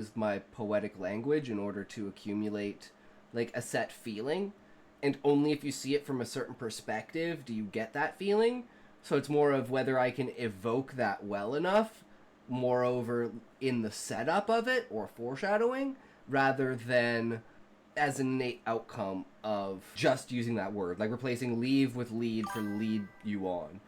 use my poetic language in order to accumulate like a set feeling, and only if you see it from a certain perspective do you get that feeling. So it's more of whether I can evoke that well enough, moreover in the setup of it or foreshadowing, rather than as an innate outcome of just using that word, like replacing leave with lead for lead you on.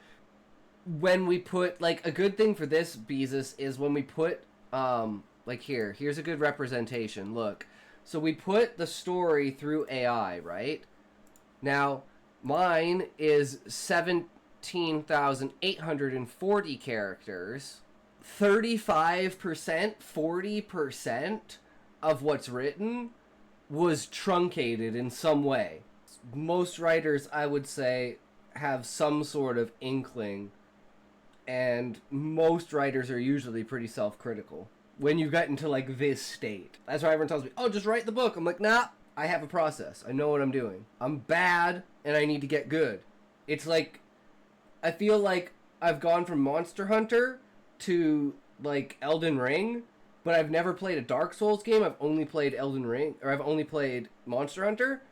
When we put, like, a good thing for this, Beezus, is when we put, like, here's a good representation, look. So we put the story through AI, right? Now, mine is 17,840 characters. 35%, 40% of what's written was truncated in some way. Most writers, I would say, have some sort of inkling, and most writers are usually pretty self-critical when you get into like this state. That's why everyone tells me, oh, just write the book. I'm like, nah, I have a process. I know what I'm doing. I'm bad and I need to get good. It's like, I feel like I've gone from Monster Hunter to like Elden Ring, but I've never played a Dark Souls game. I've only played Elden Ring, or I've only played Monster Hunter.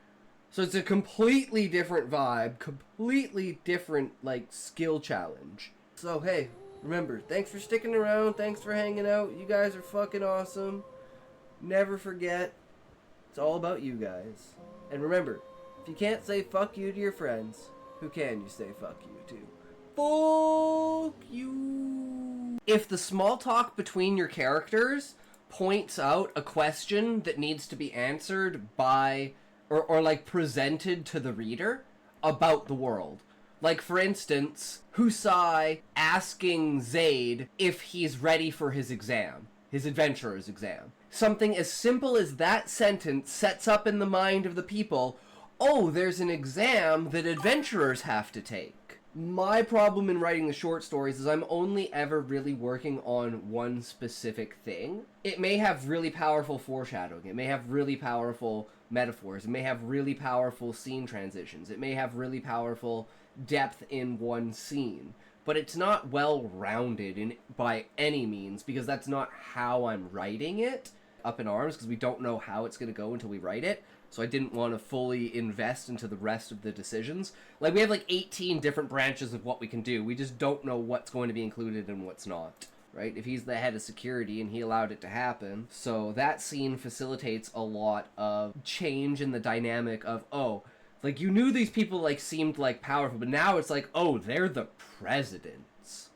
So it's a completely different vibe, completely different like skill challenge. So hey, remember, thanks for sticking around, thanks for hanging out. You guys are fucking awesome. Never forget, it's all about you guys. And remember, if you can't say fuck you to your friends, who can you say fuck you to? Fuck you. If the small talk between your characters points out a question that needs to be answered by, or like presented to the reader about the world. Like, for instance, Husai asking Zaid if he's ready for his exam, his adventurer's exam. Something as simple as that sentence sets up in the mind of the people, oh, there's an exam that adventurers have to take. My problem in writing the short stories is I'm only ever really working on one specific thing. It may have really powerful foreshadowing. It may have really powerful metaphors. It may have really powerful scene transitions. It may have really powerful depth in one scene. But it's not well-rounded by any means, because that's not how I'm writing it up in arms, because we don't know how it's going to go until we write it. So I didn't want to fully invest into the rest of the decisions. Like, we have like 18 different branches of what we can do. We just don't know what's going to be included and what's not, right? If he's the head of security and he allowed it to happen. So that scene facilitates a lot of change in the dynamic of, oh, like, you knew these people, like, seemed, like, powerful, but now it's like, oh, they're the presidents.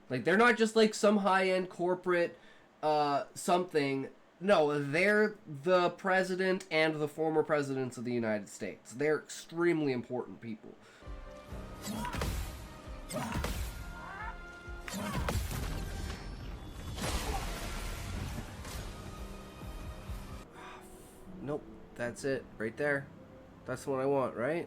Like, they're not just, like, some high-end corporate, something. No, they're the president and the former presidents of the United States. They're extremely important people. Nope, that's it, right there. That's what I want, right?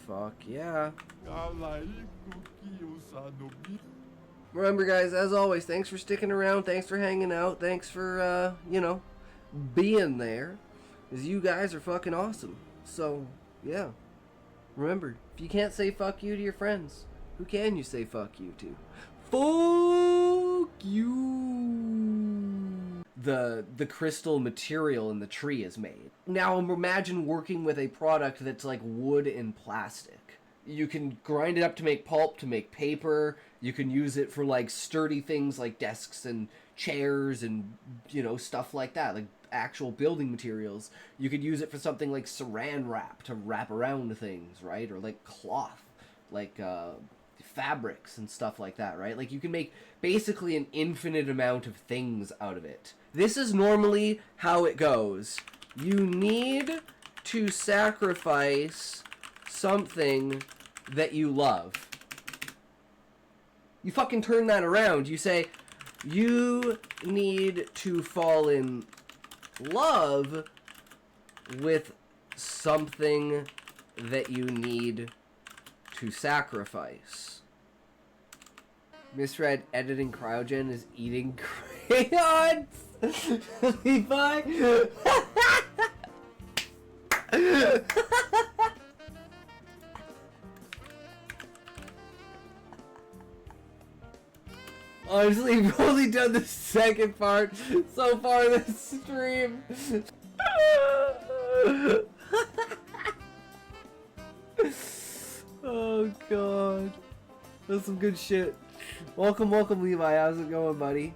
Fuck yeah. Remember, guys, as always, thanks for sticking around, thanks for hanging out, thanks for, you know, being there, because you guys are fucking awesome. So, yeah. Remember, if you can't say fuck you to your friends, who can you say fuck you to? Fuck you. The crystal material in the tree is made. Now imagine working with a product that's like wood and plastic. You can grind it up to make pulp, to make paper. You can use it for like sturdy things like desks and chairs and, you know, stuff like that, like actual building materials. You could use it for something like saran wrap to wrap around things, right? Or like cloth, like fabrics and stuff like that, right? Like, you can make basically an infinite amount of things out of it. This is normally how it goes. You need to sacrifice something that you love. You fucking turn that around. You say, you need to fall in love with something that you need to sacrifice. Misread editing cryogen is eating crayons. Levi. Honestly, we've only done the second part so far this stream. Oh god. That's some good shit. Welcome, welcome, Levi. How's it going, buddy?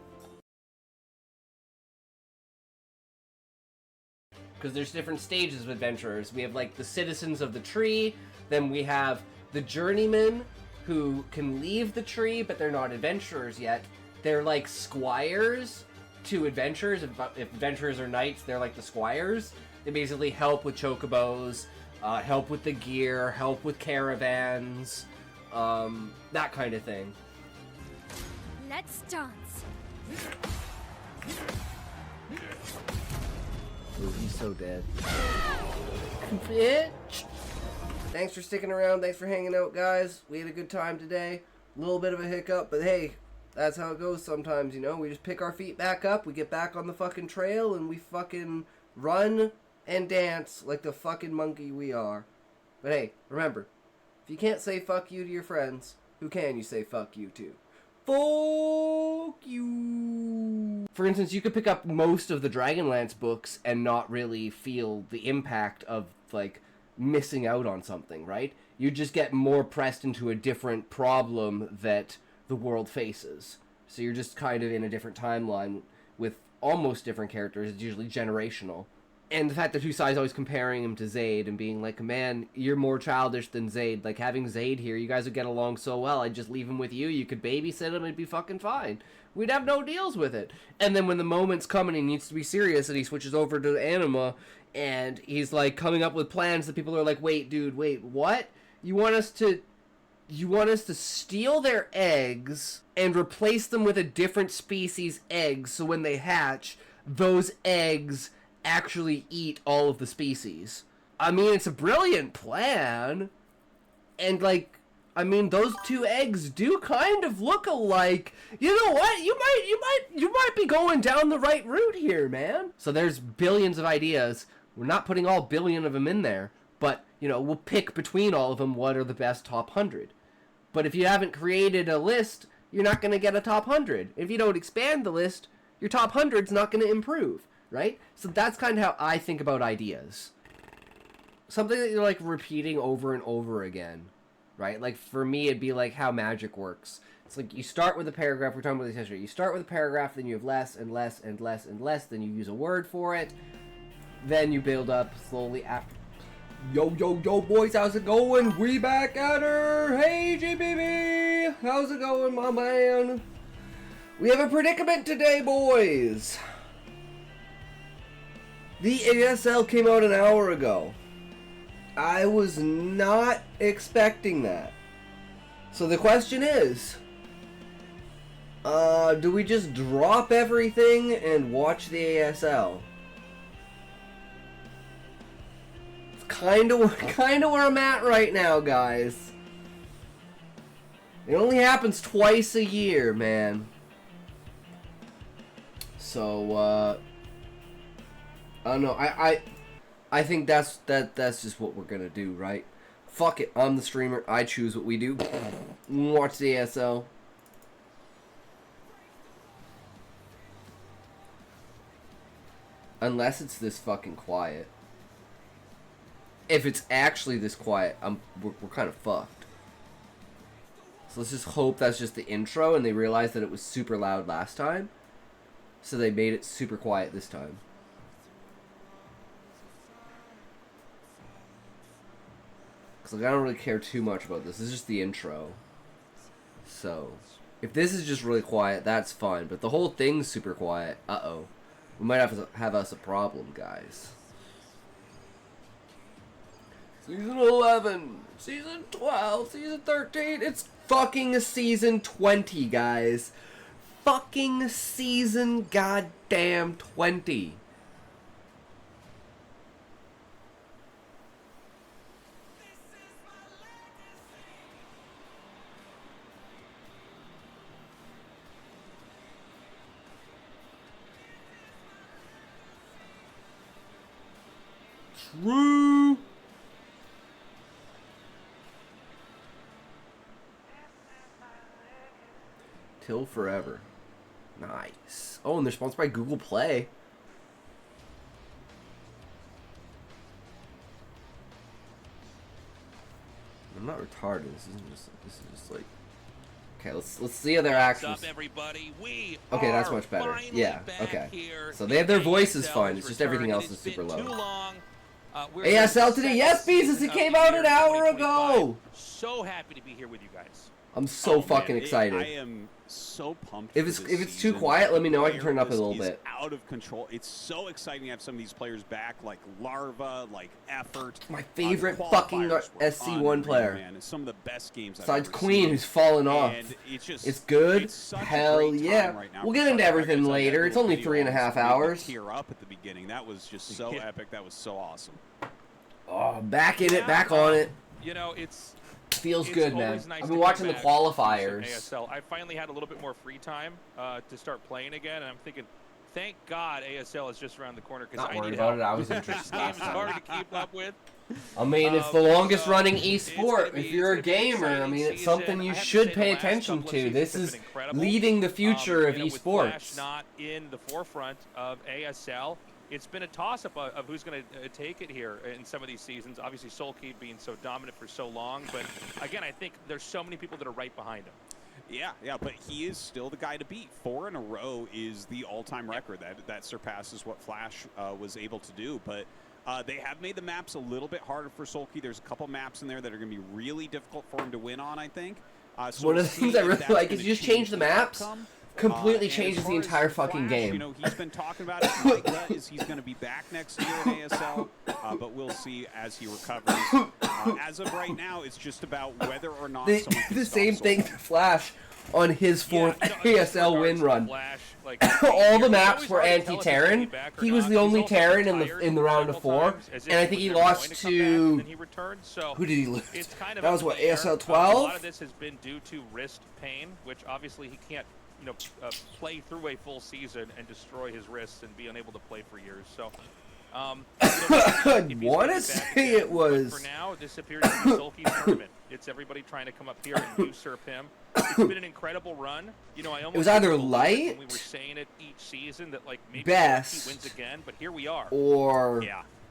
Because there's different stages of adventurers. We have like the citizens of the tree, then we have the journeymen who can leave the tree, but they're not adventurers yet. They're like squires to adventurers. If adventurers are knights, they're like the squires. They basically help with chocobos, help with the gear, help with caravans, that kind of thing. Let's dance. Ooh, he's so dead. Bitch! Thanks for sticking around. Thanks for hanging out, guys. We had a good time today. A little bit of a hiccup, but hey, that's how it goes sometimes, you know? We just pick our feet back up, we get back on the fucking trail, and we fucking run and dance like the fucking monkey we are. But hey, remember, if you can't say fuck you to your friends, who can you say fuck you to? Fuck you. For instance, you could pick up most of the Dragonlance books and not really feel the impact of, like, missing out on something, right? You just get more pressed into a different problem that the world faces. So you're just kind of in a different timeline with almost different characters. It's usually generational. And the fact that Husai's always comparing him to Zaid and being like, man, you're more childish than Zaid. Like, having Zaid here, you guys would get along so well. I'd just leave him with you. You could babysit him. It'd be fucking fine. We'd have no deals with it. And then when the moment's come and he needs to be serious and he switches over to Anima and he's, like, coming up with plans that people are like, wait, dude, wait, what? You want us to steal their eggs and replace them with a different species egg so when they hatch, those eggs actually eat all of the species. I mean, it's a brilliant plan. And, like, I mean, those two eggs do kind of look alike. You know what? You might be going down the right route here, man. So there's billions of ideas. We're not putting all billion of them in there, but, you know, we'll pick between all of them what are the best top 100. But if you haven't created a list, you're not going to get a top 100. If you don't expand the list, your top 100's not going to improve. Right? So that's kind of how I think about ideas. Something that you're, like, repeating over and over again. Right? Like, for me, it'd be like how magic works. It's like you start with a paragraph. We're talking about this yesterday. You start with a paragraph, then you have less and less and less and less. Then you use a word for it. Then you build up slowly after. Yo, yo, yo, boys, how's it going? We back at her. Hey, GBB. How's it going, my man? We have a predicament today, boys. The ASL came out an hour ago. I was not expecting that. So the question is, do we just drop everything and watch the ASL? It's kind of where I'm at right now, guys. It only happens twice a year, man. So, I don't know. I think that's just what we're gonna do, right? Fuck it. I'm the streamer. I choose what we do. Watch the ASL. Unless it's this fucking quiet. If it's actually this quiet, we're kind of fucked. So let's just hope that's just the intro and they realized that it was super loud last time. So they made it super quiet this time. Like, I don't really care too much about this. This is just the intro. So, if this is just really quiet, that's fine. But the whole thing's super quiet. Uh-oh. We might have us a problem, guys. Season 11, Season 12, Season 13. It's fucking Season 20, guys. Fucking Season goddamn 20. True. Kill forever. Nice. Oh, and they're sponsored by Google Play. I'm not retarded. This is just like. Okay, let's see how their actions. Okay, that's much better. Yeah. Okay. So they have their voices fine. It's just everything else is super low. ASL today, yes, Beezus. It came out an hour ago. So happy to be here with you guys. I'm so fucking excited. I am so pumped. If it's too quiet, let me know. I can turn it up a little bit. Out of control. It's so exciting to have some of these players back, like Larva, like Effort. My favorite fucking SC1 player. Man, it's some of the best games besides Queen, who's fallen off. And it's good. Hell yeah. We'll get into everything later. It's only 3.5 hours. Tear up at the beginning. That was just so epic. That was so awesome. Oh, back in it, back on it. You know, feels good, man. Nice I've been watching the qualifiers. ASL. I finally had a little bit more free time to start playing again, and I'm thinking, thank God ASL is just around the corner because I need help. I was interested. This game is hard to keep up with. I mean, it's the longest running esport. If you're a gamer, I mean, it's something you should pay attention to. This is leading the future of esports. Flash not in the forefront of ASL. It's been a toss-up of who's going to take it here in some of these seasons. Obviously, Soulkey being so dominant for so long. But, again, I think there's so many people that are right behind him. Yeah, but he is still the guy to beat. 4 in a row is the all-time record. That surpasses what Flash was able to do. But they have made the maps a little bit harder for Soulkey. There's a couple maps in there that are going to be really difficult for him to win on, I think. So one of the things I really like is you just change the maps. Completely changes the entire fucking game. You know, he's been talking about it. My gut is he's going to be back next year in ASL, but we'll see as he recovers. As of right now, it's just about whether or not someone can the stop same thing to Flash on his 4th ASL win run. Flash, like, all the maps were anti-Terran. He was the only Terran in the round of 4, and I think he lost to. Who did he lose? That was what, ASL 12. A lot of this has been due to wrist pain, which obviously he can't. Play through a full season and destroy his wrists and be unable to play for years. So, I want to say it was. For now, this appears to be Soulkey's tournament. It's everybody trying to come up here and usurp him. It's been an incredible run. You know, I almost it was either light. We were saying it each season that like maybe best he wins again, but here we are. Or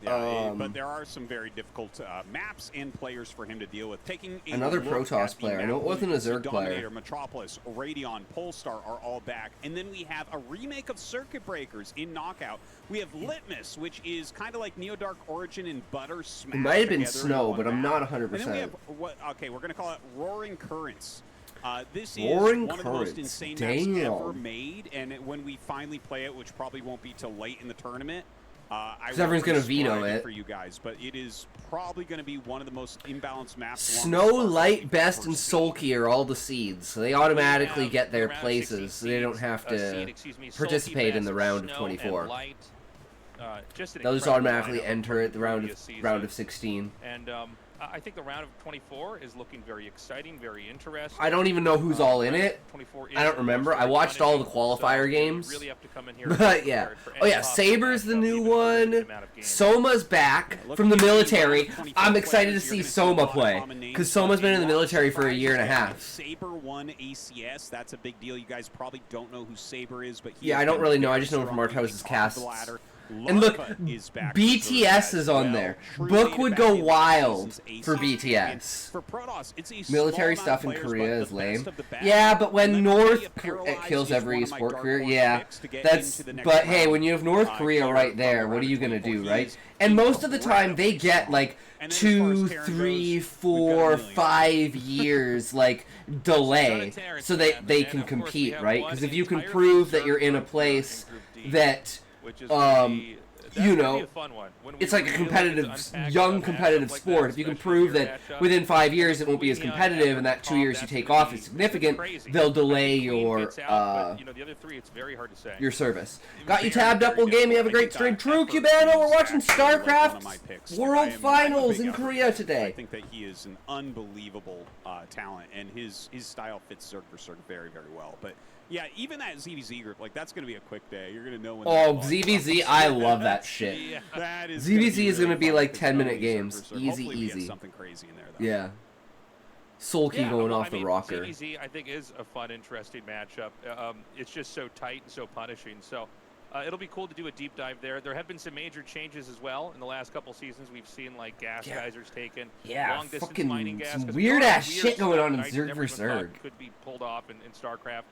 but there are some very difficult maps and players for him to deal with. Taking another Protoss player. I know it wasn't a Zerg player. Metropolis, Radeon, Polestar are all back. And then we have a remake of Circuit Breakers in Knockout. We have Litmus, which is kind of like Neodark Origin and Butter smashed. It might have been Snow, but I'm not 100%. And then we have we're going to call it Roaring Currents. This is Roaring one of the most insane Damn. maps ever made. And when we finally play it, which probably won't be till late in the tournament, everyone's going to veto it for you guys, but it is probably going to be one of the most imbalanced maps. Snow, Light, Best, and Soulkey are all the seeds, so they automatically get their places, so they don't have to participate in the round of 24. They'll just automatically enter at the round of 16. And I think the round of 24 is looking very exciting, very interesting. I don't even know who's all in it. I don't remember. I watched all the qualifier games. Really have to come in here but yeah. Oh yeah, Saber's the new one. Soma's back from the military. I'm excited to see Soma play because Soma's been in the military for a year and a half. Saber won ACS. That's a big deal. You guys probably don't know who Saber is, but yeah, I don't really know. I just know him from Artos's casts. And look, BTS is on there. Book would go wild for BTS. Military stuff in Korea is lame. Yeah, but when North Korea kills every sport career, yeah, that's. But hey, when you have North Korea right there, what are you gonna do, right? And most of the time, they get like 2, 3, 4, 5 years like delay, so they can compete, right? Because if you can prove that you're in a place that you know, it's like a competitive, young competitive sport. If you can prove that within 5 years it won't be as competitive and that 2 years you take off is significant, they'll delay your service. Got you tabbed up, Will Game. You have a great stream. True, Cubano. We're watching StarCraft World Finals in Korea today. I think that he is an unbelievable talent, and his style fits Zerg for Zerg very, very well. But yeah, even that ZVZ group, like, that's going to be a quick day. You're going to know when. Oh, ZVZ, I love that shit. Yeah. That is ZVZ is going to be like fun 10-minute games. Hopefully Easy, we easy. get something crazy in there, though. Yeah. Sulky Yeah, going well, off I the mean, rocker. ZVZ, I think, is a fun, interesting matchup. It's just so tight and so punishing. So it'll be cool to do a deep dive there. There have been some major changes as well in the last couple seasons. We've seen like gas geysers taken, long distance fucking mining gas. some 'Cause weird there's ass shit going stuff on in that I Zerg never vs. even thought Zerg. could be pulled off in StarCraft,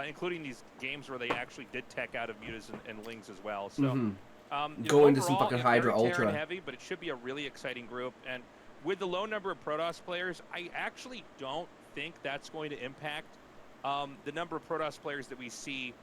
including these games where they actually did tech out of mutas and lings as well. So. Go into some overall, fucking Hydra very Terran Ultra. heavy, but it should be a really exciting group. And with the low number of Protoss players, I actually don't think that's going to impact the number of Protoss players that we see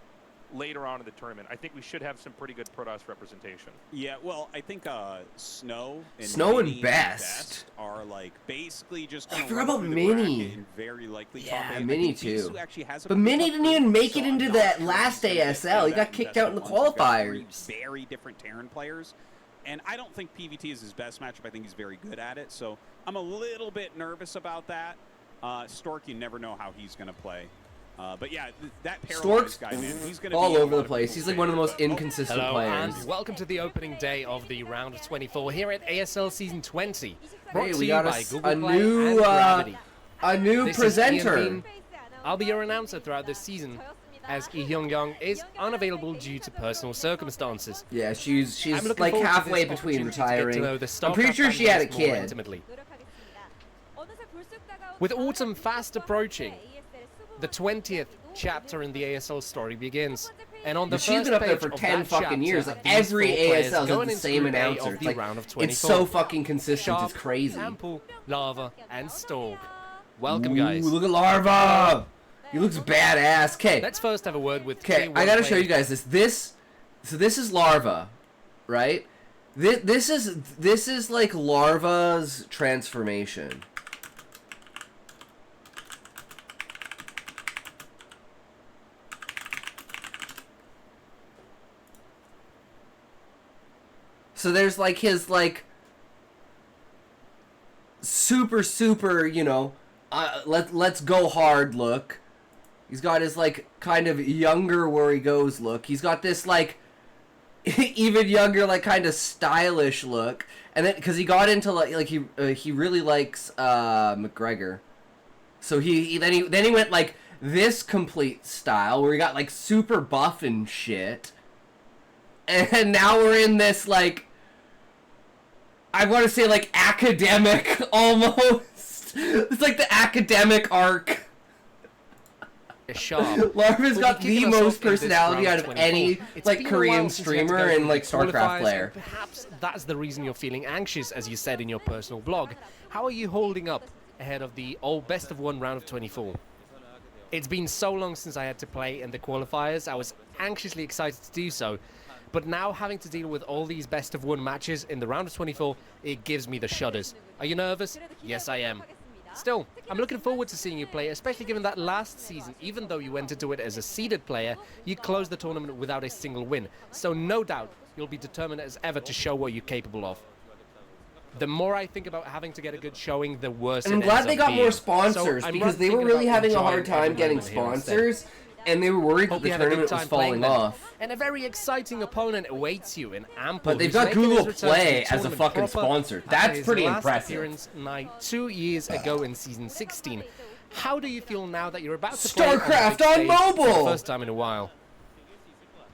later on in the tournament. I think we should have some pretty good Protoss representation. Yeah, well, I think Snow and Mini Best are like basically just going to forgot about Mini. And very likely Yeah, top 8. Mini I think too. Bisu actually has a But pretty Mini tough didn't group, even make so it I'm into not that sure last he's gonna get ASL. He that got in kicked best out in the of ones. He's got three qualifiers. very different Terran players. And I don't think PVT is his best matchup. I think he's very good at it. So I'm a little bit nervous about that. Stork, you never know how he's going to play. But yeah, that Stork's paralyzed guy, man, he's going to all be over the place. He's like one of the most inconsistent Hello players. and welcome to the opening day of the round of 24 here at ASL Season 20. Brought Hey, to we you got by a Google Play and Gravity. This is presenter. Ian Bean. I'll be your announcer throughout this season, as Lee Hyung Young is unavailable due to personal circumstances. Yeah, she's I'm looking like forward to halfway this between opportunity to get to retiring. know the I'm pretty StarCraft sure she had a fans more kid. intimately. With autumn fast approaching, the 20th chapter in the ASL story begins. And on the She's first been up there page for of 10 that fucking chapter, years. Like these every four players ASL going has the into same Group A announcer. of It's the like round of it's 24. so fucking consistent. Sharp, It's crazy. Ample, Lava, and Stork. Welcome, guys. Ooh, look at Larva. He looks badass. Okay. Let's first have a word with Okay, I gotta show you guys this. So this is Larva, right? This is like Larva's transformation. So there's like his like super, you know, let's go hard look. He's got his like kind of younger where he goes look. He's got this like even younger like kind of stylish look. And then cuz he got into like he really likes McGregor. So then he went like this complete style where he got like super buff and shit. And now we're in this like I want to say like academic almost. It's like the academic arc. Sharp. Larva's got We'll be the kicking us most off in this personality round out of 24. any It's like been a Korean while since you had to streamer go through and like the StarCraft qualifiers, player. and perhaps that's the reason you're feeling anxious, as you said in your personal blog. How are you holding up ahead of the best of one round of 24? It's been so long since I had to play in the qualifiers. I was anxiously excited to do so. But now having to deal with all these best of one matches in the round of 24, it gives me the shudders. Are you nervous? Yes, I am. Still, I'm looking forward to seeing you play, especially given that last season, even though you went into it as a seeded player, you closed the tournament without a single win. So no doubt, you'll be determined as ever to show what you're capable of. The more I think about having to get a good showing, the worse And I'm it glad ends they up got being. more sponsors So I'm because rather they were thinking really about having a enjoying hard time every getting moment here instead. sponsors, and they were worried that Hope the you have a good tournament was time falling playing them. off. And a very exciting opponent awaits you in Ample. But they've who's got making Google his return to the Play as a tournament fucking proper sponsor. after That's his pretty last impressive. appearance 2 years ago in Season 16. How do you feel now that you're about to play on the StarCraft big on stage for mobile! the first time in a while?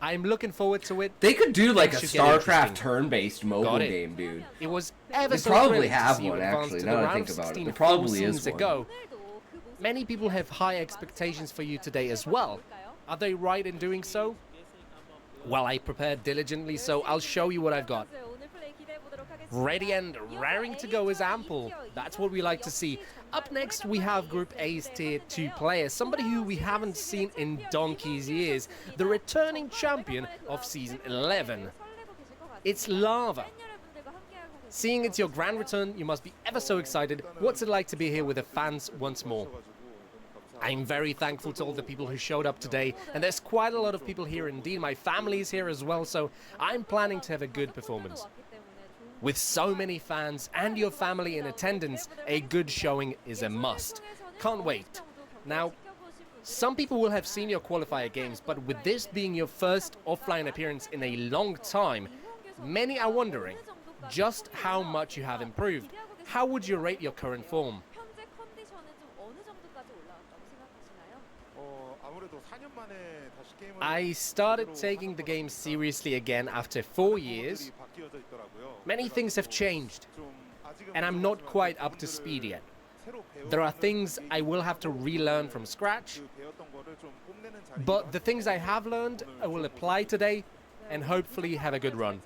I'm looking forward to it. They could do like a Things should get StarCraft interesting. turn-based mobile Got it. game, dude. It was ever They so probably thrilling to have see you one, advance actually, to now the that I round think of about it. 16 There probably four is seasons one. ago. Many people have high expectations for you today as well. Are they right in doing so? Well, I prepared diligently, so I'll show you what I've got. Ready and raring to go is Ample. That's what we like to see. Up next, we have Group A's Tier 2 player, somebody who we haven't seen in donkey's years, the returning champion of Season 11. It's Lava. Seeing it's your grand return, you must be ever so excited. What's it like to be here with the fans once more? I'm very thankful to all the people who showed up today, and there's quite a lot of people here indeed. My family is here as well, so I'm planning to have a good performance. With so many fans and your family in attendance, a good showing is a must. Can't wait. Now, some people will have seen your qualifier games, but with this being your first offline appearance in a long time, many are wondering just how much you have improved. How would you rate your current form? I started taking the game seriously again after 4 years. Many things have changed, and I'm not quite up to speed yet. There are things I will have to relearn from scratch, but the things I have learned I will apply today and hopefully have a good run.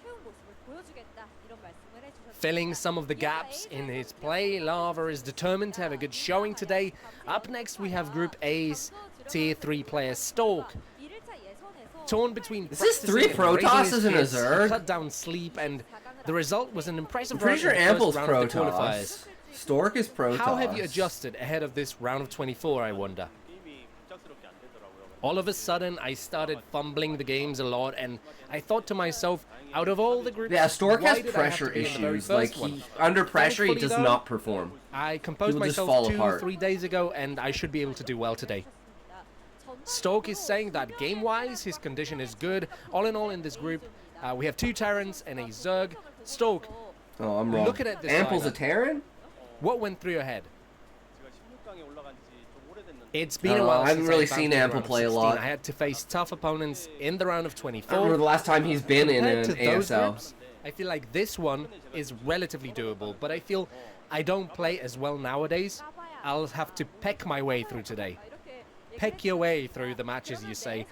Filling some of the gaps in his play, Lava is determined to have a good showing today. Up next we have Group A's Tier 3 player Stork. Torn between This is 3 Protosses and a Zerg. cut down sleep, and the result was an impressive I'm pretty sure run in the Ample's first round of the Protoss. qualifiers. Stork is Protoss. How have you adjusted ahead of this round of 24, I wonder? All of a sudden, I started fumbling the games a lot, and I thought to myself, out of all the groups, Yeah, Stork why has did I have pressure to be in the very issues. Like, first one? he, under pressure, he Thankfully, does though, not perform. I composed He will just myself fall 2 apart. 3 days ago, and I should be able to do well today. Stork is saying that game-wise, his condition is good. All in all, in this group, we have 2 Terrans and a Zerg. Stork, Oh, I'm wrong. looking at this Ample's a lineup, Terran? what went through your head? It's been I a don't while know, I haven't since really advanced seen to the Ample round of play a 16. lot. I had to face tough opponents in the round of I 24. remember the last time he's been in Compared an to those ASL. groups, I feel like this one is relatively doable, but I feel I don't play as well nowadays. I'll have to peck my way through today. Peck your way through the matches, you say.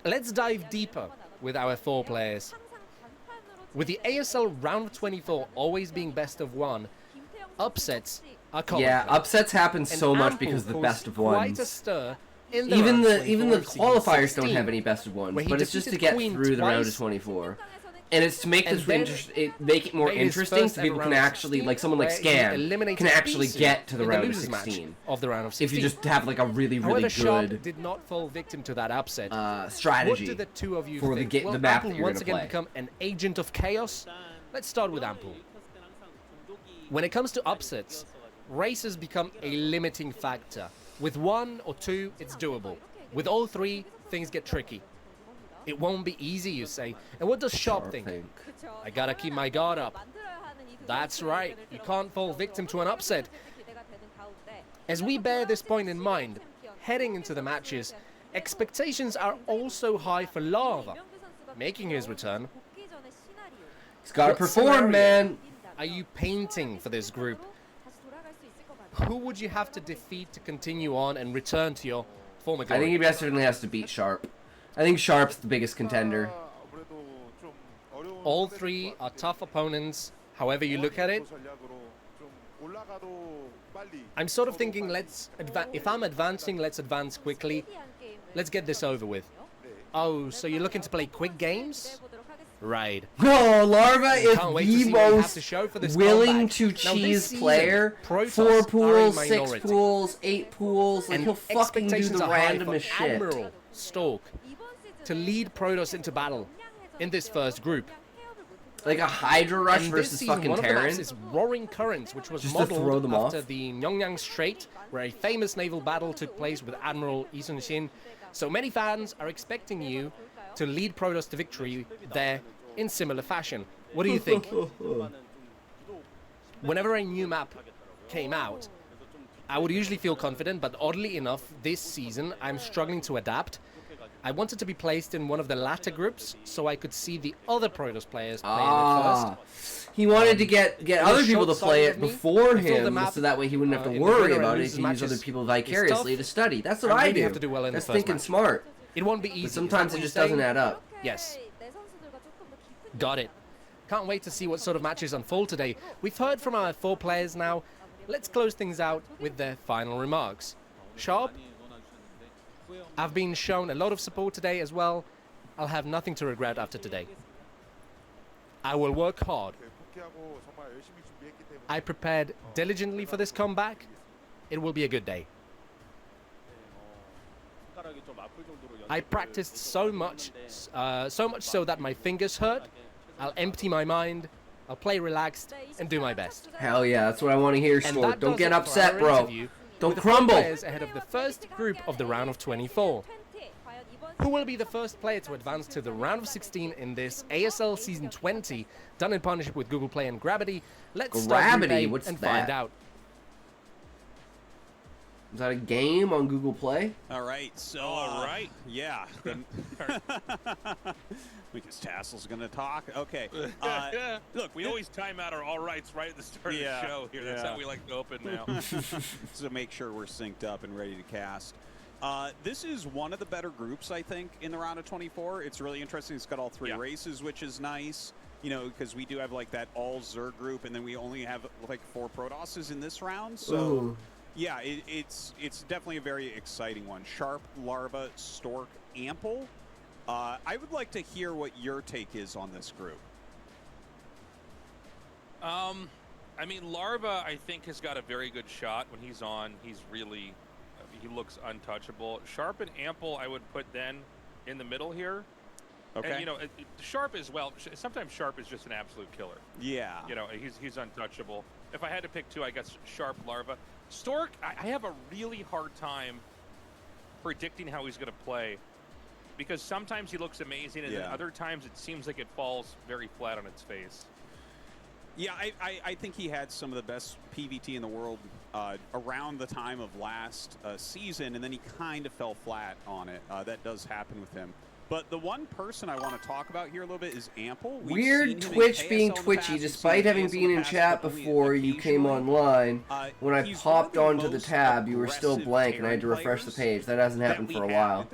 Let's dive deeper with our 4 players. With the ASL round of 24 always being best of 1, upsets are common. Yeah, upsets happen so And much Ample because the caused best of quite a ones. stir in the Even round the of even 24 the of season qualifiers 16, don't have any best of ones, where he but it's just to defeated get Queen through the round of twice. 24. And it's to make And this then make it more made his interesting first so people ever can round of actually, 16, like someone like where he Scan, eliminated can actually Bisu get to the in round of losers match 16. of the round of 16. If you just have like a really, really However, Sharp good did not fall victim to that upset. strategy What do the two of you for think? the Will map Ample that you're once gonna again play. become an agent of chaos? Let's start with Ample. When it comes to upsets, races become a limiting factor. With 1 or 2, it's doable. With all 3, things get tricky. It won't be easy, you say. And what does Sharp think? I gotta keep my guard up. That's right, you can't fall victim to an upset. As we bear this point in mind, heading into the matches, expectations are also high for Lava. Making his return, He's got to What perform, scenario man. are you painting for this group? Who would you have to defeat to continue on and return to your former I glory? think he definitely has to beat Sharp. I think Sharp's the biggest contender. All 3 are tough opponents, however you look at it. I'm sort of thinking, if I'm advancing, let's advance quickly. Let's get this over with. Oh, so you're looking to play quick games? Right. Oh, Larva is Can't wait to the see what you have most to show for this willing comeback. to Now, this cheese season, player. Protoss 4 are a pools, 6 minority. pools, 8 pools. Like, And he'll fucking do expectations the are high randomest for shit. Admiral Stork to lead Protoss into battle in this first group. Like a Hydra Rush And this versus season, fucking one of the maps Terran. is Roaring Currents, which was Just to throw modeled them after off? the Myeongyang Strait, where a famous naval battle took place with Admiral Lee Sun-shin. So many fans are expecting you to lead Protoss to victory there in similar fashion. What do you think? Whenever a new map came out, I would usually feel confident, but oddly enough, this season I'm struggling to adapt. I wanted to be placed in one of the latter groups so I could see the other Protoss players play in it first. He wanted to get other people to play it short-sighted of me. before I feel the him, map, so that way he wouldn't have to in the worry winner and about it. He losers could use other matches people is vicariously tough. to study. That's what I I really do. have to do well in the That's first thinking match. smart. It won't be easy. But is that sometimes what it you're just doesn't saying? add up. Yes. Got it. Can't wait to see what sort of matches unfold today. We've heard from our 4 players now. Let's close things out with their final remarks. Sharp, I've been shown a lot of support today as well. I'll have nothing to regret after today. I will work hard. I prepared diligently for this comeback. It will be a good day. I practiced so much so that my fingers hurt. I'll empty my mind. I'll play relaxed and do my best. Hell yeah, that's what I want to hear, And Stork. that Don't does get it for upset, our bro. interview Don't with the 4 crumble. players ahead of the first group of the round of 24. Who will be the first player to advance to the round of 16 in this ASL Season 20, done in partnership with Google Play and Gravity? Let's start Group Gravity? A What's and that? find out. Is that a game on Google Play? All right, so All right. yeah. Because Tassel's gonna talk. Okay. Look, we always time out our all rights right at the start of the show here. That's how we like to open now. So make sure we're synced up and ready to cast. This is one of the better groups, I think, in the round of 24. It's really interesting. It's got all three races, which is nice. You know, because we do have like that all Zerg group, and then we only have like 4 Protosses in this round. So, Ooh. yeah, it's definitely a very exciting one. Sharp, Larva, Stork, Ample. I would like to hear what your take is on this group. I mean, Larva, I think, has got a very good shot when he's on. He's really, he looks untouchable. Sharp and Ample, I would put then in the middle here. Okay. And, you know, Sharp as well. Sometimes Sharp is just an absolute killer. Yeah. You know, he's untouchable. If I had to pick 2, I guess Sharp, Larva. Stork, I have a really hard time predicting how he's going to play, because sometimes he looks amazing, and then other times it seems like it falls very flat on its face. Yeah, I think he had some of the best PVT in the world around the time of last season, and then he kind of fell flat on it. That does happen with him. But the one person I want to talk about here a little bit is Ample. Weird Twitch being twitchy, despite having been in chat before you came online. When I popped onto the tab, you were still blank, and I had to refresh the page. That hasn't happened for a while.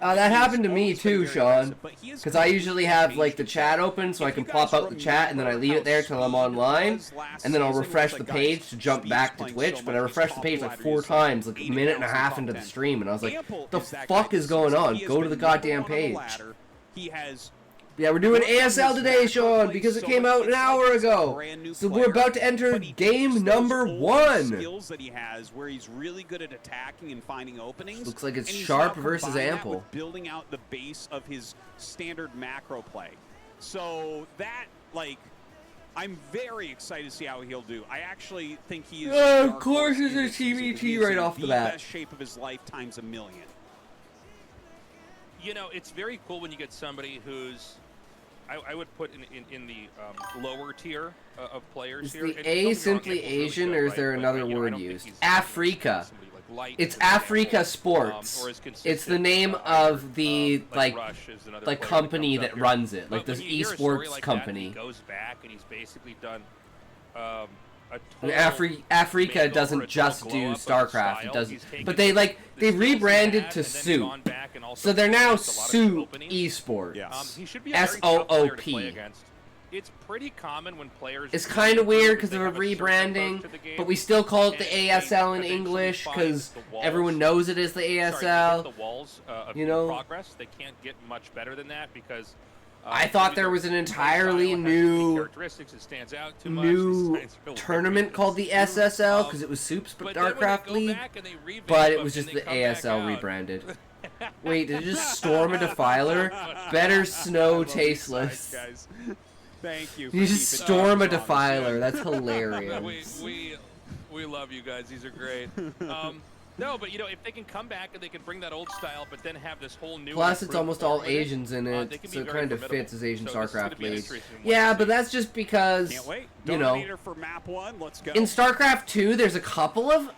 That happened to me too, Sean. Because I usually have like the chat open, so I can pop out the chat, and then I leave it there till I'm online, and then I'll refresh the page to jump back to Twitch. But I refreshed the page like 4 times, like a minute and a half into the stream, and I was like, "What the fuck is going on? Go to the goddamn page." He has we're doing ASL today, Sean, because it came out an hour ago. So we're about to enter game number 1. Skills that he has, where he's really good at attacking and finding openings. Looks like it's Sharp versus Ample. Building out the base of his standard macro play. So that, like, I'm very excited to see how he'll do. I actually think he is. Of course, it's a TVT right off the bat. Best shape of his life times a million. You know, it's very cool when you get somebody who's, I would put in the lower tier of players is here. Is the A simply Asian, or is there another word used? Africa. It's Africa Sports. It's the name of the like company that runs it, like this esports company. He goes back and he's basically done. Africa doesn't just do StarCraft. It does, but they rebranded to Soup, so they're now Soup Esports. SOOP. It's pretty common when players. It's kind of weird because of a rebranding, but we still call it the ASL in English because everyone knows it as the ASL. You know, progress. They can't get much better than that because. I thought there was an entirely new tournament called the SSL because it was Soup's StarCraft League, but it was just the ASL rebranded. Wait, did it just storm a defiler? Better snow tasteless. Thank you. You just storm a defiler. That's hilarious. We love you guys. These are great. No, but you know, if they can come back and they can bring that old style, but then have this whole new. Plus, it's almost all Asians in it, so it kind of fits as Asian StarCraft League. Yeah, but that's just because you know, in StarCraft 2, there's a couple of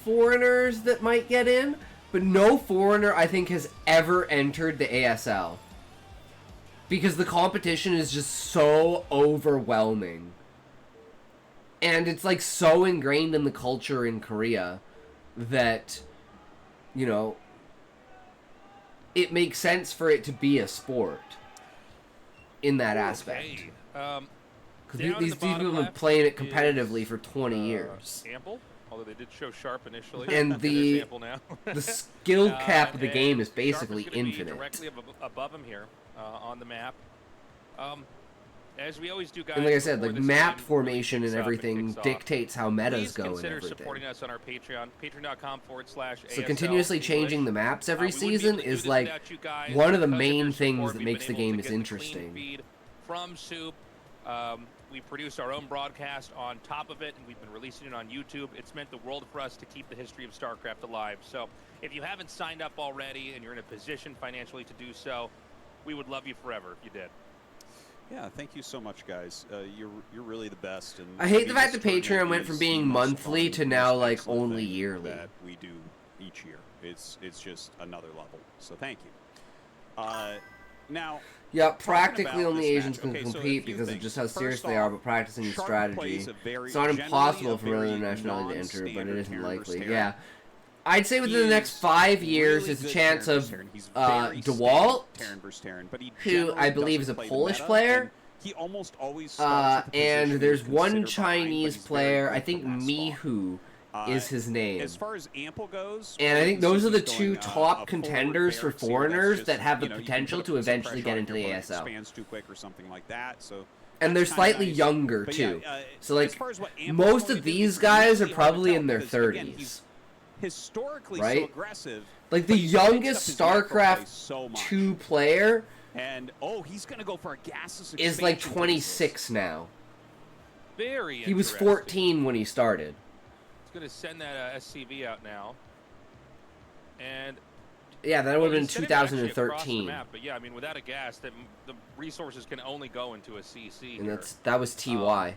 foreigners that might get in, but no foreigner I think has ever entered the ASL because the competition is just so overwhelming. And it's like so ingrained in the culture in Korea that, you know, it makes sense for it to be a sport in that aspect. Because these people have been playing it competitively for 20 years. Ample, although they did show Sharp initially. And the skill cap of the game is basically infinite. Directly above him here on the map. As we always do, guys. And like I said, like map formation and everything dictates how metas go and consider everything. supporting us on our Patreon, patreon.com/ASL. So continuously changing the maps every season is like one of the main things that makes the game as interesting. From Soup, we produce our own broadcast on top of it, and we've been releasing it on YouTube. It's meant the world for us to keep the history of StarCraft alive. So if you haven't signed up already and you're in a position financially to do so, we would love you forever if you did. Yeah, thank you so much, guys. You're really the best. And I hate to the me, fact this that Patreon tournament went from is being the most monthly fun, to now, most like, excellent only thing yearly. that we do each year. It's just another level. So thank you. Now. Yeah, talking practically about only this Asians match, can okay, so a compete few because of things. just how First serious they are off, about practicing Sharp strategy. plays a very, It's not generally impossible a for another very nationality to enter, but it non-standard isn't Terran versus likely. Terran. Yeah. I'd say within He the next is 5 years, really there's a good chance Terran of versus Terran. He's very DeWalt, steady Terran versus Terran, but he who generally I believe is doesn't a play the Polish meta, player. and he almost always starts with the And position there's he's one considered behind, but Chinese he's very player, good I think from that spot. Mihu is his name. As far as Ample goes, And I think you can those see are the he's two going, top a contenders for forward barracks here. foreigners That's that just, have the you can potential put to some eventually pressure get on into your the opponent, ASL. expands too quick or something like that. So And they're that's kinda slightly nice. younger, But too. yeah, So, as like, far as what Ample's most going of to do, these it's guys are really hard to probably tell in their because, again, 30s. he's historically Right? so aggressive. Like, the but he's mixed youngest up his macro play StarCraft so much. 2 player And, he's going to go for a gaseous is like expansion 26 now. Very He was interesting. 14 when he started. He's going to send that SCV out now. And Yeah, that would have been he sent it actually across the 2013. map, but yeah, I mean, without a gas, the resources can only go into a CC And here. that was TY.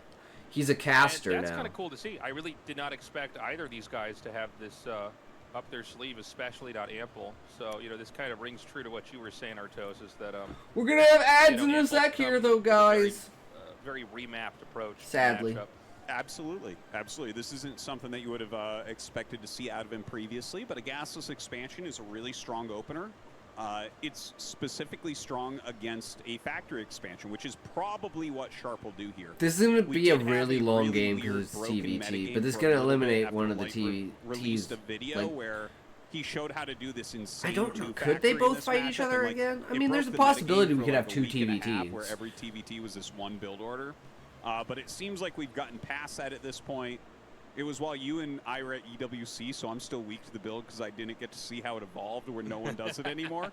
He's a caster and that's now. kind of cool to see. I really did not expect either of these guys to have this up their sleeve, especially not Ample. So, this kind of rings true to what you were saying, Artos, is that We're gonna have ads in a Ample's sec come here, though, with a guys. very remapped approach. to the Sadly. matchup. Absolutely. This isn't something that you would have expected to see out of him previously, but a gasless expansion is a really strong opener. It's specifically strong against a factory expansion, which is probably what Sharp will do here. This is gonna We be a did have really long really game weird because it's broken TVT, metagame but this is for a gonna little bit eliminate after one of the Light released TVTs. a video like- where he showed how to do this insane I don't know. two Could they factory in both this fight each matchup, other and, like, again? I it mean, broke there's a the possibility metagame we for, could have like, a two week and a half, TVTs. where every TVT was this one build order. But it seems like we've gotten past that at this point. It was while you and I were at EWC, so I'm still weak to the build because I didn't get to see how it evolved where no one does it anymore.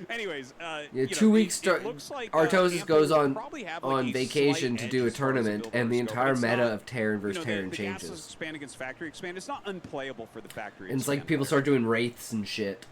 Anyways, Yeah, 2 weeks. it looks like Artosis Ample goes will on probably have, like, a vacation slight to do a edge as far as the tournament, build and the orders go, but entire it's meta not- of Terran versus Terran the gasless changes. expand against factory expand. It's not unplayable for the factory. And it's like expand people player. start doing wraiths and shit.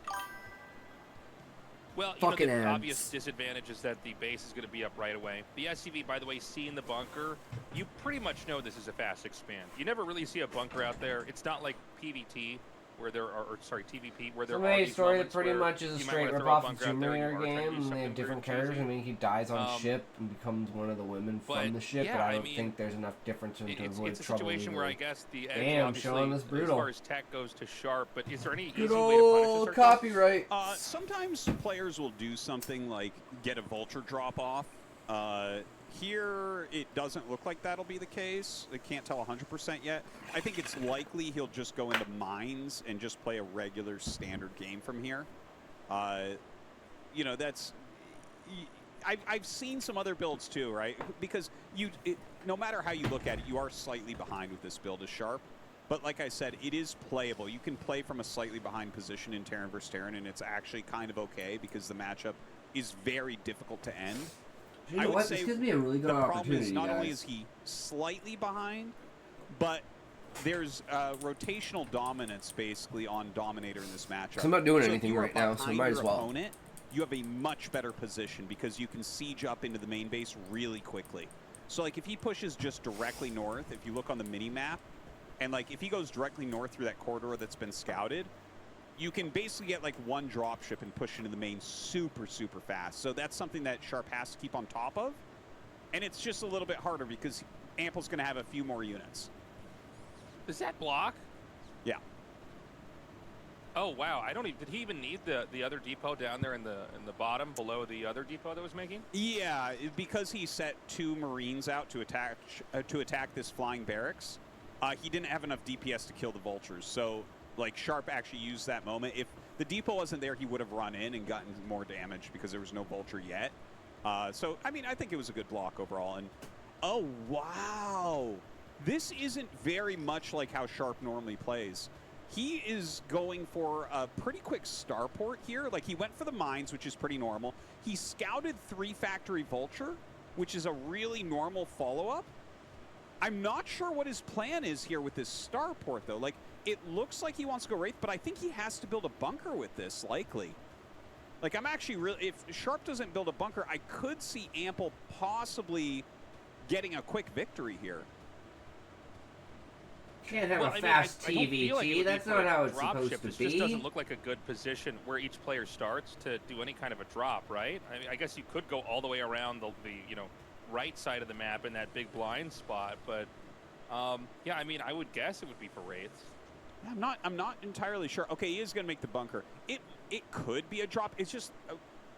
Well, Fucking the ads. obvious disadvantage is that the base is going to be up right away. The SCV, by the way, seeing the bunker, you pretty much know this is a fast expand. You never really see a bunker out there. It's not like PVT, where there are, or sorry, TVP, where there are Somebody's these story that moments pretty where much is a you might straight wanna rip throw a off of bunker out there, Tomb you Raider are trying to do game, and they something have weird different and characters. I cheesy. mean, he dies on ship and becomes one of the women but, from the ship, yeah, but I I don't mean, think there's enough difference in to avoid It's a trouble. situation where I legally. guess the edge, Damn, obviously, Sean, that's as brutal. far as tech goes to Sharp, but is there any Good easy way to punish old this? copyright. Sometimes players will do something like get a vulture drop off. Here, it doesn't look like that'll be the case. I can't tell 100% yet. I think it's likely he'll just go into mines and just play a regular standard game from here. That's... I've seen some other builds too, right? Because no matter how you look at it, you are slightly behind with this build as Sharp. But like I said, it is playable. You can play from a slightly behind position in Terran vs. Terran, and it's actually kind of okay because the matchup is very difficult to end. You know what? This gives me a really good the problem opportunity, is not guys. only is he slightly behind, but there's rotational dominance basically on Dominator in this matchup. 'Cause I'm not doing So if anything you are right now, so behind might your as well. opponent, you have a much better position because you can siege up into the main base really quickly. So like if he pushes just directly north, if you look on the mini map, and like if he goes directly north through that corridor that's been scouted, you can basically get like one dropship and push into the main super, super fast. So that's something that Sharp has to keep on top of. And it's just a little bit harder because Ample's going to have a few more units. Does that block? Yeah. Oh wow! Did he even need the other depot down there in the bottom below the other depot that was making? Yeah, because he set 2 Marines out to attack this flying barracks. He didn't have enough DPS to kill the vultures. So like Sharp actually used that moment. If the depot wasn't there, he would have run in and gotten more damage because there was no vulture yet. So I mean, I think it was a good block overall. And oh wow, this isn't very much like how Sharp normally plays. He is going for a pretty quick starport here. Like, he went for the mines, which is pretty normal. He scouted 3 factory vulture, which is a really normal follow-up. I'm not sure what his plan is here with this starport, though. Like, it looks like he wants to go Wraith, but I think he has to build a bunker with this, likely. Like, I'm actually really, if Sharp doesn't build a bunker, I could see Ample possibly getting a quick victory here. Can't have Well, a I mean, fast I don't feel like it TVT. would be That's for not a how it's drop supposed ship. to This be. just doesn't look like a good position where each player starts to do any kind of a drop, right? I mean, I guess you could go all the way around the right side of the map in that big blind spot, but yeah, I mean, I would guess it would be for Wraiths. I'm not entirely sure. Okay, he is going to make the bunker. It could be a drop. It's just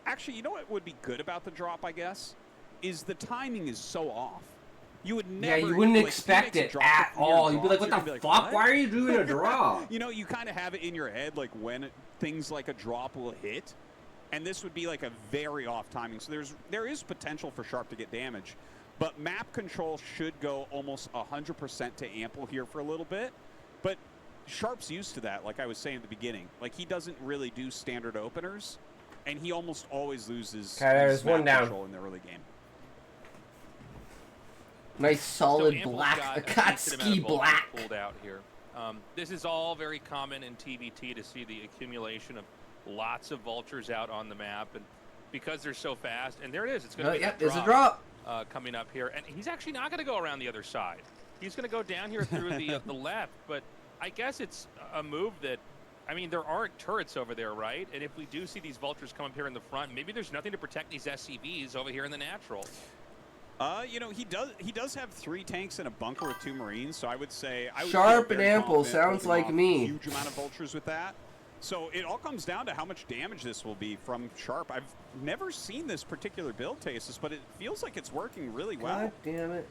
actually, you know what would be good about the drop, I guess, is the timing is so off. You would never. Yeah, you wouldn't like, expect he makes a it drop at from your all. You'd be like, drops, what you're the gonna be fuck? like, Why are you doing a drop? You know, you kind of have it in your head, like when things like a drop will hit. And this would be like a very off timing. So there is potential for Sharp to get damage. But map control should go almost 100% to Ample here for a little bit. But Sharp's used to that, like I was saying at the beginning. Like, he doesn't really do standard openers. And he almost always loses there's his one map down. control in the early game. Nice solid Ample's black got a decent amount Akatsuki of vultures black. pulled out here. This is all very common in TVT to see the accumulation of lots of vultures out on the map, and because they're so fast, and there it is. It's going to be Yep, the there's a drop. coming up here, and he's actually not going to go around the other side. He's going to go down here through the left, but I guess it's a move that, I mean, there aren't turrets over there, right? And if we do see these vultures come up here in the front, maybe there's nothing to protect these SCVs over here in the natural. You know, he does have 3 tanks and a bunker with 2 Marines, so I would say Sharp and very Ample confident sounds holding like off me. a huge amount of vultures with that. So it all comes down to how much damage this will be from Sharp. I've never seen this particular build, Tasis, but it feels like it's working really well. God damn it.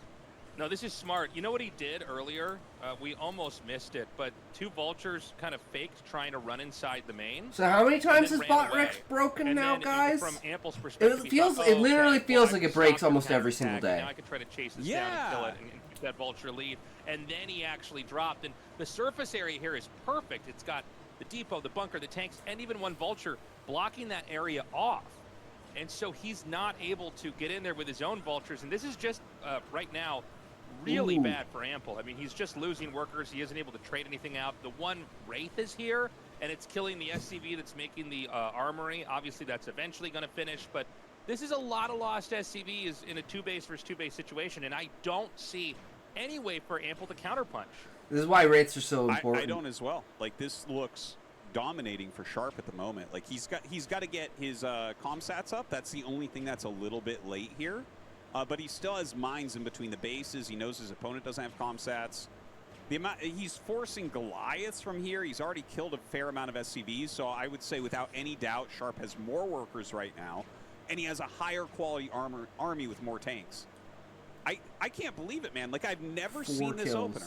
No, this is smart. You know what he did earlier? We almost missed it, but 2 vultures kind of faked trying to run inside the main. So how many times then is ran Bot away. Rex broken And now, then guys? From Ample's perspective, It he thought, feels. It "Oh, literally okay, feels well, like I it can breaks stop almost the every attack, single and day. now I can try to chase this down and kill it and keep that vulture lead. And then he actually dropped. And the surface area here is perfect. It's got the depot, the bunker, the tanks, and even one vulture blocking that area off. And so he's not able to get in there with his own vultures. And this is just, right now, really bad for Ample. I mean, he's just losing workers. He isn't able to trade anything out. The one Wraith is here, and it's killing the SCV that's making the armory. Obviously, that's eventually going to finish. But this is a lot of lost SCVs in a 2-base versus 2-base situation, and I don't see any way for Ample to counterpunch. This is why rates are so important. I don't as well. Like, this looks dominating for Sharp at the moment. Like, he's got to get his comsats up. That's the only thing that's a little bit late here. But he still has mines in between the bases. He knows his opponent doesn't have comsats. He's forcing Goliaths from here. He's already killed a fair amount of SCVs. So I would say without any doubt, Sharp has more workers right now. And he has a higher quality army with more tanks. I can't believe it, man. Like, I've never seen this opener.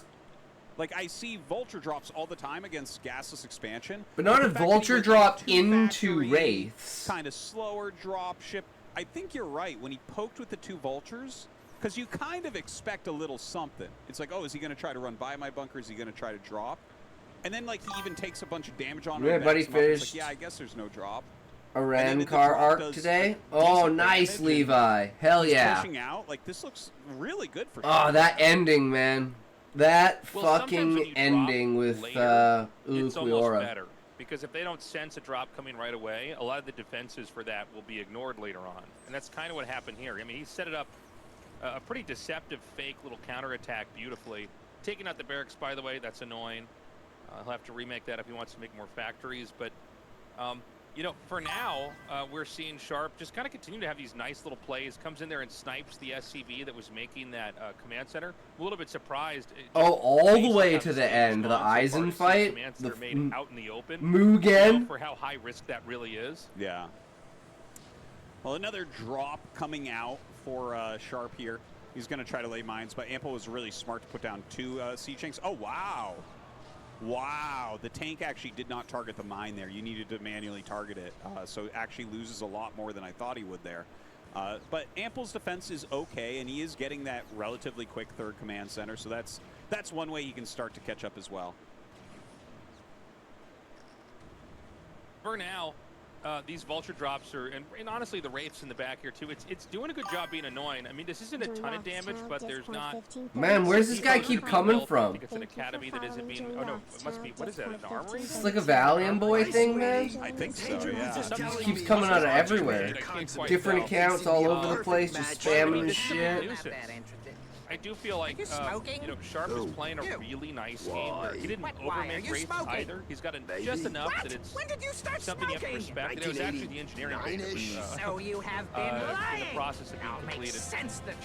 Like, I see vulture drops all the time against gasless expansion. But not a the fact that he vulture went drop two into factory, Wraiths. Kind of slower drop ship. I think you're right. When he poked with the 2 vultures, because you kind of expect a little something. It's like, oh, is he going to try to run by my bunker? Is he going to try to drop? And then, like, he even takes a bunch of damage on him. Yeah, buddy backs him up. It's finished like, yeah, I guess there's no drop. a And then the Rankar drop arc does today. a Oh, decent nice, damage, and Levi. Hell he's yeah. pushing out. Like, this looks really good for Oh, Sharp. that ending, man. That Well, sometimes when fucking you ending drop with later, it's almost Ukiora. better. Because if they don't sense a drop coming right away, a lot of the defenses for that will be ignored later on. And that's kind of what happened here. I mean, he set it up a pretty deceptive fake little counterattack beautifully. Taking out the barracks, by the way, that's annoying. He'll have to remake that if he wants to make more factories. But, you know, for now, we're seeing Sharp just kind of continue to have these nice little plays. Comes in there and snipes the SCV that was making that command center. A little bit surprised. Oh, all the based way on to how the stage end, gone the so far Eisen to see fight, commands the that are made out in the open. Mugen. For how high risk that really is. Yeah. Well, another drop coming out for Sharp here. He's going to try to lay mines, but Ample was really smart to put down 2 siege tanks. Oh, wow. Wow. The tank actually did not target the mine there. You needed to manually target it. So it actually loses a lot more than I thought he would there. But Ample's defense is okay, and he is getting that relatively quick 3rd command center. So that's one way he can start to catch up as well. For now, these vulture drops are, and honestly the wraiths in the back here too, it's doing a good job being annoying. I mean, this isn't a ton of damage, but there's not... Man, where's this guy keep coming I from? think it's an academy that isn't being... Oh no, it must be, what is that, an armory? It's like a Valiant boy thing, man. I think so, yeah. Just keeps coming out of everywhere. Different accounts all over the place, just spamming shit. I do feel like, Sharp is playing a really nice game where he didn't overmake Wraiths either. He's got just enough that it's something you have to respect. And it was actually the engineering base that was in the process of being completed.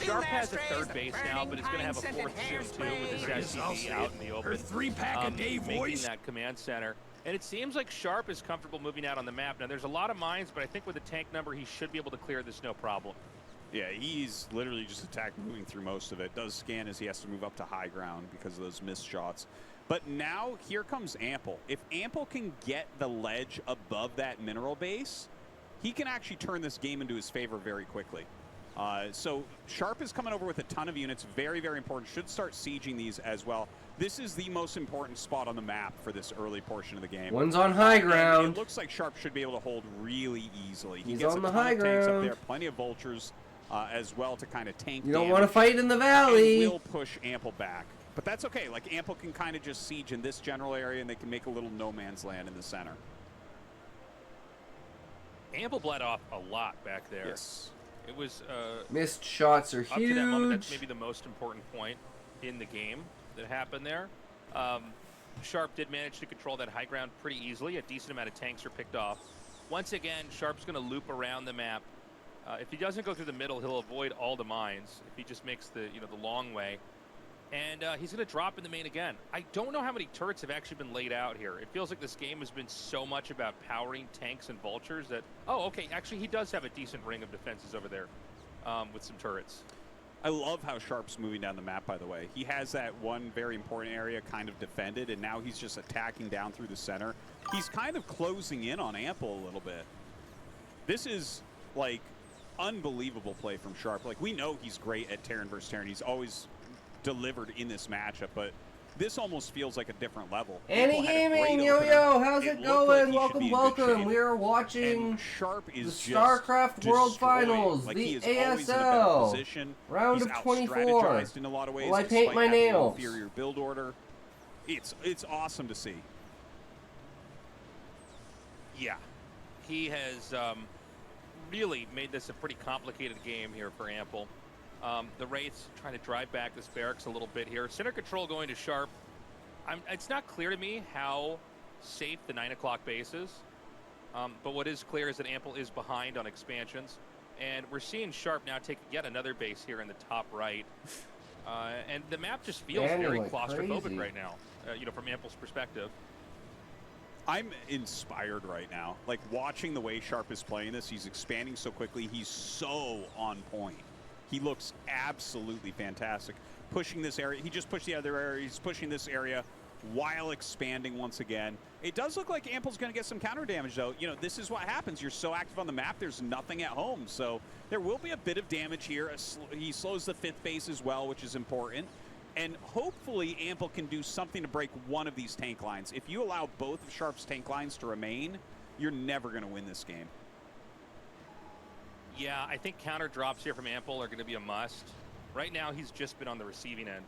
Sharp has a third base now, but it's going to have a fourth soon too with this SCV out in the open. Making that command center. And it seems like Sharp is comfortable moving out on the map. Now, there's a lot of mines, but I think with the tank number, he should be able to clear this no problem. Yeah, he's literally just attacked moving through most of it. Does scan as he has to move up to high ground because of those missed shots. But now here comes Ample. If Ample can get the ledge above that mineral base, he can actually turn this game into his favor very quickly. So Sharp is coming over with a ton of units. Very, very important. Should start sieging these as well. This is the most important spot on the map for this early portion of the game. One's on high ground. It looks like Sharp should be able to hold really easily. He's gets on the a ton high of tanks up ground. there, plenty of vultures as well to kind of tank. You don't want to fight in the valley. And will push Ample back, but that's okay. Like Ample can kind of just siege in this general area, and they can make a little no man's land in the center. Ample bled off a lot back there. Yes. It was Missed shots are up to that moment. That's huge. maybe the most important point in the game that happened there. Sharp did manage to control that high ground pretty easily. A decent amount of tanks are picked off. Once again, Sharp's going to loop around the map. If he doesn't go through the middle, he'll avoid all the mines. If he just makes the the long way, and he's going to drop in the main again. I don't know how many turrets have actually been laid out here. It feels like this game has been so much about powering tanks and vultures that... Oh, okay, actually he does have a decent ring of defenses over there with some turrets. I love how Sharp's moving down the map, by the way. He has that one very important area kind of defended, and now he's just attacking down through the center. He's kind of closing in on Ample a little bit. This is, like, unbelievable play from Sharp. Like, we know he's great at Terran versus Terran. He's always delivered in this matchup, but this almost feels like a different level. Annie Gaming, yo, how's it going? Welcome. We are watching Sharp is the StarCraft World Finals, like the ASL, round of 24. In a lot of ways, Will I paint my nails? Inferior build order. It's awesome to see. Yeah, he has really made this a pretty complicated game here for Ample. The Wraiths trying to drive back this barracks a little bit here. Center control going to Sharp. It's not clear to me how safe the 9 o'clock base is. But what is clear is that Ample is behind on expansions. And we're seeing Sharp now take yet another base here in the top right. And the map just feels very claustrophobic crazy right now, from Ample's perspective. I'm inspired right now. Like, watching the way Sharp is playing this, he's expanding so quickly. He's so on point. He looks absolutely fantastic. Pushing this area. He just pushed the other area. He's pushing this area while expanding once again. It does look like Ample's going to get some counter damage, though. This is what happens. You're so active on the map, there's nothing at home. So there will be a bit of damage here. He slows the 5th base as well, which is important. And hopefully Ample can do something to break one of these tank lines. If you allow both of Sharp's tank lines to remain, you're never going to win this game. Yeah, I think counter drops here from Ample are going to be a must. Right now, he's just been on the receiving end,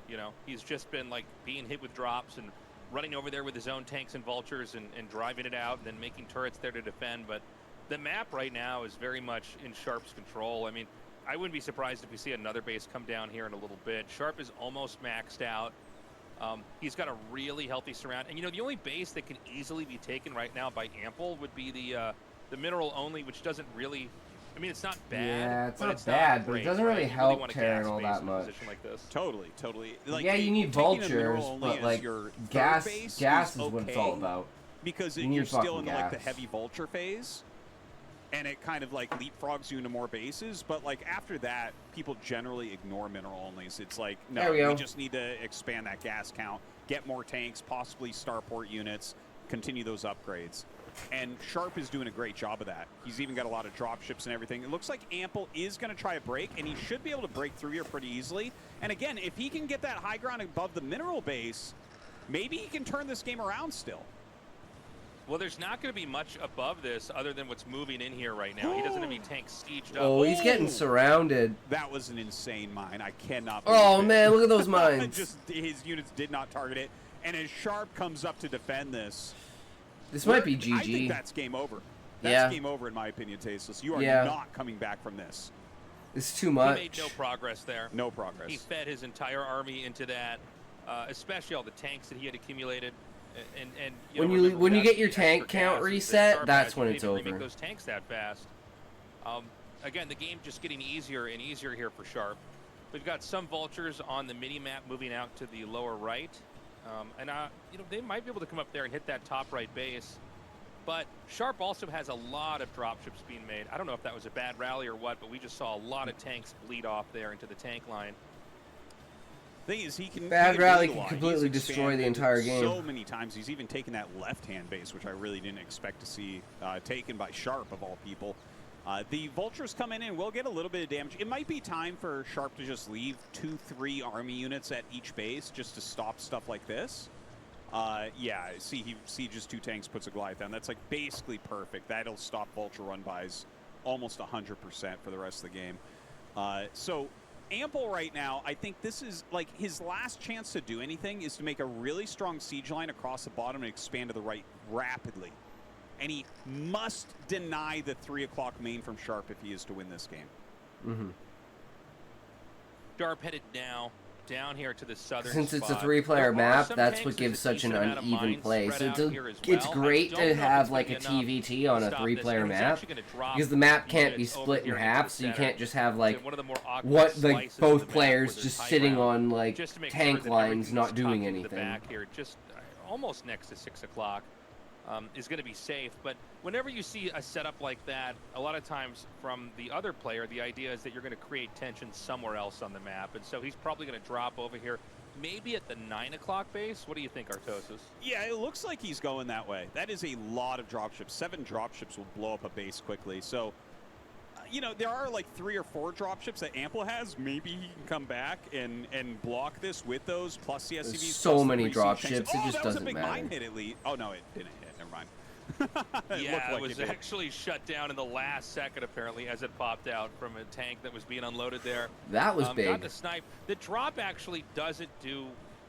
He's just been, like, being hit with drops and running over there with his own tanks and vultures and driving it out and then making turrets there to defend. But the map right now is very much in Sharp's control. I mean, I wouldn't be surprised if we see another base come down here in a little bit. Sharp is almost maxed out. He's got a really healthy surround. And, the only base that can easily be taken right now by Ample would be the mineral only, which doesn't really... I mean, it's not bad. Yeah, it's but not bad, but it great, doesn't really right? help want a Terran gas all base that in a much. position like this. Totally. Like, yeah, you need taking a vultures, mineral only but as like your gas base is okay, what it's all about. Because You need you're still fucking in like the gas. heavy vulture phase, and it kind of like leapfrogs you into more bases. But like after that, people generally ignore mineral onlys. It's like, no, There we go. we just need to expand that gas count, get more tanks, possibly starport units, continue those upgrades. And Sharp is doing a great job of that. He's even got a lot of drop ships and everything. It looks like Ample is going to try a break, and he should be able to break through here pretty easily. And again, if he can get that high ground above the mineral base, maybe he can turn this game around still. Well, there's not going to be much above this other than what's moving in here right now. He doesn't have any tanks sieged up. Oh, he's getting surrounded. That was an insane mine. I cannot believe Oh, it. man, look at those mines. Just his units did not target it. And as Sharp comes up to defend this, This might be I think GG. that's game over. That's Yeah. game over in my opinion, Tasteless. You are Yeah. not coming back from this. It's too much. He made no progress there. No progress. He fed his entire army into that, especially all the tanks that he had accumulated. And When remember, you without get your the tank extra count gas that reset, Sharp that's has, when you it's can't even over. Make those tanks that fast. Again, the game just getting easier and easier here for Sharp. We've got some vultures on the mini map moving out to the lower right, and they might be able to come up there and hit that top right base. But Sharp also has a lot of dropships being made. I don't know if that was a bad rally or what, but we just saw a lot of tanks bleed off there into the tank line. Thing is, he can Bad he rally bleed a can lot. completely He's destroy the expanded entire game. So many times, he's even taken that left-hand base, which I really didn't expect to see taken by Sharp of all people. The vultures come in and will get a little bit of damage. It might be time for Sharp to just leave 2-3 army units at each base just to stop stuff like this. Yeah, see, he sieges 2 tanks, puts a Goliath down. That's like basically perfect. That'll stop vulture run-bys almost 100% for the rest of the game. So Ample right now, I think this is like his last chance to do anything is to make a really strong siege line across the bottom and expand to the right rapidly. And he must deny the 3 o'clock main from Sharp if he is to win this game. Mm-hmm. Sharp headed now down here to the southern Since it's a spot. 3-player There are map, some that's tanks, what there's gives a such an decent amount of uneven mines play. spread So out here as it's well. great I to don't know if have it's like a gonna be enough TVT on to a stop 3-player this, and he's map, actually gonna drop because the map can't be units over split in here into half, the so you center can't just have to like one of the more awkward what like slices of the both map players where there's just high sitting ground, on like just to make sure tank that lines, everything's not doing tucked into the anything. back here, just almost next to 6 o'clock. Is going to be safe. But whenever you see a setup like that, a lot of times from the other player, the idea is that you're going to create tension somewhere else on the map. And so he's probably going to drop over here, maybe at the 9 o'clock base. What do you think, Artosis? Yeah, it looks like he's going that way. That is a lot of dropships. 7 dropships will blow up a base quickly. So, there are like 3 or 4 dropships that Ample has. Maybe he can come back and block this with those, plus the SCVs. There's so plus the many 3 siege dropships, tanks. it just that was doesn't a big matter. mine hit at least. Oh, no, it didn't hit. Never mind. Yeah, it was did. actually shut down in the last second, apparently, as it popped out from a tank that was being unloaded there. That was Got big. the snipe. The drop actually doesn't do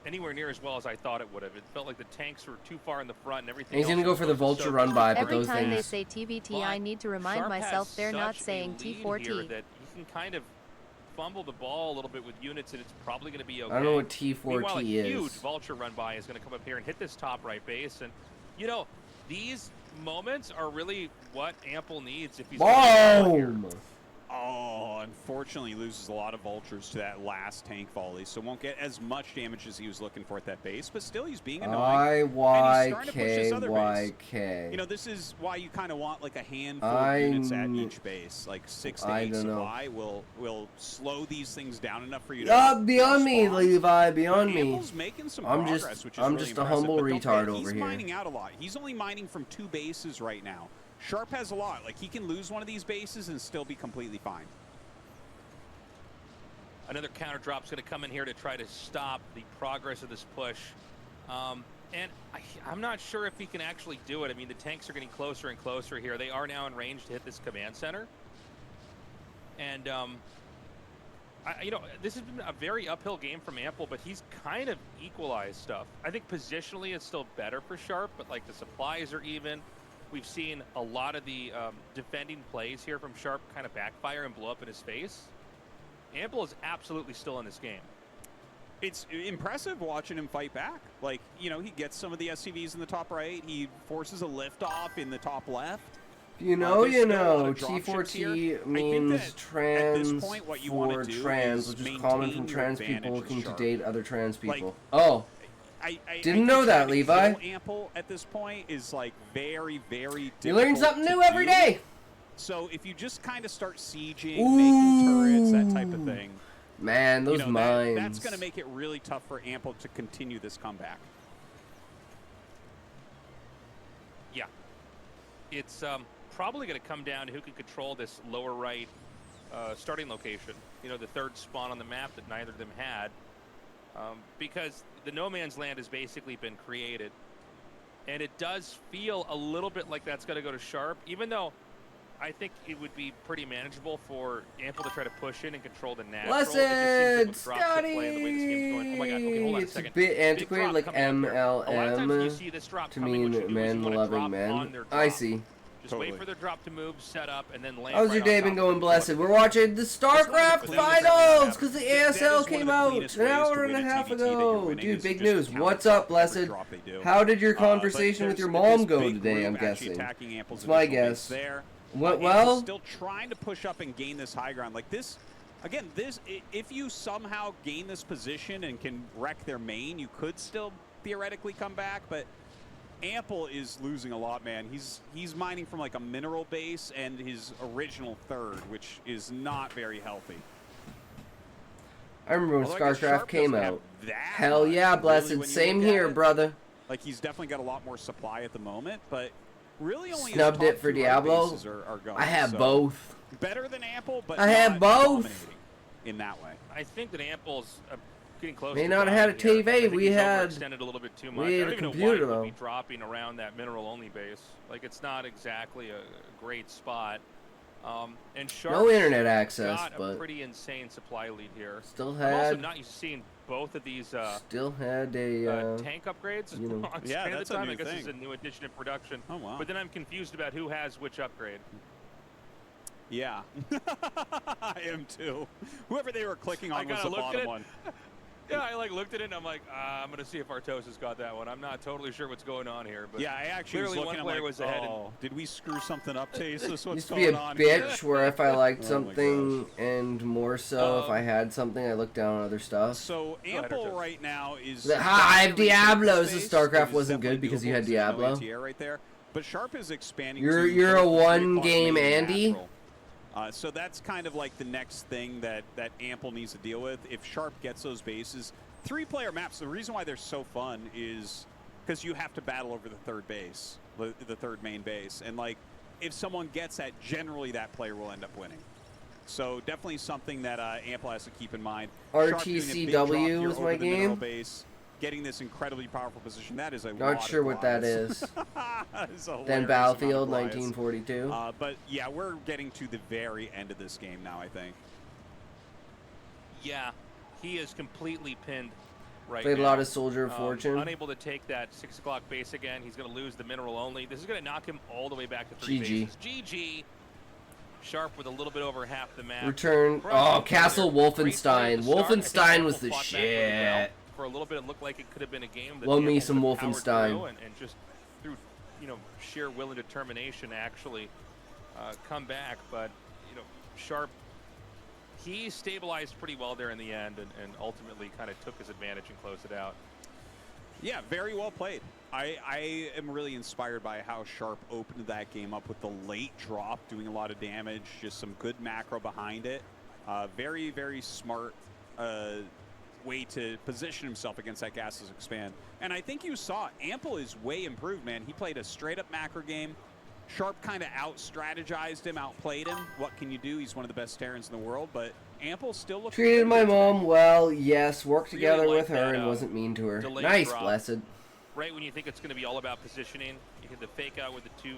anywhere near as well as I thought it would have. It felt like the tanks were too far in the front and everything. And he's else gonna go was for the supposed to vulture soak run up by, but Every those time they things. say TVT, But I need to remind Sharp myself has they're not such a saying lead here T4T. that you can kind of fumble the ball a little bit with units, and it's probably going to be okay. I don't know what Meanwhile, a T4T huge is. vulture run by is going to come up here and hit this top right base, and these moments are really what Ample needs if he's gonna get out here. Boom! Oh, unfortunately, he loses a lot of vultures to that last tank volley, so won't get as much damage as he was looking for at that base, but still he's being annoying. IYKYK. This is why you kind of want like a handful I of units at kn- each base. Like 6 to I 8 don't know. supply will slow these things down enough for you to Beyond me, respond. Levi, beyond me. Ample's making some I'm progress, just- which is I'm really just a impressive, humble but don't retard forget, over he's here. mining out a lot. He's only mining from 2 bases right now. Sharp has a lot. Like, he can lose one of these bases and still be completely fine. Another counter drop's going to come in here to try to stop the progress of this push. And I'm not sure if he can actually do it. I mean, the tanks are getting closer and closer here. They are now in range to hit this command center. And, this has been a very uphill game from Ample, but he's kind of equalized stuff. I think positionally it's still better for Sharp, but, like, the supplies are even. We've seen a lot of the defending plays here from Sharp kind of backfire and blow up in his face. Ample is absolutely still in this game. It's impressive watching him fight back. Like, he gets some of the SCVs in the top right. He forces a lift off in the top left. There's T4T here. means trans at this point, what you wanna for do trans, is which is common maintain from your trans advantage people as looking to Sharp. date other trans people. I Didn't know think that, trying to Levi. kill Ample at this point is like very, very difficult. You learn something to new every do. day. So if you just kind of start sieging, making turrets, that type of thing, Man, those mines. that's going to make it really tough for Ample to continue this comeback. Yeah. It's probably going to come down to who can control this lower right starting location. The third spawn on the map that neither of them had. Because the no man's land has basically been created. And it does feel a little bit like that's going to go to Sharp, even though I think it would be pretty manageable for Ample to try to push in and control the natural. Blessed Scotty! Oh my God. Okay, hold on a It's a second. bit antiquated, like coming up here. A lot of times when you MLM see this drop to coming, what you mean do is you men wanna loving drop men. on their I drop. see. Just Totally. wait for their drop to move, set up, and then land. How's your right day on been top of going, it. Blessed? We're watching the StarCraft Finals because the ASL came out an hour and a half ago. Dude, big news. What's up, Blessed? How did your conversation with your mom go today, I'm guessing? It's my guess. Went well? Still trying to push up and gain this high ground. Like this, again, if you somehow gain this position and can wreck their main, you could still theoretically come back, but Ample is losing a lot, man. He's mining from like a mineral base and his original third, which is not very healthy. I remember when Although I guess StarCraft Sharp came doesn't have out. that Hell much, yeah, really, Blessed. when you Same look at here, it. brother. Like he's definitely got a lot more supply at the moment, but really only his Snubbed top it for 2 Diablo. bases are going. I have So both. better than Ample, but I have not both. dominating in that way. I think that Ample's getting close. May to not have had a dying here. TV, I think we he's had- overextended a little bit too much. we I had don't a even know computer, why he would be though. dropping around that mineral-only base. Like, it's not exactly a great spot. And Sharp No internet access, got a but pretty insane supply lead here. still I'm also had not used to seeing both of these still had a tank upgrades you know. on Yeah, Strand that's at the a time. new I guess thing. it's a new addition in production. Oh wow. But then I'm confused about who has which upgrade. Yeah, I am too. Whoever they were clicking I on was kinda the looked at bottom it. one. Yeah, I looked at it and I'm like, I'm gonna see if Artos has got that one. I'm not totally sure what's going on here, but Yeah, I actually was clearly looking. one I'm player like, was ahead. And oh, did we screw something up, Chase? This what's used to be going a on here? bitch where if I liked Oh my something and more so if I Um, had something I looked down on other stuff. So ahead, Ample Artos. right now is The Hive definitely Diablos, space. the StarCraft It is wasn't good definitely because you had doable 'cause there's no Diablo. ATR right there. But Sharp is expanding. You're to a both the 3 plus one-game main Andy? natural. So that's kind of like the next thing that Ample needs to deal with. If Sharp gets those bases, 3-player maps, the reason why they're so fun is because you have to battle over the third base, the third main base. And like, if someone gets that, generally that player will end up winning. So definitely something that Ample has to keep in mind. Sharp doing a big drop RTCW here was over my the mineral game. base, getting this incredibly powerful position. That is a lot Not sure of what that lives. is. That is a Then hilarious amount Battlefield of lives. 1942. But yeah, we're getting to the very end of this game now, I think. yeah, he is completely pinned right Played a now. lot of Soldier of Fortune. Unable to take that 6 o'clock base again. He's going to lose the mineral only. This is going to knock him all the way back to 3 GG. bases. GG. Sharp with a little bit over half the map. Return. Probably Oh, Castle great play Wolfenstein. at the start. I think Wolfenstein Apple was the fought back really well. shit. For a little bit, it looked like it could have been a game that Love me Apple some could have powered Wolfenstein. through and just through, sheer will and determination actually come back. But, Sharp, he stabilized pretty well there in the end and ultimately kind of took his advantage and closed it out. Yeah, very well played. I am really inspired by how Sharp opened that game up with the late drop, doing a lot of damage, just some good macro behind it. Very, very smart way to position himself against that gases expand. And I think you saw Ample is way improved, man. He played a straight up macro game. Sharp kind of out-strategized him, outplayed him. What can you do? He's one of the best Terrans in the world, but Ample still looks Treated my good. mom well, yes. Worked Really together like with her that, and wasn't mean to her. delayed Nice, drop. Blessed. Right when you think it's going to be all about positioning, you hit the fake out with the 2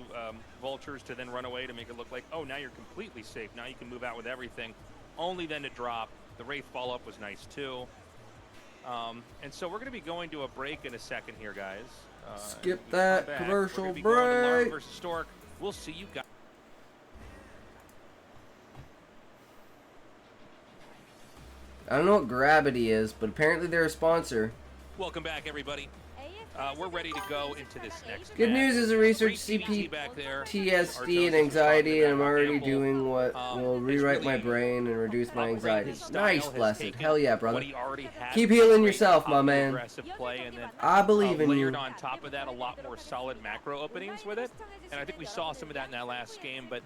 vultures to then run away to make it look like, oh, now you're completely safe. Now you can move out with everything. Only then to drop. The Wraith follow-up was nice, too. And so we're going to be going to a break in a second here, guys. Skip Come that back. commercial We're gonna be going to Larva break. versus Stork. We'll see you guys. I don't know what Gravity is, but apparently they're a sponsor. Welcome back, everybody. We're ready to go into this next Good match. news is I researched Great TBT back there. PTSD and Artos was anxiety, and I'm talking about already Ample. doing what will It's rewrite my really brain and reduce my anxiety. his style Nice, has Blessed. taken Hell yeah, what brother. he already had, Keep healing great yourself, my up man. aggressive play, and then I believe in you. layered on top of that a lot more solid macro openings with it. And I think we saw some of that in that last game. But,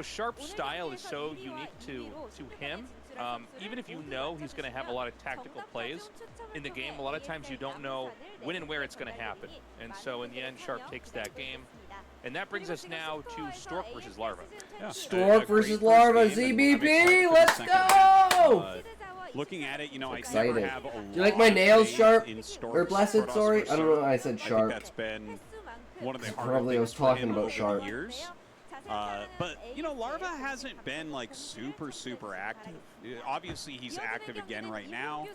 Sharp's style is so unique to him. Even if you know he's going to have a lot of tactical plays in the game, a lot of times you don't know when and where it's going to happen. And so in the end, Sharp takes that game. And that brings us now to Stork versus Larva. Yeah. Stork A great versus first Larva, game, and I'm ZBP, excited for the let's second half. go! Looking at it, I never Excited. have a Do you like my lot of nails faith sharp? in Stork's Or Blessed, Protoss sorry? versus I don't know, Sharp. I said I think sharp. that's been one of the harder Probably I was things for talking him about over Sharp. the years. But, you know, Larva hasn't been, like, super active. Obviously, he's active again right now.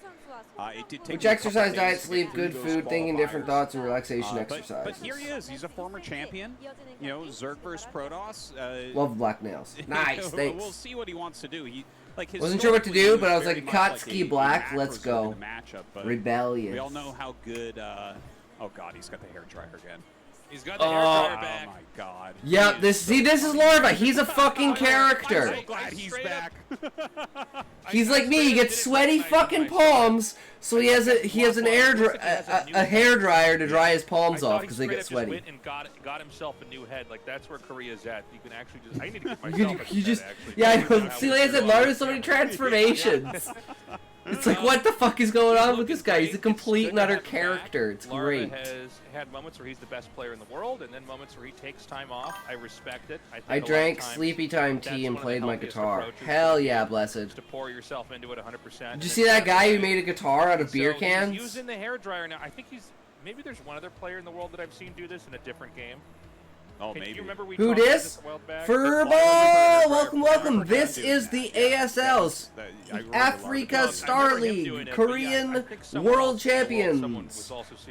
It did take Which him a couple exercise, days diet, to get sleep, through good those food, thinking different qualifiers. thoughts, and relaxation But exercises. here he is. He's a former champion. You know, Zerg versus Protoss. Love black nails. Nice, thanks. We'll see what he wants to do. He Wasn't sure what to do, but I was very like, much Kotsky a black, macro let's Zerg go. in the matchup, but Rebellious. we all know how good. Oh God, he's got the hair dryer again. He's got the hairdryer back. Oh my God. Yep, this is Larva. He's a fucking I'm character. so glad he's back. He's like me. He gets sweaty fucking palms, so he has a hair dryer to dry his palms off because they get sweaty. Went and got himself a new head. Like that's where Korea's at. You can actually just. I need to get myself a new head, actually. Yeah, I know. See, like I said, Larva has so many transformations. It's like, what the fuck is going on with this guy? He's a complete and utter character. It's great. Larva has had moments where he's the best player in the world, and then moments where he takes time off. I respect it. I drank sleepy time tea and played my guitar. Hell yeah, blessed. To pour yourself into it 100%. Did you see that guy who made a guitar out of beer He's cans? using the hairdryer now. I think maybe there's one other player in the world that I've seen do this in a different game. Oh, Can maybe. you remember we Who talked about dis? a while back? Furball! Welcome. This is the ASLs. Africa Star League. Korean World Champions.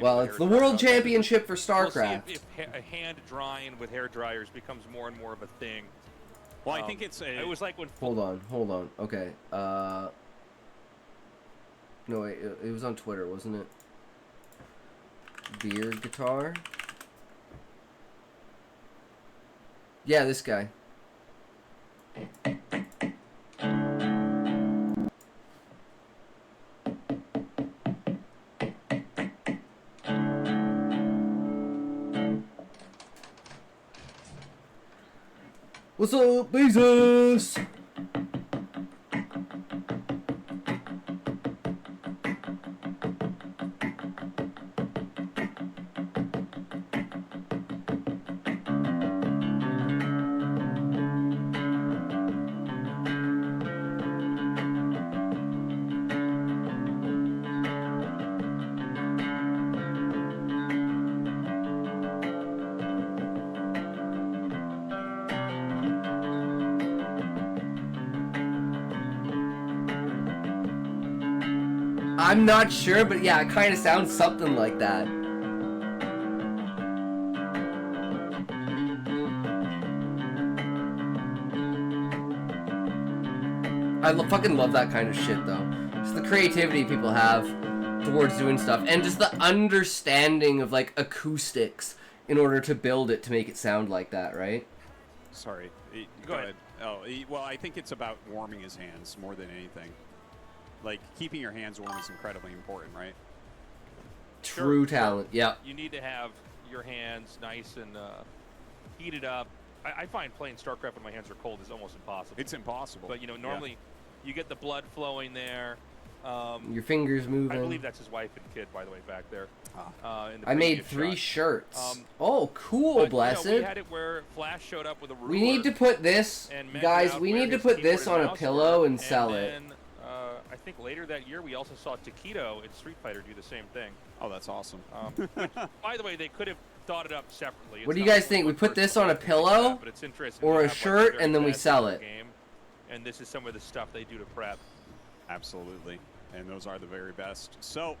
Well, it's the World Championship for We'll see StarCraft. if hand drying with hair dryers becomes more and more of a thing. Well, I think it's a. It was like when. Hold on. Okay. No, wait. It was on Twitter, wasn't it? Beard guitar? Yeah, this guy. What's up, Bezos? I'm not sure, but yeah, it kind of sounds something like that. I fucking love that kind of shit, though. Just the creativity people have towards doing stuff, and just the understanding of, like, acoustics in order to build it to make it sound like that, right? Sorry. Go ahead. Oh, well, I think it's about warming his hands more than anything. Like, keeping your hands warm is incredibly important, right? True talent, yeah. You need to have your hands nice and heated up. I find playing StarCraft when my hands are cold is almost impossible. It's impossible. But, you know, normally you get the blood flowing there. Your fingers moving. I believe that's his wife and kid, by the way, back there. In the I made previous 3 shot. shirts. Oh, cool, But, blessed. You know, we had it where Flash showed up with a ruler. We need to put this, and measured guys, out we where need to his put keyboard this on a mouse pillow were. and sell it. Then, I think later that year we also saw Taquito in Street Fighter do the same thing. Oh, that's awesome. Which, by the way, they could have thought it up separately. What do you It's not guys only think? We one put person this on a doing things like pillow that, but it's interesting or to a have, like, shirt, very and then we best sell in the it? game. And this is some of the stuff they do to prep. Absolutely. And those are the very best. So,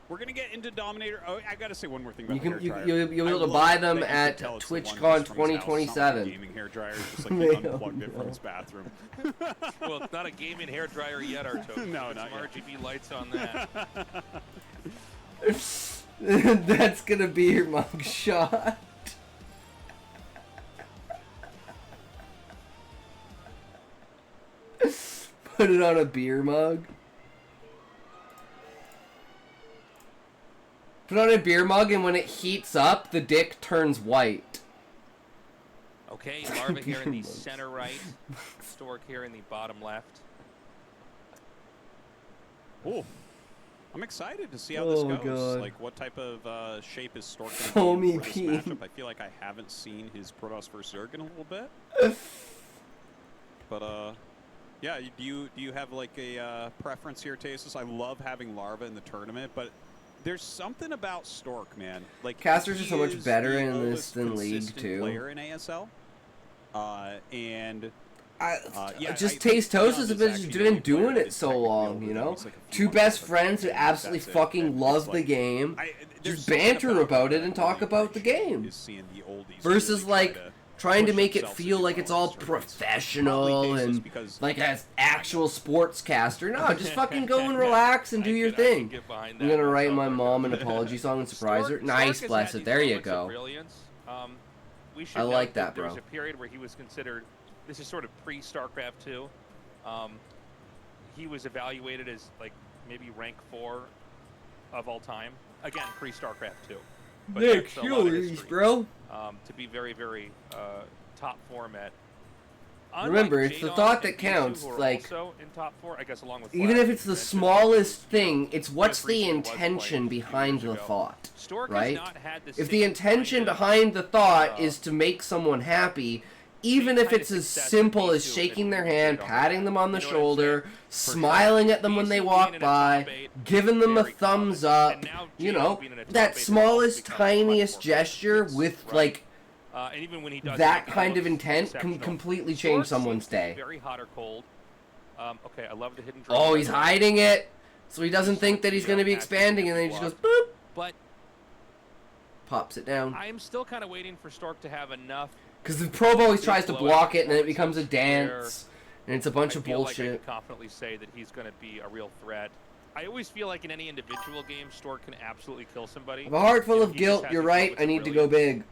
we're going to get into Dominator. Oh, I got to say one more thing You about can the hair dryer. you'll be I able to love buy that them you can at tell it's the one TwitchCon just from his house. It's not like a 2027. gaming hair dryer. It's just like he unplugged it from his bathroom. Well, it's not a gaming hair dryer yet, Arto. No, Put not some yet. RGB lights on that. That's gonna be your mug shot. Put it on a beer mug. Put it on a beer mug, and when it heats up, the dick turns white. Okay, Larva here in the center right. Stork here in the bottom left. Oh, I'm excited to see how this Oh, goes. God. Like, what type of shape is Stork going Foamy to be in for this peen. matchup? I feel like I haven't seen his Protoss vs. Zerg in a little bit. But, yeah, do you have, like, a preference here, Tasis? I love having Larva in the tournament, but There's something about Stork, man. Like Casters are he so much is better the in this most than League, consistent too. Player in ASL, and yeah, just I think Taste Toast Leon has is been actually the only doing player that it is so technically long, older you than know? me. It's like a few Two months best older, friends who and absolutely that's it. fucking And love it's the like- game. there's Just something banter about it that and I talk really about the appreciate game. is seeing the oldies Versus, really like, try to trying to push make it themselves to feel do like well it's in all these tournaments. professional Probably tasteless and because like an actual sportscaster. No, just fucking go and relax and do your I can thing. get behind I'm that gonna write myself, my I mom guess. an apology song and surprise her. Stork Nice, has bless had it. these There you moments of go. brilliance. We should I note like that, There was bro. a period where he was considered. This is sort of pre-StarCraft 2. He was evaluated as like maybe rank 4 of all time. Again, pre-StarCraft 2. But They're that's a lot of killers, history. bro. To be very, very top format. Remember, it's the thought that counts, like, also in top 4, I guess, along with Even Flash, if it's the you mentioned, smallest you know, thing, it's what's the recently was intention playing a few behind years the ago. thought, Stork has right? not had the If the same intention kind of, behind the thought uh, is to make someone happy, even same if kind it's of as success simple that as these two shaking their have hand, been patting them on the you know what I'm shoulder, saying? For smiling sure. at them when they BC walk being in a by, top 8 giving them a very thumbs common. up, And now you Jadon know, being in a top that 8 has smallest, become much tiniest more gesture common. with, Right. like, And even when he does that it, kind of looks intent can exceptional. completely Stork change someone's seems to be day. Very hot or cold. Okay, I love the hidden draw. Oh, by he's the way. hiding it, so he doesn't Just think with that he's the, going to be matches expanding, that and then he he just goes, blocked. boop, But pops it down. I am still kind of waiting for Stork to have enough. Because the probe always Big tries to blowout block it, and then it becomes a performances dance, and it's a bunch I of feel like I bullshit. can confidently say that he's going to be a real threat. I always feel like in any individual game, Stork can absolutely kill somebody. I have a heart full You know, of he just guilt, has you're these right, moments I of need to go brilliance. big.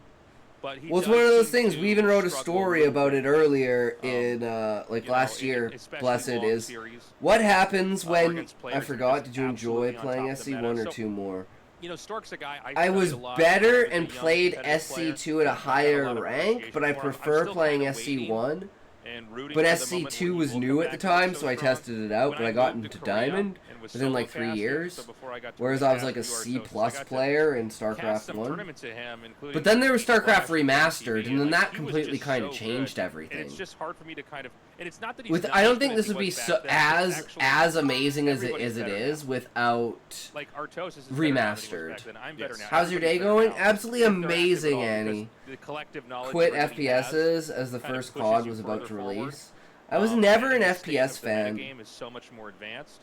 But he Well, it's does one of those seem things, to we even wrote a struggle story little about bit. it earlier Um, in, like, you know, last year, especially blessed long is. series, What happens or when, against players I who are forgot, just did you enjoy absolutely on playing top of the meta. SC1 or So, 2 more? You know, Stork's a guy I was studied a lot better when I was a and young played competitive player. SC2 at a I've got higher lot of rank, appreciation but I for him. I'm prefer still playing kinda waiting SC1. and rooting But for the moment SC2 when was he will new come at the back and time, be so I strong. tested it out, When but I got moved to into Korea Diamond and was within like solo 3 casting, years, so before I got to whereas I was recast like a the C Arceus, plus I got to player in cast StarCraft some 1. tournaments to him, including But then there was Flash StarCraft and Remastered, TV, and then like, that he was completely just kind of so changed good. everything. And it's just hard for me to kind of, and it's not that he's With not I don't as think good this as would he be was so back then, but as actually, amazing as it everybody's better is now. without Like Arceus is better now than he was Remastered. back then. I'm better Yes. now. How's your day Everybody's better going? now. Absolutely If they're active at amazing, all, because Annie. The collective knowledge Quit that he has FPSs as the kind of first pushes COD you was about further to forward. release. I was never an and the state FPS of the fan. metagame is so much more advanced.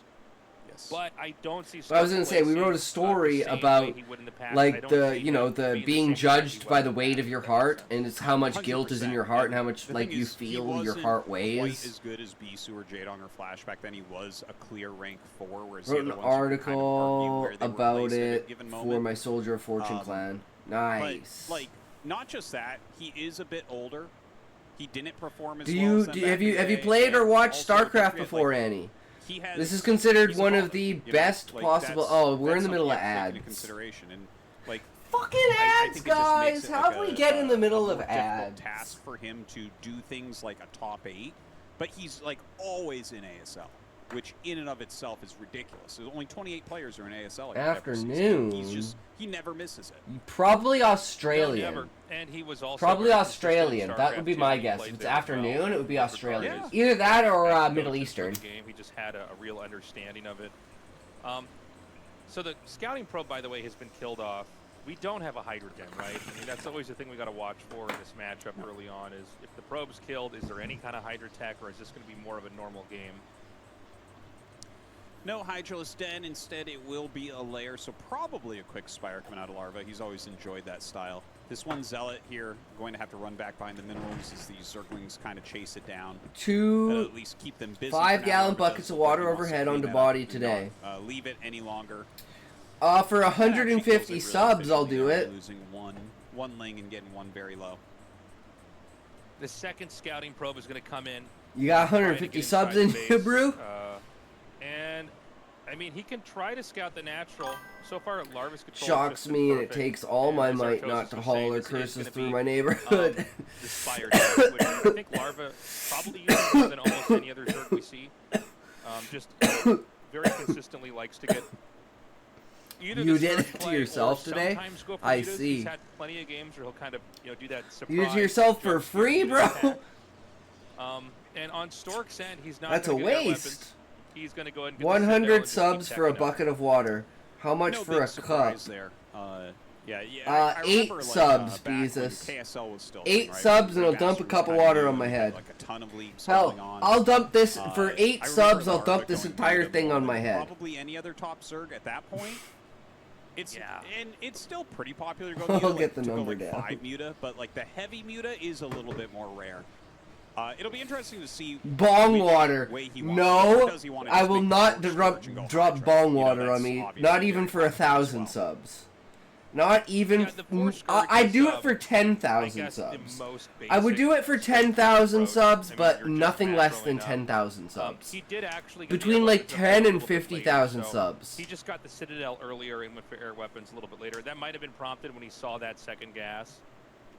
Yes. But I don't see. But I was Stork gonna say, we placing, wrote a story the same way about, he would in the past. I like don't the see you know him the being being the same player he judged was by in the the weight past, of your if that makes heart, sense. and it's how much guilt is in 100%. your heart and how And much the like thing you is, he feel your wasn't heart quite weighs. as good as Bisu or Jadong or Flash back then. He was a clear rank 4, whereas Wrote the an other ones you could kind of argue article where they were about placed at a it given for moment. my Soldier of Fortune Um, clan. But Nice. like, not just that, he is a bit older. He didn't perform as Do well you as them back have in you the have you day, played or and watched also don't StarCraft forget, before, like, Annie? he has, This is considered he's a one of father, the you know? best Like, possible. that's- Oh, we're in that's the middle of something you have to take into ads. consideration, and like Fucking I ads, think it just makes guys! it How like do we a- get in the middle a of more difficult ads? task for him to do things like a top 8, but he's like always in ASL, which in and of itself is ridiculous. There's only 28 players are in ASL. Like every season. Afternoon. He never misses it. Probably No, Australian. never. And he was also Probably very consistent in Australian. That would be StarCraft my 2. He guess. played If it's very well afternoon, it would be with Australian. regard Either that or to Middle coaches for Eastern. the game. He just had a real understanding of it. So the scouting probe, by the way, has been killed off. We don't have a hydrogen, right? I mean, that's always the thing we got to watch for in this matchup early on is if the probe's killed, is there any kind of hydrotech, or is this going to be more of a normal game? No Hydralis Den, instead it will be a lair, so probably a quick Spire coming out of Larva. He's always enjoyed that style. This one Zealot here going to have to run back behind the minerals as these Zerglings kind of chase it down. That'll Two at least keep them busy. 5-gallon buckets of water overhead onto body today. Leave it any longer. For That actually kills 150 it really subs, I'll efficiently do there, it. Losing one lane and getting one very low. The second scouting probe is going to come in. You got try to 150 get subs inside in the you, base, bro? And, I mean, he can try to scout the natural. So far, Larva's control Shocks me, and it takes all my as might Artosis not to was haul saying, or this is curses gonna through be, my neighborhood. the Spire deck, which I think Larva probably uses more than almost any other Zerg we see. Just very consistently likes to get either You the did Surge it to play yourself or today? sometimes go for I mutas. see. He's had plenty of games where he'll kind of do that surprise. You did it to yourself for Surge free, muta bro? attack. And on Stork's end, he's not That's a gonna get air waste. weapons. He's going to go ahead and get the Citadel and 100 just keep subs for a teching up. bucket of water. How much No for big a cup? surprise there. I 8 remember, like, subs, back when Jesus. KSL was still 8 right? subs and I'll dump a Remaster cup of was kinda water new, on my you had, head. like a ton of leagues going Hell, on. I'll dump this for 8 I remember subs. I'll Larva dump this going entire Muta thing more on than my head. Probably any other top Zerg at that point. It's Yeah. and it's still pretty popular to go I'll Muta, get the to number go, like, down. 5 Muta, but like the heavy Muta is a little bit more rare. It'll be interesting to see Bong which water. way he wants to go, or No, does he want to I just will make not Force drop Scourge and go drop Hydra? bong You know, water on that's me. obviously Not even very for popular as 1,000 well. subs. Not even. Yeah, the Force Scourge I is, do it for I 10,000 guess the subs. most I would do it for basic 10,000 approach. subs, I mean, but you're just nothing less than macroing up. 10,000 subs. He did actually get the Between air like weapons 10 a and little bit later, 50,000 so subs. He just got the Citadel earlier and went for air weapons a little bit later. That might have been prompted when he saw that second gas.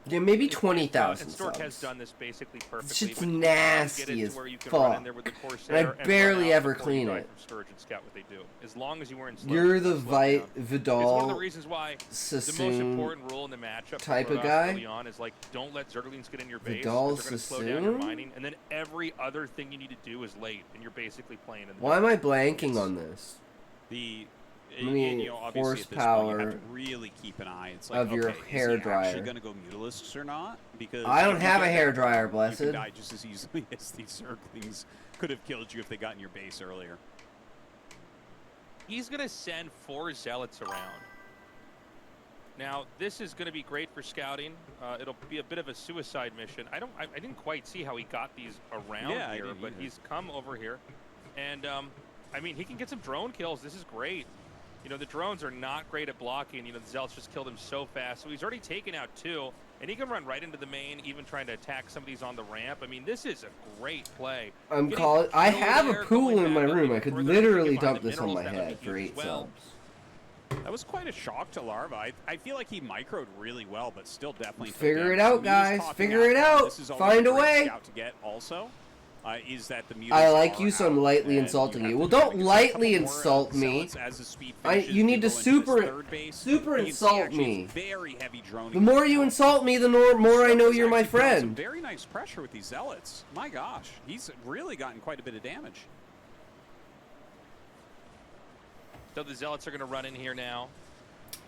Yeah, maybe And 20,000 Stork has subs. done this basically perfectly. Shit's but you nasty get it to as where you can run in fuck. there with the And Corsair I run barely out ever before you clean die it. from Scourge and Scout what they do. As long as you weren't slow, You're the slow down. It's one of the Vidal reasons why the most Sassoon important rule in the matchup type for of Protoss guy. early on is like don't let Zerglings get in your base. Vidal 'Cause they're going to slow down your Sassoon? mining, and then every other thing you need to do is late, and you're basically playing in the Why am I middle. blanking on this? The Many obviously at this point, you horsepower have to really keep an eye. It's like, of your okay, hair is he dryer. actually going to go Mutalisks or not? Because I don't if you have a get hair that dryer, wrong, blessed. You can die just as easily as these Zerglings could have killed you if they got in your base earlier. He's going to send 4 Zealots around. Now, this is going to be great for scouting. It'll be a bit of a suicide mission. I didn't quite see how he got these around Yeah, I here, didn't but either. he's come over here. And, I mean, he can get some drone kills. This is great. You know, the drones are not great at blocking. You know, the Zealots just killed him so fast. So he's already taken out 2, and he can run right into the main, even trying to attack some of these on the ramp. I mean, this is a great play. I'm Getting calling. I over have a there, pool going in my back up room. even I could further, literally getting behind dump the this on my minerals, that would head be for huge 8 as well. subs. That was quite a shock to Larva. I feel like he microed really well, but still definitely took Figure it damage. out, Mutas guys. popping Figure it now. out. This is always Find a great way. scout to get also. Is that the Mutas I like are you, so I'm out, lightly and insulting have you. to Well, try to don't get a lightly couple more, insult me. Zealots as the speed You finishes need to go into this super third base. super You can see insult actually me. it's very heavy droning. The more you insult me, the more I know He's you're my actually put on some friend. very nice pressure with these Zealots. My gosh, he's really gotten quite a bit of damage. So the Zealots are going to run in here now.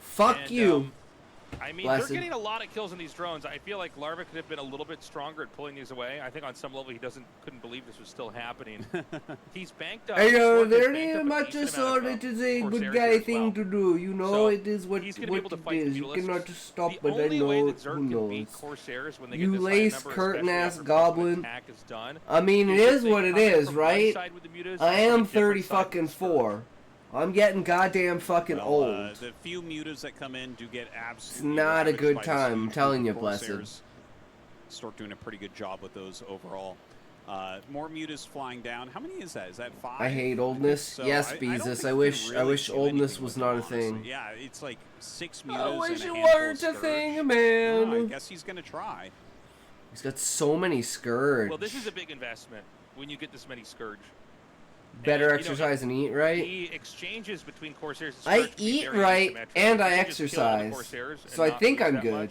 Fuck And, you. I mean, Blessed. they're getting a lot of kills in these drones. I feel like Larva could have been a little bit stronger at pulling these away. I think on some level he couldn't believe this was still happening. He's banked up. I know, Stork has there banked up ain't a much decent as amount all of, it is a Corsairs good here guy as thing well. to do. You know, So, it is what he's gonna be able to fight the is. You Mutalisks. cannot stop The it. I only know way who that Zerg can beat knows. Corsairs when they You get this high lace number, curtain-ass especially after the goblin. attack is done, I mean, it if is they what it come in is, from one right? side with the Mutas, I it's am a different 30 side with fucking the Scourge. 4. I'm getting goddamn fucking Well, old. the few Mutas that come in do get It's absolutely not a ravaged good by this time, I'm huge telling group you, of Blessed. Corsairs. Stork doing a pretty good job with those overall. More Mutas flying down. How many is that? Is that 5? I hate oldness. So. Yes, don't Beezus. think I you wish can I really wish do oldness anything was with not them, a thing. honestly. Yeah, it's like 6 Mutas I wish and it a handful weren't of a thing, Scourge. man. I guess he's gonna try. He's got so many Scourge. Well, this is a big investment when you get this many Scourge. Better And, you know, exercise and eat right. The exchanges between Corsairs and I Scourge can be eat very right asymmetric. and I You can just kill all the exercise. Corsairs and So I not think lose I'm that good. much.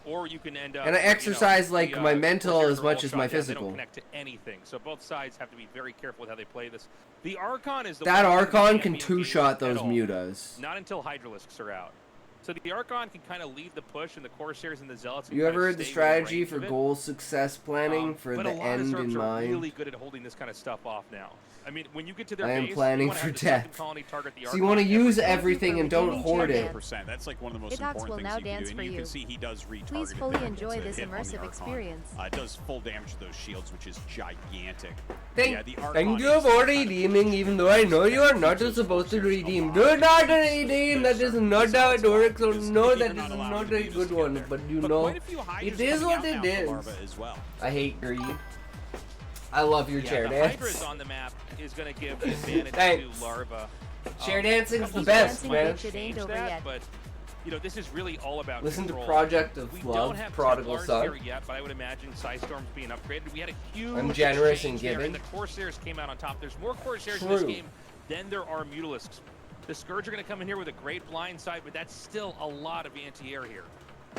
Or you can end up, And I you know, exercise like the, my mental Corsairs as are much all as shot my down. They physical. don't connect to anything. So both sides have to be very careful with how they play this. The Archon is the That one thing Archon that can can't be two-shot engaged at those all. Mutas. Not until Hydralisks are out. So the Archon can kind of lead the push, and the Corsairs and the Zealots can You kind ever of heard the stay within strategy range for of it. goal success planning for But the a lot end of in Zergs are mind? really good at holding this kind of stuff off now. I mean, when you get to their I am base, planning you wanna for have the second death. colony target the So you want to Archon use every time. everything and don't hoard it. 100%. That's like one of the most Idox important will things now you can dance do. for And you you. can see he does retarget. Please if fully he enjoy gets a this hit on the immersive Archon. experience. It does full damage to those shields, which is gigantic. Thank the Archon you is for the kind of redeeming, push even though I know you are not Those supposed to Corsairs redeem. a Do lot. not redeem, that is not how it works, so Because no, you're that is not allowed not to a use good to get one, there. but you But know, quite a few Hydras it is coming what out it now for is. Larva as well. I hate greed. I love your chair Yeah, the dance. Hydra's on the map is going to give the advantage Thanks. to Larva. Chair dancing's couple the best, Zergs man. might It ain't change over that, yet. But you know, this is really all about Listen to control. Project of We Love, don't have Prodigal Templars Son. here yet, but I would imagine Psystorms being upgraded. We had a huge I'm generous in exchange there, giving. and the Corsairs came out on top. There's more Corsairs in this True. game than there are Mutalisks. The Scourge are going to come in here with a great blind side, but that's still a lot of anti-air here.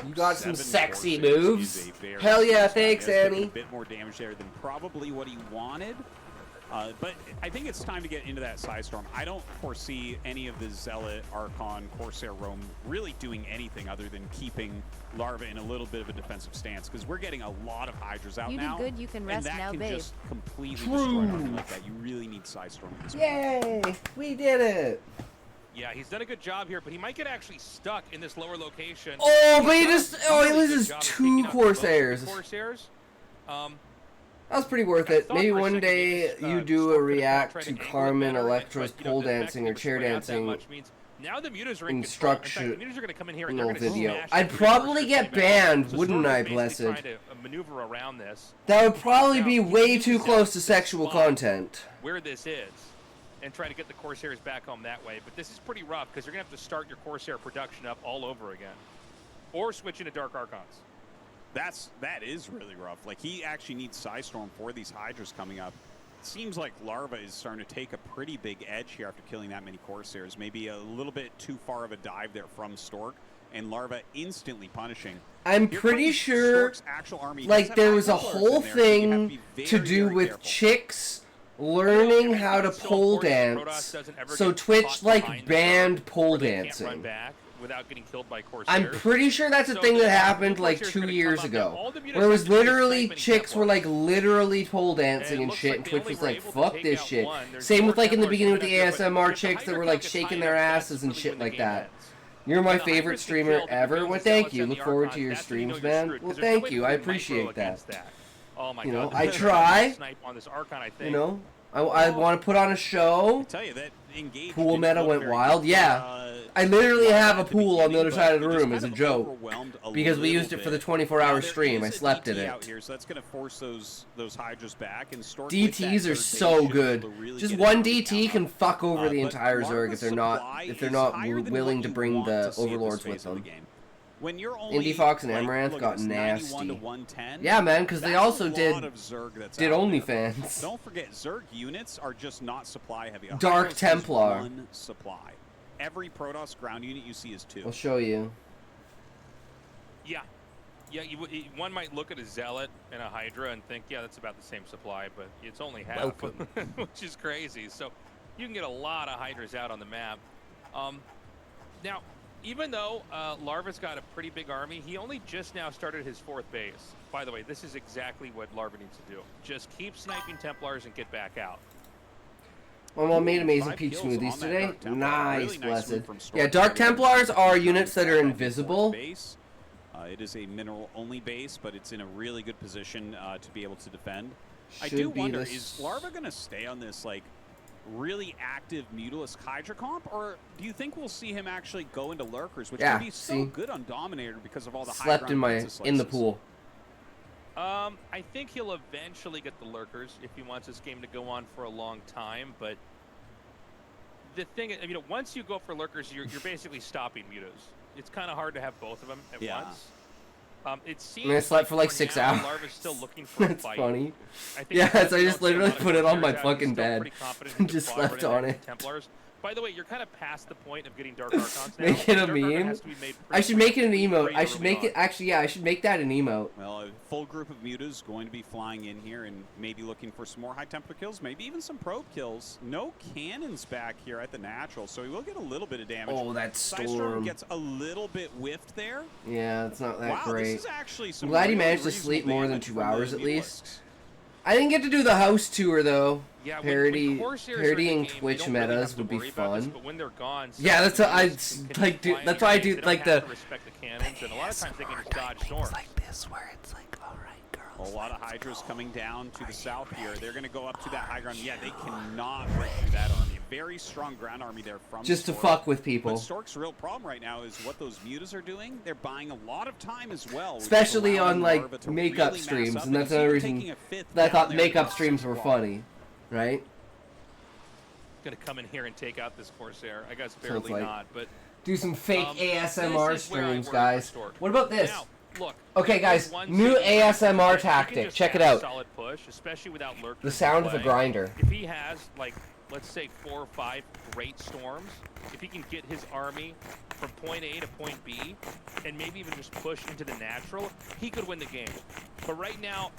You got some 7 sexy Corsairs moves. is a very Hell yeah, nice guy. thanks, He has taken Annie. A bit more damage there than probably what he wanted. But I think it's time to get into that Psystorm. I don't foresee any of the Zealot, Archon, Corsair, Roam really doing anything other than keeping Larva in a little bit of a defensive stance, because we're getting a lot of Hydras out You now. did good, you can rest and that now, can babe. just completely destroy an army like that. You really need Psystorm at this point. Yay! We did it! Yeah, he's done a good job here, but he might get actually stuck in this lower location. Oh, but he does just... a Oh, he really good loses job of 2 picking out both of the Corsairs. Corsairs. That was pretty worth I it. thought Maybe for a one second day he just, you do Storm a could've react tried to angle it Carmen better, Electra's but, pole the fact dancing that or it was chair spread out that dancing much means now the mutas are in control. In fact, instruction the mutas are going to come in here and they're little going to video. smash I'd the probably Corsairs get back. banned, So wouldn't Storm I, is basically blessed? trying to maneuver around this. That would probably Now, be he way uses too that close to sexual spot content. where this is and try to get the Corsairs back home that way. But this is pretty rough because you're going to have to start your Corsair production up all over again. Or switch into Dark Archons. That is really rough. Like, he actually needs Psystorm for these Hydras coming up. It seems like Larva is starting to take a pretty big edge here after killing that many Corsairs. Maybe a little bit too far of a dive there from Stork, and Larva instantly punishing. I'm Here pretty comes sure, Stork's actual army. He does like, have there high was a Templars whole in there, so you have thing be to very, do very with careful. chicks learning how to It's so pole important Protoss dance, doesn't ever so get Twitch, caught like, behind the banned curve pole where they can't run dancing. back without getting killed by Corsairs. I'm pretty sure that's a So thing the that happened Corsairs like are 2 gonna years come up. Now, ago, all the mutas where it was have to do is literally snipe and chicks were like Templars. literally pole And it dancing and looks shit, like and they Twitch only was were like, able to fuck take this out shit. one. There's Same more with like in the Templars beginning with the coming up here, ASMR but chicks that Hydra were like count is shaking high their enough, asses that's and really shit when the like game that. ends. You're my When the favorite Hydras can streamer kill the ever. Mutas, Well, the thank Zealots, you. and Look the forward Archons, to your that's when you know streams, you're man. screwed, Well, 'cause there's no thank way you. to I do a nitro appreciate that. against that. Oh my You know, God, I there's a try. snipe on this Archon, I think. You know, I want to put on a show. I tell you, that engage Pool didn't meta look went very wild. good Yeah. for, I literally Larva have a at the pool on the beginning, other but side of he the just room kind as a of joke. overwhelmed a Because we little used it for bit. the 24-hour Now, there stream. I is a slept DT in it. out here, so that's going to force those Hydras back. And Stork with that DTs are third so base should good. be able to really Just get one his army DT count can up. fuck over the But entire Zerg Larva's if supply they're is not higher than willing what to you bring want the to see at this overlords phase with of the them. game. When you're only, Indie Fox and like, Amaranth look at got this, 91 to nasty. 110. Yeah, man, because they That's also a did lot of Zerg that's did out there. OnlyFans. Don't forget, Zerg units are just not supply heavy. A Dark Hydros is Templar. one supply. Every Protoss ground unit you see is 2. I'll show you. Yeah. Yeah, one might look at a Zealot and a Hydra and think, yeah, that's about the same supply, but it's only half, Welcome. which is crazy. So you can get a lot of Hydras out on the map. Now, even though Larva's got a pretty big army, he only just now started his 4th base. By the way, this is exactly what Larva needs to do. Just keep sniping Templars and get back out. My mom made amazing 5 peach kills smoothies on that today. Dark Templar. Nice, Really nice blessed. move from Stork Yeah, Dark there. Templars are units that are Back in invisible. 4th base. It is a mineral-only base, but it's in a really good position to be able to defend. I do Should be wonder, this- is Larva going to stay on this, like, really active Mutalisk Hydra comp, or do you think we'll see him actually go into Lurkers, which Yeah, can be so see? good on Dominator because of all the high Slept ground in my princess in the slices? pool. I think he'll eventually get the Lurkers if he wants this game to go on for a long time, but the thing is, you know, once you go for Lurkers, you're basically stopping Mutas. It's kind of hard to have both of them at Yeah. once. It seems I mean, I slept for like 6 now, hours. Larva's still looking for a That's fight. funny. I think Yeah, because so I we just don't see a literally lot of put it on my Corsairs out, fucking he's still bed pretty confident and he just can fly slept right on into it. Templars. By the way, you're kind of past the point of getting Dark Archons now. Make it a Dark Archon meme? has to be made I should pretty make it an emote. pretty I should early make on. it actually. Yeah, I should make that an emote. Well, a full group of Mutas going to be flying in here and maybe looking for some more High Templar kills, maybe even some probe kills. No cannons back here at the natural, so he will get a little bit of damage. Oh, that Psystorm storm. gets a little bit whiffed there. Yeah, it's not that Wow, great. this is actually some I'm glad he really managed to reasonable sleep more than damage 2 from the hours at Mutalisks. least. I didn't get to do the house tour though. Yeah, Parodying Corsairs are in the parodying game, Twitch you don't really metas have to would be worry about this, fun. but when they're gone, Yeah, that's what I Mutas can like. just Do fly that's in why I your do face. like They don't the. have to respect the cannons, and a lot of times they can just dodge storms. this where it's like, all right, girls. A lot of Hydras coming down to the south here. They're going to go up to that high ground. Yeah, they cannot break through that army. A very strong ground army there from Just to Stork. fuck with But people. Stork's real problem right now is what those Mutas are doing. They're buying a lot of time as well. which is Especially allowing on like Larva to makeup really mass streams, up, and that's you see another them reason taking a fifth that I down thought there makeup across streams the were wall. funny, right? Gonna come in here and take out this Corsair. I guess Sounds barely like- not, but Do some fake ASMR this is where I streams, worry guys. for Stork. What about this? Now, look. Okay, there's guys, one new situation ASMR where you can tactic. just Check it have a out. Solid push, especially without lurkers. The sound of a in play. grinder. If he has like, let's say 4 or 5 great storms, if he can get his army from point A to point B, and maybe even just push into the natural, he could win the game. But right now,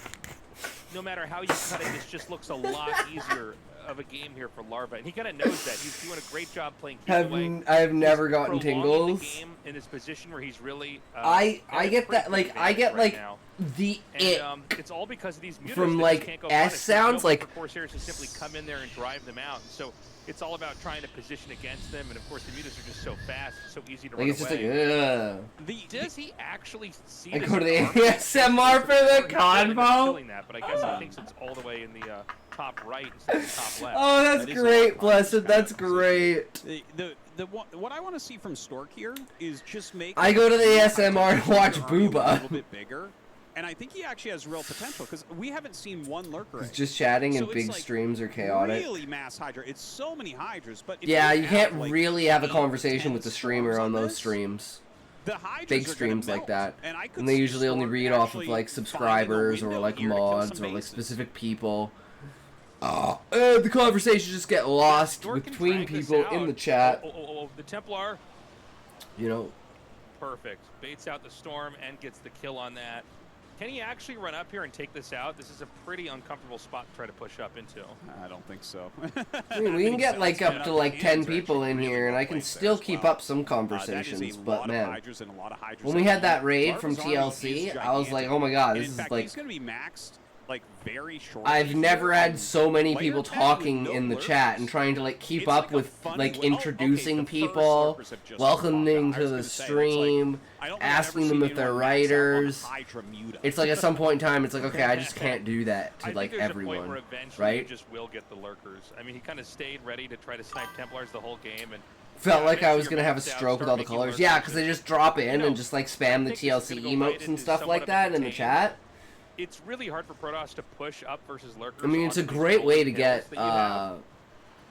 no matter how you cut it, this just looks a lot easier of a game here for Larva, and he kind of knows that. He's doing a great job playing keep away. I've never gotten He's prolonging tingles. the game in this position where he's really. I get pretty that, like, good I get right like now. the And, it's all because of these mutants from that like just can't go S punish. There's sounds no way like for Corsairs to simply come in there and drive them out. So it's all about trying to position against them, and of course the mutants are just so fast, so easy to run it's just like away. ugh. Does he actually see I this go to the arm? ASMR for the convo. Killing that, but I guess he thinks it's all the way in the top right instead of the top left. Oh, that's That is a great, lot of Blessed. That's position. great. What I want to see from Stork here is just make. I go to the more ASMR and watch high tempo, Booba. a little bit bigger, and I think he actually has real potential because we haven't seen one lurker. It's just chatting and So it's big like streams are chaotic. Really mass Hydra. It's so many Hydras, but if Yeah, you have, can't like, really have a 8, conversation 10 with the streamer storms on those this, streams. The Hydras Big are gonna streams like melt, that. and I could And they see usually only Stork read off of actually like finding a subscribers or window like here to kill mods some or like bases. specific people. The conversations just get lost Stork can between drag this people out. in the chat. The Templar, You know, perfect. Baits out the storm and gets the kill on that. Can he actually run up here and take this out? This is a pretty uncomfortable spot to try to push up into. I don't think so. I mean, we can get like up to like 10 people in here, and I can still keep up some conversations. But man, when we had that raid from TLC, I was like, oh my god, this is like. He's gonna be maxed like very short. I've never had so many people talking in the chat and trying to like keep up with like introducing people, welcoming to the stream, asking them if they're writers. It's like at some point in time, it's like, okay, I just can't do that to like there's a point everyone, where eventually right? you just will get the lurkers. I mean, he kind of stayed ready to try to snipe Templars the whole game, and Felt like I was gonna have a stroke with all the colors. Yeah, because they just drop in and just like spam the TLC emotes and stuff like that in the chat. it's really hard for Protoss to push up versus lurkers. I mean, it's a on these great way to golden get hills that you have.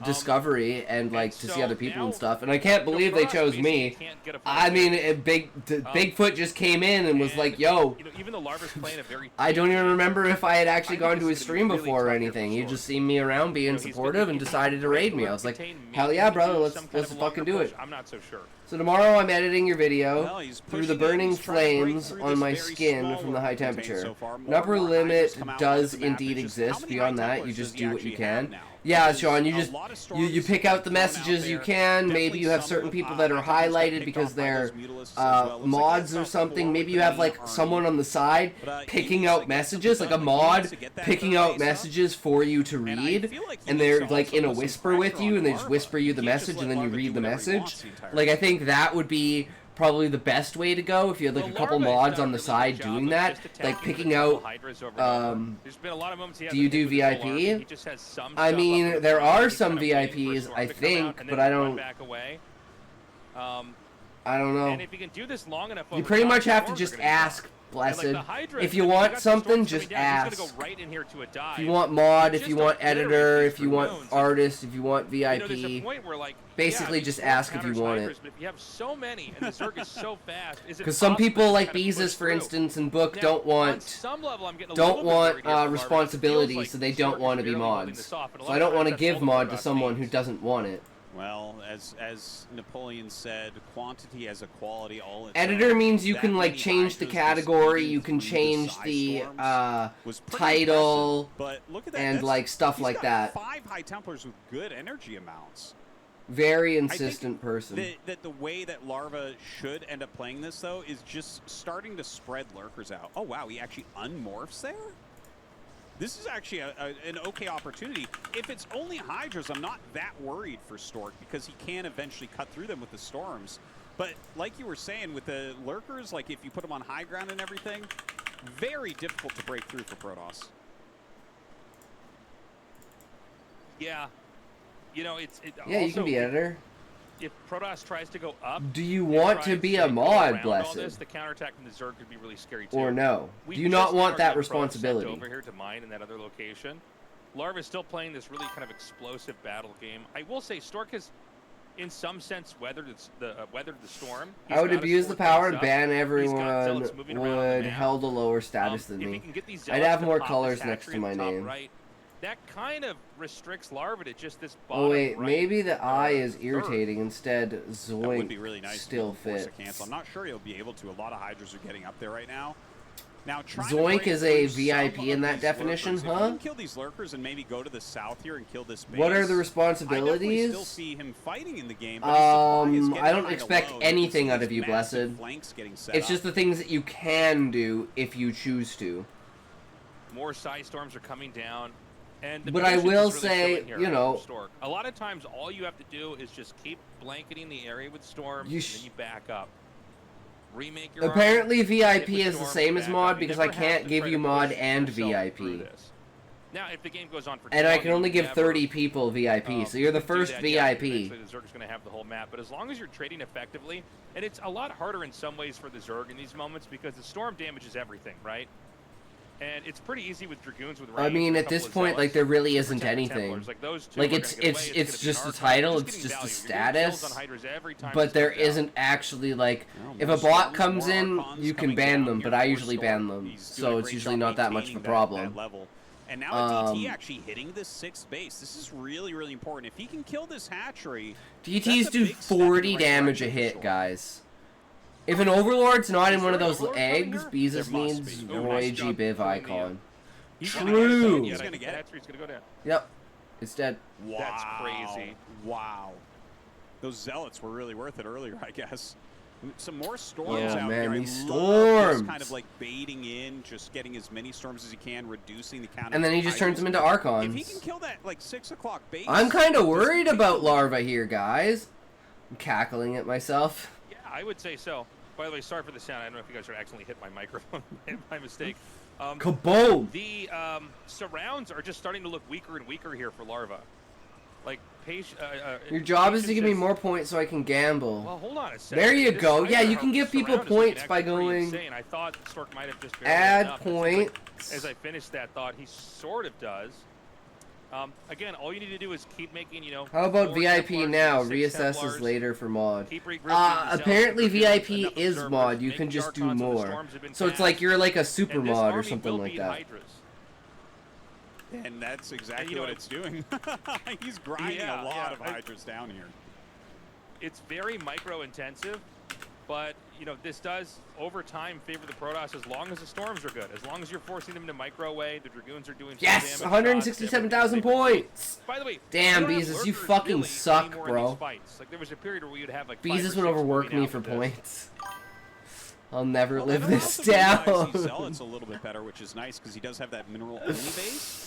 discovery and like to see so other people and now, stuff. And I can't believe they Protoss chose basically me. can't get a full I mean, hit. Bigfoot just came in and was like, "Yo." You know, even though Larva's playing a very I don't even remember if I had actually I think gone this to his is gonna stream be really before or tough here for anything. He Stork. just seen me around being he's been- supportive and he's decided to raid me. I was like, hell yeah, brother, let's fucking do it. I'm not so sure. So tomorrow I'm editing your video Well, he's through the pushing it, burning he's trying to break flames through on this my very skin small from the high contained temperature. so far. An More upper and more limit Hydras come out does onto the map. indeed It's just, how exist. many Beyond high that, you Templars just does he do what you actually can. have now? Yeah, Because Sean, you a just lot of you storms pick have out the gone out messages you there. can. Maybe Definitely you have some certain of people the that are high Templars got highlighted picked because off by they're those Mutalisks as well. Looks like mods he or has something. more Maybe you than have he like earned. someone on the side But, he picking needs out to get messages, some like a done. He needs mod to get that picking third out base up. messages for you to And I read, feel like he and needs they're to like also in a put some whisper with pressure you, on and they just Larva. whisper you the He can't just message, let and then you Larva read do the whatever he wants message. the entire Like I time. think that would be probably the best way to go if you had like a couple Larva has mods done on a the really side good job doing of that, just like attacking picking the out. Hydras over and over. Um, There's been a lot of moments he do you hasn't do hit with his full VIP? arm. He just has some I stuff mean, up in there front, are he's some kind of waiting for VIPs, Storm I to come out, think, and but then I run don't. back away. I don't know. And if you can do this long enough, You over pretty time, much have to storms are just gonna be ask, gone. And, Blessed. like, the Hydras, If you I mean, want got the something, storms just coming down. He's ask. gonna go right in here to a dive. If you want mod, You if you just want don't iterate editor, these if you want runes. artist, if you want You know, there's a VIP, point where, like, basically yeah, just these ask if you counters want Hydras, it. But if you have so many and the Zerg is so fast, is it because some possible people to like kind of push Beezus, for through? instance, and Book Now, don't on want some level, I'm getting a don't little bit want worried here for Larva. It feels responsibility, like so they Zerg don't is want to be barely holding mods. this off, and a So lot I of don't times want to that's give all the mod to Protoss someone who needs. doesn't want it. Well, as Napoleon said, quantity has a quality all its Editor own. means you That can like many change the Hydras category, just you can through change Psy the storms was pretty title, impressive, but look at that, and that's- like stuff he's like got that. 5 High Templars with good energy amounts. Very I think insistent person. that the way that Larva should end up playing this, though, is just starting to spread lurkers out. Oh, wow, he actually unmorphs there? This is actually an okay opportunity. If it's only Hydras, I'm not that worried for Stork because he can eventually cut through them with the storms. But like you were saying, with the lurkers, like if you put them on high ground and everything, very difficult to break through for Protoss. Yeah. You know, Yeah, you can be editor. If Protoss tries to go up, Do you and want try to be go a mod, around all this, Blessed? the counterattack from the Zerg could be really scary too. Or no? We Do you not just want now that are getting Protoss sent responsibility? over here to mine in that other location. Larva is still playing this really kind of explosive battle game. I will say Stork has, in some sense, weathered the storm. He's I would got to abuse score the power things and up. ban He's got everyone zealots moving around the would map. held a lower status than If he me. can get these I'd zealots have to more pop this colors next hatchery to in my the top name. right, that kind of restricts Larva to just this bottom Oh wait, right maybe the eye is third. irritating. Instead, That would Zoink be really nice. still Force a fits. cancel. I'm not sure he'll be able to. A lot of Hydras are getting up there right now. Now, trying to Zoink break is a through VIP some in of that these definition, lurkers, if huh? he can kill these lurkers and maybe go to the south here and kill this base. What are the I definitely responsibilities? still see him fighting in the game, but his supply is getting I don't kinda expect low. You can anything see out these of you, massive Blessed. flanks getting set It's up. just the things that you can do if you choose to. More Psy Storms are coming down. And the But I patience will is really say, showing here you know- from Stork. A lot of times, all you have to do is just keep blanketing the area with storms, and then you back up. Remake your Apparently army, VIP hit with is the storms, same as back mod up. You because I never have can't to give try you to mod push and yourself through VIP. this. Now, if the game goes on for And too I long, can only you give never, 30 people VIP, so you're the you do first that, yeah, VIP. eventually the Zerg is going to have the whole map, but as long as you're trading effectively, and it's a lot harder in some ways for the Zerg in these moments because the storm damages everything, right? And it's pretty easy with Dragoons with range. I mean, and a at this couple of point, like, Zealots there really to isn't protect the anything. Templars. Like, those two Like, are it's gonna get away. it's gonna be just an a archive. title, You're it's getting just a value. You're getting kills status. on Hydras every time But this there comes out. isn't actually, like, Well, if more a bot storms, comes more in, Archons you can coming ban down them, here but I for usually ban Stork. them. He's doing So a it's great usually job not that much of a maintaining problem. that level. And now a DT actually hitting this 6th base. This is really, really important. If he can kill this hatchery, DTs that's a do big step in the 40 right damage a direction for hit, Stork. guys. If an Overlord's not in Is one of there an those Overlord coming eggs, here? Beezus There must needs be. Oh, Roy nice G. job Biv killing the, icon. He's True. gonna get it. Yeah, He's I gonna think get the it. hatchery's going to go down. Yep. It's dead. Wow. That's crazy. Wow. Those zealots were really worth it earlier, I guess. Some more storms Yeah, out man, here. these I love just storms. kind of like baiting in, just getting as many storms as he can, reducing the count. And then he just turns them into Archons. If he can kill that like 6 o'clock base, I'm kind of worried doesn't about take Larva here, guys. I'm cackling at myself. Yeah, I would say so. By the way, sorry for the sound. I don't know if you guys are accidentally hit my microphone by mistake. Kaboom! The surrounds are just starting to look weaker and weaker here for Larva. Like, Your job is to patience give me is- more points so I can gamble. Well, hold on a second. There you This go. Yeah, you Hydra can give people surround is looking points by actually pretty going insane. I thought Stork might have just barely add enough. It seems like points. as I finished that thought, he sort of does. Again, all you need to do is keep making, you know. How about 4 VIP Templars, now? 6 Reassesses Templars. later for mod. Keep regrouping the Zealots, Apparently keep regrouping VIP enough is observers, mod. You make can the just do Archons and the more. Storms have been So it's like cast, you're like a super and this mod or army something will like beat that. Hydras. And that's exactly you know, what it's doing. He's grinding Yeah, a lot yeah, of hydras down here. It's very micro intensive, but you know this does over time favor the Protoss as long as the storms are good. As long as you're forcing them to micro away, the Dragoons are doing full Yes, damage, 167,000 shots, everything. points. By the way, Damn, we don't have Beezus, you lurkers fucking really suck, anymore in bro. these fights. Like there was a period where we would have like 5 or Beezus 6 would overwork moving me out for with this. points. I'll never Well, live and I this also realize down. He Zealots a little bit better, which is nice because he does have that mineral only base.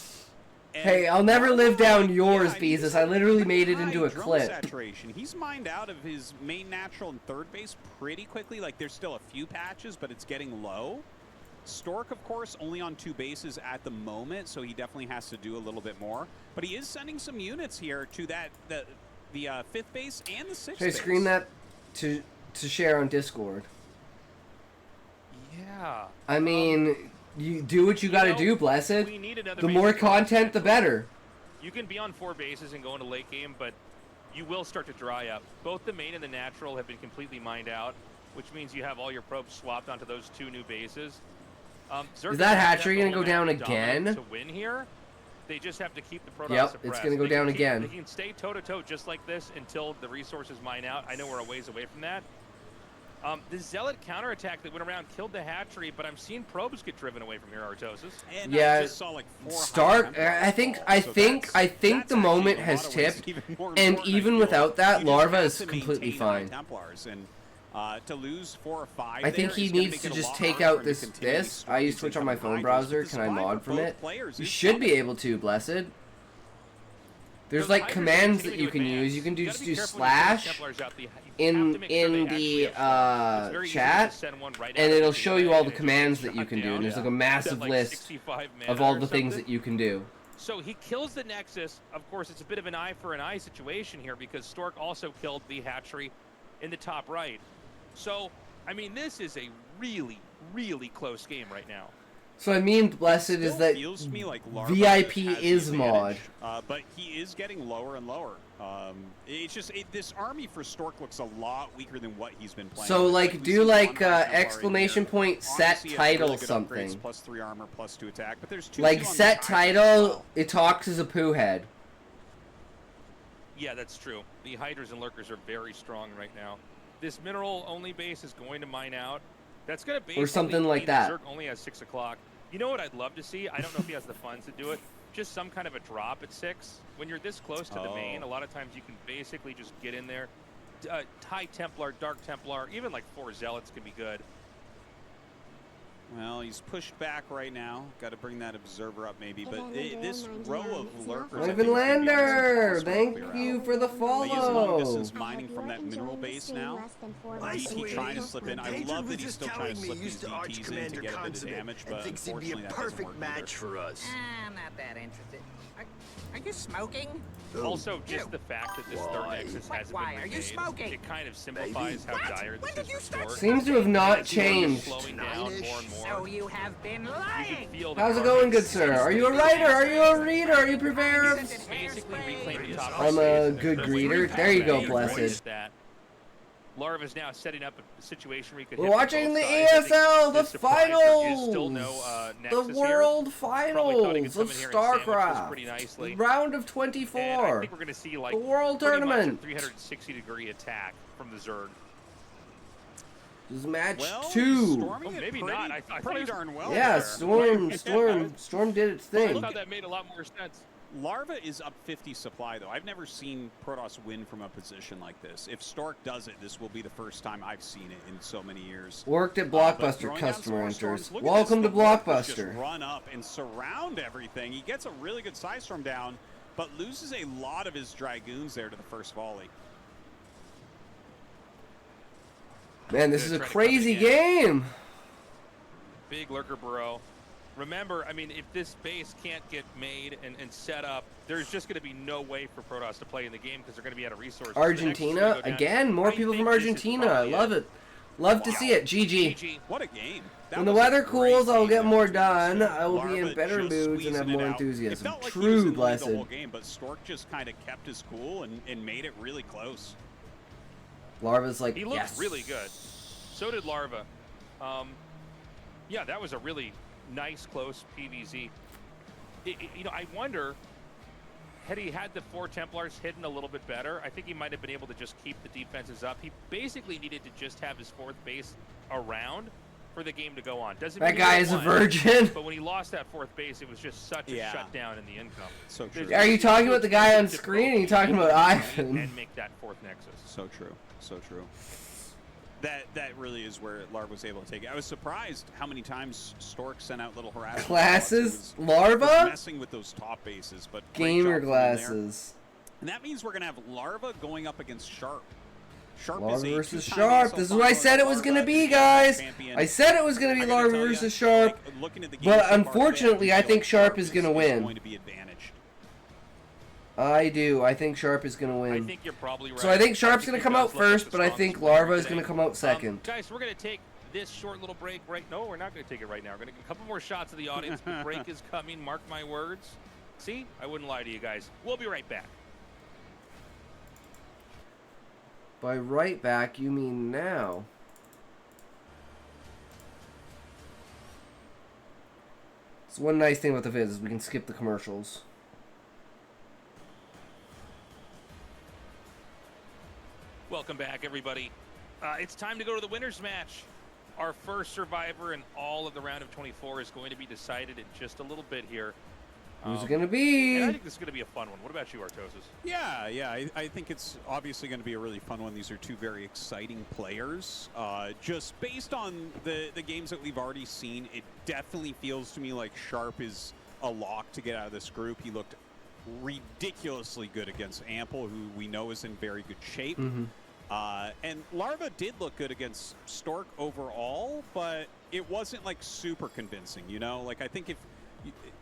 And Hey, I'll never live down yeah, yours, I mean, Beezus. he's I literally pretty made it high into a drone clip. Saturation. He's mined out of his main natural and 3rd base pretty quickly. Like there's still a few patches, but it's getting low. Stork, of course, only on 2 bases at the moment, so he definitely has to do a little bit more. But he is sending some units here to that the 5th base and the 6th Should I base. screen that to share on Discord? Yeah. I mean, you do what you gotta know, do, Blessed. We need another The base more to cross content, the that. better. You can be on 4 bases and go into late game, but you will start to dry up. Both the main and the natural have been completely mined out, which means you have all your probes swapped onto those 2 new bases. Is that hatchery gonna go down again? To win here, they just have to keep the Protoss Yep, suppressed. it's gonna go They can down keep- again. They can stay toe-to-toe just like this until the resources mine out. I know we're a ways away from that. The Zealot counterattack that went around killed the hatchery, but I'm seeing probes get driven away from here, Artosis. And Yeah, I just saw like 4 Start. high tempo I think. fall, I so think. that's the actually moment in a has lot of ways tipped, even more and important, I even feel. without that, You just Larva have is to completely maintain high fine. Templars, and to lose 4 or 5 I think there he is gonna needs make to it a just lot take harder out for him to this. continue This. I use Twitch on my phone incoming browser. hydras, Can I but the supply mod for from both it? players You is should be coming. able to, Blessed. There's Those like Hydras are commands that continuing you to can advance. use. You can gotta just be do careful when you send slash Templars out. You have in to make sure they in actually the have storms. It's very easy to chat, just send one right and out it'll of the show you way all and the it just commands gets that you shot can do. down. And there's like a It's massive at, like, list 65 of mana all or the things something. that you can do. So he kills the Nexus. Of course, it's a bit of an eye for an eye situation here because Stork also killed the hatchery in the top right. So, I mean, this is a really, really close game right now. So I mean, Blessed is Still that feels to me like Larva VIP has the is mod. advantage, but he is getting lower and lower. It's just this army for Stork looks a lot weaker than what he's been playing. So with. like we do see like one high Templar in exclamation here. point set Obviously, he has title really good something. upgrades, plus 3 armor, plus 2 attack. But there's 2 Like on the set Hydras as title, well. it talks as a poo head. Yeah, that's true. The Hydras and Lurkers are very strong right now. This mineral-only base is going to mine out. That's going to be or something like that. Zerg only has 6 o'clock. You know what I'd love to see? I don't know if he has the funds to do it. Just some kind of a drop at 6. When you're this close to the main, a lot of times you can basically just get in there. High Templar, Dark Templar, even like 4 Zealots can be good. Well, he's pushed back right now. Got to bring that observer up maybe, but this row of lurkers. Ivan Lander, thank you for the Longus follow. is mining from that mineral base now. DT trying to slip in. I love that he's still trying to slip these DTs in to get a bit of damage, but unfortunately that doesn't work match for us. I'm not that interested. Are you smoking? Also, just the fact that this third Nexus hasn't Why been are you remade, smoking? it kind of simplifies how dire When this did you is for start Stork. Seems to have not As people are changed. slowing down more and more. So you have been You lying. can feel the How's it carnage going, good sir? Are you a writer? Are you a reader? Are you prepared? basically reclaiming top I'm a space. good greeter. There you go, blessed. Larva is now setting up a situation where he could We're hit watching both the sides. I think ESL, the the surprise there is finals, still no, the Nexus world here. Probably thought he could finals come of in here and sandwich this StarCraft, pretty nicely. round of And I 24, think we're going to see like the world pretty much a tournament. 360-degree attack from the Zerg. This is match Well, 2. storming it maybe pretty, not. I thought it pretty was- darn well. Yeah, there. Storm did its I thing. thought that made a lot more sense. Larva is up 50 supply, though. I've never seen Protoss win from a position like this. If Stork does it, this will be the first time I've seen it in so many years. Worked at But Blockbuster, throwing down some customer more enters. storms. Look at Welcome to this. The Lurkers just Blockbuster. run up and surround everything. He gets a really good side storm down, but loses a lot of his Dragoons there to the first volley. Man, this is a Trying to crazy come in. game. Big lurker burrow. Remember, I mean, if this base can't get made and set up, there's just going to be no way for Protoss to play in the game because they're going to be out of resources. Argentina, again, more people from Argentina. I love it. Love to see it. GG. GG. What a game. That When the was a weather great cools, I'll game. get more done. I will be in Larva better just moods and squeezing have it more out. It enthusiasm. felt like he was True, in the lead blessed. the whole game, but Stork just kind of kept his cool and made it really close. Larva's like, He looked yes. really good. So did Larva. Yeah, that was a really nice, close PVZ. You know, I wonder, had he had the 4 Templars hidden a little bit better, I think he might have been able to just keep the defenses up. He basically needed to just have his 4th base around for the game to go on. Doesn't That mean he guy won't is a win, virgin. But when he lost that 4th base, it was just such a shutdown in the income. So true. Are you talking about the guy on screen or are you talking about Ivan? And make that 4th Nexus. So true. So true. That really is where Larva was able to take it. I was surprised how many times Stork sent out little harassment Glasses? It was Larva? messing with those top bases, but great Gamer job from him there. glasses. And that means we're gonna have Larva going up against Sharp. Sharp Larva is a versus two-time Sharp. ASL This is what I said it was Larva going to be, is a guys. champion. I said it was going to be I gotta Larva tell ya, versus Sharp. like, looking at the game But so far, unfortunately, I think Sharp is going to win. going to be advantaged. I do. I think Sharp is going to I win. think you're probably right. So I think Sharp's going to come he out does look like first, the but I strongest think player Larva is today. going to come out second. Guys, we're going to take this short little break right. No, we're not going to take it right now. We're going to get a couple more shots of the audience. The break is coming. Mark my words. See, I wouldn't lie to you guys. We'll be right back. By right back, you mean now. So one nice thing about the vids is we can skip the commercials. Welcome back, everybody. It's time to go to the winner's match. Our first survivor in all of the round of 24 is going to be decided in just a little bit here. Who's it going to be? And I think this is going to be a fun one. What about you, Artosis? Yeah, I think it's obviously going to be a really fun one. These are two very exciting players. Just based on the games that we've already seen, it definitely feels to me like Sharp is a lock to get out of this group. He looked ridiculously good against Ample, who we know is in very good shape. And Larva did look good against Stork overall, but it wasn't like super convincing, you know? Like I think if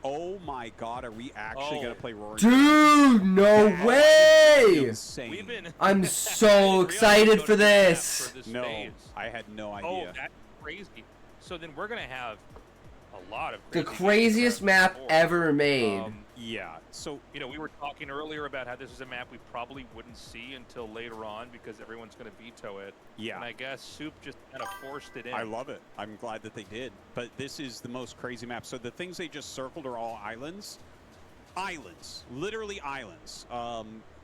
oh my god, are we actually going to play Roaring? Dude, no way! Insane. We've been I'm so excited for this. No, phase. I had no idea. Oh, that's crazy. So then we're going to have a lot of The crazy games craziest around map 24. ever made. Yeah, so You know, we were talking earlier about how this is a map we probably wouldn't see until later on because everyone's going to veto it. yeah, And I guess Soup just kind of forced it in. I love it. I'm glad that they did. But this is the most crazy map. So the things they just circled are all islands. Islands. Literally islands.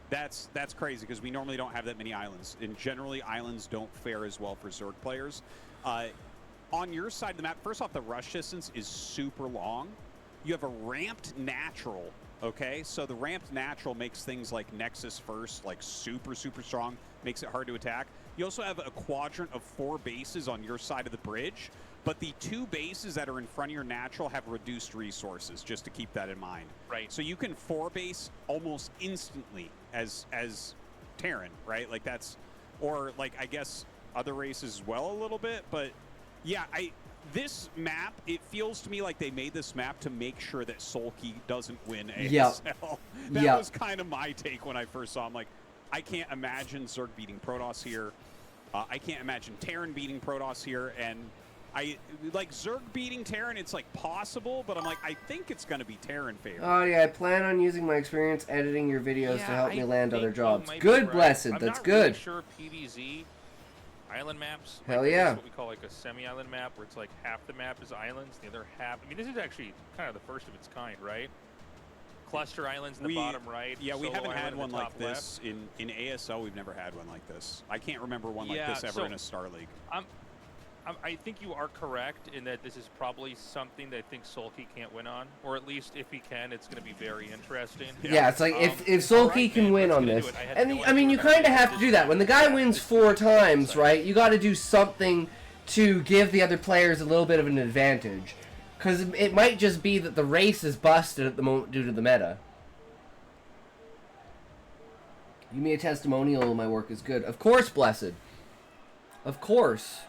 That's crazy because we normally don't have that many islands. And generally, islands don't fare as well for Zerg players. on your side of the map, first off, the rush distance is super long. You have a ramped natural, okay? So the ramped natural makes things like Nexus first, like super, super strong, makes it hard to attack. You also have a quadrant of 4 bases on your side of the bridge, but the 2 bases that are in front of your natural have reduced resources, just to keep that in mind. Right. So you can 4 base almost instantly as Terran, right? Like that's, or like I guess other races as well a little bit, but yeah, this map, it feels to me like they made this map to make sure that Sulky doesn't win ASL. That was kind of my take when I first saw him. Like, I can't imagine Zerg beating Protoss here. I can't imagine Terran beating Protoss here. And I like Zerg beating Terran, it's like possible, but I'm like, I think it's going to be Terran favorite. Oh yeah, I plan on using my experience editing your videos to help me land other jobs. Good, Good, Blessed. I'm That's not good. Really sure PvZ island maps. Hell like, yeah. What we call like a semi-island map, where it's like half the map is islands, the other half. I mean, this is actually kind of the first of its kind, right? Cluster islands in the bottom right. Yeah, we haven't had one like left. this in ASL. We've never had one like this. I can't remember one like this ever in a Star League. I think you are correct in that this is probably something that I think Sulky can't win on, or at least if he can, it's going to be very interesting. Yeah, it's like if Sulky can win on this, and I mean you kind of have to do that when the guy wins 4 times, right? You got to do something to give the other players a little bit of an advantage, because it might just be that the race is busted at the moment due to the meta. Give me a testimonial. My work is good. Of course, Blessed. Of course.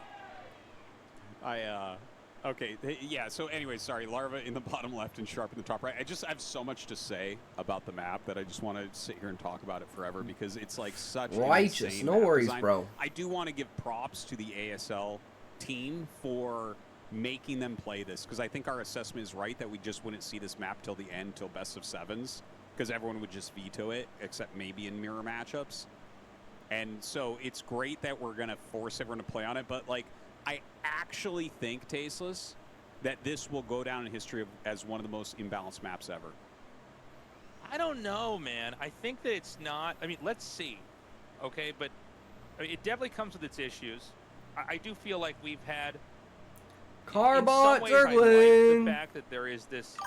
Okay, yeah, so anyway, sorry, Larva in the bottom left and Sharp in the top right. I have so much to say about the map that I just want to sit here and talk about it forever because it's like such righteous. Insane No map worries, design. bro. I do want to give props to the ASL team for making them play this because I think our assessment is right that we just wouldn't see this map till the end, till best of 7s, because everyone would just veto it, except maybe in mirror matchups. And so it's great that we're going to force everyone to play on it, but like, I actually think, Tasteless, that this will go down in history as one of the most imbalanced maps ever. I don't know, man. I think that it's not. I mean, let's see. Okay, but I mean, it definitely comes with its issues. I do feel like we've had. Carbot in some ways, I like Zergling. the fact that there is this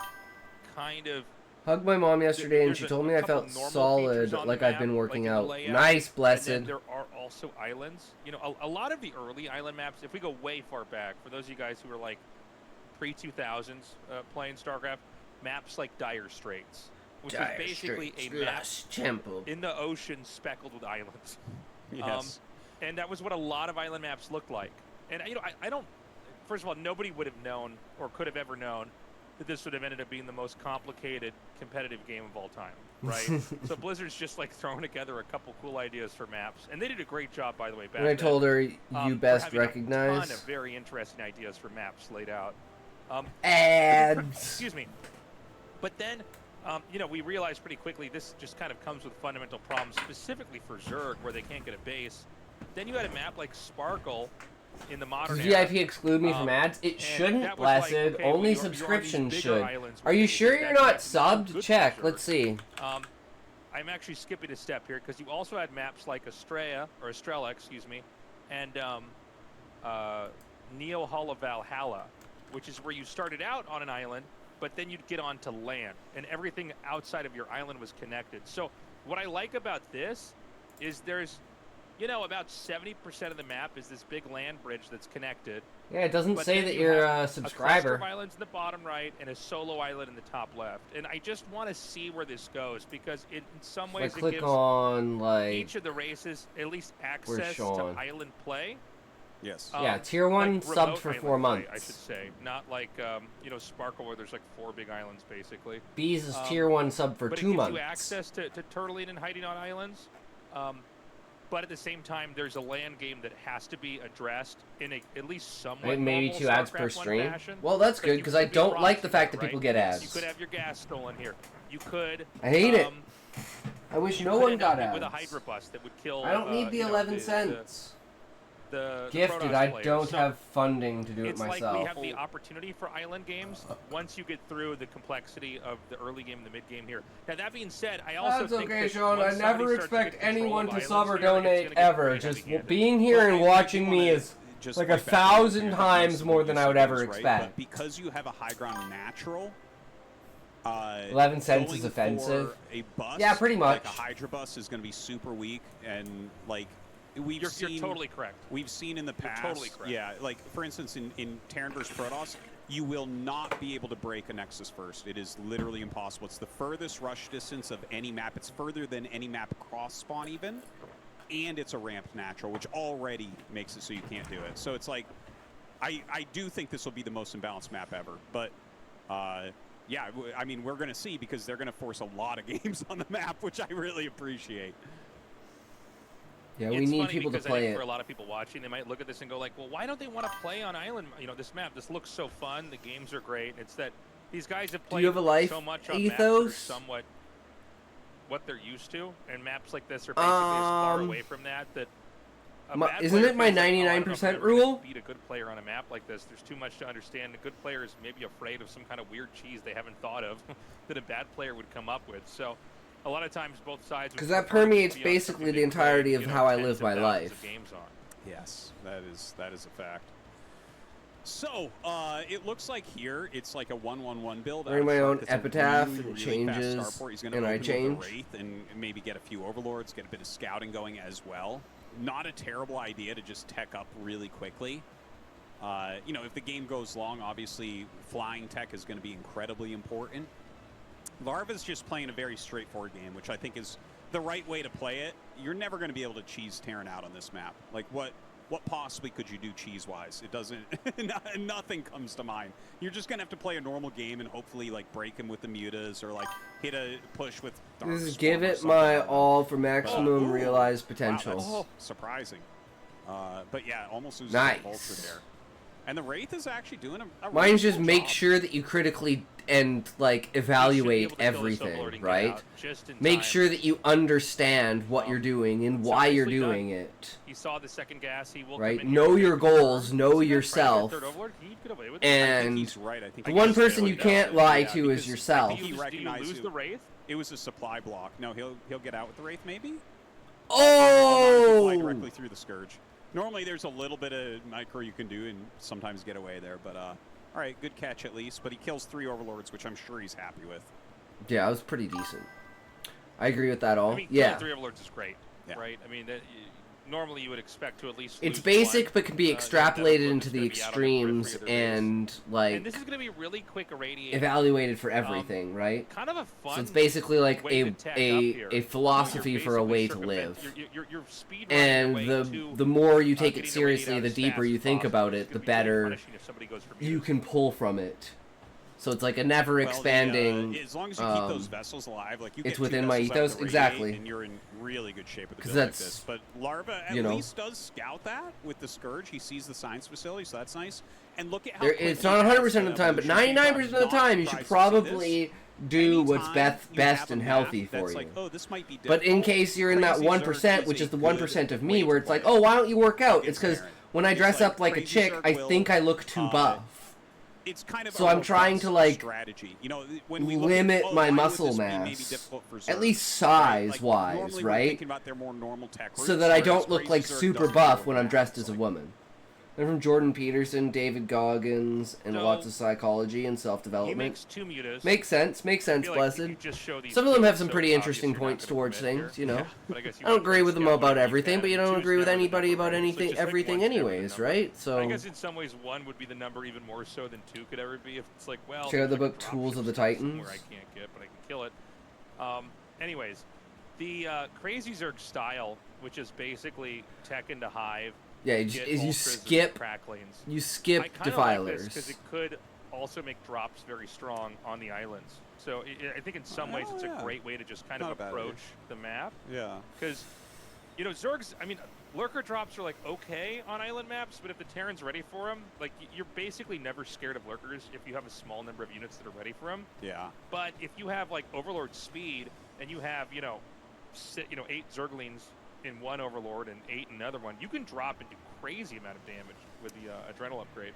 kind of. Hugged my mom yesterday, and There's she a told me I couple felt normal solid, features on like the I've been map, working like in the out. layout, Nice, Blessed. And then there are also islands. You know, a lot of the early island maps, if we go way far back, for those of you guys who are like pre-2000s playing StarCraft, maps like Dire Straits, which is basically a map in the ocean speckled with islands. Yes. And that was what a lot of island maps looked like. And, you know, I don't, first of all, nobody would have known or could have ever known that this would have ended up being the most complicated competitive game of all time, right? So Blizzard's just like throwing together a couple cool ideas for maps, and they did a great job, by the way. Back When I told her you best having a recognize. ton of very interesting ideas for maps laid out. Ads. Excuse me. But then, you know, we realized pretty quickly this just kind of comes with fundamental problems, specifically for Zerg, where they can't get a base. Then you had a map like Sparkle in the modern Does era. VIP exclude me from ads? It and shouldn't, that was like, Blessed. okay, well, Only you're on these subscriptions bigger should. islands Are you with sure these you're big not maps, which is subbed? good Check. for Let's see. I'm actually skipping a step here because you also had maps like Estrella, excuse me, and Neo Hala Valhalla, which is where you started out on an island, but then you'd get onto land, and everything outside of your island was connected. So what I like about this is there's, you know, about 70% of the map is this big land bridge that's connected. Yeah, it doesn't But say then that you you're have a a cluster subscriber. of islands in the bottom right and a solo island in the top left. And I just want to see where this goes because in some I ways it click gives on like each of the races at least access to Sean? island play. Yes. Yeah, tier 1 like subbed remote for island 4 play, months. I should say, not like you know, Sparkle where there's like 4 big islands basically. Bees is tier 1 sub for but 2 months. But it gives you access to turtling and hiding on islands. But at the same time, there's a land game that has to be addressed in at least somewhat Maybe normal 2 ads StarCraft per 1 stream. fashion. Well, that's Like, good you because I could be don't like Roxy the fact that here, people right? get ads. You could have your gas stolen here. You could. I hate it. I wish no one got ads with a ads. Hydra bust that would kill. I don't need the you know, 11 cents. The Gifted, Protoss I players. don't So have funding to do it it's myself. like we have the opportunity for island games once you get through the complexity of the early game and the mid game here. Now that being said, I also That's think okay, that Sean. I once somebody never starts to expect get control anyone of to islands sub or here, it's donate gonna get ever. pretty Just heavy-handed. being here and watching me is just Like right back to 1,000 your times use of more the than use I would of ever those, right? expect. But because you have a high ground natural, 11 cents is going offensive. for a bust, Yeah, pretty like much. a Hydra bust is going to be super weak, and like we've You're seen, totally correct. we've seen in the You're past. totally correct. Yeah, like for instance, in Terran vs Protoss, you will not be able to break a Nexus first. It is literally impossible. It's the furthest rush distance of any map. It's further than any map cross spawn even, and it's a ramped natural, which already makes it so you can't do it. So it's like, I do think this will be the most imbalanced map ever, but. Yeah, I mean, we're going to see because they're going to force a lot of games on the map, which I really appreciate. Yeah, we It's need funny people to because I play think it. for a lot of people watching, they might look at this and go like, well, why don't they want to play on Island? You know, this map, this looks so fun. The games are great. It's that these guys have played you have a life so much on ethos? maps that are somewhat what they're used to, and maps like this are basically as far away from that a bad isn't player it my feels like, oh, I don't know if I'm 99% ever gonna rule? beat a good player on a map like this. There's too much to understand. A good player is maybe afraid of some kind of weird cheese they haven't thought of that a bad player would come up with. So a lot of times both sides, Because that permeates basically the entirety of how I live my life. Games on. Yes, that is a fact. So, it looks like here it's like a 1-1-1 build. Bring my own epitaph really, and really changes, fast starport. He's gonna and I open with change. a Wraith and maybe get a few Overlords, get a bit of scouting going as well. Not a terrible idea to just tech up really quickly. You know, if the game goes long, obviously flying tech is going to be incredibly important. Larva's just playing a very straightforward game, which I think is the right way to play it. You're never going to be able to cheese Terran out on this map. Like, what possibly could you do cheese-wise? It doesn't, nothing comes to mind. You're just going to have to play a normal game and hopefully, like, break him with the mutas or, like, hit a push with Dark This is Storm give or it something my like that. all for maximum Ooh. realized Wow, potential. that's surprising. But yeah, almost loses Nice. the Vulture there. And the Wraith is actually doing a Mine's just reasonable make job. sure that you critically and like evaluate everything, right? Make sure that you understand what you're doing and why you're doing it. He saw the second gas. He will Right? come in Know here your and confirm. goals, know Is he gonna try to get yourself, third overlord? Can you get away with it? I and think he's right. I think the he one just person did you it. can't lie Yeah, to is because yourself. I think Do he you recognized lose the Wraith? it was a supply block. No, he'll get out with the Wraith maybe. He fly Oh! directly through the Scourge. Normally there's a little bit of micro you can do and sometimes get away there, but all right, good catch at least. But he kills 3 Overlords, which I'm sure he's happy with. Yeah, it was pretty decent. I agree with that all. I mean, Yeah. killing 3 overlords is great, Yeah. right? I mean, normally you would expect to at least It's lose basic, one. but can be You know, that extrapolated overlord into is the gonna be out on the 2 or 3 extremes of their base. and like And this is going to be really quick irradiate. evaluated for everything, right? Kind of a fun. So it's basically like way to a tech up here. a philosophy You're for a way to basically live. You're speed And running your way to, the more you take getting it the radiate seriously, out the as deeper fast you as think possible. about It's it, the gonna be really better punishing if somebody goes for you mutas. can pull from it. So it's like a never expanding. As long as you keep those vessels alive, like you it's get 2 within my vessels out ethos, of the exactly. radiate, and you're in really good shape with a 'Cause build like that's, this. But Larva at you know, least does scout that with the Scourge. He sees the science facility, so that's nice. And look at how It's quickly not he 100% of adds the time, but evolution. 99% of the I'm time, you not should surprised to see probably this. do what's Anytime best, you best have a and map healthy that's for like, you. oh, this might be But in difficult, case you're in that Crazy 1%, Zerg which is the a 1% of good me, way where to it's like, play it. oh, why don't you work out? It's Against because Baron. when I It's dress like up like a Crazy chick, Zerg I will, think I look too buff. It's kind of So a I'm trying to, robust like, strategy. You know, when we look limit at, my why would muscle this be mass, maybe difficult for at Zerg, least right? Like, size-wise, normally we're right? thinking about their more normal tech So routes, that I whereas don't look Crazy like Zerg super doesn't buff deal when with I'm that. dressed It's as a like, woman. They're from Jordan Peterson, David Goggins, and No. lots of psychology and He self-development. makes 2 mutas. Makes sense, I feel like blessed. you just show these Some of them two, have some so pretty obvious interesting you're not points gonna towards commit things, here. you know. Yeah, but I guess you I don't want to agree with them scout about whatever you everything, can, but you and don't two's agree with never the anybody number, about right? So anything, just like everything one's never the anyways, number. right? I So guess in some ways 1 would be the number even more so than 2 could ever be. If it's like, well, Check out the there's like book a dropship Tools of the somewhere Titans. I can't get, but I can kill it. Anyways, the Crazy Zerg style, which is basically tech into Hive, yeah, get is you ultras and skip cracklings. you skip I kind of like defilers. this because it could also make drops very strong on the islands. So I think in some ways it's a great way to just kind Not of a bad approach the map. Yeah. Because, you know, Zergs, I mean, lurker drops are like okay on island maps, but if the Terran's ready for them, like you're basically never scared of lurkers if you have a small number of units that are ready for them. Yeah. But if you have like Overlord speed and you have, 8 Zerglings in one Overlord and 8 in another one, you can drop and do crazy amount of damage with the Adrenal upgrade.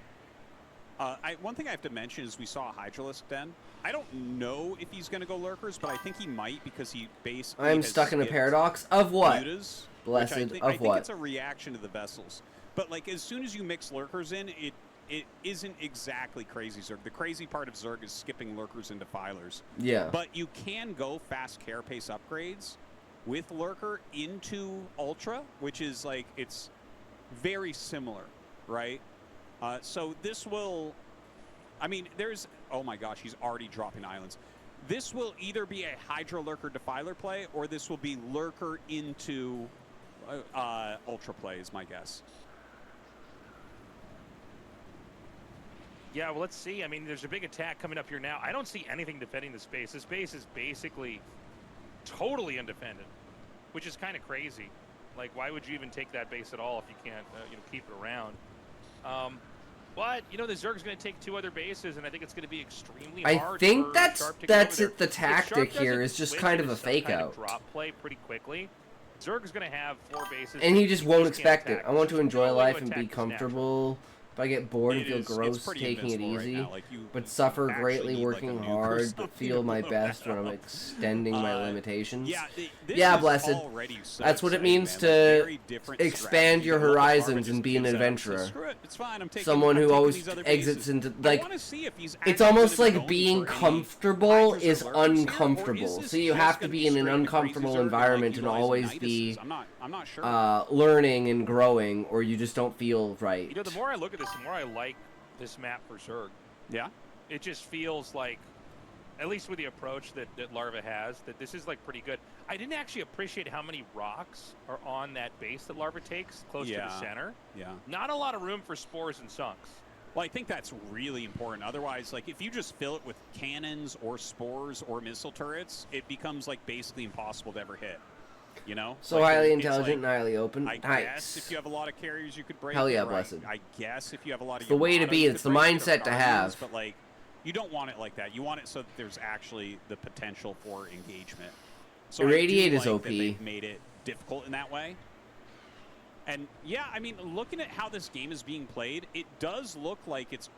One thing I have to mention is we saw a Hydralisk Den. I don't know if he's going to go Lurkers, but I think he might because he basically I'm has stuck in a skipped paradox of what? mutas, Blessed which I of think what? it's a reaction to the vessels. But like as soon as you mix lurkers in, it isn't exactly crazy Zerg. The crazy part of Zerg is skipping lurkers into filers. Yeah. But you can go fast carapace upgrades with lurker into ultra, which is like it's very similar, right? So this will, I mean, there's, oh my gosh, he's already dropping islands. This will either be a Hydra Lurker Defiler play, or this will be Lurker into Ultra play, is my guess. Yeah, well, let's see. I mean, there's a big attack coming up here now. I don't see anything defending the space. This base is basically totally undefended, which is kind of crazy. Like, why would you even take that base at all if you can't, keep it around? But the Zerg's going to take 2 other bases, and I think it's going to be extremely hard. I think for that's Sharp to get over there. the If tactic Sharp here doesn't is just switch kind of into a some fake kind of out. drop play pretty quickly. Zerg's going to have 4 bases, And he just won't can't expect it. attack. I want to There's enjoy no way to life and be attack this naturally. comfortable. If I get bored and It feel is- it's gross pretty taking it invincible right easy, now. Like, you but suffer actually greatly need, like, a working nuke or hard, but something feel to my blow best that when I'm up. extending my limitations. Yeah, this Yeah, is blessed. already so That's what it exciting, means man. to Like, very different expand your strategy than what horizons Larva and just be an gives out. So adventurer. screw it, it's fine. I'm taking, Someone I'm who taking always these other exits bases. into, I like, wanna see if he's it's actually almost gonna be like going being for any comfortable Hydras or is Lurkers here, or is uncomfortable. this So you just have to gonna be in an straight crazy uncomfortable Zerg and, like, environment and utilizing always Niduses? be I'm not sure. learning and growing, or you just don't feel right. The more I look at this, the more I like this map for Zerg. Yeah. It just feels like, at least with the approach that Larva has, that this is like pretty good. I didn't actually appreciate how many rocks are on that base that Larva takes close to the center. Yeah. Not a lot of room for spores and sunks. Well, I think that's really important. Otherwise, like, if you just fill it with cannons or spores or missile turrets, it becomes, like, basically impossible to ever hit. You know? So Like, highly it's intelligent and like, highly open. I Nice. guess if you have a lot of carriers, you could break Hell it, yeah, or blessed. I guess if you have a lot of It's the way to Yamatos, be. you It's could the break it, or mindset to Guardians, have. But, like, you don't want it like that. You want it so that there's actually the potential for engagement. So Irradiate I do is like OP. that they've made it difficult in that way. And yeah, I mean, looking at how this game is being played, it does look like it's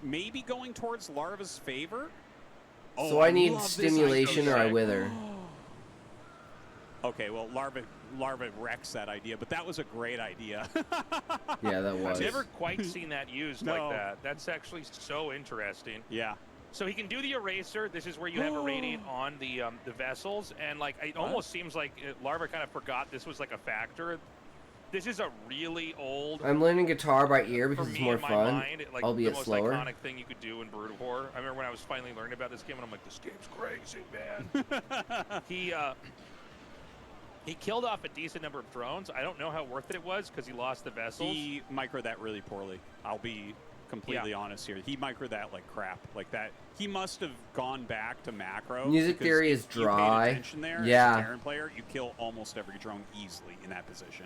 maybe going towards Larva's favor. So I need love this stimulation or I idea. wither. Okay, well, Larva wrecks that idea, but that was a great idea. Yeah, that was. I've never quite seen that used No. like that. That's actually so interesting. Yeah. So he can do the eraser. This is where you have irradiate on the vessels, and like it almost seems like Larva kind of forgot this was like a factor. This is a really old. I'm learning guitar by ear because for it's me, more in my fun, mind, like albeit the most slower. iconic thing you could do in Brood War. I remember when I was finally learning about this game, and I'm like, this game's crazy, man. He killed off a decent number of drones. I don't know how worth it was because he lost the vessels. He microed that really poorly. I'll be completely honest here. He microed that like crap. Like that. He must have gone back to macro. Music because theory if is you paid dry. attention there, Yeah. As a Terran player, you kill almost every drone easily in that position.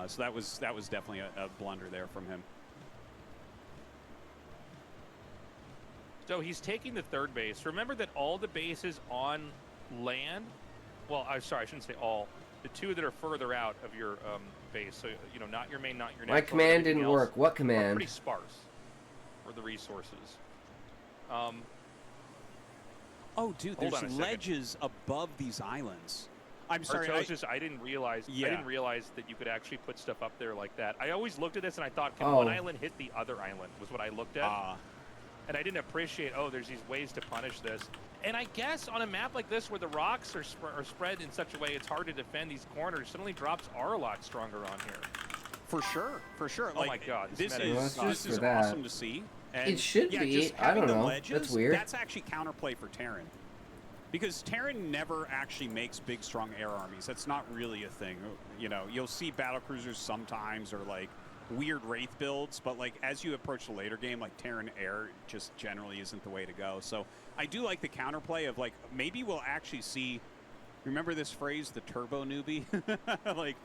So that was definitely a blunder there from him. So he's taking the third base. Remember that all the bases on land, well, I'm sorry, I shouldn't say all. The 2 that are further out of your base, so not your main, not your My next. command didn't work. What Are command? pretty sparse for the resources. Oh, dude, Hold on a there's second. ledges above these islands. I'm sorry. Artosis, I didn't realize. Yeah. I didn't realize that you could actually put stuff up there like that. I always looked at this and I thought, can Oh. one island hit the other island? Was what I looked at. Ah. And I didn't appreciate, there's these ways to punish this. And I guess on a map like this where the rocks are spread in such a way it's hard to defend these corners, suddenly drops are a lot stronger on here. For sure, for sure. Oh my God, this meta is is this just is for that. awesome to see. And It should yeah, be. Just I having don't the know. Ledges, That's weird. That's actually counterplay for Terran, because Terran never actually makes big, strong air armies. That's not really a thing. You'll see battle cruisers sometimes, or like weird wraith builds, but like as you approach the later game, like Terran air just generally isn't the way to go. So I do like the counterplay of like maybe we'll actually see. Remember this phrase, the turbo newbie? Like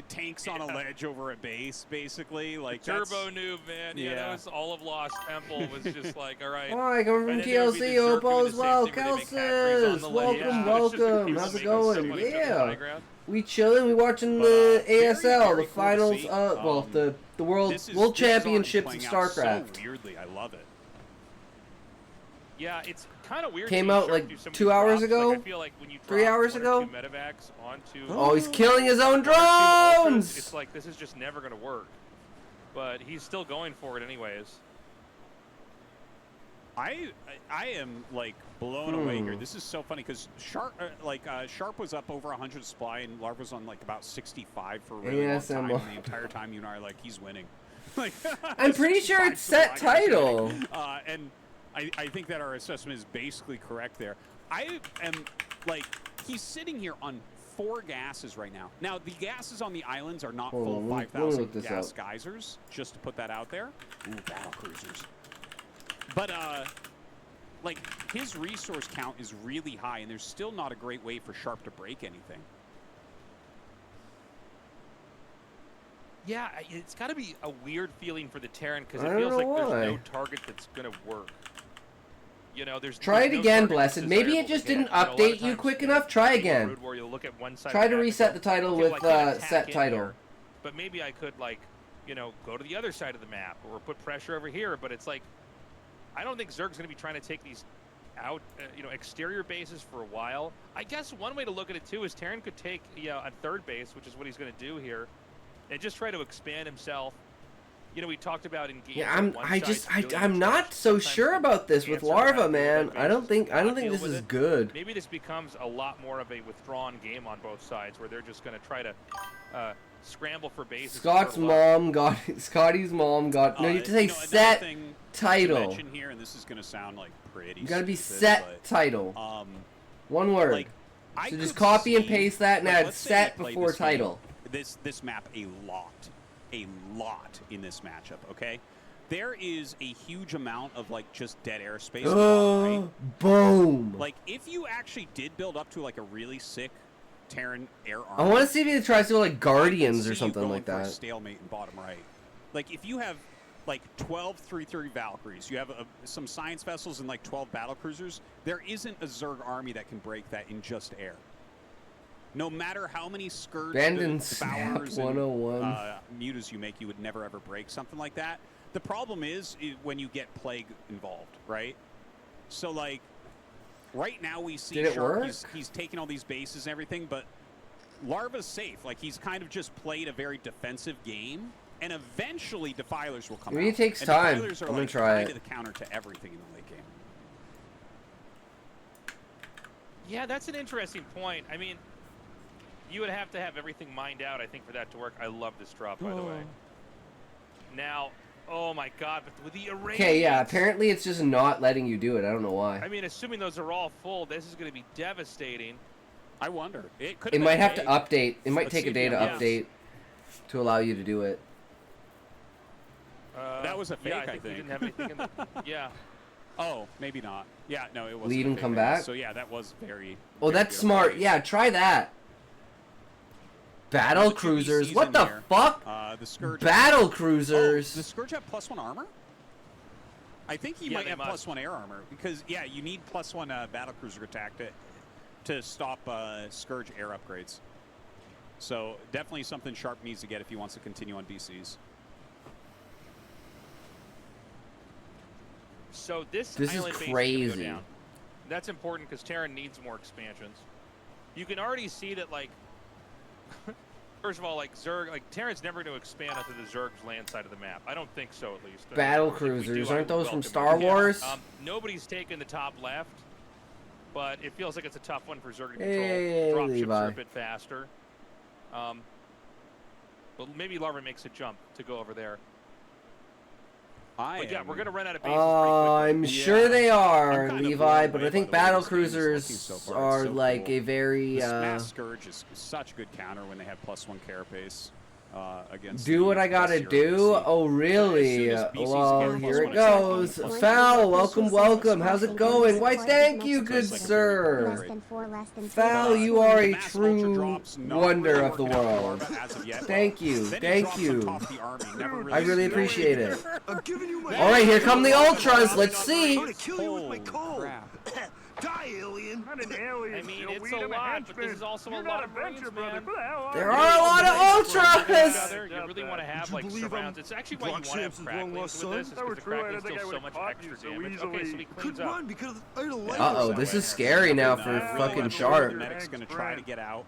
tanks on a ledge over a base, basically. Like Turbo noob, man. Yeah, Yeah. that was all of Lost Temple was just like, all right. Hi, coming from And then there would be TLC, the Zerg hope all doing is the same well. thing where they make factories on Kelsis, the ledge. welcome, Yeah, it's just welcome. confusing How's it because going? somebody took the high Yeah. ground. We chilling, we watching But, the very, ASL, very the cool to finals, see. the world this is world already championships of playing out StarCraft. So weirdly, I love it. Yeah, it's kind of weird. Came when you out, start like, to do some of 2 these hours drops. ago? Like, I feel like when you 3 drop hours one ago? or 2 medevacs onto Oh, he's killing his own one or 2 ultras, drones! it's like this is just never going to work. but he's still going for it anyways. I am like blown away here. This is so funny because Sharp was up over 100 supply and Larva's on like about 65 for a really long time. And the entire time you and I are like, he's winning. Like, I'm pretty sure it's set title. And I think that our assessment is basically correct there. I am like, he's sitting here on 4 gases right now. Now the gases on the islands are not full 5,000 gas geysers. Just to put that out there. Ooh, battle cruisers. But, like, his resource count is really high, and there's still not a great way for Sharp to break anything. Yeah, it's got to be a weird feeling for the Terran because it feels like there's no target that's going to work. You know, Try it no again, Blessed. Maybe it just didn't update you quick enough. Try again. Where you'll look at one side Try to reset the title with set title. Here, but maybe I could, like, you know, go to the other side of the map or put pressure over here. But it's like, I don't think Zerg's going to be trying to take these out, you know, exterior bases for a while. I guess one way to look at it, too, is Terran could take a third base, which is what he's going to do here, and just try to expand himself. You know, we talked about in game. Yeah, I'm not so sure about this with Larva, man. I don't think this is good. Maybe this becomes a lot more of a withdrawn game on both sides, where they're just going to try to scramble for bases. Scotty's mom got. No, you have to say set title. Here, and this is going to sound like pretty. You gotta be stupid, set title. One word. Like, so just copy and paste that and add set before title. This map a lot in this matchup. Okay, there is a huge amount of like just dead airspace. Right? Boom. Like if you actually did build up to like a really sick Terran air armor. I want to see if he tries to go like Guardians or something like that. Stalemate in bottom right. Like if you have like 12 330 Valkyries, you have some science vessels and like 12 battle cruisers. There isn't a Zerg army that can break that in just air. No matter how many Scourge, Bowers, and Mutas you make, you would never ever break something like that. The problem is when you get Plague involved, right? So like, right now we see Sharp, he's taking all these bases and everything, but Larva's safe. Like he's kind of just played a very defensive game, and eventually Defilers will come out. Maybe it takes time. I'm gonna try it. The counter to everything in the late game. Yeah, that's an interesting point. I mean, you would have to have everything mined out, I think, for that to work. I love this drop, by the way. Now, oh my God, but with the array. Okay, yeah, apparently it's just not letting you do it. I don't know why. I mean, assuming those are all full, this is going to be devastating. I wonder. It might have to update. It might take a day to update to allow you to do it. That was a fake, I think. We didn't have anything in the, yeah. Oh, maybe not. Yeah, no, it wasn't. Leave and come back? So yeah, that was very... Oh, that's smart. Yeah, try that. Battle cruisers? What the fuck? The Scourge Battle cruisers? Oh, the Scourge have +1 armor? I think he might have +1 air armor because yeah, you need +1 battle cruiser attack to stop Scourge air upgrades. So definitely something Sharp needs to get if he wants to continue on BCs. So this is crazy. Go down. That's important because Terran needs more expansions. You can already see that, like, first of all, like Zerg, like Terran's never going to expand onto the Zerg's land side of the map. I don't think so, at least. Battle cruisers, aren't those from Star Wars? Nobody's taken the top left, but it feels like it's a tough one for Zerg to control. Dropships are a bit faster. But maybe Larva makes a jump to go over there. But yeah, we're going to run out of bases I'm sure they are, Levi, but I think battle cruisers are like a very... Mass Scourge is such a good counter when they have +1 carapace against... Do what I gotta do? Oh, really? Well, here it goes. Foul, welcome. How's it going? Why, thank you, good sir. Foul, you are a true wonder of the world. Thank you. I really appreciate it. Alright, here come the Ultras. Let's see. Die, alien! Not an alien. I mean, it's a lot, but this is also a lot of Marines, man. There are a lot of Ultras! You really want to have, like, surrounds. It's actually why you want to have cracklings with this, is because the cracklings deal so much extra damage. Okay, so he cleans up. Uh-oh, this is scary now for fucking Sharp. Medic's going to try to get out.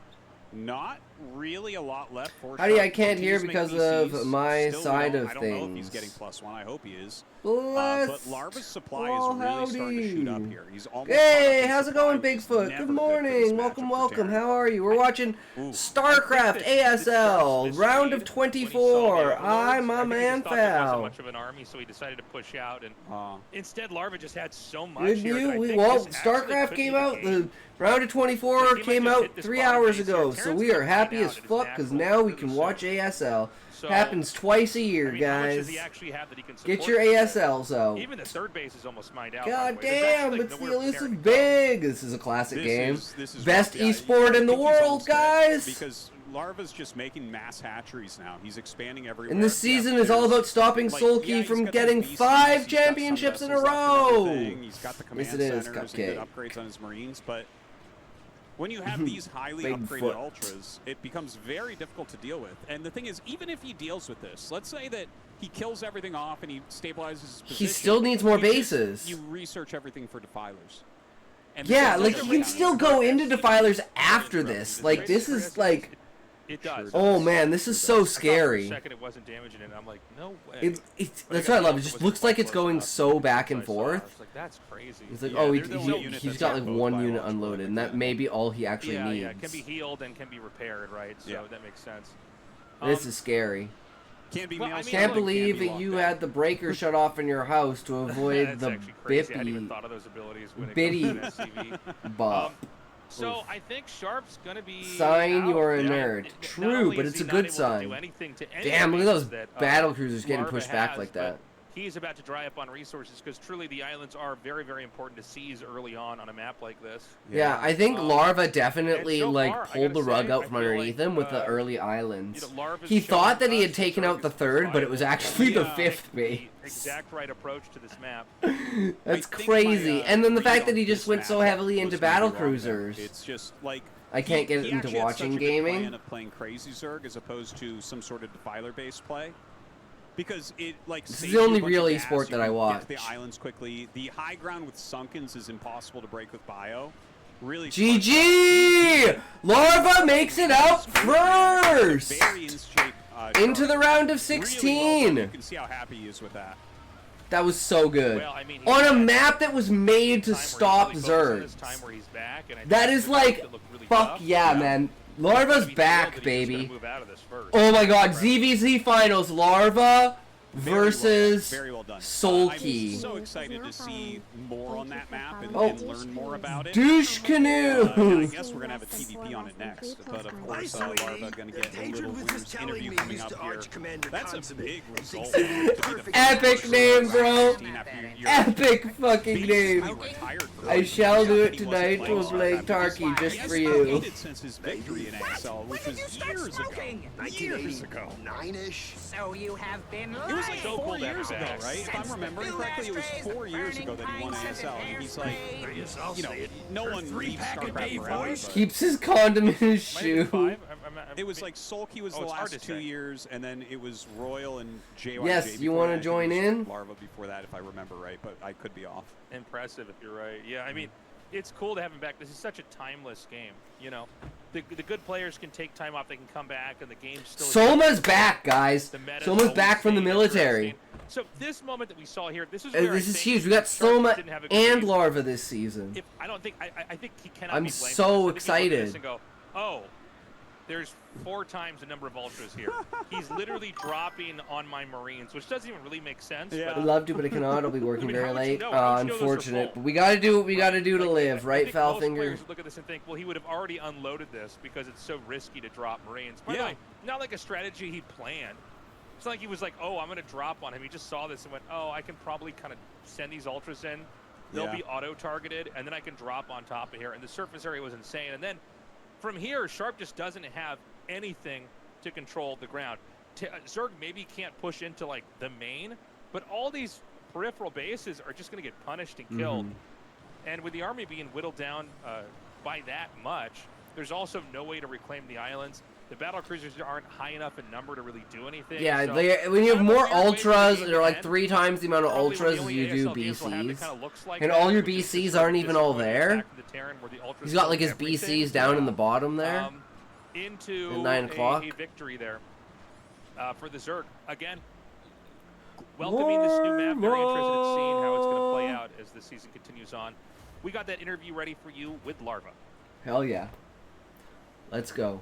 Not really a lot left for Howdy, Sharp. I can't hear Continues to because make of VCs. my Still, side of I don't know if he's things. getting +1. I hope he is. Let's But Larva's supply well, is really starting to shoot up howdy. here. He's almost Hey, caught up in how's it supply, going, which is Bigfoot? never Good good for this morning. matchup Welcome, for welcome. Terran. How are you? We're watching Ooh. StarCraft ASL, round of 24. I'm my man, There wasn't Fal. much of an army, so he decided to push out, and Uh, instead Larva just had so much Good here that I news. think Well, this actually StarCraft could came be out. the The game. round of 24 Like, he might came just out hit this 3 bottom hours base here. ago, so Terran's we gonna are happy find as out at his fuck because natural now we really can soon. watch ASL. So, Happens twice a year, I mean, how much does guys. he actually have that he can Get support your this? ASLs out. Even the third base is almost mined out. God by the way. There's damn, actually, like, it's the nowhere for Terran elusive to go. big. This is a classic game. This is Best rough. Yeah, esport I in the think he's world, almost dead guys. Because Larva's just making mass hatcheries now. He's expanding everywhere. And this season Yeah, is all there's- about stopping like, Sulky yeah, he's from got getting those VCs, 5 he's got some championships in a vessels up row. and everything, he's got the command Yes, it is, centers and good Cupcake. upgrades on his Marines, but when you have these highly Big upgraded foot. ultras, it becomes very difficult to deal with. And the thing is, even if he deals with this, let's say that he kills everything off and he stabilizes his position. He still needs more you just- bases. You research everything for defilers. And Yeah, because like those you are can down still in go the into first, defilers after this. Like this is like, It does. oh man, this is so I thought for a scary. second it wasn't damaging it. I'm like, no way. It's But I that's got what I the love. It ultra just was looks quite like it's close going enough. so back and That's what I saw. I forth. was like, that's crazy. He's like, Yeah, oh, they're the only unit he's that's got got like both 1 unit biological unloaded, and and that may be all he actually yeah, needs. yeah, it can be healed and can be repaired, right? So Yeah. that makes sense. This is scary. Can't be Well, I meal mean, Can't like, believe that you had the breaker shut off in your house to avoid that's the actually crazy. I hadn't even bippy thought of those abilities when it bitty comes to SCV. bop. So Oof. I think Sharp's gonna be Sign out. you are a Now, nerd. not True, only but is it's he a not good able to sign. do anything to any Damn, of look the at those bases that, battle cruisers getting Larva pushed back has, like but that. He's about to dry up on resources because truly the islands are very, very important to seize early on a map like this. Yeah, I think Larva and definitely so like far, I pulled the gotta rug say, out I from feel underneath like, him with the early islands. Larva's He showing thought that he had us taken that out the Zerg is third, but it was viable. actually the Yeah. 5th The base. exact right approach to this map. That's I think crazy. my, and then the read fact that on he just this went so matchup heavily was into maybe battle wrong there. cruisers. It's just like I can't get he into actually had watching such a good gaming. plan of playing crazy Zerg as opposed to some sort of defiler-based play. Because it like This is saves the you a only bunch real of gas, esport you that I can watch. Get to the islands quickly. The high ground with Sunkens is impossible to break with Bio. Really. GG! Larva makes it out first! Very in shape. Into the round of Really well 16! done. You can see how happy he is with that. That was so good. Well, I mean, On a he's map that was made to time where he's stop really focused on Zergs. this time where he's back, and I That think is the like, that looked really fuck tough. yeah, man. Larva's back, baby. Move out of this first. Oh my god, Right. ZVZ Finals, Larva Very versus well done. Sulky. I'm so excited to see more on that map and, Oh. and learn more about it. Douche I Canoe! guess we're gonna have a TVP on it next, but of course Larva gonna get a little winners interview coming up here. That's a big result. to be the Epic first name, Larva bro. 16 after you're Epic fucking basically name. retired for I like shall years do it and he wasn't tonight playing to play Starcraft because Tarky just he has for you. competed since his victory in ASL, which was When did you start years ago. smoking? Years ago. 9-ish. So you have been It was like So lying. cool 4 to have years him ago, back. right? If I'm Since remembering the correctly, it was ashtrays, 4 years ago that he won burning ASL, and he's like, pints I'll you know, say it. no one leaves StarCraft forever. but Keeps his condom in his Might have been shoe. 5. It was like Sulky was Oh, the it's hard last to 2 say. years, and then it was Royal and JYJ. Yes, you before wanna that. I think join it was in? Larva before that, if I remember right, but I could be off. Impressive if you're right. Yeah, I mean, it's cool to have him back. This is such a timeless game. You know, the good players can take time off. They can come back, and the game's still. Soma's back, guys. The meta's Soma's always back from the staying military. interesting. So this moment that we saw here, this is where This I is think huge. We got Sharks Soma didn't have a good and game. Larva this season. If I don't think I think he cannot I'm be blamed so for this. I think you look at excited. this and go, oh, there's 4 times the number of ultras here. He's literally dropping on my Marines, which doesn't even really make sense. Yeah. But I'd love to, but I cannot. I'll be working I mean, very how would you late. know? How would you know those are Unfortunate. full? But we gotta do what we gotta do to Like, live, I right, think most Foulfinger? players would look at this and think, well, he would have already unloaded this because it's so risky to drop Marines. By the Yeah. way, not like a strategy he planned. It's not like he was like, oh, I'm going to drop on him. He just saw this and went, oh, I can probably kind of send these ultras in. They'll Yeah. be auto-targeted, and then I can drop on top of here. And the surface area was insane. And then from here, Sharp just doesn't have anything to control the ground. Zerg maybe can't push into, like, the main, but all these peripheral bases are just going to get punished and killed. And with the army being whittled down by that much, there's also no way to reclaim the islands. The battle cruisers aren't high enough in number to really do anything. Yeah, so when you have kind of a more weird way for the ultras, game they're to like end. 3 times the amount of Probably ultras the as only you do ASL games we'll have that BCs. kinda looks like And that, all your which is just BCs sort of aren't even all disappointing there. back to the Terran where the ultras He's got do like his everything. BCs down in the bottom there. into At 9 o'clock. a victory there for the Zerg. Again, welcoming this new map. Very interested in seeing how it's going to play out as the season continues on. We got that interview ready for you with Larva. Hell yeah. Let's go.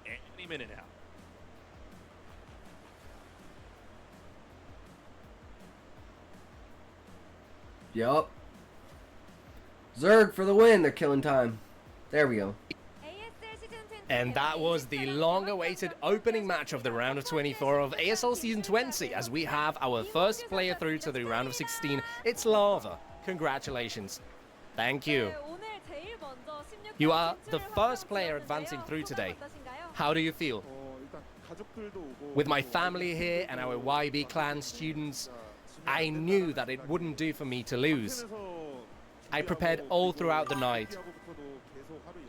Any minute now. Yup. Zerg for the win. They're killing time. There we go. And that was the long-awaited opening match of the round of 24 of ASL Season 20, as we have our first player through to the round of 16. It's Larva. Congratulations. Thank you. You are the first player advancing through today. How do you feel? With my family here and our YB clan students, I knew that it wouldn't do for me to lose. I prepared all throughout the night.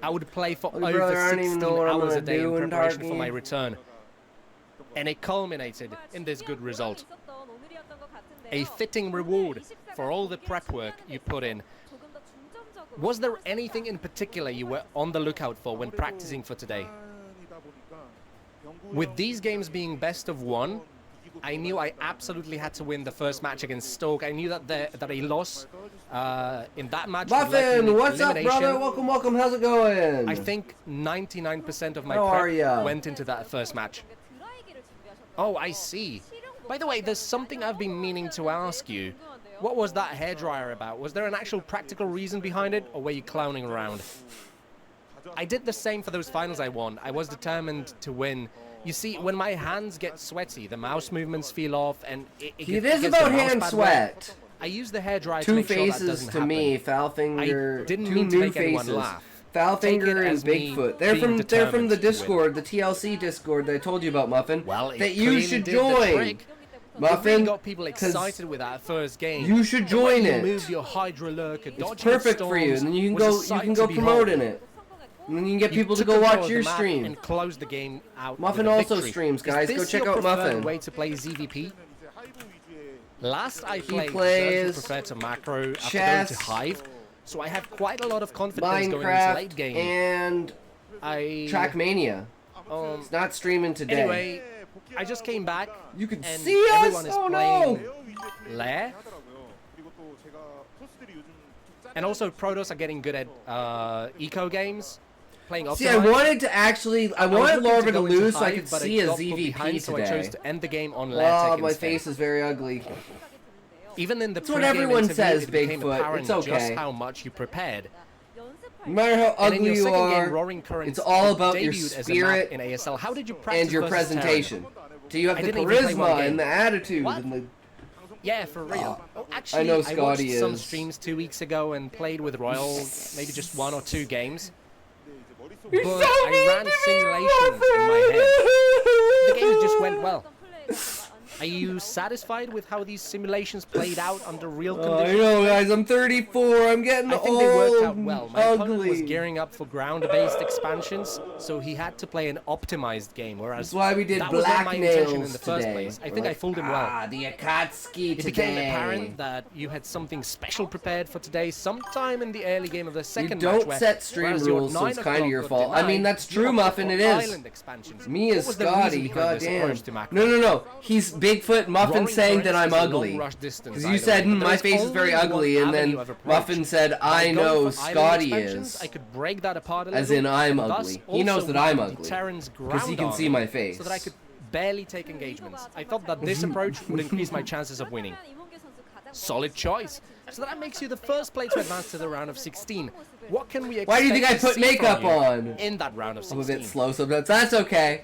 I would play for over 16 hours a day in preparation for my return. And it culminated in this good result. A fitting reward for all the prep work you put in. Was there anything in particular you were on the lookout for when practicing for today? With these games being best of one, I knew I absolutely had to win the first match against Stoke. I knew that a loss in that match would likely Muffin, lead what's up, elimination. brother? Welcome, welcome. How's it going? I think 99% of my How are prep ya? went into that first match. Oh, I see. By the way, there's something I've been meaning to ask you. What was that hairdryer about? Was there an actual practical reason behind it, or were you clowning around? I did the same for those finals I won. I was determined to win. You see, when my hands get sweaty, the mouse movements feel off, and it It gets is the about mouse hand pad sweat. wet. I use the hairdryer to Two make sure that faces doesn't to happen. me, Foulfinger. I didn't two mean to new make anyone faces. laugh. Take Foulfinger it and as me Bigfoot. They're being from the determined to win. Discord, the TLC Discord that I told you about, Muffin. Well, it that you clearly should did the join. trick. It Muffin, really got people 'cause excited with that first game. you should The way join you it. Move your Hydra Lurker, It's dodging perfect for you, storms and then you can was a go. You sight can to go behold. promote in it, and then you can get people to took go control watch of your the map stream. and close the game out. Muffin with a also victory. streams, guys. Is Go this check your out preferred Muffin. way to play ZVP? Last I played, plays Surge preferred to macro after chess, going to Hive, so I have quite a lot of confidence going into Minecraft late game. and Trackmania. It's not streaming today. Anyway, I just came back. You can and see us. everyone is Oh playing no! Lair. And also, Protoss are getting good at eco games, playing optimized. See, I wanted to actually, I was wanted looking Larva to go into lose so I Hive, could but see a got put ZVP behind, so I chose today. to end the game on Lair Oh, Tech my instead. face is very ugly. Even in the That's what pre-game everyone interview, says, it became Bigfoot. apparent It's okay. just how much you prepared. No matter how And in ugly your you second game, are, Roaring Currents, it's all about debuted your as a map spirit in ASL. How did you practice and your versus Terran? presentation. Do you have I the didn't even play one charisma game. and the attitude What? and the... Yeah, for real. Oh, actually, I know watched Scotty some is. streams 2 weeks ago and played with Royal, maybe just 1 or 2 games. But I ran simulations in my head. The games just went well. Are you satisfied with how these simulations played out under real I conditions? know, guys. I'm 34. I'm getting I old. think they worked out well. My opponent was ugly. gearing up for ground-based expansions, so he had to play an optimized game, whereas That's why we did that was not black my intention in nails the first today. place. I We're think I like, fooled him well. Ah, the Akatsuki It today. became apparent that you had something special prepared for today sometime in the early game of the You second don't match. where- set stream whereas your rules, so 9 it's kind of o'clock your got fault. I denied, mean, that's you true, opted Muffin. for It is. island expansions. Me What is was the reason Scotty. behind this Goddamn. approach to macro? No. He's Bigfoot. Muffin Roaring saying that Currents I'm is a ugly. long rush distance, Because by you the said way, but my there is face is very only one ugly, and then avenue of approach. Muffin said, By I going know for island Scotty expansions, is. I could break that apart a As little, in, I'm and thus ugly. He knows also that I'm weaken ugly. Terran's Because he ground can see army, my face. So that I could barely take engagements. I thought that this approach would increase my chances of winning. Solid choice. So that makes you the first player to advance to the round of 16. What can we expect Why do you think I to put see makeup from you on? in that round of I'm a 16? bit slow sometimes. That's okay.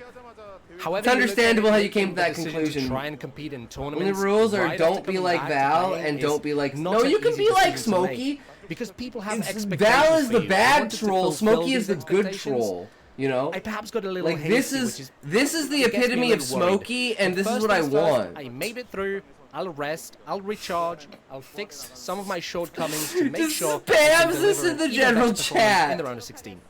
However, It's you look understandable at it, how you came to that the decision conclusion. To try and compete in When tournaments. the rules are right don't after be coming like back to Val playing and is don't be like... not No, an you can easy be like decision to make, Smokey. because people have It's expectations Val is for the you. I bad wanted to troll. fulfill Smokey is these the good expectations. troll. You know? I perhaps got a little Like, hasty, this is the it gets me a epitome of little worried. Smokey, and But this is first what I things first, want. I made it through. I'll rest. I'll recharge. I'll fix some of my shortcomings to make Just sure spams I can this deliver in the an even general better performance chat. in the round of 16.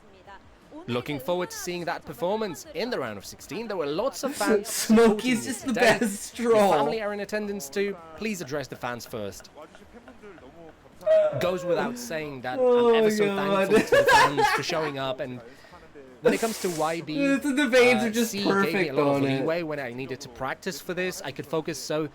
Looking forward to seeing that performance in the round of 16. There were lots of fans. Smokey's just the today. best Your troll. family are in attendance too. Please address the fans first. Goes without saying that Oh I'm ever so God. thankful to the fans for showing up. And when it comes to YB, The veins are just C gave me a perfect lot of on it. leeway when I needed to practice for this. I could focus, so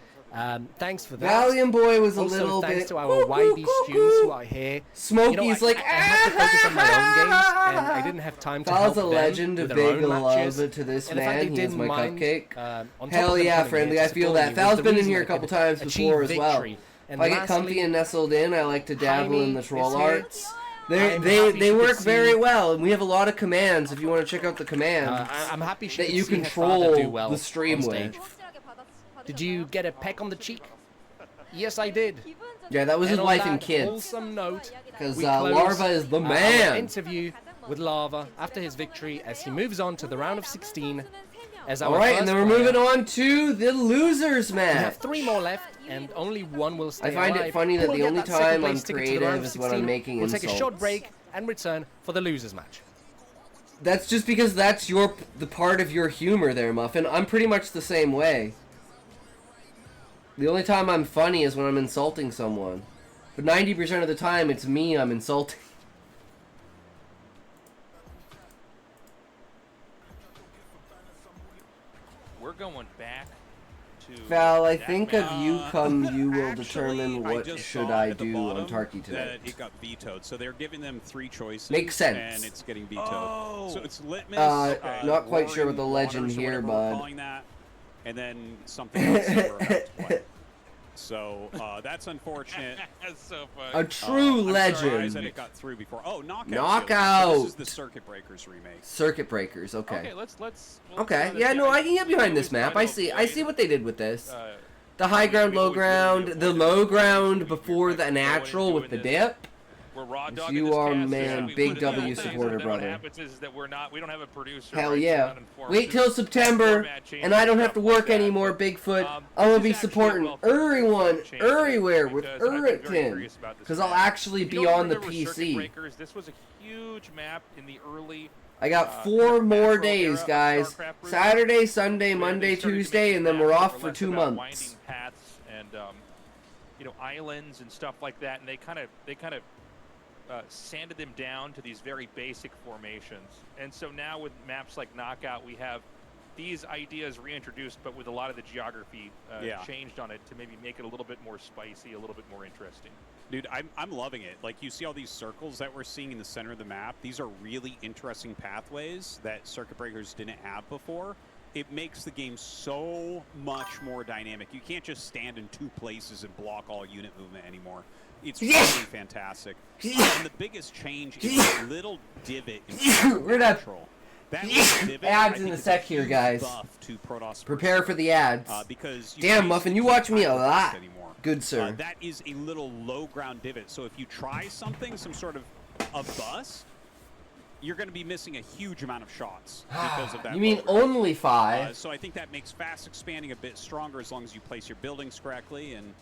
thanks for that. Valiant Boy was a Also, little thanks bit. to our YB students who are here. Smokey's I like, had to focus on my own games, and I didn't have time to Val's help a them legend, a with their big own love matches. to this And the fact man. they He is didn't my mind, cupcake. on top Hell of them yeah, coming friendly. here I to feel support that. me Val's was the been in reason here I a couple could times achieve before as well. victory. If I get comfy and nestled in, I like to dabble in the Jaime troll is here. arts. I'm happy They she work could very see- well, and we have a lot of commands. If you want to check out the commands I'm happy she that could you see her father control do well the stream on with. stage. Did you get a peck on the cheek? Yes, I did. Yeah, that was his And on wife and that kids. wholesome note, Because we close Larva is the our man. interview with Lava after his victory as he moves on to the round of 16 as our All right, first and then we're player. moving on to the losers We have match. 3 more left, and only one will stay I find alive. it funny that Who will the get only that second time place I'm ticket to the round creative of is when I'm 16? making We'll take a short insults. break and return for the losers match. That's just because that's the part of your humor there, Muffin. I'm pretty much the same way. The only time I'm funny is when I'm insulting someone. But 90% of the time, it's me I'm insulting. We're going back to Val, I that think match. of you come, you will determine Actually, what just should saw I at the do on bottom Tarky that tonight. it got vetoed, so they're giving them 3 choices. Makes sense. And it's getting vetoed. Oh. So it's litmus. Not quite sure what the roaring legend waters or here, whatever bud. we're calling that, and then something else that we're about to play. So that's unfortunate. That's so funny. A true I'm legend. surprised that it got through before. Oh, knockout! Knockout! So this is the Circuit Breakers remake. Circuit Breakers, okay. Okay, let's. we'll Okay, throw yeah, this no, in. I can get behind this We always map. try I to see avoid, what they did with this. uh, The high ground, we low always really ground, the avoid low it. ground We before like the to go in and natural doing with the this. dip. We're raw Yes, dogging you this are, cast, man. we Big put it in W the things, supporter, and then brother. What happens is that we don't have a producer. Hell right, so yeah. we're not informed. Wait till There's September, format changes and I don't have to stuff like work that, anymore, but, Bigfoot. um, I'm going to this be is actually a supporting well-thought everyone, change everywhere with because I've been very Uriton. curious about this Because I'll map. actually You be don't on the remember Circuit PC. Breakers? This was a huge map in the early. I got kind 4 of more macro days, era of guys. StarCraft Bruce. Saturday, Sunday, where they Monday, started to make Tuesday, these and then maps we're that off were for less 2 about months. winding paths and islands and stuff like that, and they kind of sanded them down to these very basic formations. And so now with maps like Knockout, we have these ideas reintroduced, but with a lot of the geography changed on it to maybe make it a little bit more spicy, a little bit more interesting. Dude, I'm loving it. Like, you see all these circles that we're seeing in the center of the map? These are really interesting pathways that Circuit Breakers didn't have before. It makes the game so much more dynamic. You can't just stand in 2 places and block all unit movement anymore. It's really fantastic. And the biggest change is a little divot in We're not- control. That little divot, Ads I in think a is sec a here, huge guys. buff to Protoss Prepare for the ads. because you Damn, can't Muffin, keep you watch me a time with this lot. anymore. Good sir. That is a little low ground divot. So if you try something, some sort of a bust, you're going to be missing a huge amount of shots because of that. You mean low ground. only 5? So I think that makes fast expanding a bit stronger as long as you place your buildings correctly. And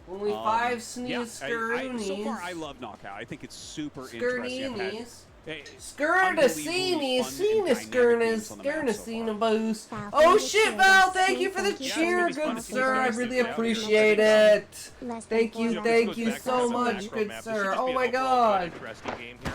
Only 5 yeah, sneeze so skirnies. far I love Knockout. I think it's super interesting. I've had- Skirnies. Hey, Skirnacini, unbelievably fun and dynamic Skirnas, games on the map so Skirnacina far. boost. Val, Oh thank you shit, for Val, this. thank you for the Thank you. cheer, it's gonna be good fun. sir. I It's really gonna be appreciate fun. it. Less Thank than you, 4 thank hours. you Goes back to so the much, macro good map. This sir. should just Oh be my an overall god. Interesting game here.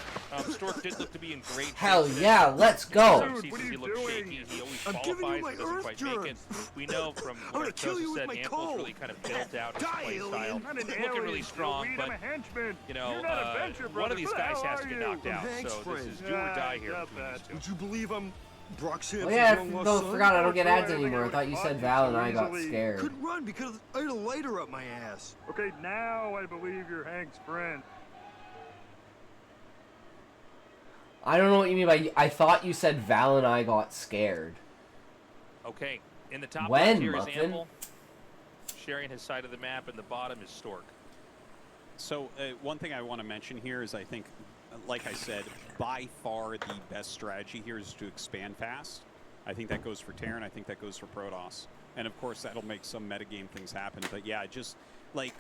Stork did look to be in great shape Hell today. yeah, let's go. Some Dude, seasons what are he you looks doing? shaky. He always I'm giving you qualifies, my but doesn't Earth quite make it. germs. We know from I'm what gonna kill you Artosis with said, my Antle's cold. really kind of built out his Die, play style. alien. I'm an Looking really alien. strong, You're weed, but I'm a henchman. you know, You're not a venture, one brother. of these Who the guys hell has to are get you? knocked out. Hank's So this friend. is do or die here got between that. these two. Would you believe I'm Brock Sampson's Oh yeah, long lost no, son? forgot I don't get Sure, ads I think anymore. I would've thought you caught said Val and so I got easily. scared. Couldn't run because I had a lighter up my ass. Okay, now I believe you're Hank's friend. I don't know what you mean by. I thought you said Val and I got scared. Okay, in the top When, left here is Muffin? Ample, sharing his side of the map, and the bottom is Stork. So one thing I want to mention here is I think, like I said, by far the best strategy here is to expand fast. I think that goes for Terran. I think that goes for Protoss. And of course, that'll make some metagame things happen. But yeah, just like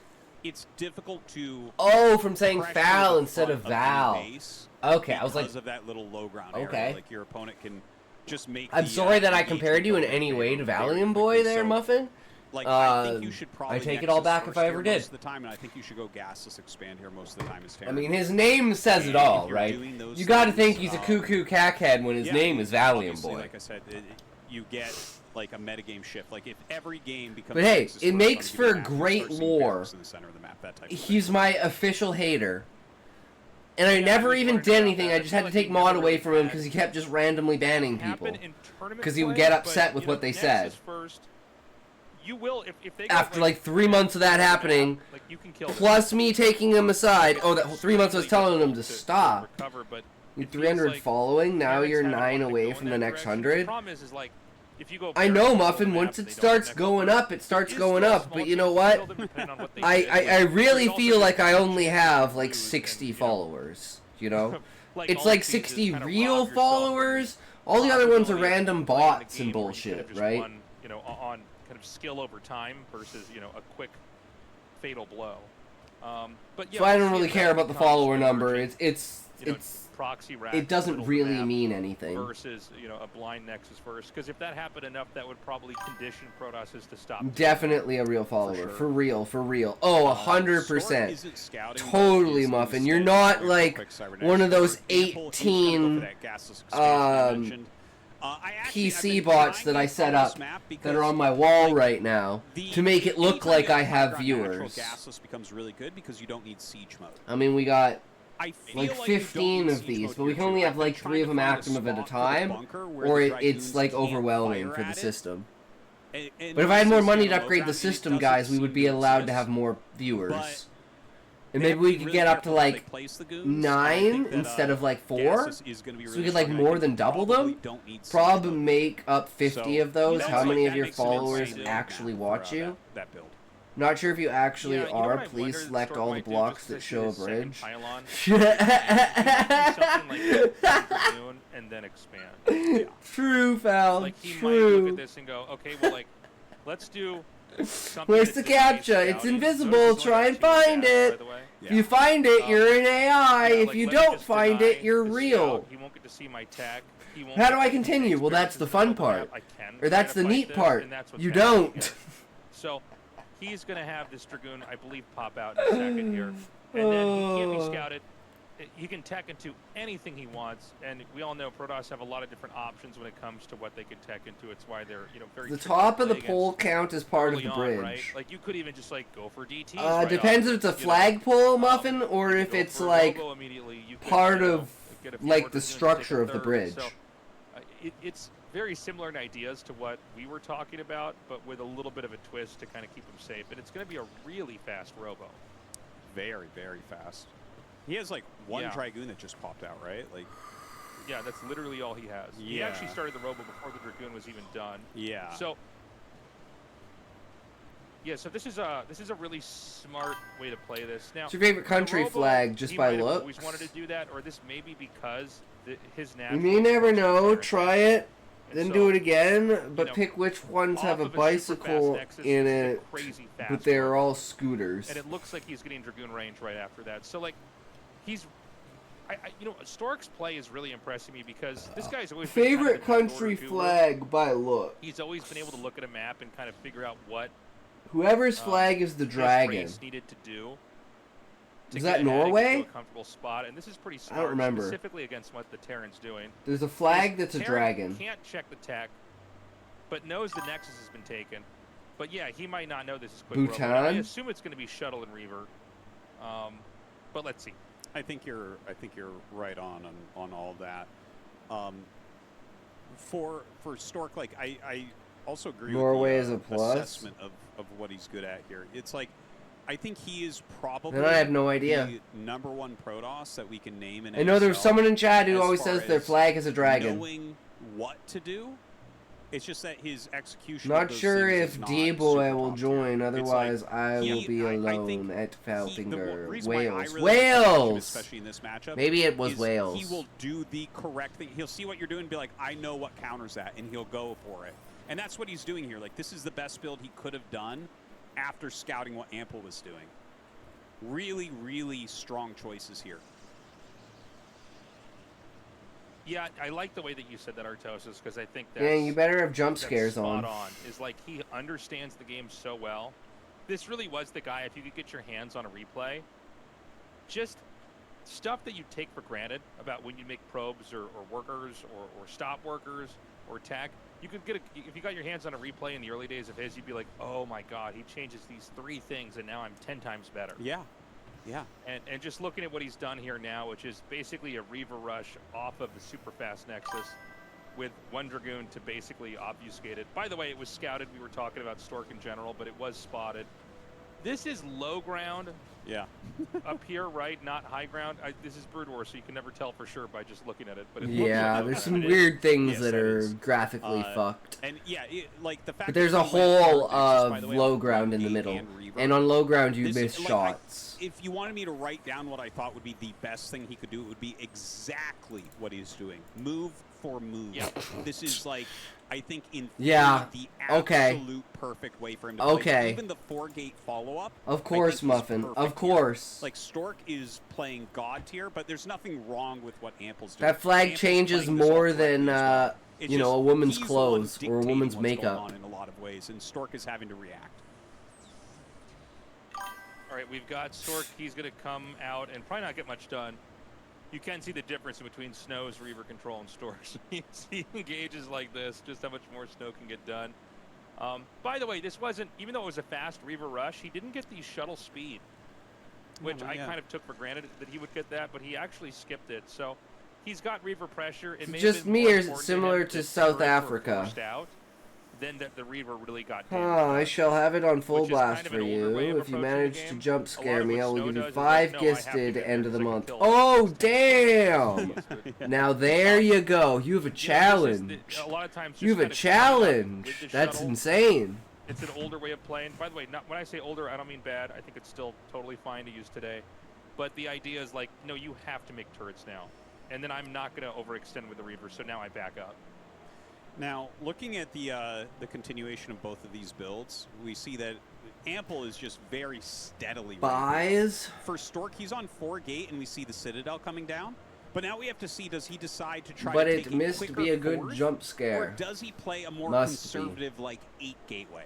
it's difficult to. Oh, from saying pressure foul the instead of front the Val. base Okay, I was like, because of that little low ground okay. area. Like your opponent can just make. I'm the, sorry that I engagement compared you in go in any favor way to very Valiant Boy quickly. there, So, Muffin. Like, I think you should probably I take it all Nexus back if first I here ever did. most of the time, and I think you should go gasless expand here most of the time as I Terran. mean, his name says it all, right? You got to think he's a cuckoo cackhead when his name is Valiant obviously, Boy. Like I said, you get like a metagame shift. Like if every game becomes. But hey, Nexus it first makes on a for given map, you great start seeing lore. barracks in the center of the map, that type of He's thing. my official hater. And I Yeah, never was even wondering did about anything, that. I I just feel had to like take we mod never away really from him had because he kept just randomly banning people. happen in tournament 'Cause he would play, get but, upset with you what know, they Nexus said. First, you will if they go, After like 3 months of that over the map, happening, like, you can kill them. plus me taking him aside. Oh, that 3 months I was Extremely telling him to difficult stop. recover, but You it feels 300 like following, now parents you're haven't 9 wanted to away go in from the that next direction. The 100. problem is like if you go I know, parents all over Muffin, the once map, it they don't starts have going Nexus up, it starts is going still a up. small But you know chance to what? kill them, depending on what they I did, I but really there's also feel like I different only chances have to like lose, 60 and, you know, followers, you know? like It's all like it seems is 60 kind of real rob yourself followers. All the other ones are possibility of random playing the bots and game where you could have bullshit, just right? won, you know, on kind of skill over time versus, you know, a quick fatal blow. But yeah, So I we'll don't see really if care that about the becomes follower an number. emerging, you know, proxy rack It doesn't middle of the really map mean anything. versus, you know, a blind Nexus first. Because if that happened enough, that would probably condition Protosses to stop. Definitely a real follower. sure. For real, for real. Oh, Stork 100%. isn't scouting, but Totally, is Muffin. You're instead not going for like quick cybernetic one of those sword. Ample, he's gonna go for 18 that gasless expansion I mentioned. I've PC been bots trying that I to set follow this up map that are on because, my wall like, right now the to make it look deeper like you I get have underground, natural viewers. gasless becomes really good because you don't need siege mode. I mean, we got I feel like you don't 15 need of siege these, mode but we here can only too. have I've been like trying 3 to of them find a active at a spot for the time, bunker where or the it's Dragoons like can't overwhelming fire for the at it. system. And But if I had this more is, money you to know, upgrade the low ground, and it system, doesn't guys, we would seem be to allowed to exist. have more But viewers. And they maybe have to we be could really get up to careful how they like place the goons. 9 instead of like 4. Gasless is gonna be So really we could like strong. I more think than you double probably them. don't need siege Prob mode. make up 50 So, of those. that's How like- many of that your makes an followers insane actually map watch for, you? that build. Not sure if you actually Yeah, you know what are. I Please wonder select Stork all the might do, blocks just that as show a his second bridge. pylon, you could do something like Dragoon and then expand. True, Val. Like he might look True. at this and go, okay, well, like let's do something. Where's that's the disguised captcha? It's scouting. invisible. Notice he's Try only and got 2 find attacks, it. by the way. If you find it, you're an AI. Yeah, If like, you let me don't just find deny it, you're the real. scout. He won't get to see my tag. He won't How do get I to see continue? Well, that's the fun part. I can Or that's try the to neat fight part. this, and that's what's You happening don't. here. So he's going to have this Dragoon, I believe, pop out in a second here. And then he can't be scouted. He can tech into anything he wants, and we all know Protoss have a lot of different options when it comes to what they can tech into. It's why they're, you know, very The tricky top to of the play pole against count is part of early the on, bridge. right? Like you could even just like go for DTs. Right Depends off, if it's a you know. flagpole, Muffin, or You if go it's for a like robo immediately, you could, part you know, of get a few like more the Dragoons to take structure a of the third. bridge. So, it's very similar in ideas to what we were talking about, but with a little bit of a twist to kind of keep them safe. And it's going to be a really fast robo. Very, very fast. He has like one Yeah. Dragoon that just popped out, right? Like, Yeah, that's literally all he has. He Yeah. actually started the robo before the Dragoon was even done. yeah. So, yeah, so this is a really smart way to play this. Now, What's your favorite country the robo, flag, just he by might have looks? always wanted to do that, or this may be because his You natural. may never approach to know. Terran Try is- it, and then so, do it again. But know, pick which ones off have a of super fast bicycle Nexus, in this is a it. crazy fast But they're robo. all scooters. And it looks like he's getting Dragoon range right after that. So like, he's, you know, Stork's play is really impressing me because this guy's always been kind of Favorite a good country doer. flag by look. He's always been able to look at a map and kind of figure out what Whoever's flag is the his dragon. race needed to do. To Is get that ahead and get Norway? to a comfortable spot, and this is pretty smart. don't remember. Specifically against what the Terran's doing. There's a flag Because that's a Terran dragon. Can't check the tech, but knows the Nexus has been taken. But yeah, he might not know this is quick. Bhutan? Robo. I assume it's going to be Shuttle and Reaver. But let's see. I think you're right on all that. For Stork, like I also agree Norway with is the a plus? assessment of what he's good at here. It's like I think he is probably Then I have no idea. the #1 Protoss that we can name in I know there's ASL someone in chat who as always far says their as flag is a dragon. Knowing what to do. It's just that his execution. Not of those sure things if is not D-Boy super will top join, tier. It's like otherwise I will be I alone think at the Falfinger. reason why I Wales. really like that matchup, Wales! especially in this matchup, Maybe it was is Wales. He will do the correct thing. He'll see what you're doing and be like, I know what counters that, and he'll go for it. And that's what he's doing here. Like, this is the best build he could have done after scouting what Ample was doing. Really, really strong choices here. Yeah, I like the way that you said that, Artosis, because I think that's... Yeah, you better have jump that's scares spot on. Is like, he understands the game so well. This really was the guy, if you could get your hands on a replay, just stuff that you take for granted about when you make probes or workers or stop workers or tech. You could get if you got your hands on a replay in the early days of his, you'd be like, oh my god, he changes these 3 things and now I'm 10 times better. Yeah. Yeah. And just looking at what he's done here now, which is basically a Reaver rush off of the super fast Nexus with 1 Dragoon to basically obfuscate it. By the way, it was scouted. We were talking about Stork in general, but it was spotted. This is low ground. Yeah. Up here, right? Not high ground. This is Brood War, so you can never tell for sure by just looking at it. But it looks Yeah, like there's low ground. some weird things Yes, that that are is. graphically fucked. And yeah, like the fact But there's that a he went hole for Nexus, by of the way, low on ground in the Gate middle. and Reaver. And on low ground, you This miss is, shots. If you wanted me to write down what I thought would be the best thing he could do, it would be exactly what he's doing. Move for move. Yeah. This is like, I think, in theory, Yeah. the Okay. absolute perfect way for him to play. Okay. Even the 4-gate follow-up. Of course, I think is Muffin. perfect Of here. course. Like, Stork is playing God tier, but there's nothing wrong with what Ample's doing. That flag Ample's changes playing this all more correctly than, as well. It's you know, just a woman's he's the one clothes or a dictating woman's what's going makeup. on in a lot of ways, and Stork is having to react. All right, we've got Stork. He's going to come out and probably not get much done. You can see the difference between Snow's Reaver control and Stork's. He engages like this, just how much more Snow can get done. By the way, this wasn't, even though it was a fast Reaver rush, he didn't get the shuttle speed, which I kind of took for granted that he would get that, but he actually skipped it. So he's got Reaver pressure. It may Just have been me more or is it important similar him to that South turrets were Africa? forced out than that the Reaver really got Oh, damaged. I shall have it on full Which is blast kind of for an older way you. of If you approaching the manage to game. jump A lot scare of me, what I will Snow give you does is 5 like, no, I have to gifted get end of the every month. kill. Oh, damn! Now there you go. You have a challenge. A lot of times You have a just kinda coming up challenge. with the That's shuttle. insane. It's an older way of playing. By the way, not when I say older, I don't mean bad. I think it's still totally fine to use today. But the idea is like, no, you have to make turrets now. And then I'm not going to overextend with the Reaver, so now I back up. Now, looking at the continuation of both of these builds, we see that Ample is just very steadily Buys. For Stork, he's on 4-gate, and we see the Citadel coming down. But now we have to see, does he decide to try But to it take a missed quicker be a good fourth, jump or scare. does he play a more Must be. conservative, like, 8 gateway?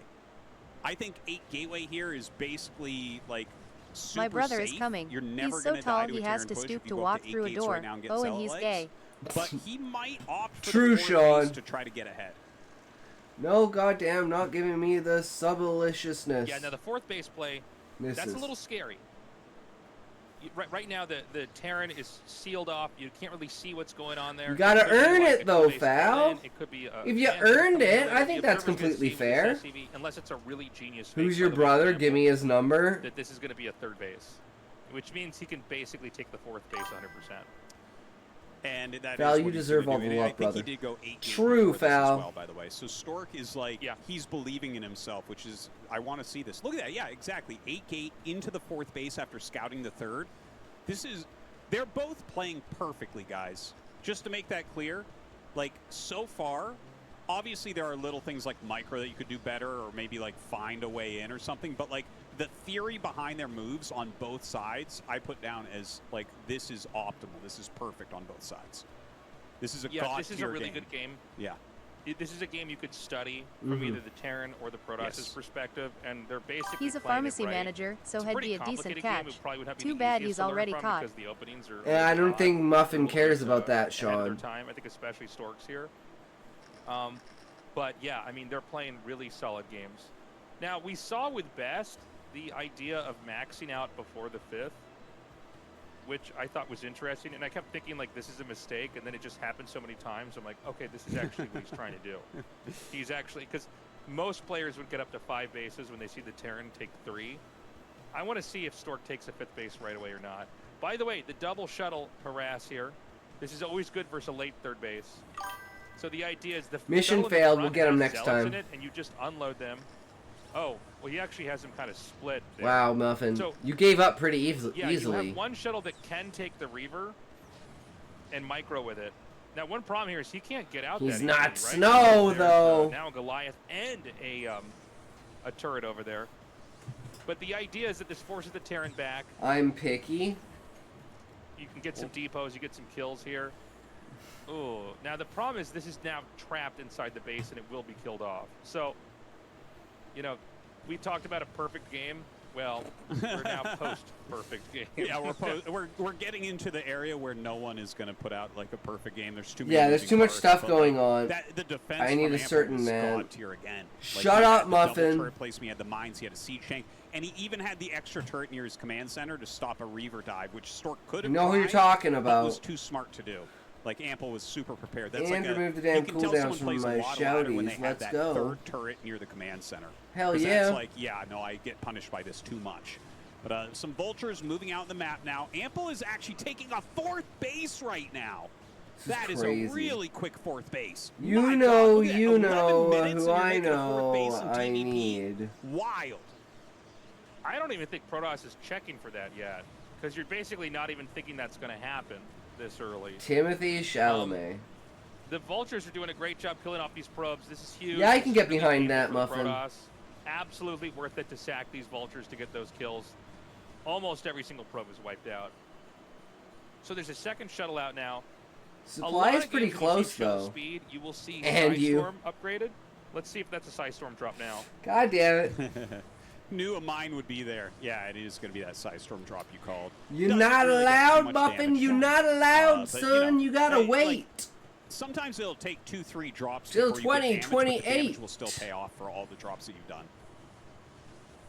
I think 8 gateway here is basically, like, super My brother safe. is coming. You're never He's so gonna tall die to he a has Terran to push stoop if you to go up walk to 8 through a gates door. right now and get Oh, and cell he's legs. gay. But he might opt for True, the 4 Sean. to try to get ahead. No, goddamn, not giving me the subaliciousness. Yeah, now the 4th base play, Misses. that's a little scary. Right now, the Terran is sealed off. You can't really see what's going on there. You gotta It could be earn like it a though, two-base Fal. all-in. It could be a If you Phantom earned coming it, in. I The think that's observer's gonna completely see with the fair. SCV, unless it's a really genius Who's fake, your by the way, brother? example, Give me his number. that this is going to be a 3rd base, which means he can basically take the 4th base 100%. And that Fal, is you what he's deserve gonna all do. the And I luck, think brother. he did go 8 gates True, before this Fal. as well, by the way. So Stork is like, he's believing in himself, which is, I want to see this. Look at that. Yeah, exactly. 8 gate into the 4th base after scouting the 3rd. This is, they're both playing perfectly, guys. Just to make that clear, like, so far, obviously there are little things like micro that you could do better or maybe, like, find a way in or something. But, like, the theory behind their moves on both sides, I put down as, like, this is optimal. This is perfect on both sides. This is a god this is a tier really game. good game. Yeah. This is a game you could study from either the Terran or the Protoss' Yes. perspective, and they're basically He's a playing it pharmacy right. manager, so It's he'd pretty be a decent complicated game. catch. It probably would have to be Too the bad easiest he's to learn already from caught. because the openings are Yeah, I don't really think odd. Muffin Little cares bit, about that, ahead of their Sean. time. I think especially Storks here. But yeah, I mean, they're playing really solid games. Now, we saw with Best the idea of maxing out before the 5th, which I thought was interesting, and I kept thinking, like, this is a mistake, and then it just happened so many times. I'm like, okay, this is actually what he's trying to do. He's actually, because most players would get up to 5 bases when they see the Terran take 3. I want to see if Stork takes a 5th base right away or not. By the way, the double shuttle harass here, this is always good versus a late 3rd base. So the idea is the Mission shuttle in the failed, front we'll get him has next zealots time. in it, and you just unload them. Oh, well, he actually has them kind of split there. Wow, Muffin. So- You gave up pretty Yeah, easily. you have one shuttle that can take the Reaver and micro with it. Now, one problem here is he can't get out He's that not easily, right? Snow, There's, though. now Goliath and a turret over there. But the idea is that this forces the Terran back. I'm picky. You can get some depots, you get some kills here. Ooh, now the problem is this is now trapped inside the base and it will be killed off. So, you know, we talked about a perfect game. Well, we're now post-perfect game. Yeah, we're getting into the area where no one is going to put out like a perfect game. There's too many. Yeah, there's too much parts, stuff but, going on. The defense I need from a certain Ample was man. God tier again. Shut he up, had the Muffin. double turret placement, he had the mines, he had a siege tank, and he even had the extra turret near his command center to stop a Reaver dive, which Stork could have. You know who you're talking but about. was too smart to do. Like Ample was super prepared. That's And like remove the you damn can tell cooldowns someone from plays a my lot louder when they shouties. have Let's that go. third turret near the command center. Hell 'Cause yeah. That's like, yeah, no, I get punished by this too much. But some vultures moving out in the map now. Ample is actually taking a 4th base right now. That is crazy. a really quick 4th base. You My know, God, look at that, you 11 know minutes and who you're I making a 4th base know in I TVP. need. Wild. I don't even think Protoss is checking for that yet, because you're basically not even thinking that's going to happen this early. Timothy Chalamet. The Vultures are doing a great job killing off these probes. This is huge. Yeah, I can This get is really behind painful that, for Muffin. the Protoss. Absolutely worth it to sack these Vultures to get those kills. Almost every single probe is wiped out. So there's a second shuttle out now. Supply is pretty close, shuttle though. Speed, you will see And you. Storm upgraded. Let's see if that's a Psy Storm drop now. God damn it. Knew a mine would be there. Yeah, it is going to be that Storm drop you called. You're Doesn't not really get too allowed, much Muffin. damage You're done. not allowed, But, son. You gotta like, wait. sometimes it'll take 2-3 drops Still before you 20, get damage, but the 28. damage will still pay off for all the drops that you've done.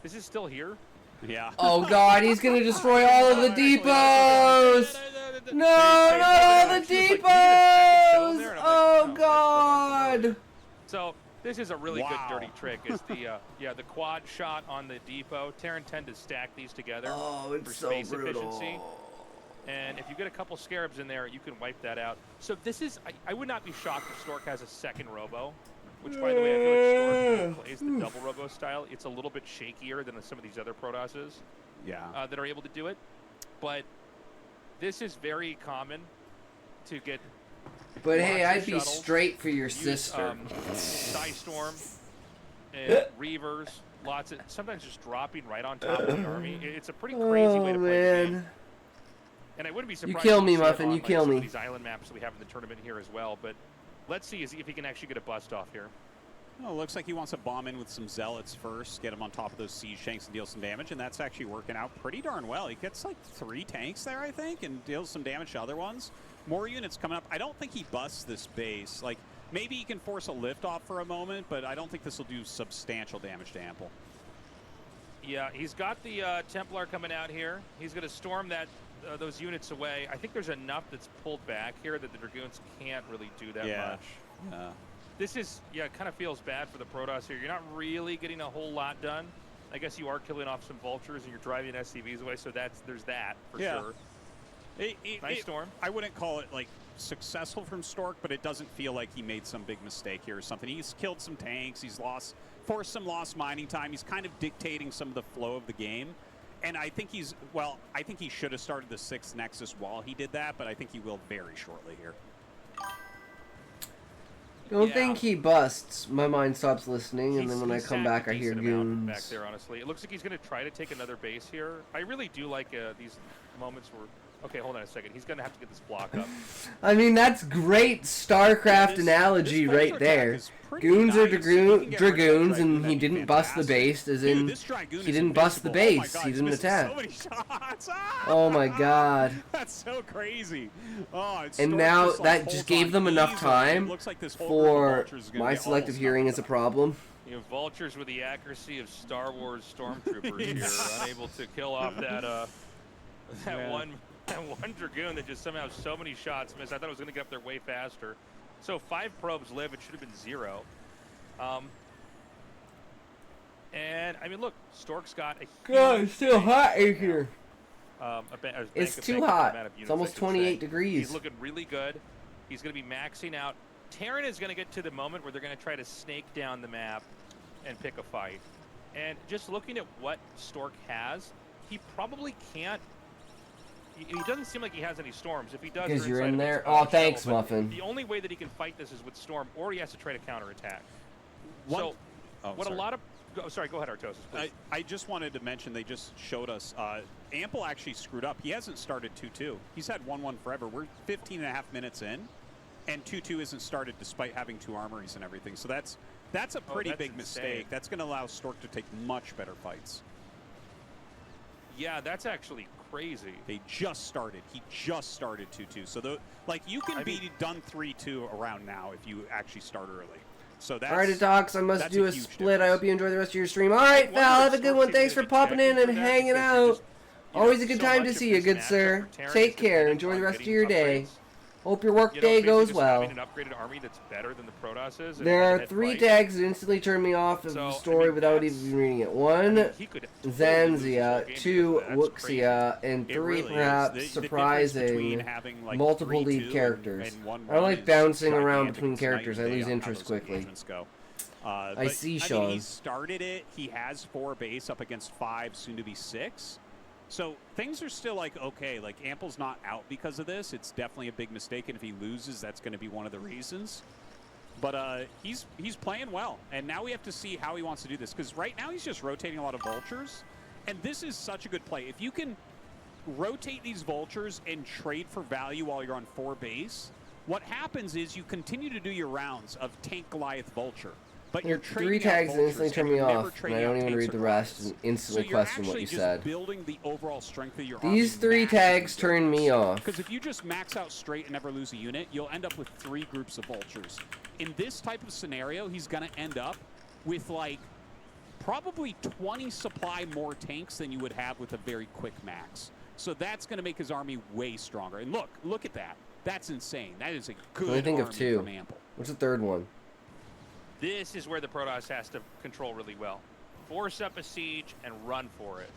This is still here. Yeah. Oh god, he's gonna destroy all of the depots! No, not all the depots! Oh god! So this is a really Wow. good dirty trick. Is the the quad shot on the depot. Terran tend to stack these together Oh, for it's so space efficiency. brutal. And if you get a couple scarabs in there, you can wipe that out. So this is I would not be shocked if Stork has a second robo. Which, by the way, I feel like Stork plays the double robo style. It's a little bit shakier than some of these other Protosses Yeah. that are able to do it. But this is very common to get. But hey, launch I'd your be shuttle, straight for your use, sister. Psy Storm and Reavers. Lots of sometimes just dropping right on top of the army. It's a pretty crazy way to play the game. Man. And I wouldn't be surprised. kill to me, see it Muffin, on, you like, kill some of me. These island maps that we have in the tournament here as well. But let's see if he can actually get a bust off here. Well, looks like he wants to bomb in with some zealots first, get him on top of those siege tanks and deal some damage, and that's actually working out pretty darn well. He gets like 3 tanks there, I think, and deals some damage to other ones. More units coming up. I don't think he busts this base. Like, maybe he can force a liftoff for a moment, but I don't think this will do substantial damage to Ample. Yeah, he's got the Templar coming out here. He's going to storm that those units away. I think there's enough that's pulled back here that the Dragoons can't really do that much. This is, it kind of feels bad for the Protoss here. You're not really getting a whole lot done. I guess you are killing off some Vultures and you're driving SCVs away, so there's that for sure. Nice storm. I wouldn't call it like successful from Stork, but it doesn't feel like he made some big mistake here or something. He's killed some tanks. He's forced some lost mining time. He's kind of dictating some of the flow of the game. And I think I think he should have started the 6th Nexus while he did that, but I think he will very shortly here. Don't think he busts. My mind stops listening, and then when I He's come sacked back, a I hear decent amount goons. back there, honestly. It looks like he's going to try to take another base here. I really do like these moments where... Okay, hold on a second. He's going to have to get this block up. I mean, that's great StarCraft analogy this right Vulture there. attack is pretty Goons are nice. If you can get rid of that dragoons, Dragoon, and he that'd be didn't bust the fantastic. base, as Dude, in this Dragoon he is didn't bust the invincible. Oh my base. God, He he's didn't missing attack. So many shots. Oh my god. That's so crazy. Oh, it's And Stork now just, like, that holds just gave on them enough easily. time It looks like this whole group of for Vultures is gonna my get selective almost hearing knocked is a out. problem. You know, Vultures with the accuracy of Star Wars stormtroopers here, unable to kill off that one Dragoon that just somehow so many shots missed. I thought it was going to get up there way faster. So 5 probes live. It should have been 0. And I mean, look, Stork's got a God, it's still hot in right now. here. It's too hot. It's almost 28 degrees. He's looking really good. He's going to be maxing out. Terran is going to get to the moment where they're going to try to snake down the map and pick a fight. And just looking at what Stork has, he probably can't. He doesn't seem like he has any storms. If he does, Because they're you're inside in of his there? Oh, thanks, shuttle. But Muffin. The only way that he can fight this is with storm, or he has to try to counterattack. What So, what a lot of Sorry, go ahead, Artosis, please. I just wanted to mention they just showed us Ample actually screwed up. He hasn't started 2-2. He's had 1-1 forever. We're 15 and a half minutes in, and 2-2 isn't started despite having 2 armories and everything. So that's a pretty big mistake. That's going to allow Stork to take much better fights. Yeah, that's actually crazy. They just started. He just started 2-2. So you can be done 3-2 around now if you actually start early. So that's, all right, docs, I must do a split. Difference. I hope you enjoy the rest of your stream. All right, Val, have a good one. Thanks for popping in and hanging out. Always a good time to see you, good sir. Take care. Enjoy the rest of your day. Hope your work day goes well. An upgraded army that's better than the Protoss is. There are 3 tags that instantly turn me off of the story without even reading it. 1, Zanzia, 2, Wuxia, and 3, perhaps surprising, multiple lead characters. I don't like bouncing around between characters. I lose interest quickly. I see, Sean. I mean, he started it. He has 4 base up against 5, soon to be 6. So things are still okay. Ample's not out because of this. It's definitely a big mistake, and if he loses, that's going to be one of the reasons. But he's playing well, and now we have to see how he wants to do this, because right now he's just rotating a lot of vultures, and this is such a good play. If you can rotate these vultures and trade for value while you're on 4 base, what happens is you continue to do your rounds of tank Goliath vulture. But you're 3 tags that instantly turn me off, and I don't even read the rest and instantly question what you said. Building the overall strength of your These 3 tags turn me off. Because if you just max out straight and never lose a unit, you'll end up with 3 groups of vultures. In this type of scenario, he's going to end up with probably 20 supply more tanks than you would have with a very quick max. So that's going to make his army way stronger. And look at that. That's insane. That is a good army from Ample. What's the third one? This is where the Protoss has to control really well. Force up a siege and run for it.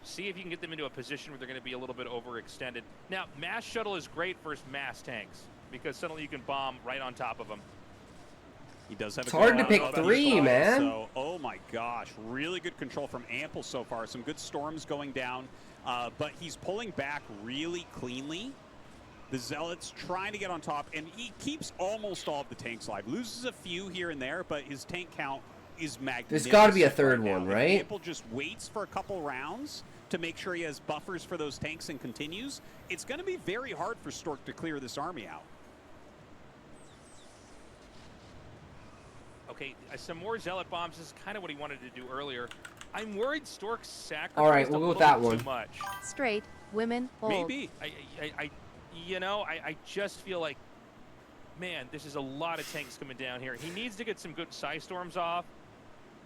See if you can get them into a position where they're going to be a little bit overextended. Now, mass shuttle is great versus mass tanks, because suddenly you can bomb right on top of them. He does have. It's hard to pick 3, man. So, oh my gosh, really good control from Ample so far. Some good storms going down, but he's pulling back really cleanly. The Zealots trying to get on top, and he keeps almost all of the tanks alive. Loses a few here and there, but his tank count is magnificent. There's got to be a third one, right? Ample just waits for a couple rounds to make sure he has buffers for those tanks and continues. It's going to be very hard for Stork to clear this army out. Okay, some more Zealot bombs is kind of what he wanted to do earlier. I'm worried Stork sacrificed all right, we'll go with that one. Too much. Straight, women, hold. Maybe. I just feel like, man, this is a lot of tanks coming down here. He needs to get some good Psy Storms off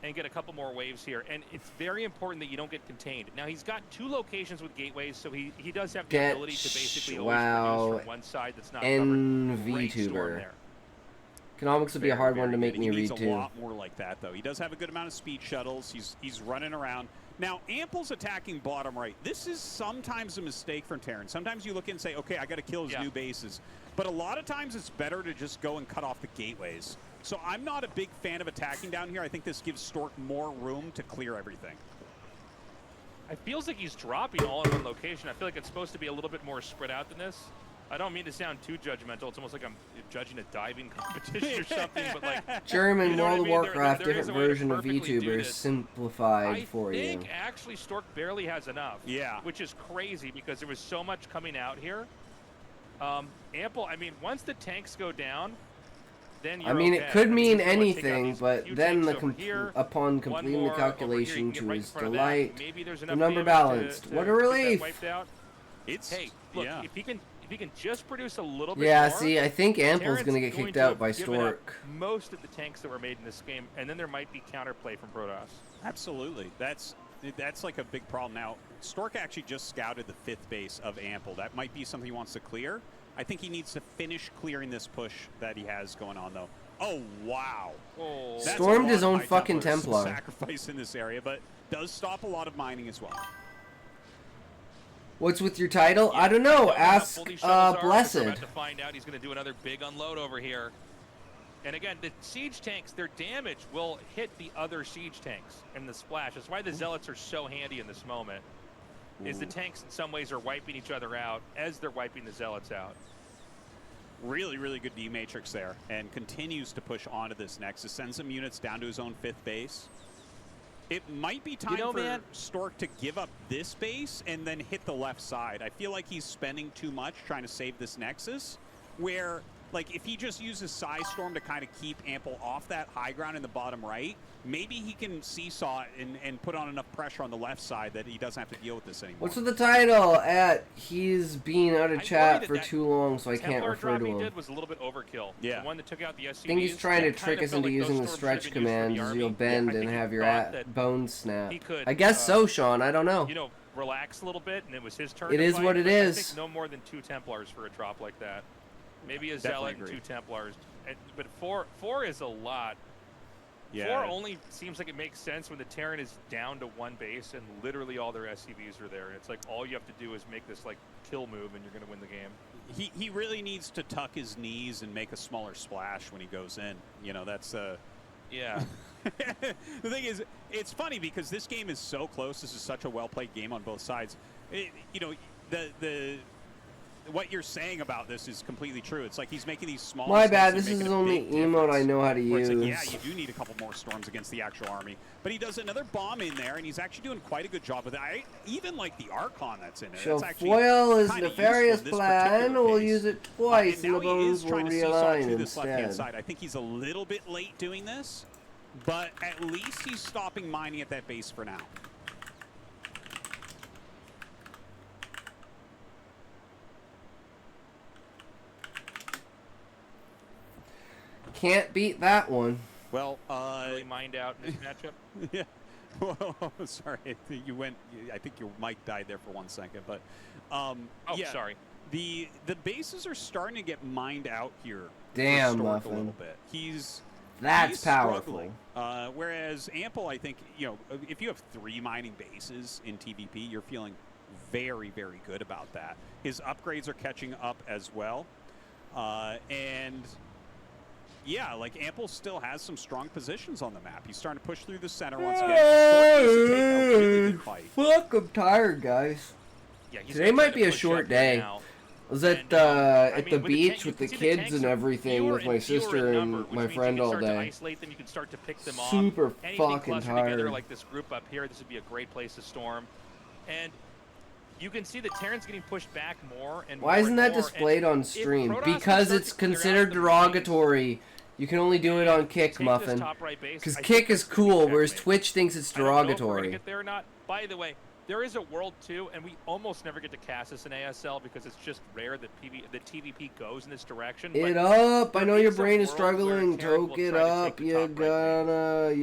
and get a couple more waves here. And it's very important that you don't get contained. Now, he's got 2 locations with gateways, so he does have the ability to basically always produce from one side that's not covered. Great storm there. Economics would be a hard one to make me read, too. He too. needs a lot more like that, though. He does have a good amount of speed shuttles. He's running around. Now, Ample's attacking bottom right. This is sometimes a mistake from Terran. Sometimes you look and say, okay, I got to kill his new bases. But a lot of times it's better to just go and cut off the gateways. So I'm not a big fan of attacking down here. I think this gives Stork more room to clear everything. It feels like he's dropping all in one location. I feel like it's supposed to be a little bit more spread out than this. I don't mean to sound too judgmental. It's almost like I'm judging a diving competition or something, but like German World of Warcraft, there different version of VTubers, simplified for you. I think actually Stork barely has enough. Yeah. Which is crazy because there was so much coming out here. Ample, I mean, once the tanks go down, then you're it could mean like anything, but then upon completing the calculation to his delight, the number balanced. What a relief! Hey, look, if he can just produce a little bit more. See, I think Ample's going to get kicked out by Stork. Most of the tanks that were made in this game, and then there might be counterplay from Protoss. Absolutely. That's like a big problem. Now, Stork actually just scouted the 5th base of Ample. That might be something he wants to clear. I think he needs to finish clearing this push that he has going on, though. Oh, wow. Oh. Stormed his own fucking Templar. Sacrifice in this area, but does stop a lot of mining as well. What's with your title? I don't know. Ask Blessed. We're about to find out. He's going to do another big unload over here. And again, the siege tanks, their damage will hit the other siege tanks in the splash. That's why the Zealots are so handy in this moment. Is the tanks in some ways are wiping each other out as they're wiping the Zealots out. Really, really good D-Matrix there, and continues to push onto this Nexus. Sends some units down to his own 5th base. It might be time for man, Stork to give up this base and then hit the left side. I feel like he's spending too much trying to save this Nexus, where, like, if he just uses Storm to kind of keep Ample off that high ground in the bottom right, maybe he can seesaw it and put on enough pressure on the left side that he doesn't have to deal with this anymore. What's with the title at he's being out of I chat worry for that too long, so I can't Templar refer drop to he him. did was a little bit overkill. Yeah. The one that took out the SCVs. I think he's trying to that trick kinda us felt into like using the those storms stretch should have been used for commands. the You'll army. bend I think and he have your thought that bone snap. he could, I guess so, Sean. I don't know. you know, relax a little bit, and it was his turn. It to is fight, what it but is. I think no more than 2 Templars for a drop like that. Maybe a Definitely Zealot and agree. 2 Templars. But four is a lot. Yeah. 4 only seems like it makes sense when the Terran is down to 1 base and literally all their SCVs are there. And it's like all you have to do is make this like kill move and you're going to win the game. He really needs to tuck his knees and make a smaller splash when he goes in. You know, that's Yeah. the thing is, it's funny because this game is so close. This is such a well-played game on both sides. You know, what you're saying about this is completely true. It's like he's making these small My mistakes bad. and This is making the a only big emote I difference. know how to Where it's use. like, yeah, you do need a couple more storms against the actual army. But he does another bomb in there, and he's actually doing quite a good job with it. I even like the Archon that's in there. So That's actually foil is kinda nefarious useful in this plan. particular We'll case. use it twice, And and now the he is bones will trying to seesaw realign to this left-hand instead. side. I think he's a little bit late doing this, but at least he's stopping mining at that base for now. Can't beat that one. Well, Really mined out in this matchup. yeah. Whoa, sorry, you went. I think your mic died there for 1 second, but Oh, yeah, sorry. The bases are starting to get mined out here. for Damn, Stork Muffin. a little bit. He's Powerful. struggling. Whereas Ample, I think, you know, if you have 3 mining bases in TVP, you're feeling very, very good about that. His upgrades are catching up as well, and yeah, like Ample still has some strong positions on the map. He's starting to push through the center once again. Stork needs to take a really good fight. Fuck, I'm tired, guys. Yeah, he's Today gonna might try to be a push short up here day. now. I was at And, I at mean, the with the beach tank- you with the can see kids tanks and are everything fewer with my and fewer in sister number, and which my means friend you can all start to day. isolate them, you can start to pick them off. Super Anything fucking clustered together tired. like this group up here, this would be a great place to storm. And you can see the Terran's getting pushed back more and more. Why isn't and that more, displayed and on if stream? Protoss Because can it's start to clear out considered the derogatory. You can only do it on Kick, take this Muffin. top right base, Because I Kick think is it's gonna be cool, whereas checkmate. Twitch thinks it's I don't know if we're gonna derogatory. get there or not. By the way, there is a World 2, and we almost never get to cast this in ASL because it's just rare that the TVP goes in this direction. It but up! I there know your is a brain is world where struggling. Terran will Toke it try to up. take the You top right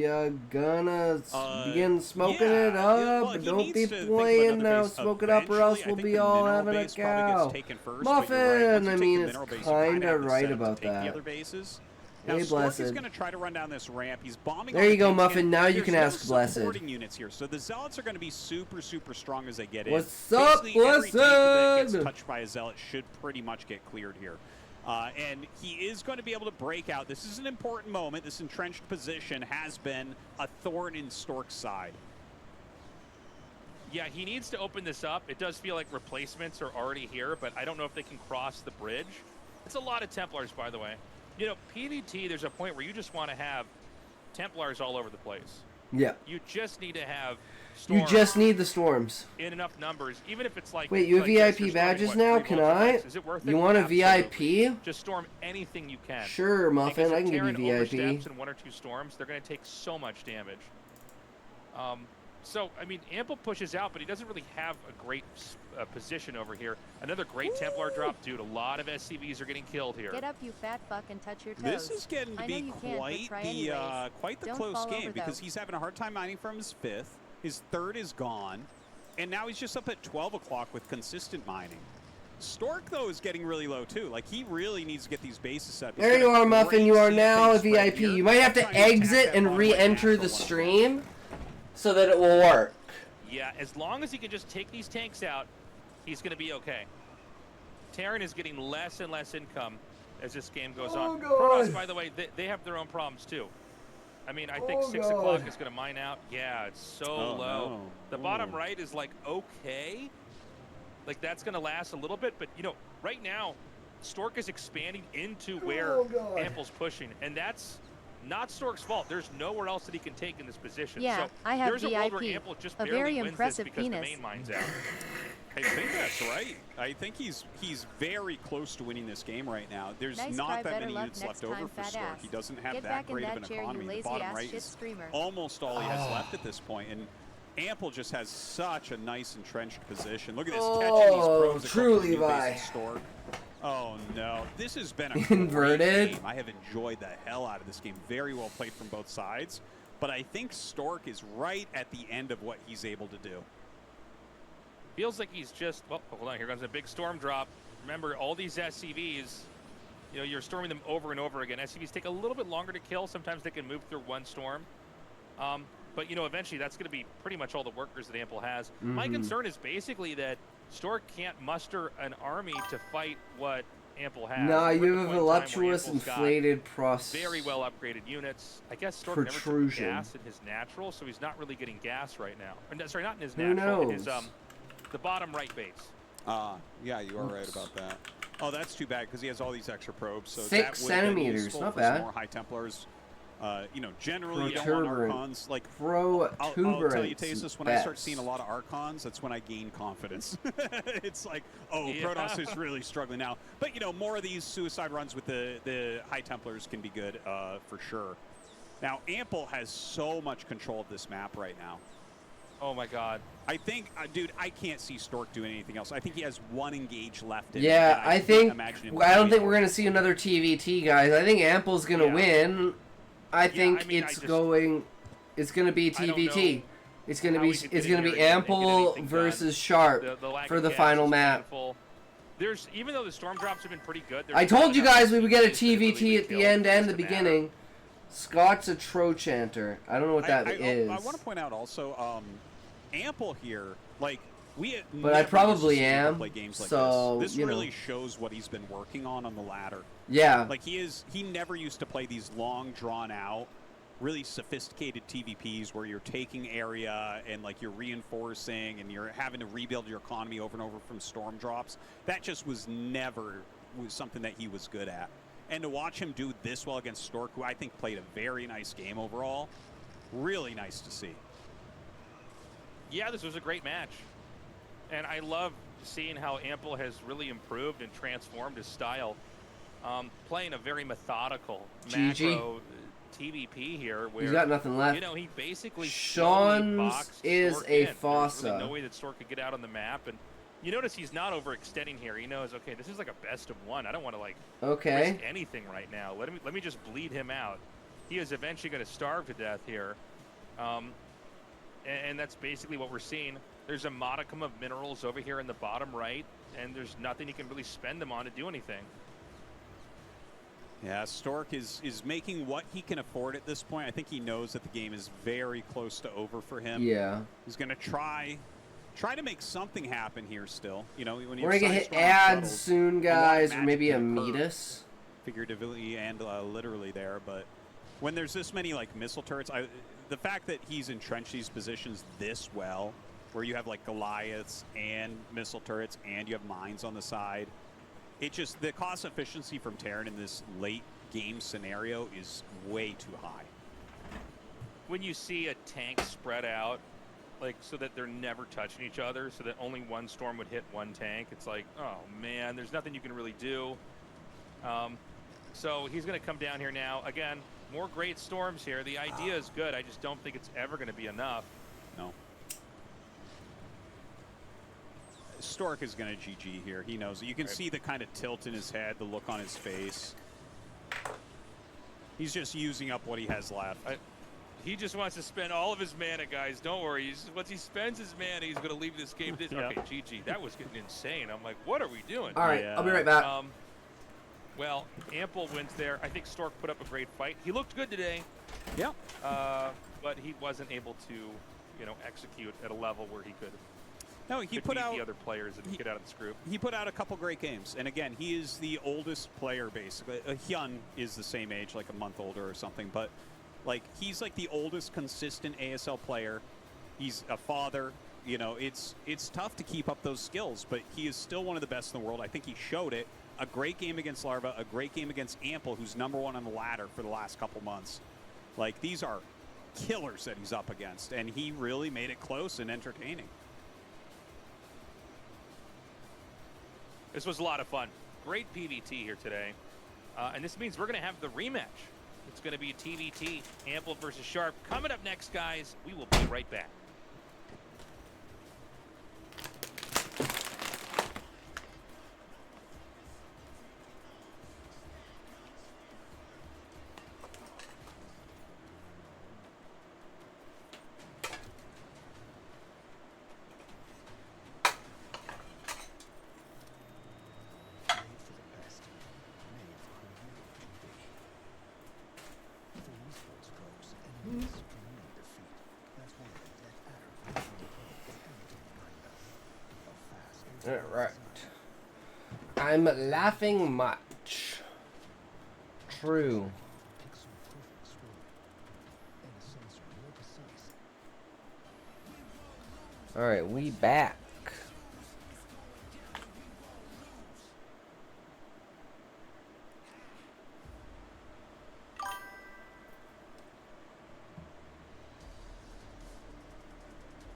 base. begin smoking yeah, it yeah, up. well, he Don't needs be to think of playing another now. base Smoke it up, or else eventually. I we'll think be the all mineral having a base probably cow. gets taken first, but you're right. Once Muffin! you I take the mean, mineral it's base, you kinda kinda have the right setup to about take that. The other bases. Now, Hey, Stork is Blessed. going to try to run down this ramp. He's bombing. There all you the go, tanks Muffin. in. Now you There's can no ask Blessed. supporting units here, so the Zealots are going to be super, super strong as they get in. What's up, Basically, every tank that gets Blessed? touched by a Zealot should pretty much get cleared here. And he is going to be able to break out. This is an important moment. This entrenched position has been a thorn in Stork's side. Yeah, he needs to open this up. It does feel like replacements are already here, but I don't know if they can cross the bridge. It's a lot of Templars, by the way. You know, PvT, there's a point where you just want to have Templars all over the place. Yeah. You just need to have You storms just need the storms. in enough numbers, even if it's like... Wait, you have like this, VIP you're storming, badges what, now? 3 Can walls of I? ice. Is it worth it? You want a Absolutely. VIP? Just storm anything you can. Sure, Muffin. Because I if can give Terran you VIP. oversteps in 1 or 2 storms, they're going to take so much damage. So, I mean, Ample pushes out, but he doesn't really have a great position over here. Another great Templar drop. Dude, a lot of SCVs are getting killed here. Get up, you fat fuck, and touch your toes. This is getting to I know be you can't, but quite try the anyways. quite the Don't close fall game over, because though. he's having a hard time mining from his 5th. His 3rd is gone, and now he's just up at 12 o'clock with consistent mining. Stork, though, is getting really low, too. Like, he really needs to get these bases set. He's There got you a are, Muffin. great You are seed now a thing spread VIP. here. You might have to Trying attack exit that and bottom right re-enter natural the one. stream so that it will work. Yeah, as long as he can just take these tanks out, he's going to be okay. Terran is getting less and less income as this game goes on. God. Protoss, by the way, they have their own problems, too. I mean, I think 6 o'clock God. is going to mine out. Yeah, it's so Oh, low. no. The bottom Ooh. right is like, okay. Like, that's going to last a little bit. But, you know, right now, Stork is expanding into where Oh, God. Ample's pushing. And that's not Stork's fault. There's nowhere else that he can take in this position. Yeah, so I have there's a world where VIP. Ample just A barely very wins impressive this because penis. the main mine's out. I think that's right. I think he's very close to winning this game right now. There's Nice not try, that better many luck units next left over time, for fat Stork. ass. He doesn't have Get that back in great of that an chair, you economy. The lazy bottom ass right shit is streamer. almost all he has left at this point, and Ample just has such a nice entrenched position. Look at this, catching these probes a true couple of new Levi. bases Stork. Oh no, this has been a Inverted. great game. I have enjoyed the hell out of this game. Very well played from both sides, but I think Stork is right at the end of what he's able to do. Feels like he's just, well, hold on, here comes a big storm drop. Remember, all these SCVs, you know, you're storming them over and over again. SCVs take a little bit longer to kill. Sometimes they can move through one storm. But, you know, eventually that's going to be pretty much all the workers that Ample has. My concern is basically that Stork can't muster an army to fight what Ample has. Nah, We're at you the have point in time where voluptuous, Ample's got inflated very well upgraded units. I guess Stork never took protrusion. gas in his natural, so he's not really getting gas right now. Or, no, sorry, not in his Who natural, in his, knows? the bottom right base. Yeah, you are right about that. Oh, that's too bad because he has all these extra probes. So 6 that would have been centimeters, useful not for some bad. more High Templars. You know, generally you don't want Protuberant. Archons. Like, Pro I'll tell you, Tasis, when I start seeing a lot of Archons, that's when I gain confidence. It's like, oh, Yeah. Protoss is really struggling now. But, you know, more of these suicide runs with the High Templars can be good for sure. Now, Ample has so much control of this map right now. Oh my God. I think, dude, I can't see Stork doing anything else. I think he has one engage left. In Yeah, and I can't think. imagine him I don't doing think more. we're gonna see another TVT, guys. I think Ample's gonna Yeah. win. I think I mean, it's I just- going. It's gonna be I don't TVT. know It's gonna how be. we could It's get in gonna here be and get Ample anything done. versus Sharp The lack for of the gas final is map. painful. There's, even though the storm drops have been pretty good. there's I told you not enough guys we would get a TVTs to really TVT at the kill end for and this the to matter. beginning. Scott's a Trochanter. I don't know what that is. I want to point out also, Ample here, like, But I probably used to see him am, play games like so, this. This you know. really shows what he's been working on the ladder. Yeah. Like, he never used to play these long, drawn-out, really sophisticated TVPs where you're taking area and, like, you're reinforcing and you're having to rebuild your economy over and over from storm drops. That just was never something that he was good at. And to watch him do this well against Stork, who I think played a very nice game overall, really nice to see. Yeah, this was a great match. And I love seeing how Ample has really improved and transformed his style. Playing a very methodical GG. macro TVP here where, He's got nothing left. you know, he basically Sean's slowly boxed is Stork a in. There's fossa. really no way that Stork could get out on the map. And you notice he's not overextending here. He knows, okay, this is like a best of one. I don't want to, like, Okay. risk anything right now. Let me just bleed him out. He is eventually going to starve to death here. And that's basically what we're seeing. There's a modicum of minerals over here in the bottom right, and there's nothing you can really spend them on to do anything. Yeah, Stork is making what he can afford at this point. I think he knows that the game is very close to over for him. Yeah. He's going to try to make something happen here still. You know, when We're gonna get hit ads soon, guys, or maybe a Metis. Figuratively and literally there, but when there's this many, like, missile turrets, the fact that he's entrenched these positions this well, where you have, like, Goliaths and missile turrets and you have mines on the side, it just, the cost efficiency from Terran in this late game scenario is way too high. When you see a tank spread out, like, so that they're never touching each other, so that only one storm would hit one tank, it's like, oh man, there's nothing you can really do. So he's going to come down here now. Again, more great storms here. The idea is good. I just don't think it's ever going to be enough. No. Stork is going to GG here. He knows it. You can see the kind of tilt in his head, the look on his face. He's just using up what he has left. He just wants to spend all of his mana, guys. Don't worry. Once he spends his mana, he's going to leave this game. Yeah. Okay, GG. That was getting insane. I'm like, what are we doing? All right, I'll be right back. Well, Ample wins there. I think Stork put up a great fight. He looked good today. Yeah. But he wasn't able to, you know, execute at a level where he could. No, he could put beat out the other players and get out of this group. He put out a couple great games, and again, he is the oldest player basically. Hyun is the same age, like a month older or something, but like he's like the oldest consistent ASL player. He's a father. You know, it's tough to keep up those skills, but he is still one of the best in the world. I think he showed it. A great game against Larva, a great game against Ample, who's #1 on the ladder for the last couple months. Like, these are killers that he's up against, and he really made it close and entertaining. This was a lot of fun. Great PVT here today. And this means we're going to have the rematch. It's going to be a TVT, Ample versus Sharp. Coming up next, guys, we will be right back. Alright. I'm laughing much. True. Alright, we back.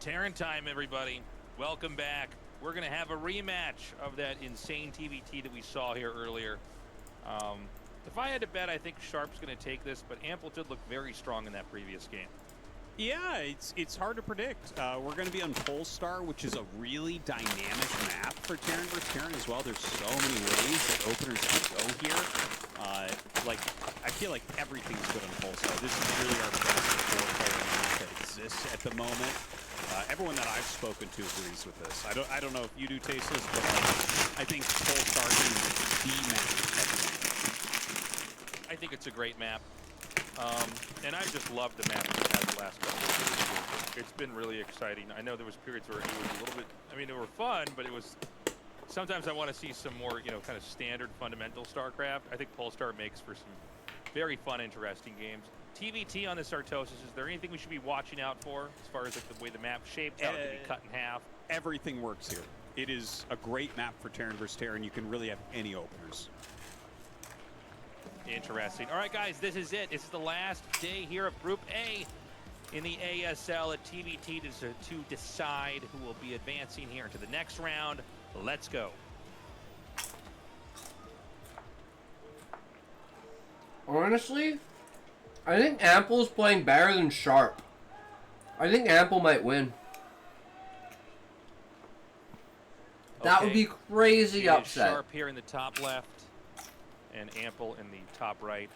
Terran time, everybody. Welcome back. We're going to have a rematch of that insane TVT that we saw here earlier. If I had to bet, I think Sharp's going to take this, but Ample did look very strong in that previous game. Yeah, it's hard to predict. We're going to be on Polestar, which is a really dynamic map for Terran vs. Terran as well. There's so many ways that openers can go here. Like, I feel like everything's good on Polestar. This is really our best four-player map that exists at the moment. Everyone that I've spoken to agrees with this. I don't know if you do, Tasteless, but like, I think Polestar is the map at the moment. I think it's a great map. And I've just loved the map we've had the last couple of years. It's been really exciting. I know there was periods where it was a little bit, I mean, they were fun, but it was, sometimes I want to see some more, you know, kind of standard fundamental StarCraft. I think Polestar makes for some very fun, interesting games. TVT on the Sartosis, is there anything we should be watching out for as far as like the way the map shaped, how it can be cut in half? Everything works here. It is a great map for Terran vs. Terran. You can really have any openers. Interesting. All right, guys, this is it. This is the last day here of Group A in the ASL at TVT to decide who will be advancing here into the next round. Let's go. Honestly, I think Ample's playing better than Sharp. I think Ample might win. That would be crazy upset. Sharp here in the top left and Ample in the top right.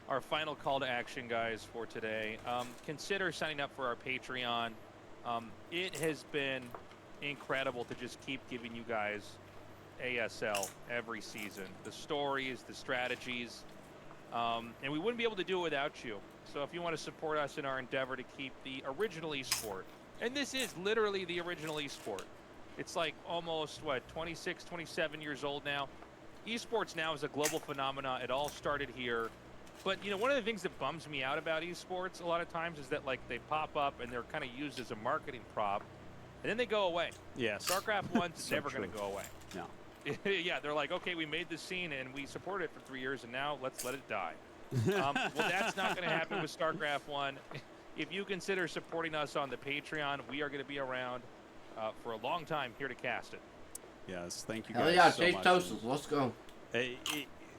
Our final call to action, guys, for today. Consider signing up for our Patreon. It has been incredible to just keep giving you guys ASL every season. The stories, the strategies, and we wouldn't be able to do it without you. So if you want to support us in our endeavor to keep the original esport, and this is literally the original esport. It's like almost, what, 26, 27 years old now. Esports now is a global phenomenon. It all started here. But, you know, one of the things that bums me out about esports a lot of times is that, like, they pop up and they're kind of used as a marketing prop, and then they go away. Yes. StarCraft 1's So never true. going to go away. No. Yeah, they're like, okay, we made this scene and we supported it for 3 years, and now let's let it die. Well, that's not going to happen with StarCraft 1. If you consider supporting us on the Patreon, we are going to be around for a long time here to cast it. Yes, thank you Hell guys yeah, so Chase much. Toasters, let's go.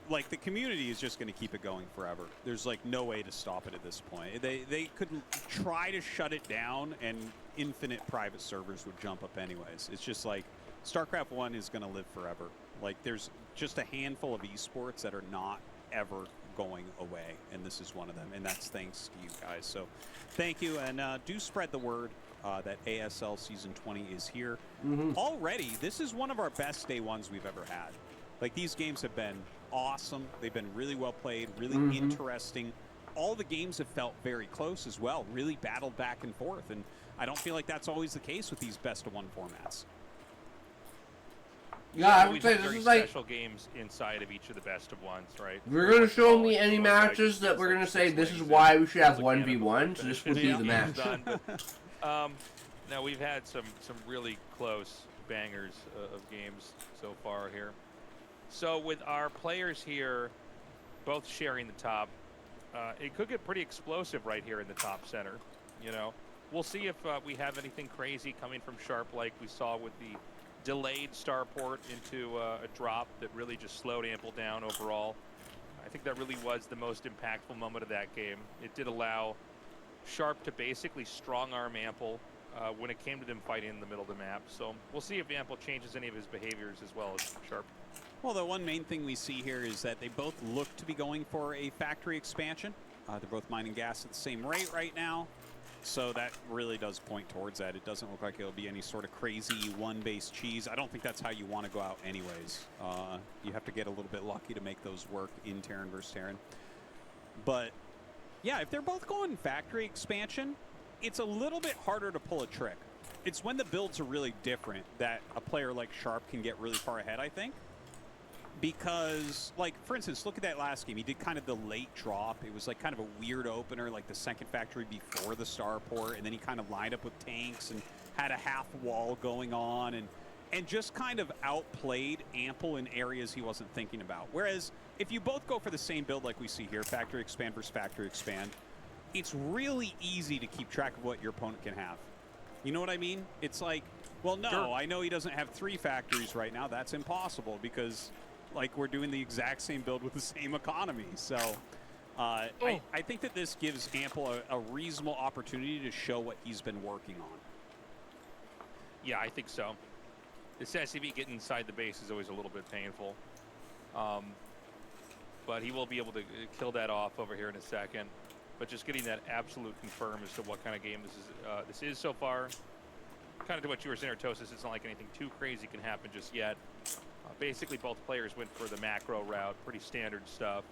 Like, the community is just going to keep it going forever. There's, like, no way to stop it at this point. They could try to shut it down, and infinite private servers would jump up anyways. It's just like, StarCraft 1 is going to live forever. Like, there's just a handful of esports that are not ever going away, and this is one of them, and that's thanks to you guys. So thank you, and do spread the word that ASL Season 20 is here. Already, this is one of our best day ones we've ever had. Like, these games have been awesome. They've been really well played, really interesting. All the games have felt very close as well, really battled back and forth, and I don't feel like that's always the case with these best-of-one formats. Yeah, I would We've say had this very is like, special games inside of each of the best of ones, right? if we're going to show me Like, any like, matches that it's we're like going to say six this is legs why and we should have there's a can of 1v1, so this would be the game's match. done, but, now, we've had some really close bangers of games so far here. So with our players here both sharing the top, it could get pretty explosive right here in the top center. You know, we'll see if we have anything crazy coming from Sharp like we saw with the delayed starport into a drop that really just slowed Ample down overall. I think that really was the most impactful moment of that game. It did allow Sharp to basically strong-arm Ample when it came to them fighting in the middle of the map. So we'll see if Ample changes any of his behaviors as well as Sharp. Well, the one main thing we see here is that they both look to be going for a factory expansion. They're both mining gas at the same rate right now. So that really does point towards that. It doesn't look like it'll be any sort of crazy one-base cheese. I don't think that's how you want to go out anyways. You have to get a little bit lucky to make those work in Terran versus Terran. But yeah, if they're both going factory expansion, it's a little bit harder to pull a trick. It's when the builds are really different that a player like Sharp can get really far ahead, I think. Because, like, for instance, look at that last game. He did kind of the late drop. It was like kind of a weird opener, like the second factory before the starport, and then he kind of lined up with tanks and had a half wall going on and just kind of outplayed Ample in areas he wasn't thinking about. Whereas if you both go for the same build like we see here, factory expand versus factory expand, it's really easy to keep track of what your opponent can have. You know what I mean? It's like, well, no, Sure. I know he doesn't have 3 factories right now. That's impossible because, like, we're doing the exact same build with the same economy. So I think that this gives Ample a reasonable opportunity to show what he's been working on. Yeah, I think so. This SCV getting inside the base is always a little bit painful. But he will be able to kill that off over here in a second. But just getting that absolute confirm as to what kind of game this is so far. Kind of to what you were saying, Artosis, it's not like anything too crazy can happen just yet. Basically, both players went for the macro route, pretty standard stuff.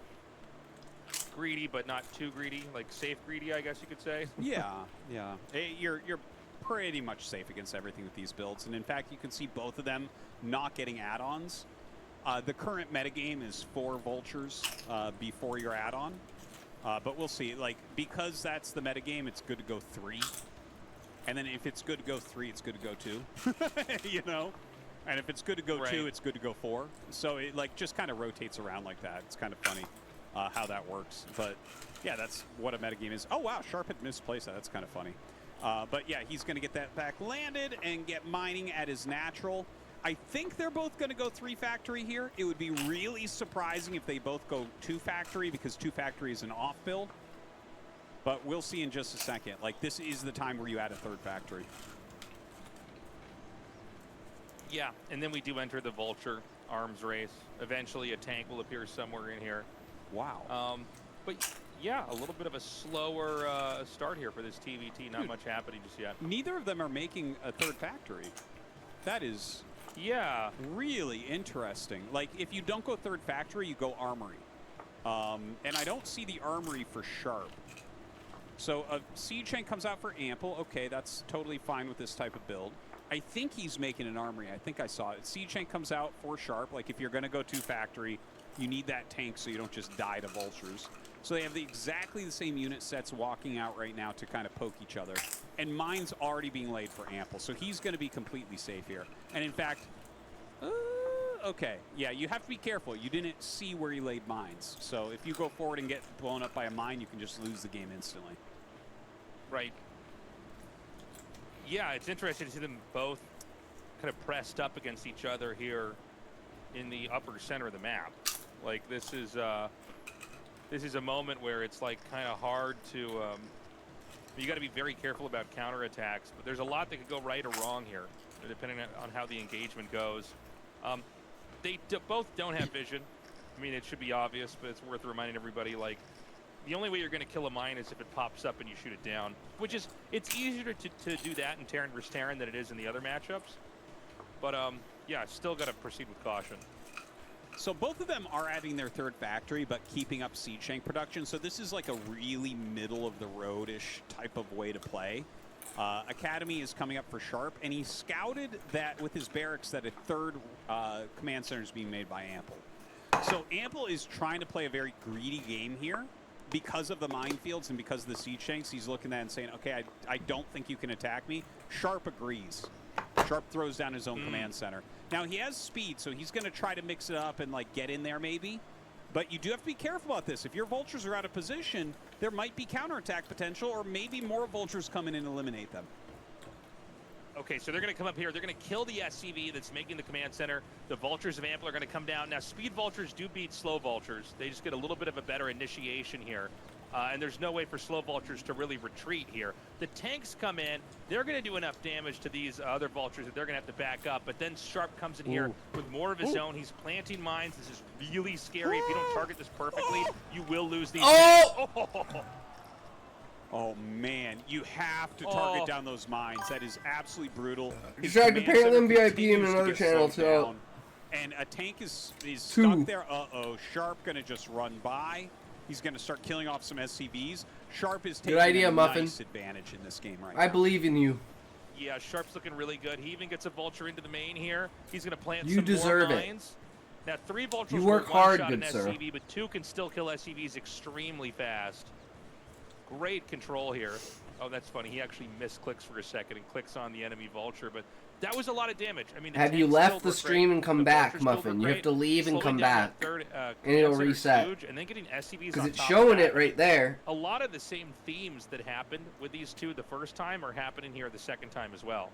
Greedy, but not too greedy, like safe greedy, I guess you could say. Yeah. You're pretty much safe against everything with these builds. And in fact, you can see both of them not getting add-ons. The current metagame is 4 vultures before your add-on. But we'll see. Like, because that's the metagame, it's good to go 3. And then if it's good to go 3, it's good to go 2. You know? And if it's good to go 2, it's good to go 4. So it, like, just kind of rotates around like that. It's kind of funny how that works. But yeah, that's what a metagame is. Oh, wow, Sharp had misplaced that. That's kind of funny. But yeah, he's going to get that back landed and get mining at his natural. I think they're both going to go 3 factory here. It would be really surprising if they both go 2 factory because 2 factory is an off build. But we'll see in just a second. Like, this is the time where you add a 3rd factory. Yeah, and then we do enter the vulture arms race. Eventually, a tank will appear somewhere in here. Wow. But yeah, a little bit of a slower start here for this TVT. Not much happening just yet. Neither of them are making a 3rd factory. That is really interesting. Like, if you don't go 3rd factory, you go armory. And I don't see the armory for Sharp. So a siege tank comes out for Ample. Okay, that's totally fine with this type of build. I think he's making an armory. I think I saw it. Siege tank comes out for Sharp. Like, if you're going to go 2 factory, you need that tank so you don't just die to vultures. So they have exactly the same unit sets walking out right now to kind of poke each other. And mine's already being laid for Ample, so he's going to be completely safe here. And in fact, okay, yeah, you have to be careful. You didn't see where he laid mines. So if you go forward and get blown up by a mine, you can just lose the game instantly. Right. Yeah, it's interesting to see them both kind of pressed up against each other here in the upper center of the map. Like, this is a moment where it's like kind of hard to you got to be very careful about counterattacks, but there's a lot that could go right or wrong here depending on how the engagement goes. They both don't have vision. I mean, it should be obvious, but it's worth reminding everybody, like, the only way you're going to kill a mine is if it pops up and you shoot it down, which is, it's easier to do that in Terran versus Terran than it is in the other matchups. But yeah, still got to proceed with caution. So both of them are adding their 3rd factory, but keeping up siege tank production. So this is like a really middle of the road-ish type of way to play. Academy is coming up for Sharp, and he scouted that with his barracks that a 3rd command center is being made by Ample. So Ample is trying to play a very greedy game here because of the minefields and because of the siege tanks. He's looking at it and saying, okay, I don't think you can attack me. Sharp agrees. Sharp throws down his own command center. Now, he has speed, so he's going to try to mix it up and, like, get in there maybe. But you do have to be careful about this. If your vultures are out of position, there might be counterattack potential, or maybe more vultures come in and eliminate them. Okay, so they're going to come up here. They're going to kill the SCV that's making the command center. The vultures of Ample are going to come down. Now, speed vultures do beat slow vultures. They just get a little bit of a better initiation here. And there's no way for slow vultures to really retreat here. The tanks come in. They're going to do enough damage to these other vultures that they're going to have to back up. But then Sharp comes in here with more of his own. He's planting mines. This is really scary. If you don't target this perfectly, you will lose these tanks. Oh, man. You have to target down those mines. That is absolutely brutal. You tried to pay them VIP in continues to another get channel, slowed so... down. And a tank is stuck there. Uh-oh. Sharp going to just run by. He's going to start killing off some SCVs. Sharp is taking idea, a Muffin. nice advantage in this game right now. I believe in you. Yeah, Sharp's looking really good. He even gets a vulture into the main here. He's going to plant You some deserve more it. mines. Now, 3 vultures You will work hard, one-shot an good sir. SCV, but 2 can still kill SCVs extremely fast. Great control here. Oh, that's funny. He actually misclicks for a second and clicks on the enemy vulture, but that was a lot of damage. I mean, the Have you tanks left still the work stream great. and come The back, vultures still Muffin? work You have great. to leave and Slowing come down back. that third, And it'll command center's reset. huge, and then getting SCVs Because on it's top showing of that. it right there. A lot of the same themes that happened with these 2 the first time are happening here the second time as well.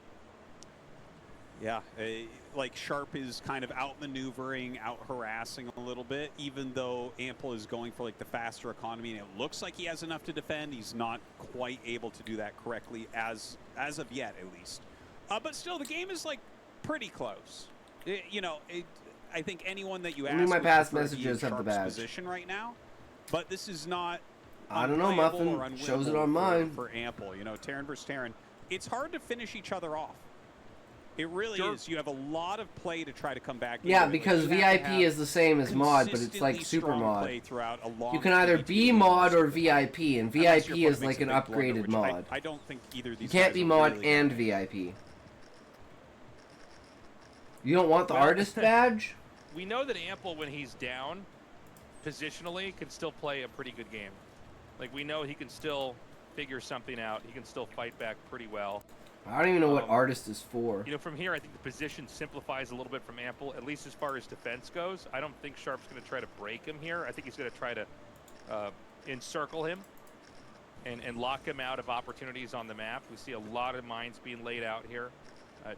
Yeah, like Sharp is kind of out-maneuvering, out-harassing a little bit, even though Ample is going for like the faster economy, and it looks like he has enough to defend. He's not quite able to do that correctly as of yet, at least. But still, the game is like pretty close. I think anyone that you ask, My would past prefer to be in messages have the Sharp's badge. position right now, but this is not. I don't know, unplayable Muffin. or unwinnable Shows it on mine. for Ample. You know, Terran versus Terran. It's hard to finish each other off. It really is. You have a lot of play to try to come back. Yeah, into it. because Like, you have to VIP have is the same as mod, but it's consistently like super strong mod. play throughout a long You can either PvP be to mod or win. VIP, and Unless VIP your opponent is makes like a an big blunder, upgraded which mod. I don't think either of these You can't guys be are mod really and gonna be. VIP. You don't want the artist badge? We know that Ample, when he's down, positionally, can still play a pretty good game. Like, we know he can still figure something out. He can still fight back pretty well. I don't even know what artist is for. You know, from here, I think the position simplifies a little bit from Ample, at least as far as defense goes. I don't think Sharp's going to try to break him here. I think he's going to try to encircle him and lock him out of opportunities on the map. We see a lot of mines being laid out here.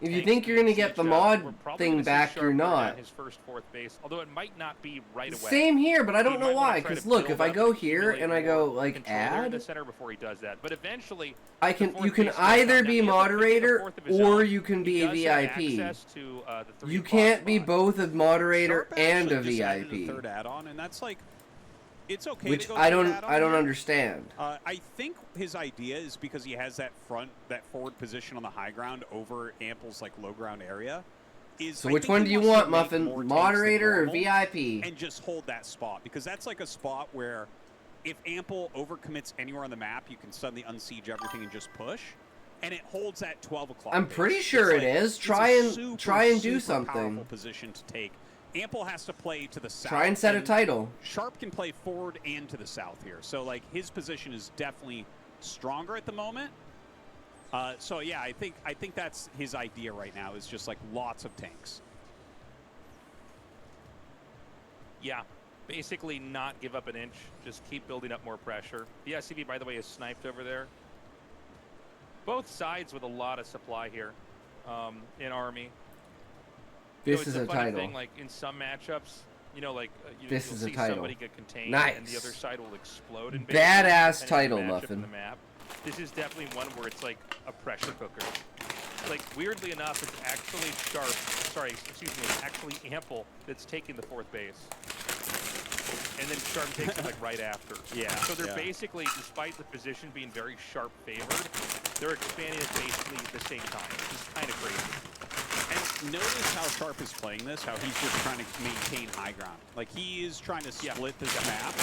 If you think you're going to get the mod thing back, you're not. His first 4th base, although it might not be right away. Same here, but I don't He know might wanna why. try to Because look, build if I up go and here accumulate and I go more like control there in the add, center before he does that. But eventually, I the can. fourth You can base will either come. be Now, he has to pick the moderator fourth of his or own. you can be He a does have VIP. access to, the 3 You boss can't be spot. both a moderator Sharp and a actually just added VIP, third add-on, and that's like, it's okay. which to go I third don't. add-on I don't here. understand. I think his idea is because he has that forward position on the high ground over Ample's like low ground area. So I which think one he do you wants to want, make Muffin? more tanks than Moderator or normal VIP? and just hold that spot, because that's like a spot where if Ample overcommits anywhere on the map, you can suddenly unsiege everything and just push, and it holds that 12 o'clock. I'm base. pretty It's sure it like- is. it's a Try and do super something. Powerful position to take. Ample has to play to the south. Try and set a title. Sharp can play forward and to the south here, so like his position is definitely stronger at the moment. So yeah, I think that's his idea right now, is just like lots of tanks. Yeah, basically not give up an inch. Just keep building up more pressure. The SCV, by the way, is sniped over there. Both sides with a lot of supply here in Army. This it's is a a funny title. thing, like in some matchups, you know, like This you'll is a see title. somebody get contained Nice. and the other side will explode. In Badass bases, title, depending on the matchup Muffin. in the map. This is definitely one where it's like a pressure cooker. Like, weirdly enough, it's actually Sharp. Sorry, excuse me, it's actually Ample that's taking the 4th base. And then Sharp takes it like right after. Yeah. So they're yeah. basically, despite the position being very Sharp favored, they're expanding it basically at the same time, which is kind of crazy. And notice how Sharp is playing this, how he's just trying to maintain high ground. Like, he is trying to split this map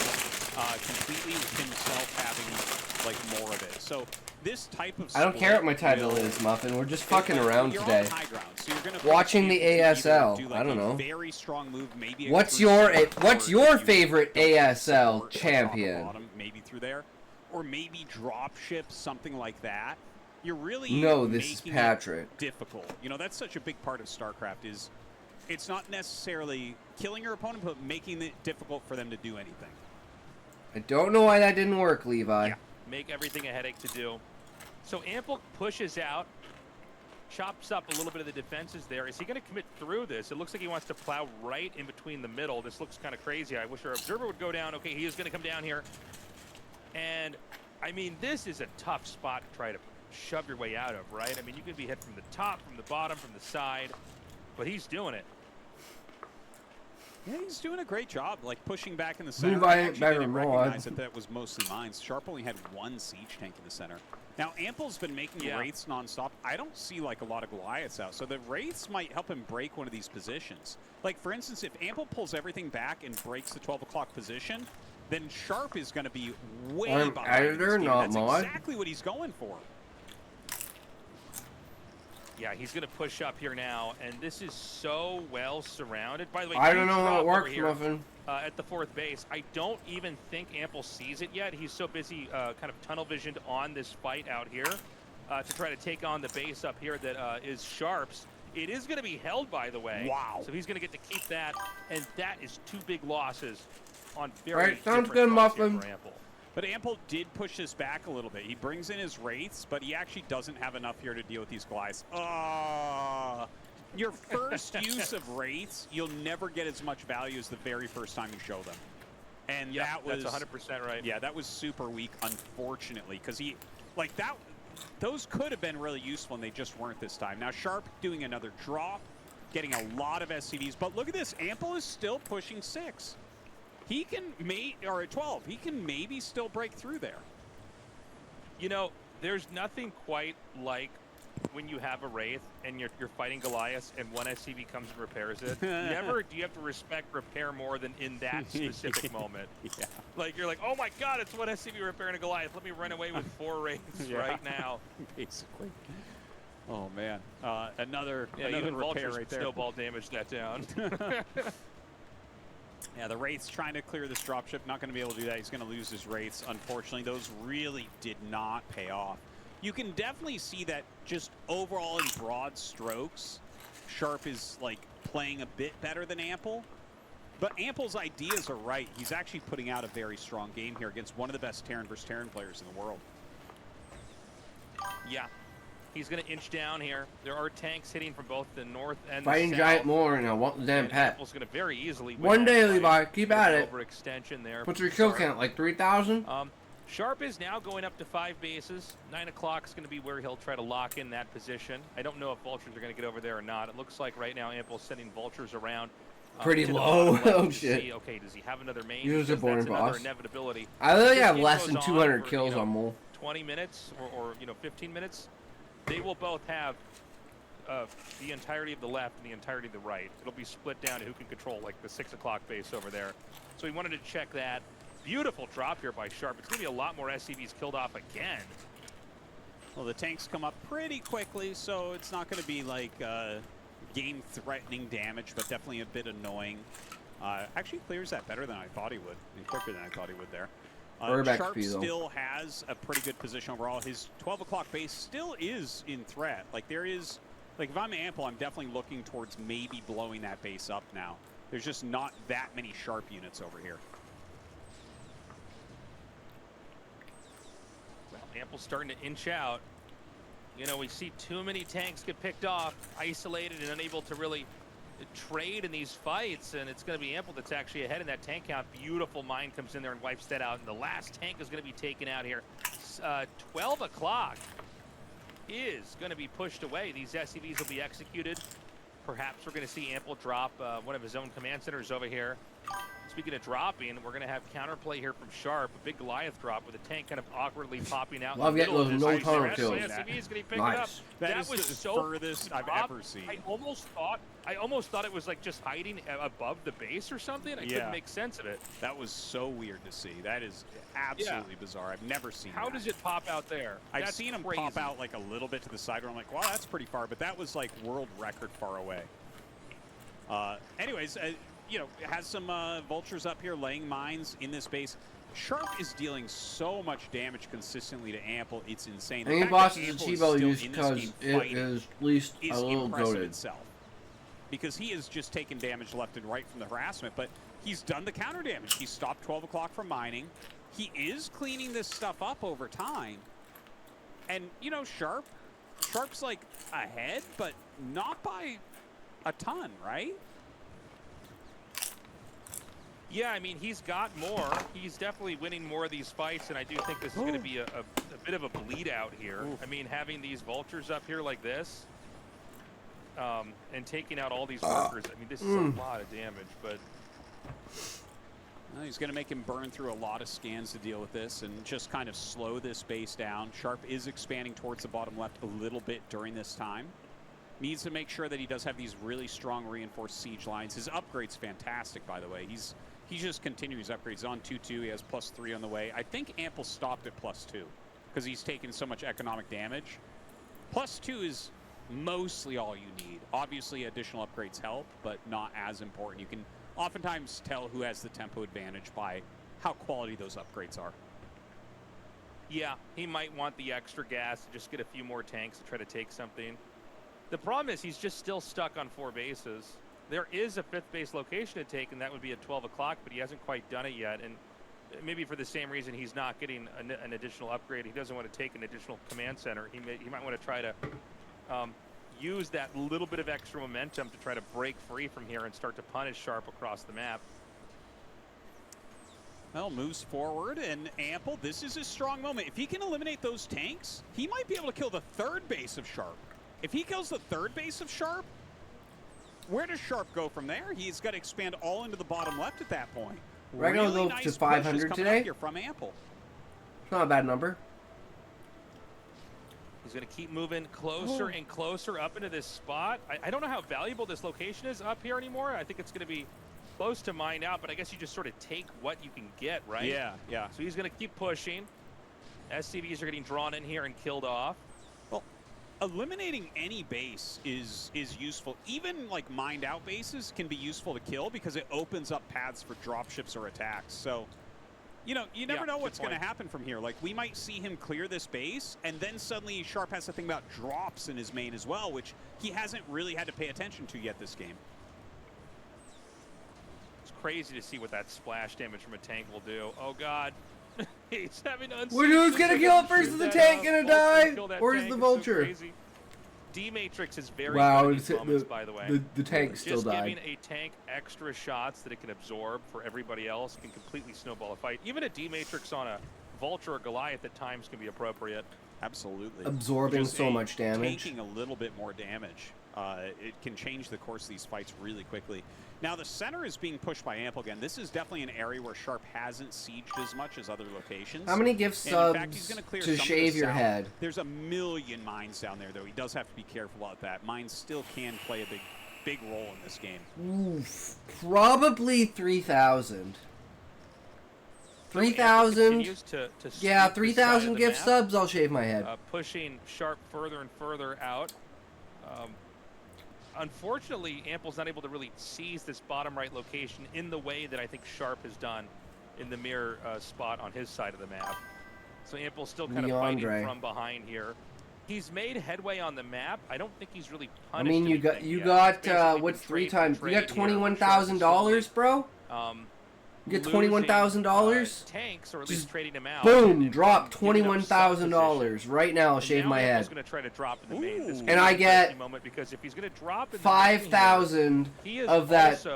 completely with himself having, like, more of it. So this type of I don't care what my split title will- is, Muffin. We're just fucking around you're today. on high ground, so you're gonna Watching the be able to ASL. either do, I like, don't a know. Very strong move, maybe a What's crucial your shot, what's or your if you favorite don't ASL support, like, top or champion? bottom, maybe through there, or maybe drop ship, something like that. You're really No, this is making it Patrick. difficult. You know, that's such a big part of StarCraft is It's not necessarily killing your opponent, but making it difficult for them to do anything. I don't know why that didn't work, Levi. Yeah, make everything a headache to do. So Ample pushes out, chops up a little bit of the defenses there. Is he going to commit through this? It looks like he wants to plow right in between the middle. This looks kind of crazy. I wish our observer would go down. Okay, he is going to come down here. And, I mean, this is a tough spot to try to shove your way out of, right? I mean, you can be hit from the top, from the bottom, from the side, but he's doing it. Yeah, he's doing a great job, like pushing back in the center. Levi I ain't actually better didn't than recognize that was mostly mines. Sharp only had one siege tank in the center. Now, Ample's been making Wraiths nonstop. I don't see like a lot of Goliaths out, so the Wraiths might help him break one of these positions. Like, for instance, if Ample pulls everything back and breaks the 12 o'clock position, then Sharp is going to be way I'm behind. editor, in this game. not That's mod. exactly what he's going for. Yeah, he's going to push up here now, and this is so well surrounded. By the way, I don't huge know how drop it works, over here, Muffin. at the fourth base. I don't even think Ample sees it yet. He's so busy kind of tunnel visioned on this fight out here to try to take on the base up here that is Sharp's. It is going to be held, by the way. Wow. So he's going to get to keep that, and that is 2 big losses on very Alright, sounds different good, fronts here Muffin. for Ample. But Ample did push this back a little bit. He brings in his Wraiths, but he actually doesn't have enough here to deal with these Goliaths. Your first use of Wraiths, you'll never get as much value as the very first time you show them. And that was... That's 100% right. Yeah, that was super weak, unfortunately, because he... Like, that... Those could have been really useful, and they just weren't this time. Now, Sharp doing another drop, getting a lot of SCVs. But look at this. Ample is still pushing 6. He can or at 12, he can maybe still break through there. You know, there's nothing quite like when you have a Wraith and you're fighting Goliath and one SCV comes and repairs it. Never do you have to respect repair more than in that specific moment. Yeah. Like, you're like, oh my god, it's one SCV repairing a Goliath. Let me run away with 4 Wraiths right now. Basically. Oh, man. Another even repair Vultures right there. snowball damage that down. Yeah, the Wraith's trying to clear this dropship. Not going to be able to do that. He's going to lose his Wraiths. Unfortunately, those really did not pay off. You can definitely see that just overall in broad strokes, Sharp is like playing a bit better than Ample. But Ample's ideas are right. He's actually putting out a very strong game here against one of the best Terran versus Terran players in the world. Yeah. He's going to inch down here. There are tanks hitting from both the north and Fighting the giant south. more, and I want the damn And pet. Apple's going to very easily win One that day, fight. Levi. Keep at it. Overextension there. What's from your kill Sharp. count? Like 3,000? Sharp is now going up to 5 bases. 9 o'clock is going to be where he'll try to lock in that position. I don't know if Vultures are going to get over there or not. It looks like right now Ample's sending Vultures around. Pretty to the low. bottom left Oh, to shit. see, okay, does he have another main? Use a Because boring that's another boss. inevitability. I literally This have game less goes than on 200 for, kills on Mole. 20 minutes or 15 minutes. They will both have the entirety of the left and the entirety of the right. It'll be split down to who can control like the 6 o'clock base over there. So we wanted to check that. Beautiful drop here by Sharp. It's going to be a lot more SCVs killed off again. Well, the tanks come up pretty quickly, so it's not going to be like game-threatening damage, but definitely a bit annoying. Actually clears that better than I thought he would, and quicker than I thought he would there. Sharp still has a pretty good position overall. His 12 o'clock base still is in threat. Like, there is... Like, if I'm Ample, I'm definitely looking towards maybe blowing that base up now. There's just not that many Sharp units over here. Well, Ample's starting to inch out. You know, we see too many tanks get picked off, isolated, and unable to really trade in these fights, and it's going to be Ample that's actually ahead in that tank count. Beautiful mine comes in there and wipes that out, and the last tank is going to be taken out here. 12 o'clock is going to be pushed away. These SCVs will be executed. Perhaps we're going to see Ample drop one of his own command centers over here. Speaking of dropping, we're going to have counterplay here from Sharp. A big Goliath drop with a tank kind of awkwardly popping out. Love in the getting middle those of this. no tunnel Nice. kills. SCV is going to pick it up. Nice. That is was the so furthest I've dropped. ever seen. I almost thought it was like just hiding above the base or something. I couldn't make sense of it. That was so weird to see. That is absolutely bizarre. I've never seen How that. does it pop out there? I've That's seen him crazy. pop out like a little bit to the side where I'm like, wow, that's pretty far. But that was like world record far away. Anyways, you know, has some vultures up here laying mines in this base. Sharp is dealing so much damage consistently to Ample, it's insane. The Any fact boss that is a Ample T-Bow still use in this because game it fighting is at least a is little impressive goated. itself. because he is just taking damage left and right from the harassment, but he's done the counter damage. He stopped 12 o'clock from mining. He is cleaning this stuff up over time. And, you know, Sharp's like ahead, but not by a ton, right? Yeah, I mean, he's got more. He's definitely winning more of these fights, and I do think this is going to be a bit of a bleed out here. Oof. I mean, having these vultures up here like this, and taking out all these workers, I mean, this is a lot of damage, but... Well, he's going to make him burn through a lot of scans to deal with this and just kind of slow this base down. Sharp is expanding towards the bottom left a little bit during this time. Needs to make sure that he does have these really strong reinforced siege lines. His upgrade's fantastic, by the way. He's just continuing his upgrades. He's on 2-2. He has +3 on the way. I think Ample stopped at +2 because he's taken so much economic damage. +2 is mostly all you need. Obviously, additional upgrades help, but not as important. You can oftentimes tell who has the tempo advantage by how quality those upgrades are. Yeah, he might want the extra gas to just get a few more tanks to try to take something. The problem is he's just still stuck on 4 bases. There is a 5th base location to take, and that would be at 12 o'clock, but he hasn't quite done it yet. And maybe for the same reason he's not getting an additional upgrade. He doesn't want to take an additional command center. He might want to try to use that little bit of extra momentum to try to break free from here and start to punish Sharp across the map. Well, moves forward, and Ample, this is a strong moment. If he can eliminate those tanks, he might be able to kill the 3rd base of Sharp. If he kills the 3rd base of Sharp, where does Sharp go from there? He's got to expand all into the bottom left at that point. We're going to go nice to 500 today. Here from Ample. It's not a bad number. He's going to keep moving closer and closer up into this spot. I don't know how valuable this location is up here anymore. I think it's going to be close to mined out, but I guess you just sort of take what you can get, right? Yeah, yeah. So he's going to keep pushing. SCVs are getting drawn in here and killed off. Well, eliminating any base is useful. Even like mined out bases can be useful to kill because it opens up paths for dropships or attacks. So, you know, you never know what's going to happen from here. Like, we might see him clear this base, and then suddenly Sharp has to think about drops in his main as well, which he hasn't really had to pay attention to yet this game. It's crazy to see what that splash damage from a tank will do. Oh, God. He's having Who's going to kill it first? Is the tank going to die? Or is the vulture? So D-Matrix is very wow, good at these moments, by the way. The tank still died. Just giving a tank extra shots that it can absorb for everybody else can completely snowball a fight. Even a D-Matrix on a Vulture or Goliath at times can be appropriate. Absolutely. Absorbing so much damage. Taking a little bit more damage. It can change the course of these fights really quickly. Now, the center is being pushed by Ample again. This is definitely an area where Sharp hasn't sieged as much as other locations. How many gift subs to shave your head? There's a million mines down there, though. He does have to be careful about that. Mines still can play a big role in this game. Oof, probably 3,000. 3,000. Yeah, 3,000 gift subs. I'll shave my head. Pushing Sharp further and further out. Unfortunately, Ample's not able to really seize this bottom right location in the way that I think Sharp has done in the mirror spot on his side of the map. So Ample's still kind of fighting from behind here. He's made headway on the map. I don't think he's really punished. I mean, you got what's 3 times? You got $21,000, bro. You get $21,000. Tanks, or at least trading them out. Boom! Drop $21,000 right now. I'll shave my head. Going to try to drop in the main. This and I get because if he's going to drop 5,000 of that.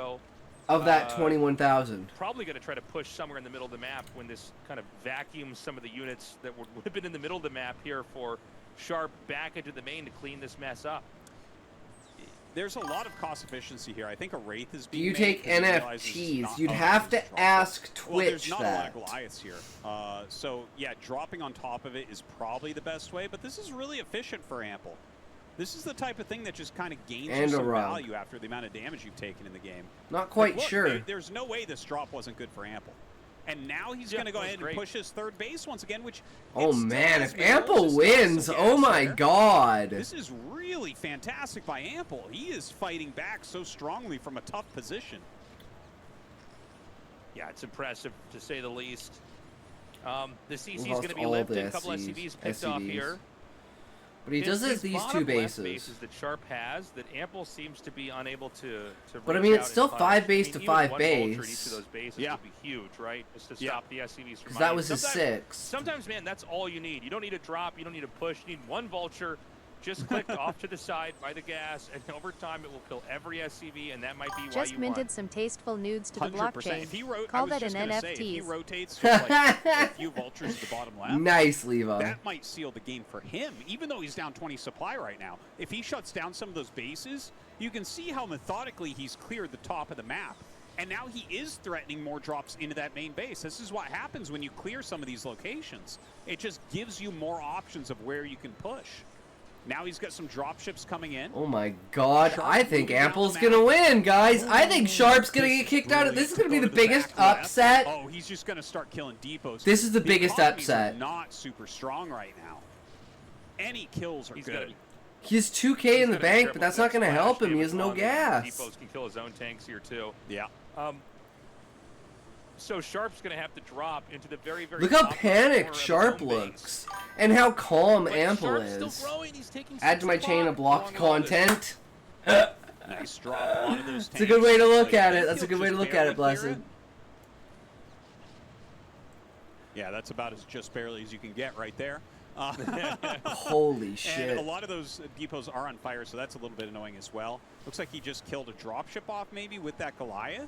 Of that 21,000. Probably going to try to push somewhere in the middle of the map when this kind of vacuums some of the units that would have been in the middle of the map here for Sharp back into the main to clean this mess up. There's a lot of cost efficiency here. I think a Wraith is being Do you take NFTs? You'd have to ask Twitch there's not that. a lot of Goliaths here. So, yeah, dropping on top of it is probably the best way, but this is really efficient for Ample. This is the type of thing that just kind of gains you some value after the amount of damage you've taken in the game. Not quite look, sure. There's no way this drop wasn't good for Ample. And now he's going to go ahead and push his 3rd base once again, which... Oh, man, if Ample wins, oh my god. This is really fantastic by Ample. He is fighting back so strongly from a tough position. Yeah, it's impressive, to say the least. The CC is going to be lifted. A couple SCVs picked off here. But he does His have these bottom two left bases. that Sharp has that Ample seems to be unable to But I reach mean, out it's and still punish. 5 base to even 5 one vulture at each base. of those bases Yeah. would be huge, right? Just to Yeah. stop the SCVs from Because that mining. was his Sometimes- 6th. Sometimes, man, that's all you need. You don't need a drop. You don't need a push. You need one vulture just clicked off to the side by the gas, and over time it will kill every SCV, and that might be why Just you minted won. some tasteful nudes to the 100%. If blockchain. he I Call was that just an gonna say, if he NFT. rotates just like a few vultures at the bottom left, Nice, Levi. that might seal the game for him, even though he's down 20 supply right now. If he shuts down some of those bases, you can see how methodically he's cleared the top of the map. And now he is threatening more drops into that main base. This is what happens when you clear some of these locations. It just gives you more options of where you can push. Now he's got some drop ships coming in. Oh my god, Sharp I think moving down Ample's the gonna map. win, guys. I think Sharp's gonna This get is kicked out. This is gonna be brilliant. the Go to biggest back left. upset. Oh, he's just gonna start killing depots. This is the biggest economies upset. Are not super strong right now. Any kills are He's good. gotta- He has 2K in the He's gonna be bank, triple but that's not gonna splash help him. He damage has no on gas. Depots can kill his own tanks here too. Yeah. So Sharp's going to have to drop into the very, very Look how top corner panicked of his Sharp own base. looks. And how calm But Ample Sharp's is. still growing. He's taking Add to my 6 chain of blocked along all this. content. Nice drop. A lot of those It's a good way to look tanks, at like, it. That's a good way to just look at barely it, Blessed. clear Yeah, that's about as just barely as you can get right there. Holy And shit. a lot of those depots are on fire, so that's a little bit annoying as well. Looks like he just killed a dropship off maybe with that Goliath.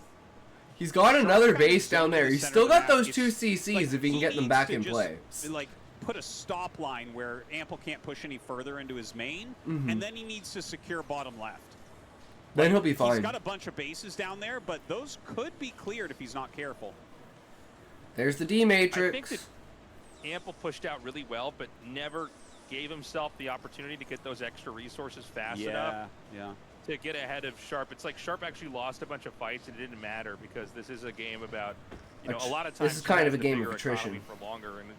He's got another Sharp's kinda base down sitting in there. the He's center still of the got map. those It's 2 CCs like, if he can get them needs back to in just, play. Like put a stop line where Ample can't push any further into his main, Mhm. and then he needs to secure bottom left. Then he'll be He's fine. got a bunch of bases down there, but those could be cleared if he's not careful. There's the I think D-Matrix. that Ample pushed out really well, but never gave himself the opportunity to get those extra resources fast enough Yeah. to get ahead of Sharp. It's like Sharp actually lost a bunch of fights, and it didn't matter because this is a game about, a lot of times This is kind you of have a the game of bigger attrition. economy for longer, and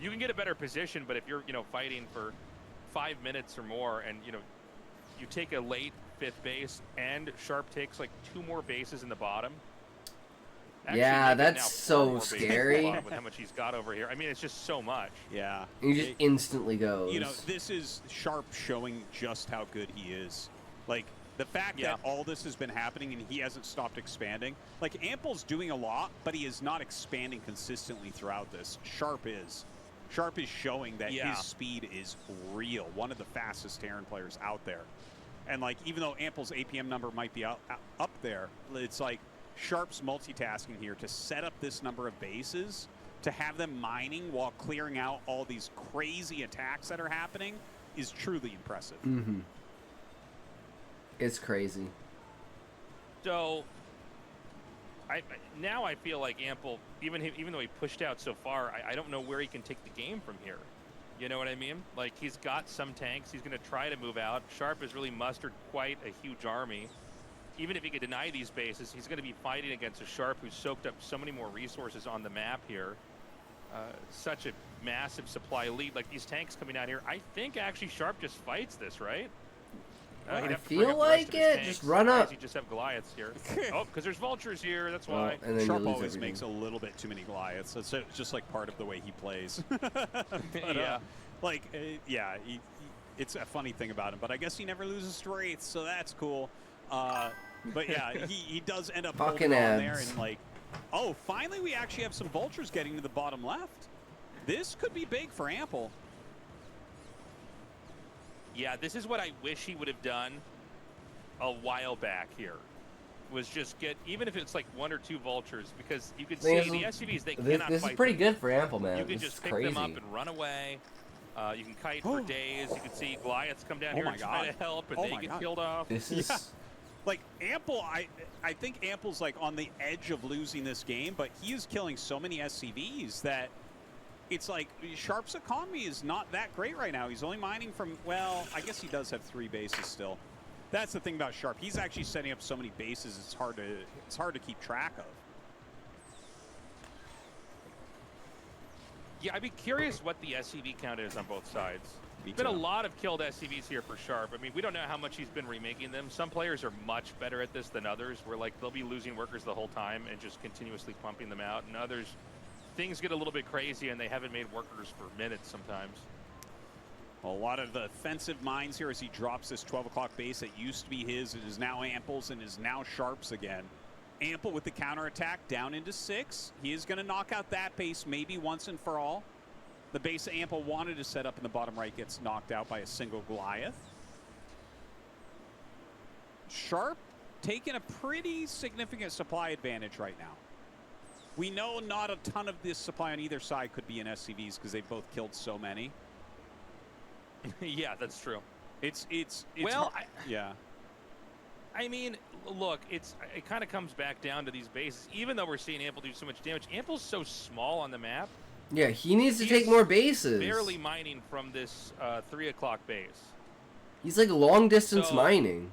you can get a better position, but if you're, fighting for 5 minutes or more, and you take a late 5th base, and Sharp takes like 2 more bases in the bottom. Actually, Yeah, maybe that's now 4 so more bases in the scary. bottom with how much he's got over here. I mean, it's just so much. Yeah. He just instantly goes. This is Sharp showing just how good he is. Like, the fact Yeah. that all this has been happening and he hasn't stopped expanding. Like, Ample's doing a lot, but he is not expanding consistently throughout this. Sharp is. Sharp is showing that Yeah. his speed is real. One of the fastest Terran players out there. And, like, even though Ample's APM number might be up there, it's like Sharp's multitasking here to set up this number of bases, to have them mining while clearing out all these crazy attacks that are happening is truly impressive. Mm-hmm. It's crazy. So, now I feel like Ample, even though he pushed out so far, I don't know where he can take the game from here. You know what I mean? Like, he's got some tanks. He's going to try to move out. Sharp has really mustered quite a huge army. Even if he could deny these bases, he's going to be fighting against a Sharp who's soaked up so many more resources on the map here. Such a massive supply lead. Like, these tanks coming out here, I think actually Sharp just fights this, right? I He'd have to feel bring up the rest like of his it. tanks. Just run Why up. does he just have Goliaths here? Oh, because there's vultures here. That's Oh, why. and then Sharp you lose always everything. makes a little bit too many Goliaths. It's just like part of the way he plays. Yeah. It's a funny thing about him. But I guess he never loses to Wraiths, so that's cool. But yeah, he does end up Fucking holding on there abs. and oh, finally we actually have some vultures getting to the bottom left. This could be big for Ample. Yeah, this is what I wish he would have done a while back here. Was just get, even if it's like 1 or 2 vultures, because you could see the SUVs, they cannot This is fight pretty them. good for Ample, man. You can This just is pick crazy. them up and run away. You can kite for days. You can see Goliaths come down Oh here my and try God. to help, and Oh they my get God. killed off. This is. Yeah. Like Ample, I think Ample's like on the edge of losing this game, but he is killing so many SCVs that it's like Sharp's economy is not that great right now. He's only mining from, well, I guess he does have 3 bases still. That's the thing about Sharp. He's actually setting up so many bases. It's hard to keep track of. Yeah, I'd be curious what the SCV count is on both sides. Me There's been a too. lot of killed SCVs here for Sharp. I mean, we don't know how much he's been remaking them. Some players are much better at this than others, where like they'll be losing workers the whole time and just continuously pumping them out. And others, things get a little bit crazy and they haven't made workers for minutes sometimes. A lot of offensive minds here as he drops this 12 o'clock base that used to be his. It is now Ample's and is now Sharp's again. Ample with the counterattack down into 6. He is going to knock out that base maybe once and for all. The base Ample wanted to set up in the bottom right gets knocked out by a single Goliath. Sharp taking a pretty significant supply advantage right now. We know not a ton of this supply on either side could be in SCVs because they both killed so many. Yeah, that's true. It's well, yeah. I mean, look, it kind of comes back down to these bases. Even though we're seeing Ample do so much damage, Ample's so small on the map. Yeah, he needs to take more bases. Barely mining from this 3 o'clock base. He's like long distance mining.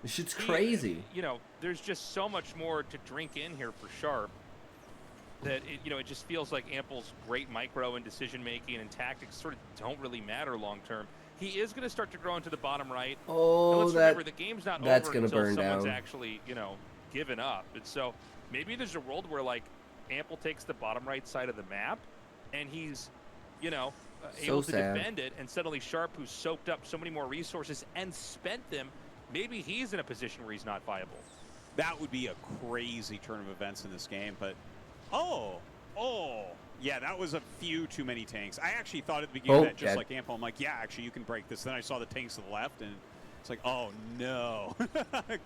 This shit's crazy. You know, there's just so much more to drink in here for Sharp that it just feels like Ample's great micro and decision making and tactics sort of don't really matter long term. He is going to start to grow into the bottom right. Oh, and let's remember, the game's not that's over gonna until burn someone's down. actually, given up. And so maybe there's a world where like Ample takes the bottom right side of the map and he's, able to defend it, and suddenly Sharp, who's soaked up so many more resources and spent them, maybe he's in a position where he's not viable. That would be a crazy turn of events in this game, but yeah, that was a few too many tanks. I actually thought at the beginning of that, just like Ample, I'm like, yeah, actually you can break this. Then I saw the tanks to the left, and it's like, oh no,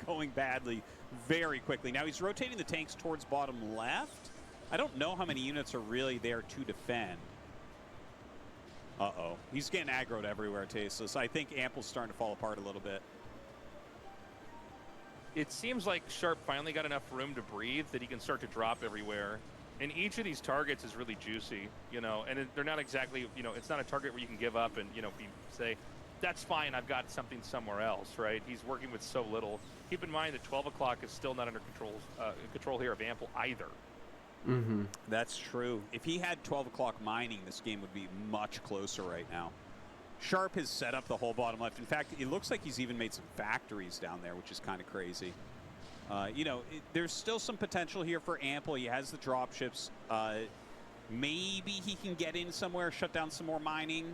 going badly very quickly. Now he's rotating the tanks towards bottom left. I don't know how many units are really there to defend. Uh-oh, he's getting aggroed everywhere, Tasteless. I think Ample's starting to fall apart a little bit. It seems like Sharp finally got enough room to breathe that he can start to drop everywhere. And each of these targets is really juicy, and they're not exactly, it's not a target where you can give up and, say, that's fine, I've got something somewhere else, right? He's working with so little. Keep in mind that 12 o'clock is still not under control here of Ample either. Mm-hmm. That's true. If he had 12 o'clock mining, this game would be much closer right now. Sharp has set up the whole bottom left. In fact, it looks like he's even made some factories down there, which is kind of crazy. There's still some potential here for Ample. He has the dropships. Maybe he can get in somewhere, shut down some more mining.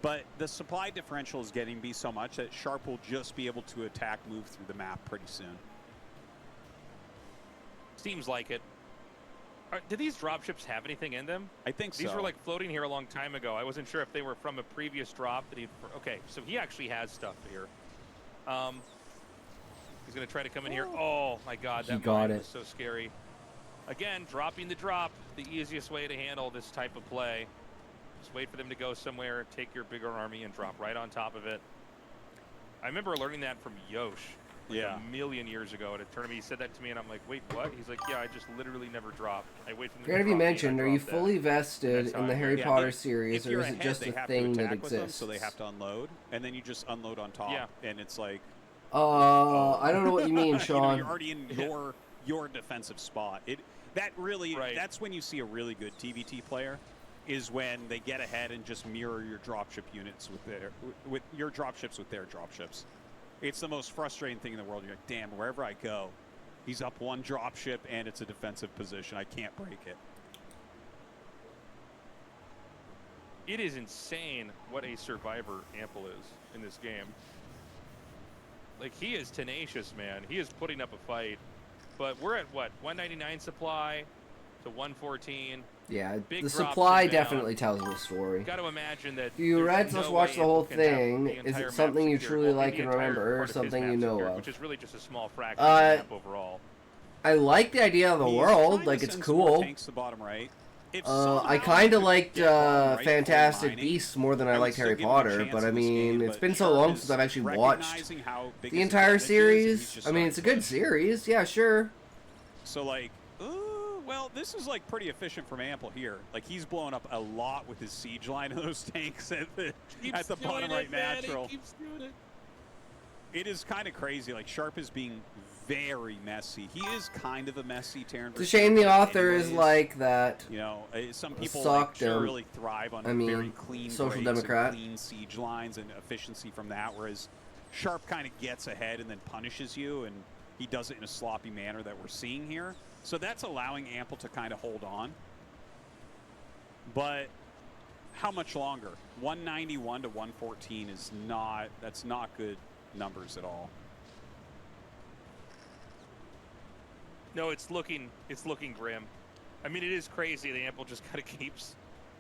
But the supply differential is getting to be so much that Sharp will just be able to attack, move through the map pretty soon. Seems like it. Do these dropships have anything in them? I think so. These were like floating here a long time ago. I wasn't sure if they were from a previous drop that okay, so he actually has stuff here. He's going to try to come in here. Oh, my God. That mine was so scary. Again, dropping the drop, the easiest way to handle this type of play. Just wait for them to go somewhere, take your bigger army, and drop right on top of it. I remember learning that from Yosh a million years ago at a tournament. He said that to me, and I'm like, wait, what? He's like, yeah, I just literally never drop. I wait for them to Gotta be drop mentioned, me, are you fully vested in the Harry Potter series, or is it just a thing that exists? So they have to unload, and then you just unload on top, and it's like... I don't know what you mean, Sean. You're already in your defensive spot. That's when you see a really good TVT player, is when they get ahead and just mirror your dropship units with your dropships with their dropships. It's the most frustrating thing in the world. You're like, damn, wherever I go, he's up one dropship and it's a defensive position. I can't break it. It is insane what a survivor Ample is in this game. Like, he is tenacious, man. He is putting up a fight. But we're at, what, 199 supply to 114. Yeah, Big the drops supply down. definitely tells the story. Got to imagine that Do you read no watch way the whole Ample can have thing? the Is entire it map something you secured. truly Well, like the and entire remember, or part of his something map you know secured, of? which is really just a small fraction of the map overall. I like the idea of the world, like it's cool. Tanks to bottom right. I kind of liked Fantastic Beasts more than I liked Harry Potter, but I mean, it's been so long since I've actually watched the entire series. I mean, it's a good series, yeah, sure. So, like, well, this is, like, pretty efficient from Ample here. Like, he's blowing up a lot with his siege line of those tanks at the bottom right natural. He keeps doing it. It is kind of crazy. Like, Sharp is being very messy. He is kind of a messy Terran. It's a shame the author is like that. Some people really thrive on very clean social breaks democrat. and clean siege lines and efficiency from that, whereas Sharp kind of gets ahead and then punishes you, and he does it in a sloppy manner that we're seeing here. So that's allowing Ample to kind of hold on. But how much longer? 191 to 114 is not, that's not good numbers at all. No, it's looking grim. I mean, it is crazy. The Ample just kind of keeps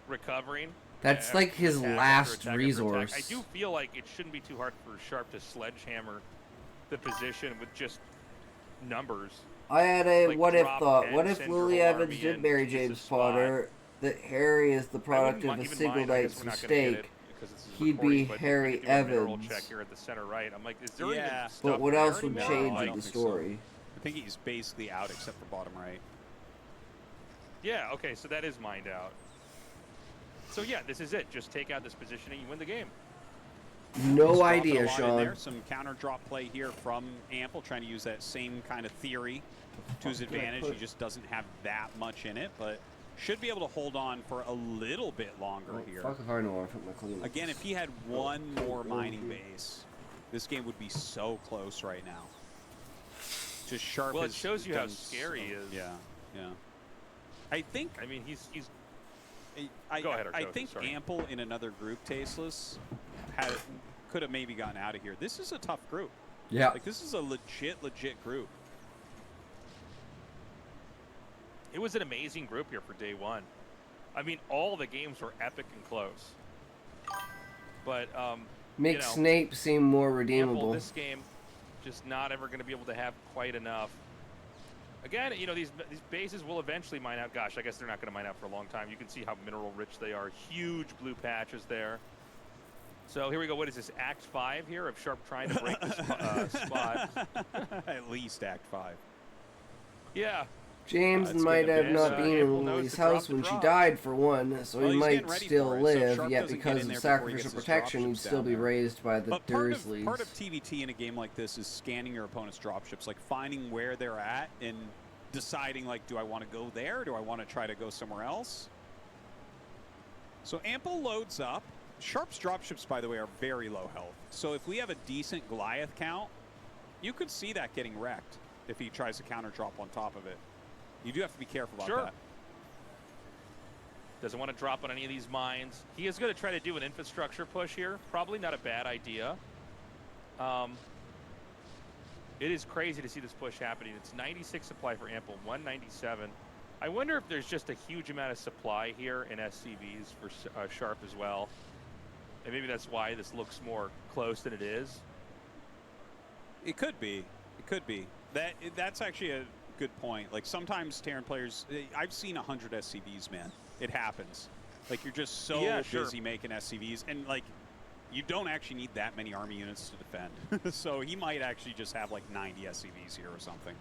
recovering. That's like his Attack after last attack after resource. attack. I do feel like it shouldn't be too hard for Sharp to sledgehammer the position with just numbers. I had a Like, what if drop thought. and What if send Lily your whole Evans army did in, marry choose a James spot. Potter? That Harry is the product of a even single mind, I night's guess we're not gonna get mistake. it because this is He'd recording, be but we Harry could do a mineral Evans. check here at the center right. I'm like, is there Yeah. even But stuff what there else would anymore? change I in don't the think so. story? I think he's basically out except for bottom right. Yeah, okay, so that is mined out. So yeah, this is it. Just take out this position and you win the game. No He's dropping a idea, lot in Sean. there. Some counter drop play here from Ample, trying to use that same kind of theory to his advantage. He just doesn't have that much in it, but should be able to hold on for a little bit longer here. Fuck if I know. I put my clean. Again, if he had one more mining base, this game would be so close right now. Just Sharp. Well, it has shows you how done scary he is. Yeah, yeah. I think. I mean, he's I, Go ahead, I Artosis, think sorry. Ample in another group, Tasteless, could have maybe gotten out of here. This is a tough group. Yeah. Like, this is a legit group. It was an amazing group here for day one. I mean, all the games were epic and close. But Makes you know, Snape seem more Ample, redeemable. this game, just not ever going to be able to have quite enough. Again, you know, these bases will eventually mine out. Gosh, I guess they're not going to mine out for a long time. You can see how mineral rich they are. Huge blue patches there. So here we go. What is this, Act 5 here of Sharp trying to break the spot? At least Act 5. Yeah. James It's might getting have a bit, not been Ample in knows Lily's to drop house the when she drop. died, for one, so Well, he he's getting might ready still for it, so live, Sharp yet doesn't get because in of there before he sacrificial gets his protection, dropships he'd still down be there. raised by the But Dursleys. part of TVT in a game like this is scanning your opponent's dropships, like finding where they're at and deciding, like, do I want to go there? Do I want to try to go somewhere else? So Ample loads up. Sharp's dropships, by the way, are very low health. So if we have a decent Goliath count, you could see that getting wrecked if he tries to counter drop on top of it. You do have to be careful about Sure. that. Doesn't want to drop on any of these mines. He is going to try to do an infrastructure push here. Probably not a bad idea. It is crazy to see this push happening. It's 96 supply for Ample, 197. I wonder if there's just a huge amount of supply here in SCVs for Sharp as well. And maybe that's why this looks more close than it is. It could be. It could be. That's actually a good point. Like, sometimes Terran players, I've seen 100 SCVs, man. It happens. Like, you're just so Yeah, sure. busy making SCVs, and like, you don't actually need that many army units to defend. So he might actually just have like 90 SCVs here or something.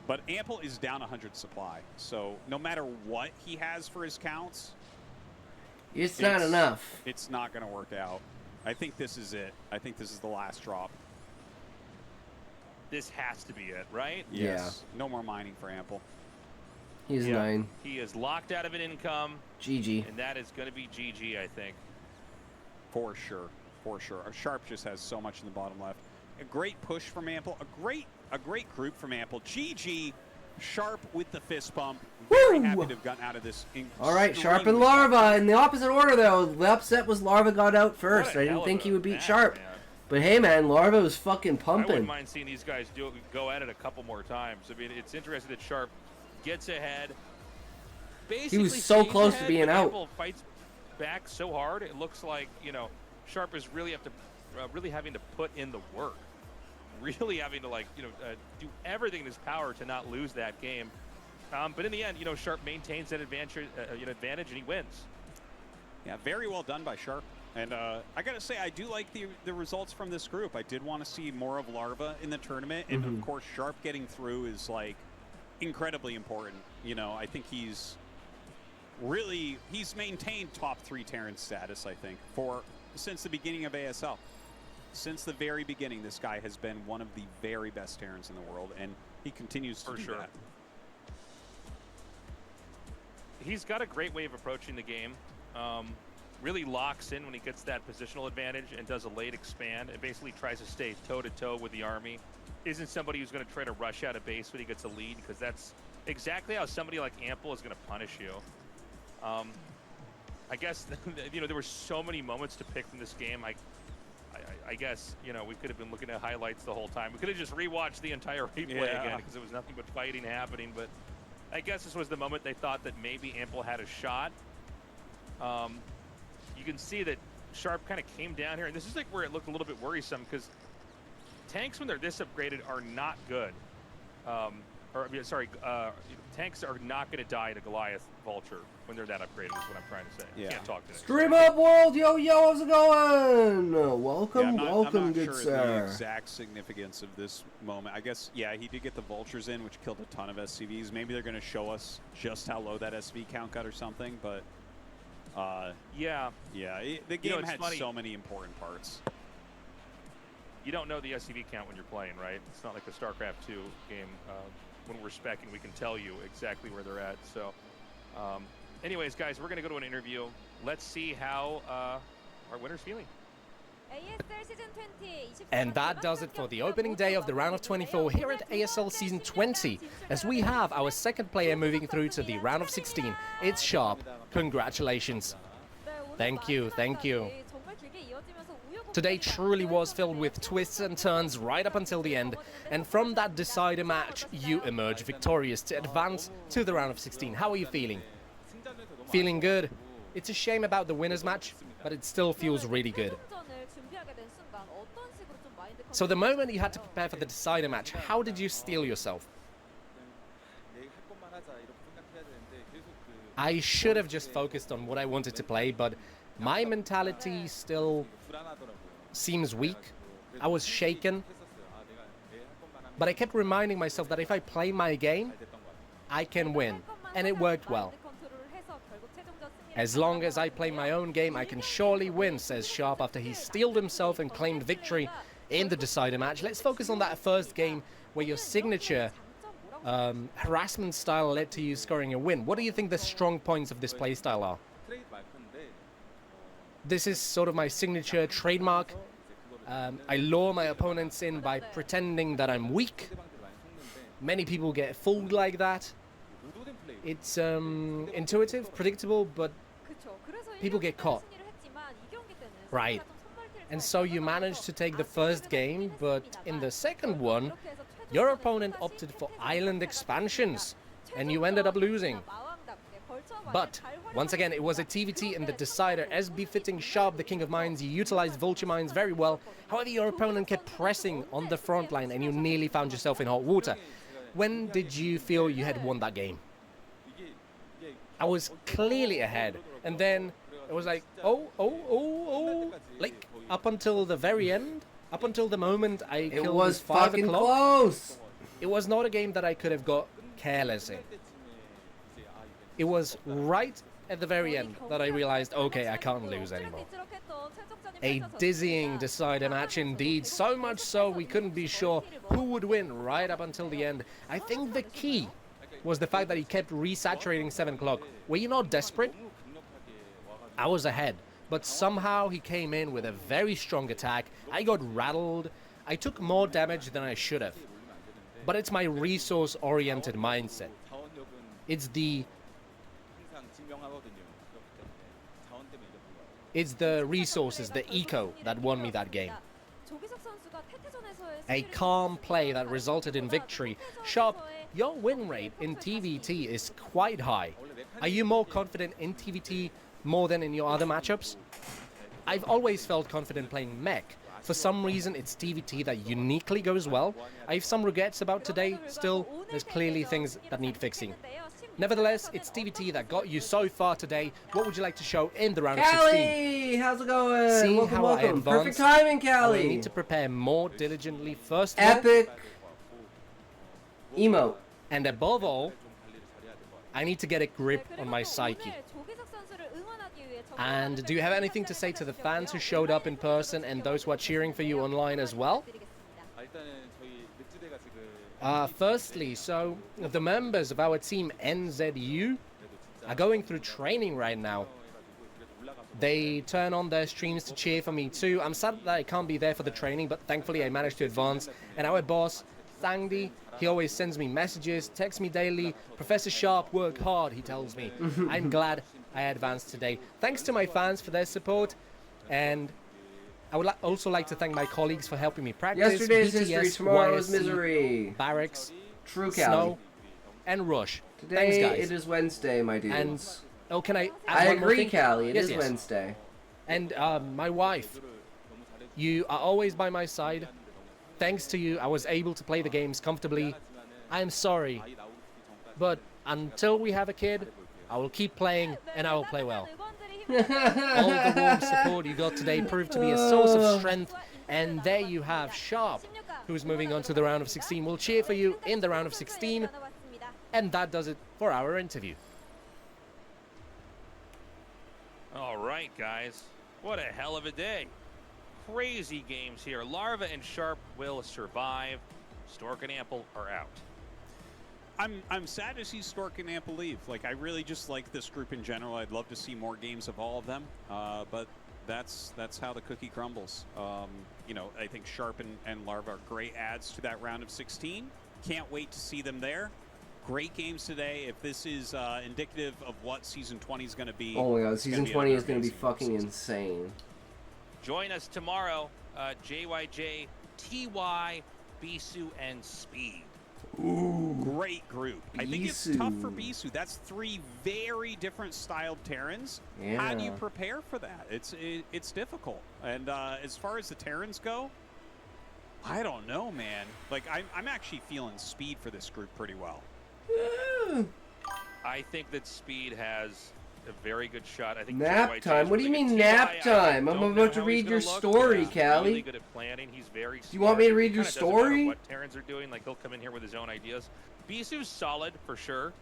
But Ample is down 100 supply, so no matter what he has for his counts, It's not enough. it's not going to work out. I think this is it. I think this is the last drop. This has to be it, right? Yes. No more mining for Ample. He's Yeah. 9. He is locked out of an income, GG. and that is going to be GG, I think. For sure. For sure. Sharp just has so much in the bottom left. A great push from Ample. A great group from Ample. GG. Sharp with the fist bump. Very Woo! happy to have gotten out of this. All right, Sharp and extremely tough. Larva in the opposite order, though. The upset was Larva got out first. What a I hell didn't of think a he would beat match, Sharp. man. But hey, man, Larva was fucking I wouldn't pumping. mind seeing these guys go at it a couple more times. I mean, it's interesting that Sharp gets ahead. Basically He was so stays close to ahead, being but out. Ample fights back so hard. It looks like, you know, Sharp is really having to put in the work. Really having to, like, you know, do everything in his power to not lose that game. But in the end, you know, Sharp maintains that advantage and he wins. Yeah, very well done by Sharp. And I got to say, I do like the results from this group. I did want to see more of Larva in the tournament. And, of course, Sharp getting through is, like, incredibly important. You know, I think he's maintained top 3 Terran status, I think, since the beginning of ASL. Since the very beginning, this guy has been one of the very best Terrans in the world, and he continues to do that. He's got a great way of approaching the game. Really locks in when he gets that positional advantage and does a late expand and basically tries to stay toe-to-toe with the army. Isn't somebody who's going to try to rush out a base when he gets a lead, because that's exactly how somebody like Ample is going to punish you. I guess there were so many moments to pick from this game. I guess we could have been looking at highlights the whole time. We could have just rewatched the entire replay again because it was nothing but fighting happening. But I guess this was the moment they thought that maybe Ample had a shot. You can see that Sharp kind of came down here, and this is like where it looked a little bit worrisome because tanks when they're this upgraded are not good. Tanks are not going to die to Goliath Vulture when they're that upgraded, is what I'm trying to say. Yeah. Can't talk today. Stream Up World, yo, how's it going? Welcome, welcome, I'm not good sure sir. the exact significance of this moment. I guess, yeah, he did get the Vultures in, which killed a ton of SCVs. Maybe they're going to show us just how low that SV count got or something, but the game had so many important parts. You don't know the SCV count when you're playing, right? It's not like a StarCraft 2 game. When we're speccing, we can tell you exactly where they're at. So, anyways, guys, we're going to go to an interview. Let's see how our winner's feeling. And that does it for the opening day of the round of 24 here at ASL Season 20, as we have our second player moving through to the round of 16. It's Sharp. Congratulations. Thank you, thank you. Today truly was filled with twists and turns right up until the end, and from that decider match, you emerge victorious to advance to the round of 16. How are you feeling? Feeling good? It's a shame about the winners match, but it still feels really good. So the moment you had to prepare for the decider match, how did you steel yourself? I should have just focused on what I wanted to play, but my mentality still seems weak. I was shaken, but I kept reminding myself that if I play my game, I can win, and it worked well. As long as I play my own game, I can surely win, says Sharp after he steeled himself and claimed victory in the decider match. Let's focus on that first game where your signature harassment style led to you scoring a win. What do you think the strong points of this playstyle are? This is sort of my signature trademark. I lure my opponents in by pretending that I'm weak. Many people get fooled like that. It's intuitive, predictable, but people get caught. Right. And so you managed to take the first game, but in the second one, your opponent opted for island expansions, and you ended up losing. But, once again, it was a TVT in the decider. As befitting Sharp, the King of Mines, you utilized Vulture Mines very well. However, your opponent kept pressing on the front line, and you nearly found yourself in hot water. When did you feel you had won that game? I was clearly ahead, and then it was like, like, up until the very end, up until the moment I killed. It was 5 fucking o'clock. Close. It was not a game that I could have got careless in. It was right at the very end that I realized, okay, I can't lose anymore. A dizzying decider match indeed, so much so we couldn't be sure who would win right up until the end. I think the key was the fact that he kept resaturating 7 o'clock. Were you not desperate? I was ahead, but somehow he came in with a very strong attack. I got rattled. I took more damage than I should have. But it's my resource-oriented mindset. It's the resources, the eco, that won me that game. A calm play that resulted in victory. Sharp, your win rate in TVT is quite high. Are you more confident in TVT more than in your other matchups? I've always felt confident playing mech. For some reason, it's TVT that uniquely goes well. I have some regrets about today. Still, there's clearly things that need fixing. Nevertheless, it's TVT that got you so far today. What would you like to show in the round of 16? Callie, how's it going? See welcome, how welcome. I advanced? Perfect timing, I Callie. need to prepare more diligently first of all. Epic. Emote. And above all, I need to get a grip on my psyche. And do you have anything to say to the fans who showed up in person and those who are cheering for you online as well? Firstly, so the members of our team NZU are going through training right now. They turn on their streams to cheer for me too. I'm sad that I can't be there for the training, but thankfully I managed to advance. And our boss, Sangdi, he always sends me messages, texts me daily. Professor Sharp worked hard, he tells me. I'm glad I advanced today. Thanks to my fans for their support, and I would also like to thank my colleagues for helping me practice. Yesterday's BTS, history, tomorrow's YSC, misery. Barracks, True, Callie. Snow, and Rush. Today Thanks, guys. it is Wednesday, my dudes. And can I add I one more agree, thing? Callie. It Yes, is yes. Wednesday. And my wife, you are always by my side. Thanks to you, I was able to play the games comfortably. I am sorry, but until we have a kid, I will keep playing and I will play well. All the warm support you got today proved to be a source of strength, and there you have Sharp, who's moving on to the round of 16. We'll cheer for you in the round of 16, and that does it for our interview. All right, guys. What a hell of a day. Crazy games here. Larva and Sharp will survive. Stork and Ample are out. I'm sad to see Stork and Ample leave. Like, I really just like this group in general. I'd love to see more games of all of them, but that's how the cookie crumbles. You know, I think Sharp and Larva are great adds to that round of 16. Can't wait to see them there. Great games today. If this is indicative of what Season 20 is going to be. Oh my god, it's Season gonna be 20 is another going to be amazing fucking season. insane. Join us tomorrow. JYJ, TY, Bisu, and Speed. Great group. I think it's tough for Bisu. That's 3 very different styled Terrans. Yeah. How do you prepare for that? It's difficult. And as far as the Terrans go, I don't know, man. Like, I'm actually feeling Speed for this group pretty well. I think that Speed has a very good shot. I think Nap JYJ is time? What do you really mean good. nap TY, I time? don't I'm know about to how read he's your gonna look. story, He's Callie. really good at planning. He's very smart. Do you want me to read It your kinda doesn't matter story? what Terrans are doing. Like, he'll come in here with his own ideas. Bisu's solid for sure.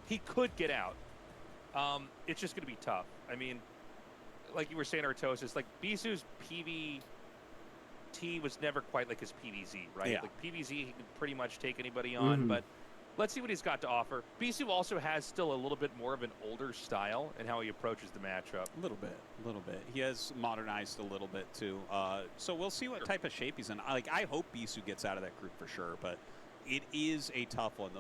He could get out. It's just going to be tough. I mean, like you were saying, Artosis, like Bisu's PVT was never quite like his PVZ, right? Yeah. Like PVZ, he can pretty much take anybody on, but let's see what he's got to offer. Bisu also has still a little bit more of an older style in how he approaches the matchup. A little bit. He has modernized a little bit too. So we'll see what type of shape he's in. Like, I hope Bisu gets out of that group for sure, but it is a tough one.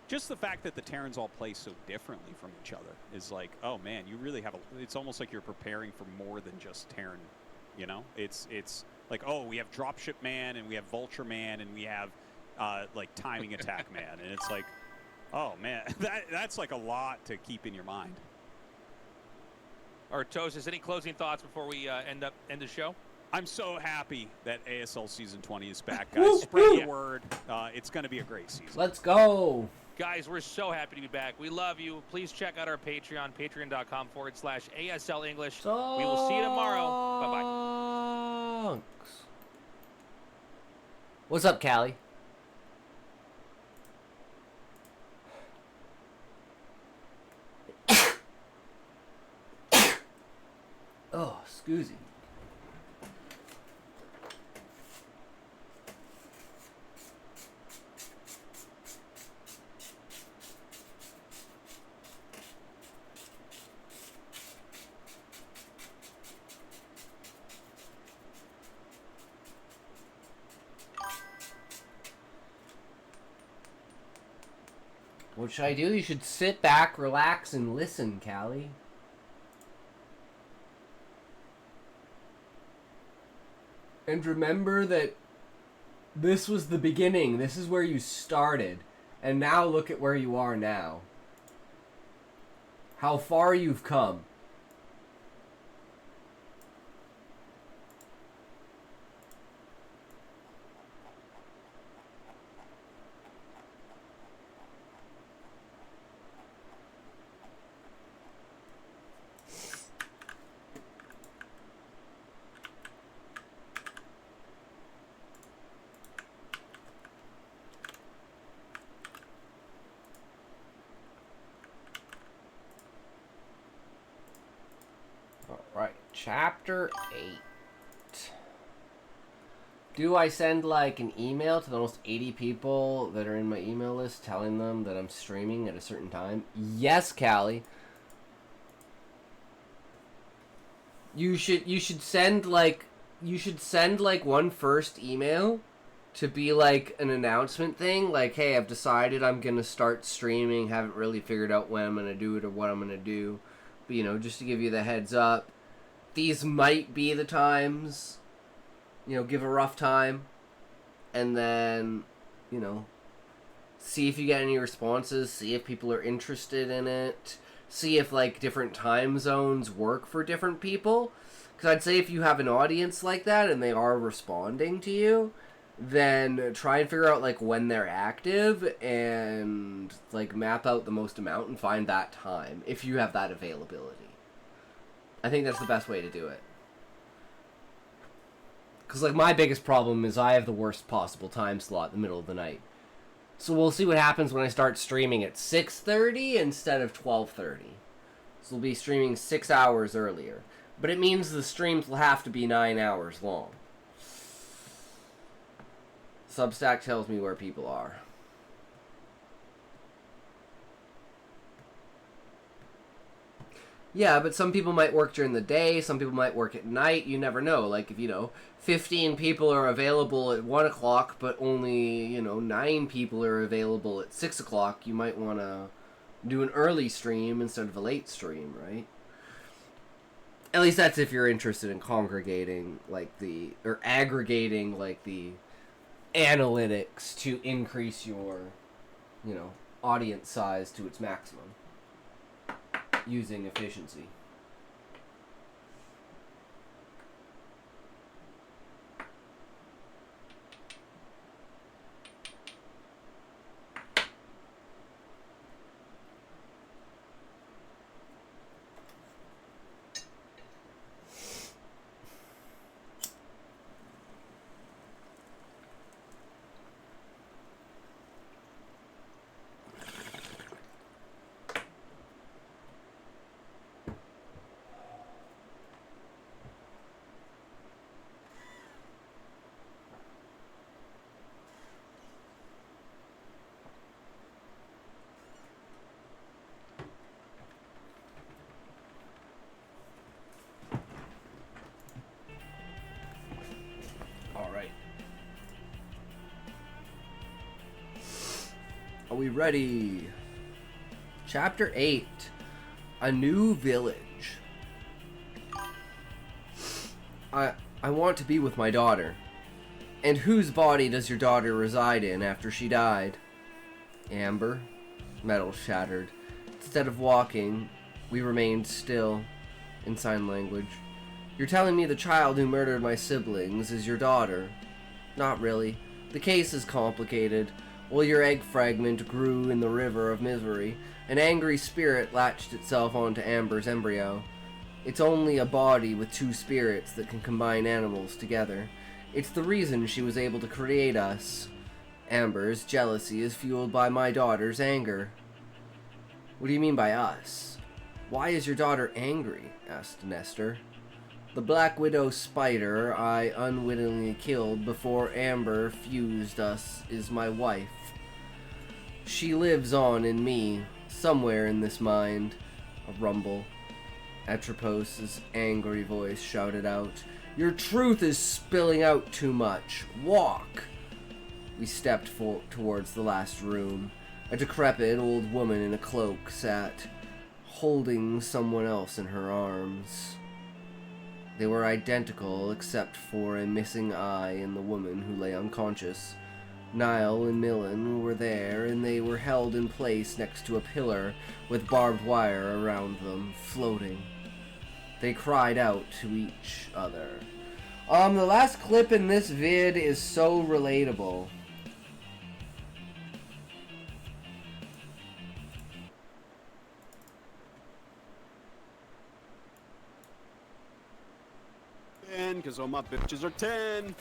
Just the fact that the Terrans all play so differently from each other is like, oh man, you really have it's almost like you're preparing for more than just Terran, you know? It's like, oh, we have Dropship Man and we have Vulture Man and we have like Timing Attack Man, and it's like, oh man, that's like a lot to keep in your mind. Artosis, any closing thoughts before we end the show? I'm so happy that ASL Season 20 is back, guys. Spread the word. It's going to be a great season. Let's go. Guys, we're so happy to be back. We love you. Please check out our Patreon, patreon.com/ASL English. We will see you tomorrow. Bye-bye. What's up, Callie? Oh, excuse me. What should I do? You should sit back, relax, and listen, Callie. And remember that this was the beginning. This is where you started. And now look at where you are now. How far you've come. Alright, chapter 8. Do I send like an email to the almost 80 people that are in my email list telling them that I'm streaming at a certain time? Yes, Callie. You should send like one first email to be like an announcement thing, like, hey, I've decided I'm gonna start streaming, haven't really figured out when I'm gonna do it or what I'm gonna do. But, you know, just to give you the heads up, these might be the times. You know, give a rough time. And then, you know, see if you get any responses. See if people are interested in it. See if, like, different time zones work for different people. Because I'd say if you have an audience like that and they are responding to you, then try and figure out, like, when they're active and, like, map out the most amount and find that time if you have that availability. I think that's the best way to do it. Because, like, my biggest problem is I have the worst possible time slot in the middle of the night. So we'll see what happens when I start streaming at 6:30 instead of 12:30. So we'll be streaming 6 hours earlier. But it means the streams will have to be 9 hours long. Substack tells me where people are. Yeah, but some people might work during the day, some people might work at night, you never know. Like, if, you know, 15 people are available at 1 o'clock, but only, you know, 9 people are available at 6 o'clock, you might want to do an early stream instead of a late stream, right? At least that's if you're interested in congregating, like, or aggregating, like, the analytics to increase your, you know, audience size to its maximum using efficiency. Are we ready? Chapter 8. A New Village. I want to be with my daughter. And whose body does your daughter reside in after she died? Amber. Metal shattered. Instead of walking, we remained still, in sign language. You're telling me the child who murdered my siblings is your daughter? Not really. The case is complicated. While your egg fragment grew in the river of misery, an angry spirit latched itself onto Amber's embryo. It's only a body with two spirits that can combine animals together. It's the reason she was able to create us. Amber's jealousy is fueled by my daughter's anger. What do you mean by us? Why is your daughter angry? Asked Nestor. The Black Widow spider I unwittingly killed before Amber fused us is my wife. She lives on in me, somewhere in this mind. A rumble. Atropos' angry voice shouted out, Your truth is spilling out too much. Walk! We stepped towards the last room. A decrepit old woman in a cloak sat, holding someone else in her arms. They were identical except for a missing eye in the woman who lay unconscious. Niall and Millen were there, and they were held in place next to a pillar with barbed wire around them, floating. They cried out to each other. The last clip in this vid is so relatable. Because all my bitches are 10.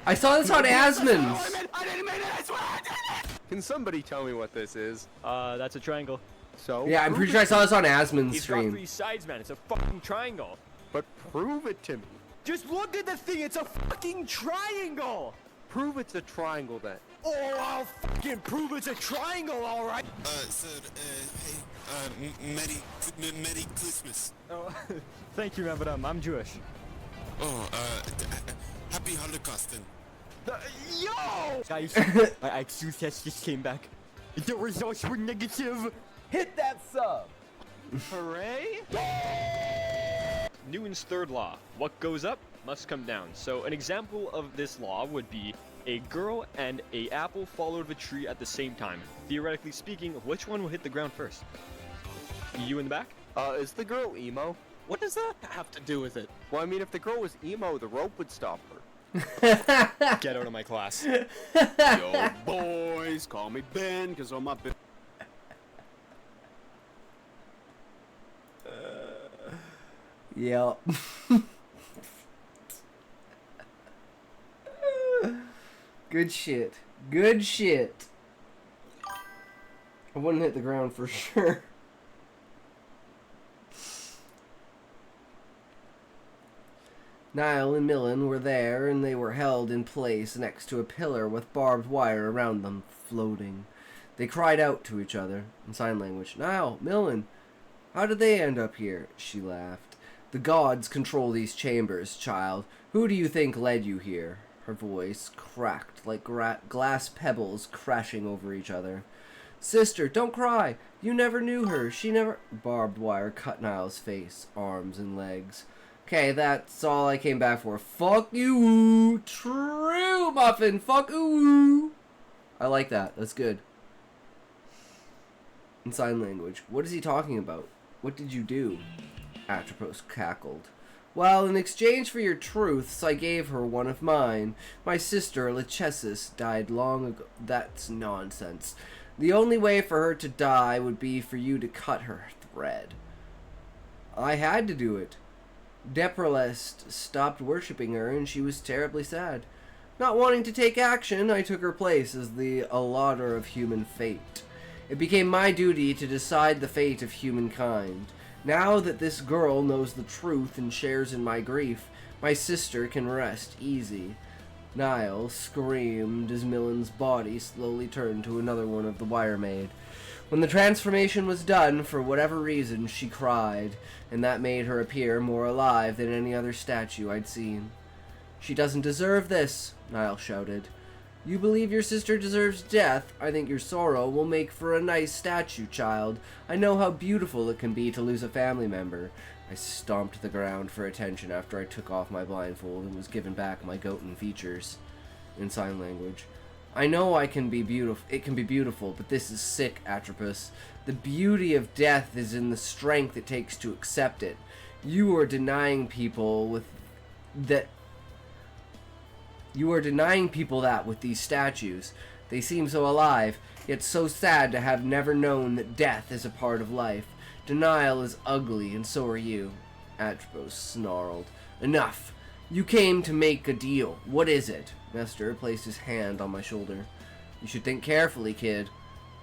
I saw this on Asmon's. I didn't mean it, I swear I didn't! Can somebody tell me what this is? That's a triangle. So? Yeah, I'm pretty sure I saw this on Asmon's It's got stream. 3 sides, man. It's a fucking triangle. But prove it to me. Just look at the thing. It's a fucking triangle. Prove it's a triangle then. Oh, I'll fucking prove it's a triangle, all right. Sir, hey, Merry Christmas. Oh, thank you, man, but I'm Jewish. Oh, Happy Holocaust then. Yo! Guys, my IQ test just came back. The results were negative. Hit that sub. Hooray! Newton's third law. What goes up must come down. So an example of this law would be a girl and a apple fall out of a tree at the same time. Theoretically speaking, which one will hit the ground first? You in the back? Is the girl emo? What does that have to do with it? Well, I mean, if the girl was emo, the rope would stop her. Get out of my class. Yo, boys, call me Ben, because I'm my Ben. Yep. Good shit. Good shit. I wouldn't hit the ground for sure. Niall and Millen were there, and they were held in place next to a pillar with barbed wire around them, floating. They cried out to each other in sign language. Niall, Millen, how did they end up here? She laughed. The gods control these chambers, child. Who do you think led you here? Her voice cracked like glass pebbles crashing over each other. Sister, don't cry. You never knew her. She never... Barbed wire cut Niall's face, arms, and legs. Okay, that's all I came back for. Fuck you. True, Muffin. Fuck you. I like that. That's good. In sign language. What is he talking about? What did you do? Atropos cackled. Well, in exchange for your truths, I gave her one of mine. My sister, Lachesis, died long ago. That's nonsense. The only way for her to die would be for you to cut her thread. I had to do it. Deprelest stopped worshipping her, and she was terribly sad. Not wanting to take action, I took her place as the allotter of human fate. It became my duty to decide the fate of humankind. Now that this girl knows the truth and shares in my grief, my sister can rest easy. Niall screamed as Millen's body slowly turned to another one of the wire maid. When the transformation was done, for whatever reason, she cried, and that made her appear more alive than any other statue I'd seen. She doesn't deserve this, Niall shouted. You believe your sister deserves death? I think your sorrow will make for a nice statue, child. I know how beautiful it can be to lose a family member. I stomped the ground for attention after I took off my blindfold and was given back my Goten features. In sign language. I know it can be beautiful, but this is sick, Atropos. The beauty of death is in the strength it takes to accept it. You are denying people that with these statues. They seem so alive, yet so sad to have never known that death is a part of life. Denial is ugly, and so are you. Atropos snarled. Enough! You came to make a deal. What is it? Nestor placed his hand on my shoulder. You should think carefully, kid.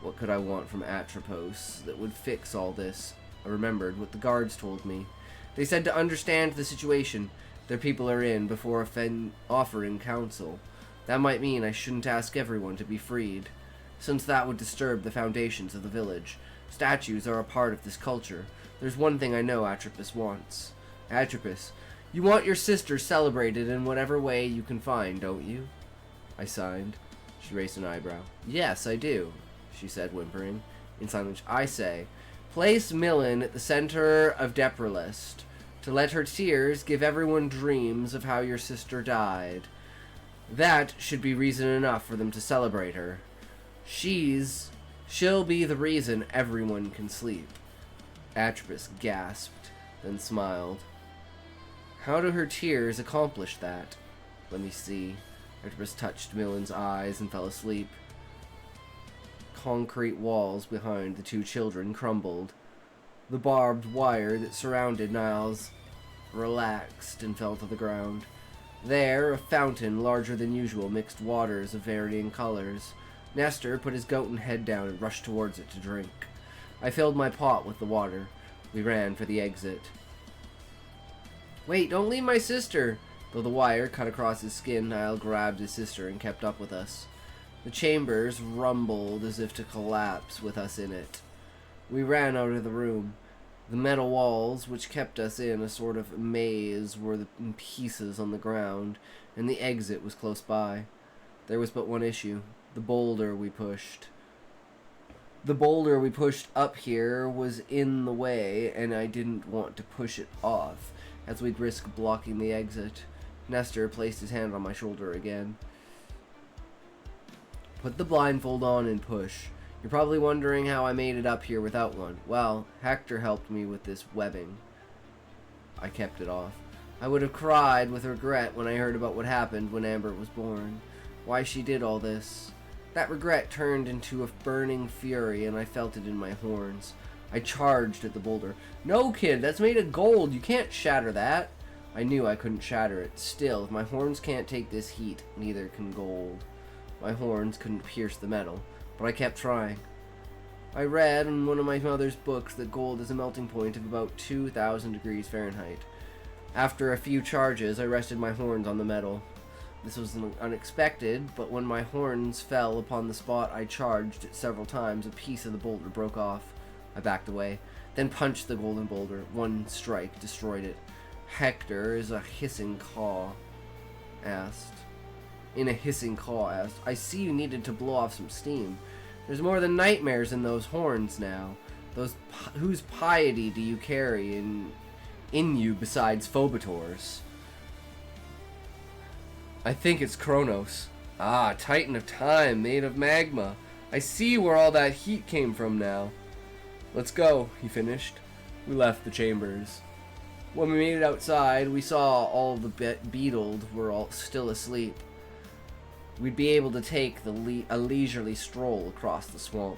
What could I want from Atropos that would fix all this? I remembered what the guards told me. They said to understand the situation their people are in before offering counsel. That might mean I shouldn't ask everyone to be freed, since that would disturb the foundations of the village. Statues are a part of this culture. There's one thing I know Atropos wants. Atropos, you want your sister celebrated in whatever way you can find, don't you? I signed. She raised an eyebrow. Yes, I do, she said, whimpering. In silence, I say, place Millen at the center of Deprelest. To let her tears give everyone dreams of how your sister died. That should be reason enough for them to celebrate her. She'll be the reason everyone can sleep. Atropos gasped, then smiled. How do her tears accomplish that? Let me see. Atropos touched Millen's eyes and fell asleep. Concrete walls behind the two children crumbled. The barbed wire that surrounded Niles relaxed and fell to the ground. There, a fountain larger than usual mixed waters of varying colors. Nestor put his Goten head down and rushed towards it to drink. I filled my pot with the water. We ran for the exit. Wait, don't leave my sister! Though the wire cut across his skin, Niall grabbed his sister and kept up with us. The chambers rumbled as if to collapse with us in it. We ran out of the room. The metal walls, which kept us in a sort of maze, were in pieces on the ground, and the exit was close by. There was but one issue. The boulder we pushed. The boulder we pushed up here was in the way, and I didn't want to push it off, as we'd risk blocking the exit. Nestor placed his hand on my shoulder again. Put the blindfold on and push. You're probably wondering how I made it up here without one. Well, Hector helped me with this webbing. I kept it off. I would have cried with regret when I heard about what happened when Amber was born. Why she did all this. That regret turned into a burning fury, and I felt it in my horns. I charged at the boulder. No, kid, that's made of gold. You can't shatter that. I knew I couldn't shatter it. Still, if my horns can't take this heat, neither can gold. My horns couldn't pierce the metal, but I kept trying. I read in one of my mother's books that gold is a melting point of about 2,000 degrees Fahrenheit. After a few charges, I rested my horns on the metal. This was unexpected, but when my horns fell upon the spot I charged it several times, a piece of the boulder broke off. I backed away, then punched the golden boulder. One strike destroyed it. Hector is a hissing caw asked. In a hissing caw asked, I see you needed to blow off some steam. There's more than nightmares in those horns now. Whose piety do you carry in you besides Phobator's? I think it's Kronos. Ah, Titan of Time, made of magma. I see where all that heat came from now. Let's go, he finished. We left the chambers. When we made it outside, we saw all the beetled were all still asleep. We'd be able to take a leisurely stroll across the swamp.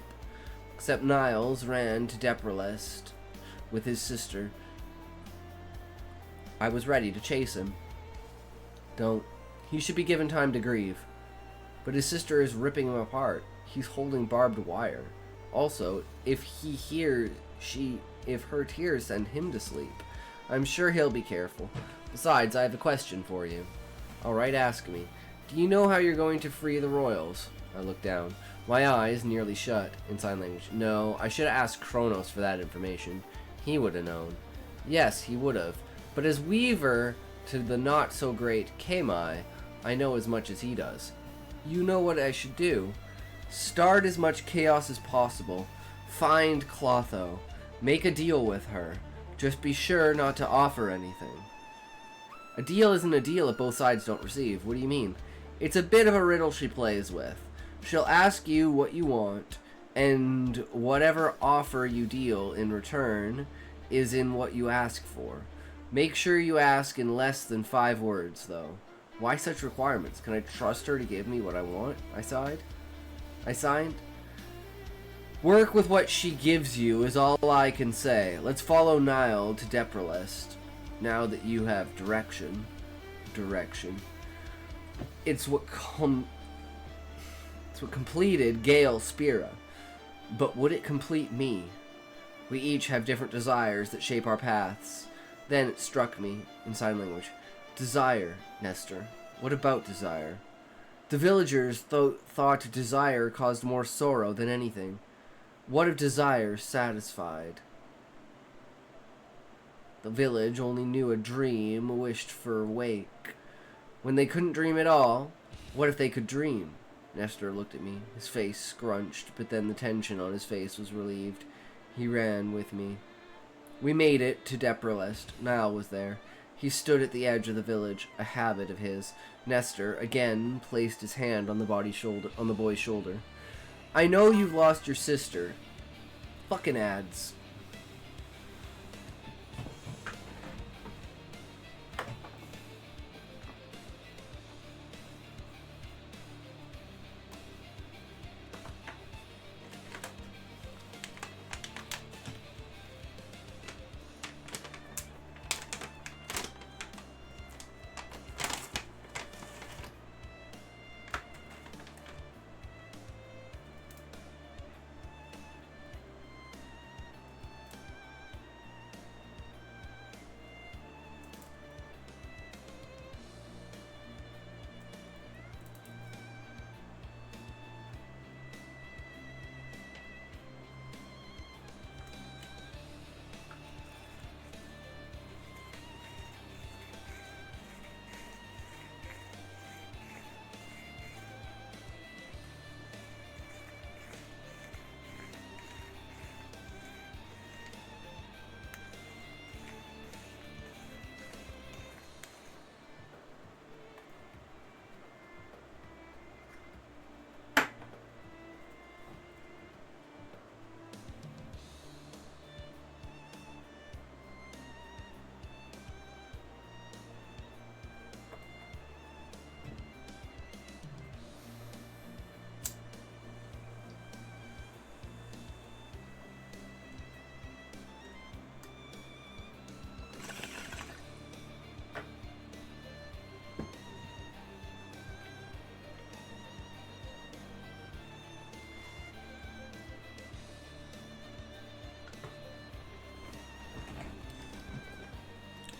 Except Niles ran to Deprelest with his sister. I was ready to chase him. Don't. He should be given time to grieve. But his sister is ripping him apart. He's holding barbed wire. Also, if her tears send him to sleep, I'm sure he'll be careful. Besides, I have a question for you. Alright, ask me. Do you know how you're going to free the royals? I looked down. My eyes nearly shut in sign language. No, I should have asked Kronos for that information. He would have known. Yes, he would have. But as Weaver to the not-so-great Kamai, I know as much as he does. You know what I should do. Start as much chaos as possible. Find Clotho. Make a deal with her. Just be sure not to offer anything. A deal isn't a deal if both sides don't receive. What do you mean? It's a bit of a riddle she plays with. She'll ask you what you want, and whatever offer you deal in return is in what you ask for. Make sure you ask in less than 5 words, though. Why such requirements? Can I trust her to give me what I want? I signed. Work with what she gives you is all I can say. Let's follow Nile to Deprelest. Now that you have direction. It's what completed Gale Spira. But would it complete me? We each have different desires that shape our paths. Then it struck me, in sign language. Desire, Nestor. What about desire? The villagers thought desire caused more sorrow than anything. What if desire satisfied? The village only knew a dream wished for wake. When they couldn't dream at all, what if they could dream? Nestor looked at me, his face scrunched, but then the tension on his face was relieved. He ran with me. We made it to Deprelest. Niall was there. He stood at the edge of the village, a habit of his. Nestor again placed his hand on the boy's shoulder. I know you've lost your sister. Fucking ads.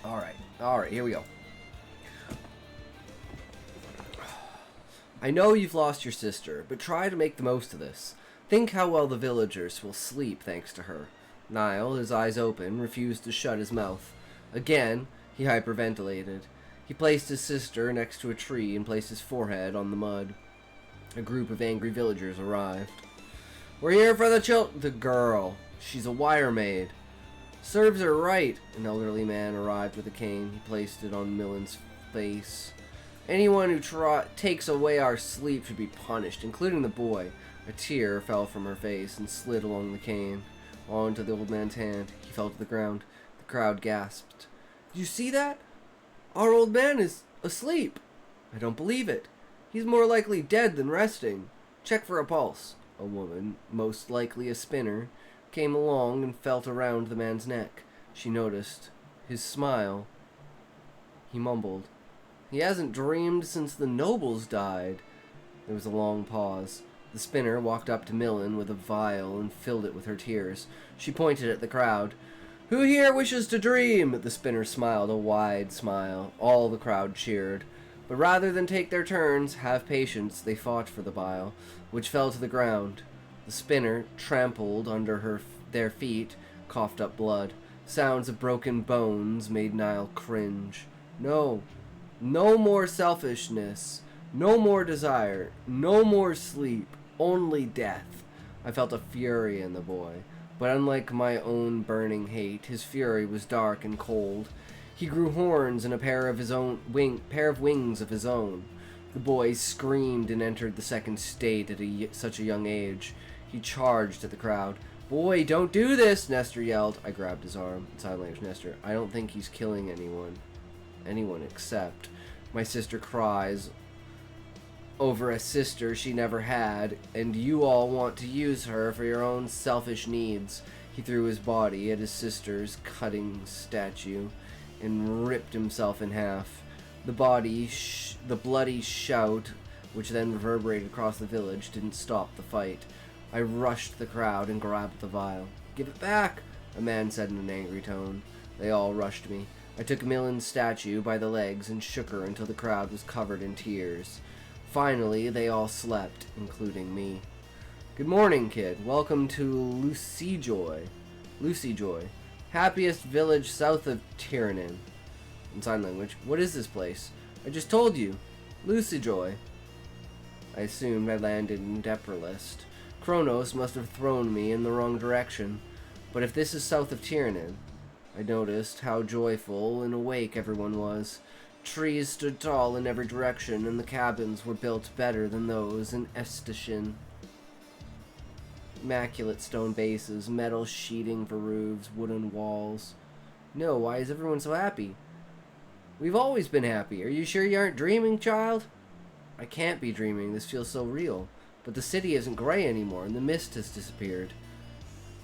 Alright, here we go. I know you've lost your sister, but try to make the most of this. Think how well the villagers will sleep thanks to her. Niall, his eyes open, refused to shut his mouth. Again, he hyperventilated. He placed his sister next to a tree and placed his forehead on the mud. A group of angry villagers arrived. We're here for the girl. She's a wire maid. Serves her right. An elderly man arrived with a cane. He placed it on Millen's face. Anyone who takes away our sleep should be punished, including the boy. A tear fell from her face and slid along the cane, onto the old man's hand. He fell to the ground. The crowd gasped. Did you see that? Our old man is asleep. I don't believe it. He's more likely dead than resting. Check for a pulse. A woman, most likely a spinner, came along and felt around the man's neck. She noticed his smile. He mumbled, He hasn't dreamed since the nobles died. There was a long pause. The spinner walked up to Millen with a vial and filled it with her tears. She pointed at the crowd. Who here wishes to dream? The spinner smiled a wide smile. All the crowd cheered. But rather than take their turns, have patience, they fought for the vial, which fell to the ground. The spinner, trampled under their feet, coughed up blood. Sounds of broken bones made Niall cringe. No. No more selfishness. No more desire. No more sleep. Only death. I felt a fury in the boy. But unlike my own burning hate, his fury was dark and cold. He grew horns and a pair of wings of his own. The boy screamed and entered the second state at such a young age. He charged at the crowd. Boy, don't do this, Nestor yelled. I grabbed his arm. In sign language, Nestor, I don't think he's killing anyone. Anyone except. My sister cries over a sister she never had, and you all want to use her for your own selfish needs. He threw his body at his sister's cutting statue and ripped himself in half. The bloody shout, which then reverberated across the village, didn't stop the fight. I rushed the crowd and grabbed the vial. Give it back, a man said in an angry tone. They all rushed me. I took Millen's statue by the legs and shook her until the crowd was covered in tears. Finally, they all slept, including me. Good morning, kid. Welcome to Lucy Joy. Happiest village south of Tiranin. In sign language, what is this place? I just told you. Lucy Joy. I assumed I landed in Depralist. Kronos must have thrown me in the wrong direction. But if this is south of Tiranin, I noticed how joyful and awake everyone was. Trees stood tall in every direction, and the cabins were built better than those in Estishin. Immaculate stone bases, metal sheeting for roofs, wooden walls. No, why is everyone so happy? We've always been happy. Are you sure you aren't dreaming, child? I can't be dreaming. This feels so real. But the city isn't gray anymore, and the mist has disappeared.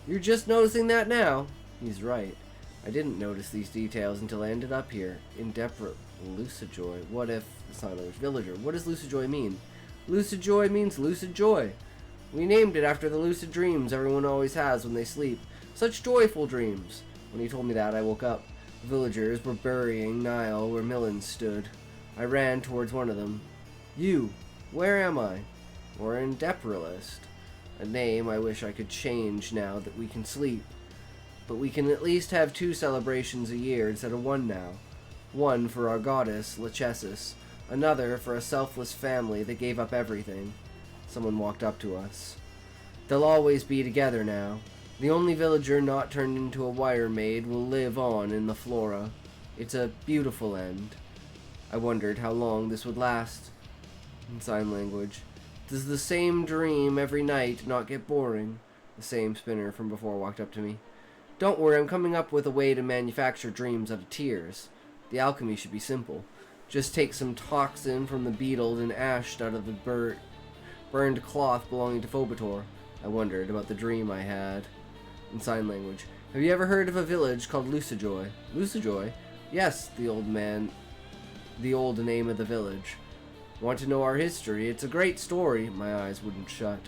You're just noticing that now? He's right. I didn't notice these details until I ended up here, in Lucijoy. What if... It's not another villager. What does Lucijoy mean? Lucijoy means lucid joy. We named it after the lucid dreams everyone always has when they sleep. Such joyful dreams. When he told me that, I woke up. The villagers were burying Niall where Millen stood. I ran towards one of them. You, where am I? We're in Depralist. A name I wish I could change now that we can sleep. But we can at least have 2 celebrations a year instead of 1 now. One for our goddess, Lachesis. Another for a selfless family that gave up everything. Someone walked up to us. They'll always be together now. The only villager not turned into a wire maid will live on in the flora. It's a beautiful end. I wondered how long this would last. In sign language. Does the same dream every night not get boring? The same spinner from before walked up to me. Don't worry, I'm coming up with a way to manufacture dreams out of tears. The alchemy should be simple. Just take some toxin from the beetled and ashed out of the burned cloth belonging to Phobator. I wondered about the dream I had. In sign language. Have you ever heard of a village called Lucijoy? Lucijoy? Yes, the old name of the village. Want to know our history? It's a great story. My eyes wouldn't shut.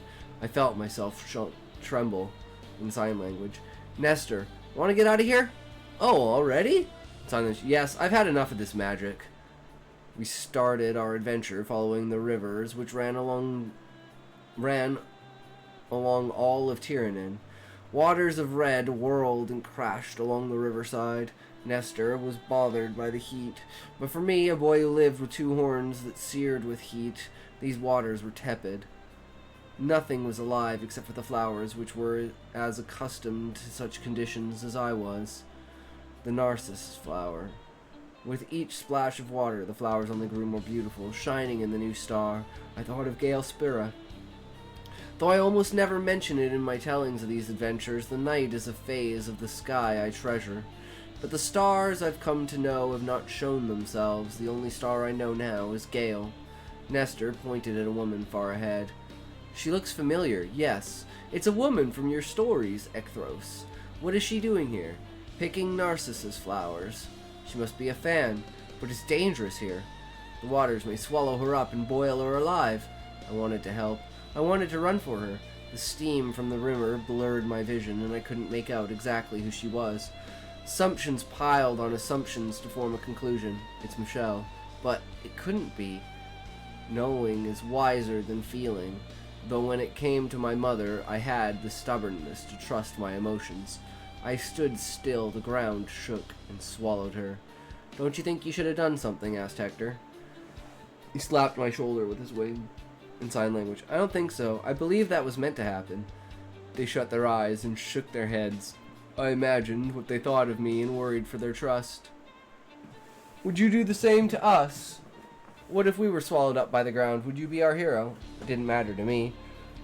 I felt myself tremble. In sign language. Nestor, want to get out of here? Oh, already? Silence. Yes, I've had enough of this magic. We started our adventure following the rivers which ran along all of Tiranin. Waters of red whirled and crashed along the riverside. Nestor was bothered by the heat, but for me, a boy who lived with two horns that seared with heat, these waters were tepid. Nothing was alive except for the flowers, which were as accustomed to such conditions as I was. The narcissus flower. With each splash of water, the flowers only grew more beautiful, shining in the new star. I thought of Gale Spira. Though I almost never mention it in my tellings of these adventures, the night is a phase of the sky I treasure. But the stars I've come to know have not shown themselves. The only star I know now is Gale. Nestor pointed at a woman far ahead. She looks familiar, yes. It's a woman from your stories, Ekthros. What is she doing here? Picking narcissus flowers. She must be a fan, but it's dangerous here. The waters may swallow her up and boil her alive. I wanted to help. I wanted to run for her. The steam from the river blurred my vision, and I couldn't make out exactly who she was. Assumptions piled on assumptions to form a conclusion. It's Michelle. But it couldn't be. Knowing is wiser than feeling. Though when it came to my mother, I had the stubbornness to trust my emotions. I stood still, the ground shook and swallowed her. Don't you think you should have done something? Asked Hector. He slapped my shoulder with his wing in sign language. I don't think so. I believe that was meant to happen. They shut their eyes and shook their heads. I imagined what they thought of me and worried for their trust. Would you do the same to us? What if we were swallowed up by the ground? Would you be our hero? It didn't matter to me.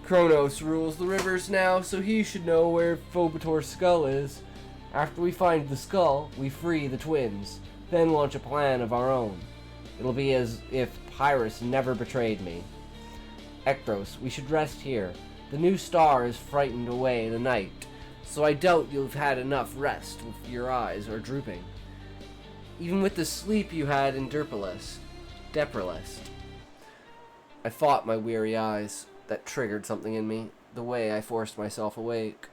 Kronos rules the rivers now, so he should know where Phobator's skull is. After we find the skull, we free the twins, then launch a plan of our own. It'll be as if Pyrrhus never betrayed me. Ekthros, we should rest here. The new star has frightened away the night, so I doubt you've had enough rest if your eyes are drooping. Even with the sleep you had in Deprelest. I fought my weary eyes. That triggered something in me, the way I forced myself awake.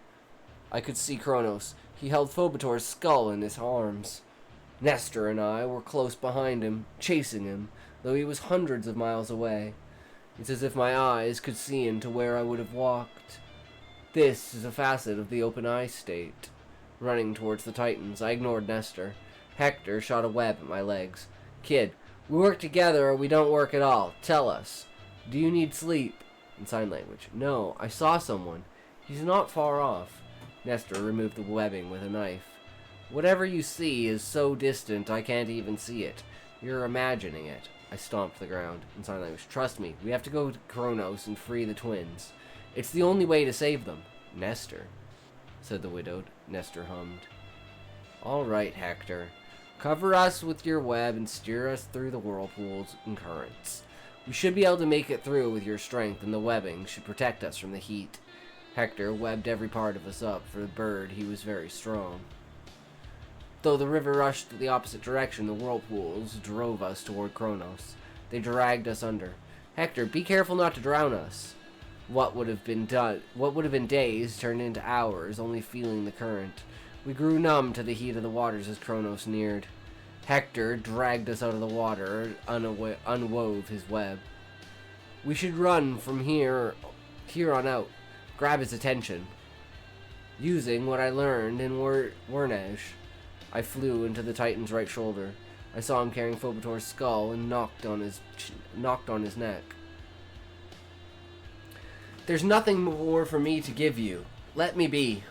I could see Kronos. He held Phobator's skull in his arms. Nestor and I were close behind him, chasing him, though he was hundreds of miles away. It's as if my eyes could see into where I would have walked. This is a facet of the open eye state. Running towards the Titans, I ignored Nestor. Hector shot a web at my legs. Kid, we work together or we don't work at all. Tell us. Do you need sleep? In sign language. No, I saw someone. He's not far off. Nestor removed the webbing with a knife. Whatever you see is so distant I can't even see it. You're imagining it. I stomped the ground. In sign language. Trust me, we have to go to Kronos and free the twins. It's the only way to save them. Nestor, said the widowed. Nestor hummed. All right, Hector. Cover us with your web and steer us through the whirlpools and currents. We should be able to make it through with your strength, and the webbing should protect us from the heat. Hector webbed every part of us up. For the bird, he was very strong. Though the river rushed the opposite direction, the whirlpools drove us toward Kronos. They dragged us under. Hector, be careful not to drown us. What would have been days turned into hours, only feeling the current. We grew numb to the heat of the waters as Kronos neared. Hector dragged us out of the water and unwove his web. We should run from here on out. Grab his attention. Using what I learned in Wernej, I flew into the Titan's right shoulder. I saw him carrying Phobator's skull and knocked on his neck. There's nothing more for me to give you. Let me be.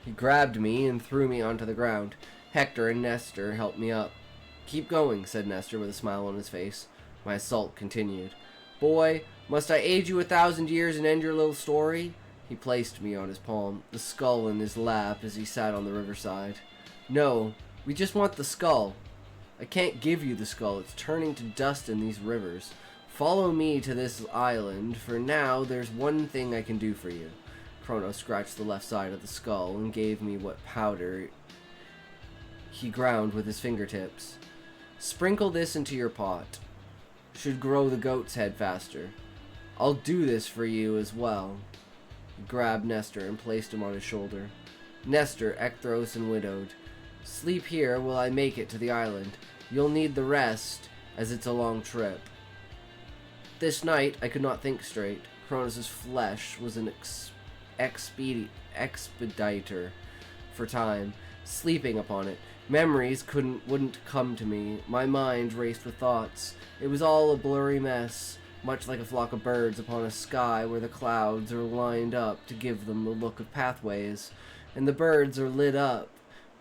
He grabbed me and threw me onto the ground. Hector and Nestor helped me up. Keep going, said Nestor with a smile on his face. My assault continued. Boy, must I aid you 1,000 years and end your little story? He placed me on his palm, the skull in his lap as he sat on the riverside. No, we just want the skull. I can't give you the skull. It's turning to dust in these rivers. Follow me to this island. For now, there's one thing I can do for you. Kronos scratched the left side of the skull and gave me what powder he ground with his fingertips. Sprinkle this into your pot. Should grow the goat's head faster. I'll do this for you as well. He grabbed Nestor and placed him on his shoulder. Nestor, Ekthros, and widowed. Sleep here while I make it to the island. You'll need the rest, as it's a long trip. This night, I could not think straight. Kronos' flesh was an expediter for time, sleeping upon it. Memories wouldn't come to me. My mind raced with thoughts. It was all a blurry mess, much like a flock of birds upon a sky where the clouds are lined up to give them the look of pathways, and the birds are lit up,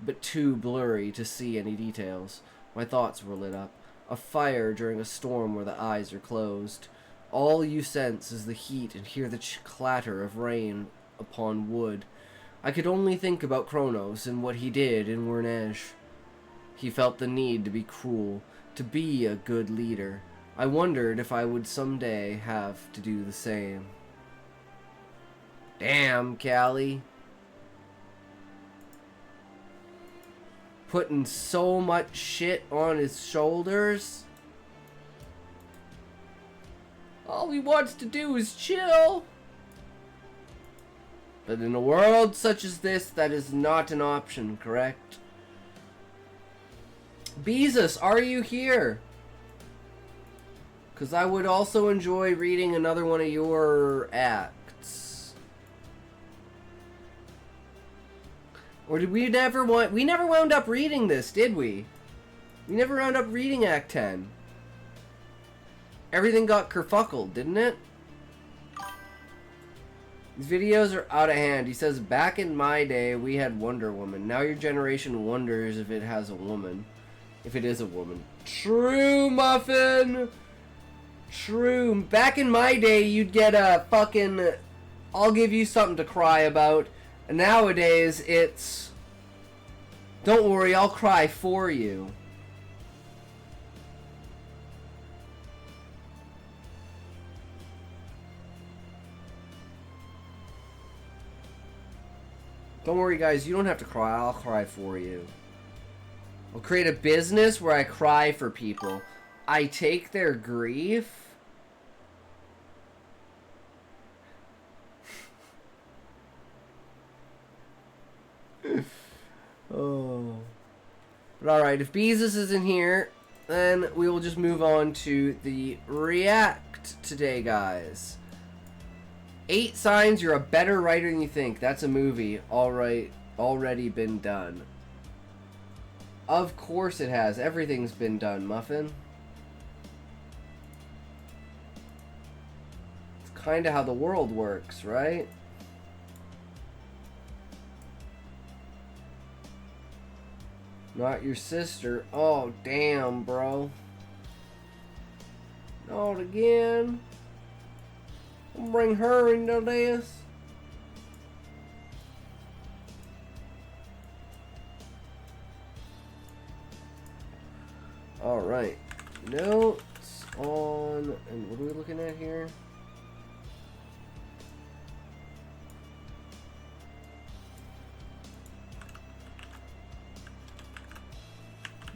but too blurry to see any details. My thoughts were lit up. A fire during a storm where the eyes are closed. All you sense is the heat and hear the clatter of rain upon wood. I could only think about Kronos and what he did in Wurnesh. He felt the need to be cruel, to be a good leader. I wondered if I would someday have to do the same. Damn, Callie. Putting so much shit on his shoulders. All he wants to do is chill. But in a world such as this, that is not an option, correct? Beezus, are you here? Because I would also enjoy reading another one of your acts. Or did we never wound up reading this, did we? We never wound up reading Act 10. Everything got kerfuckled, didn't it? These videos are out of hand. He says, back in my day, we had Wonder Woman. Now your generation wonders if it has a woman. If it is a woman. True, Muffin! True. Back in my day, you'd get a fucking... I'll give you something to cry about. And nowadays, it's... Don't worry, I'll cry for you. Don't worry, guys. You don't have to cry. I'll cry for you. I'll create a business where I cry for people. I take their grief. Oh. But alright, if Beezus isn't here, then we will just move on to the React today, guys. 8 signs you're a better writer than you think. That's a movie. Alright, already been done. Of course it has. Everything's been done, Muffin. It's kind of how the world works, right? Not your sister. Oh, damn, bro. Not again. I'll bring her into this. Alright. Notes on... And what are we looking at here?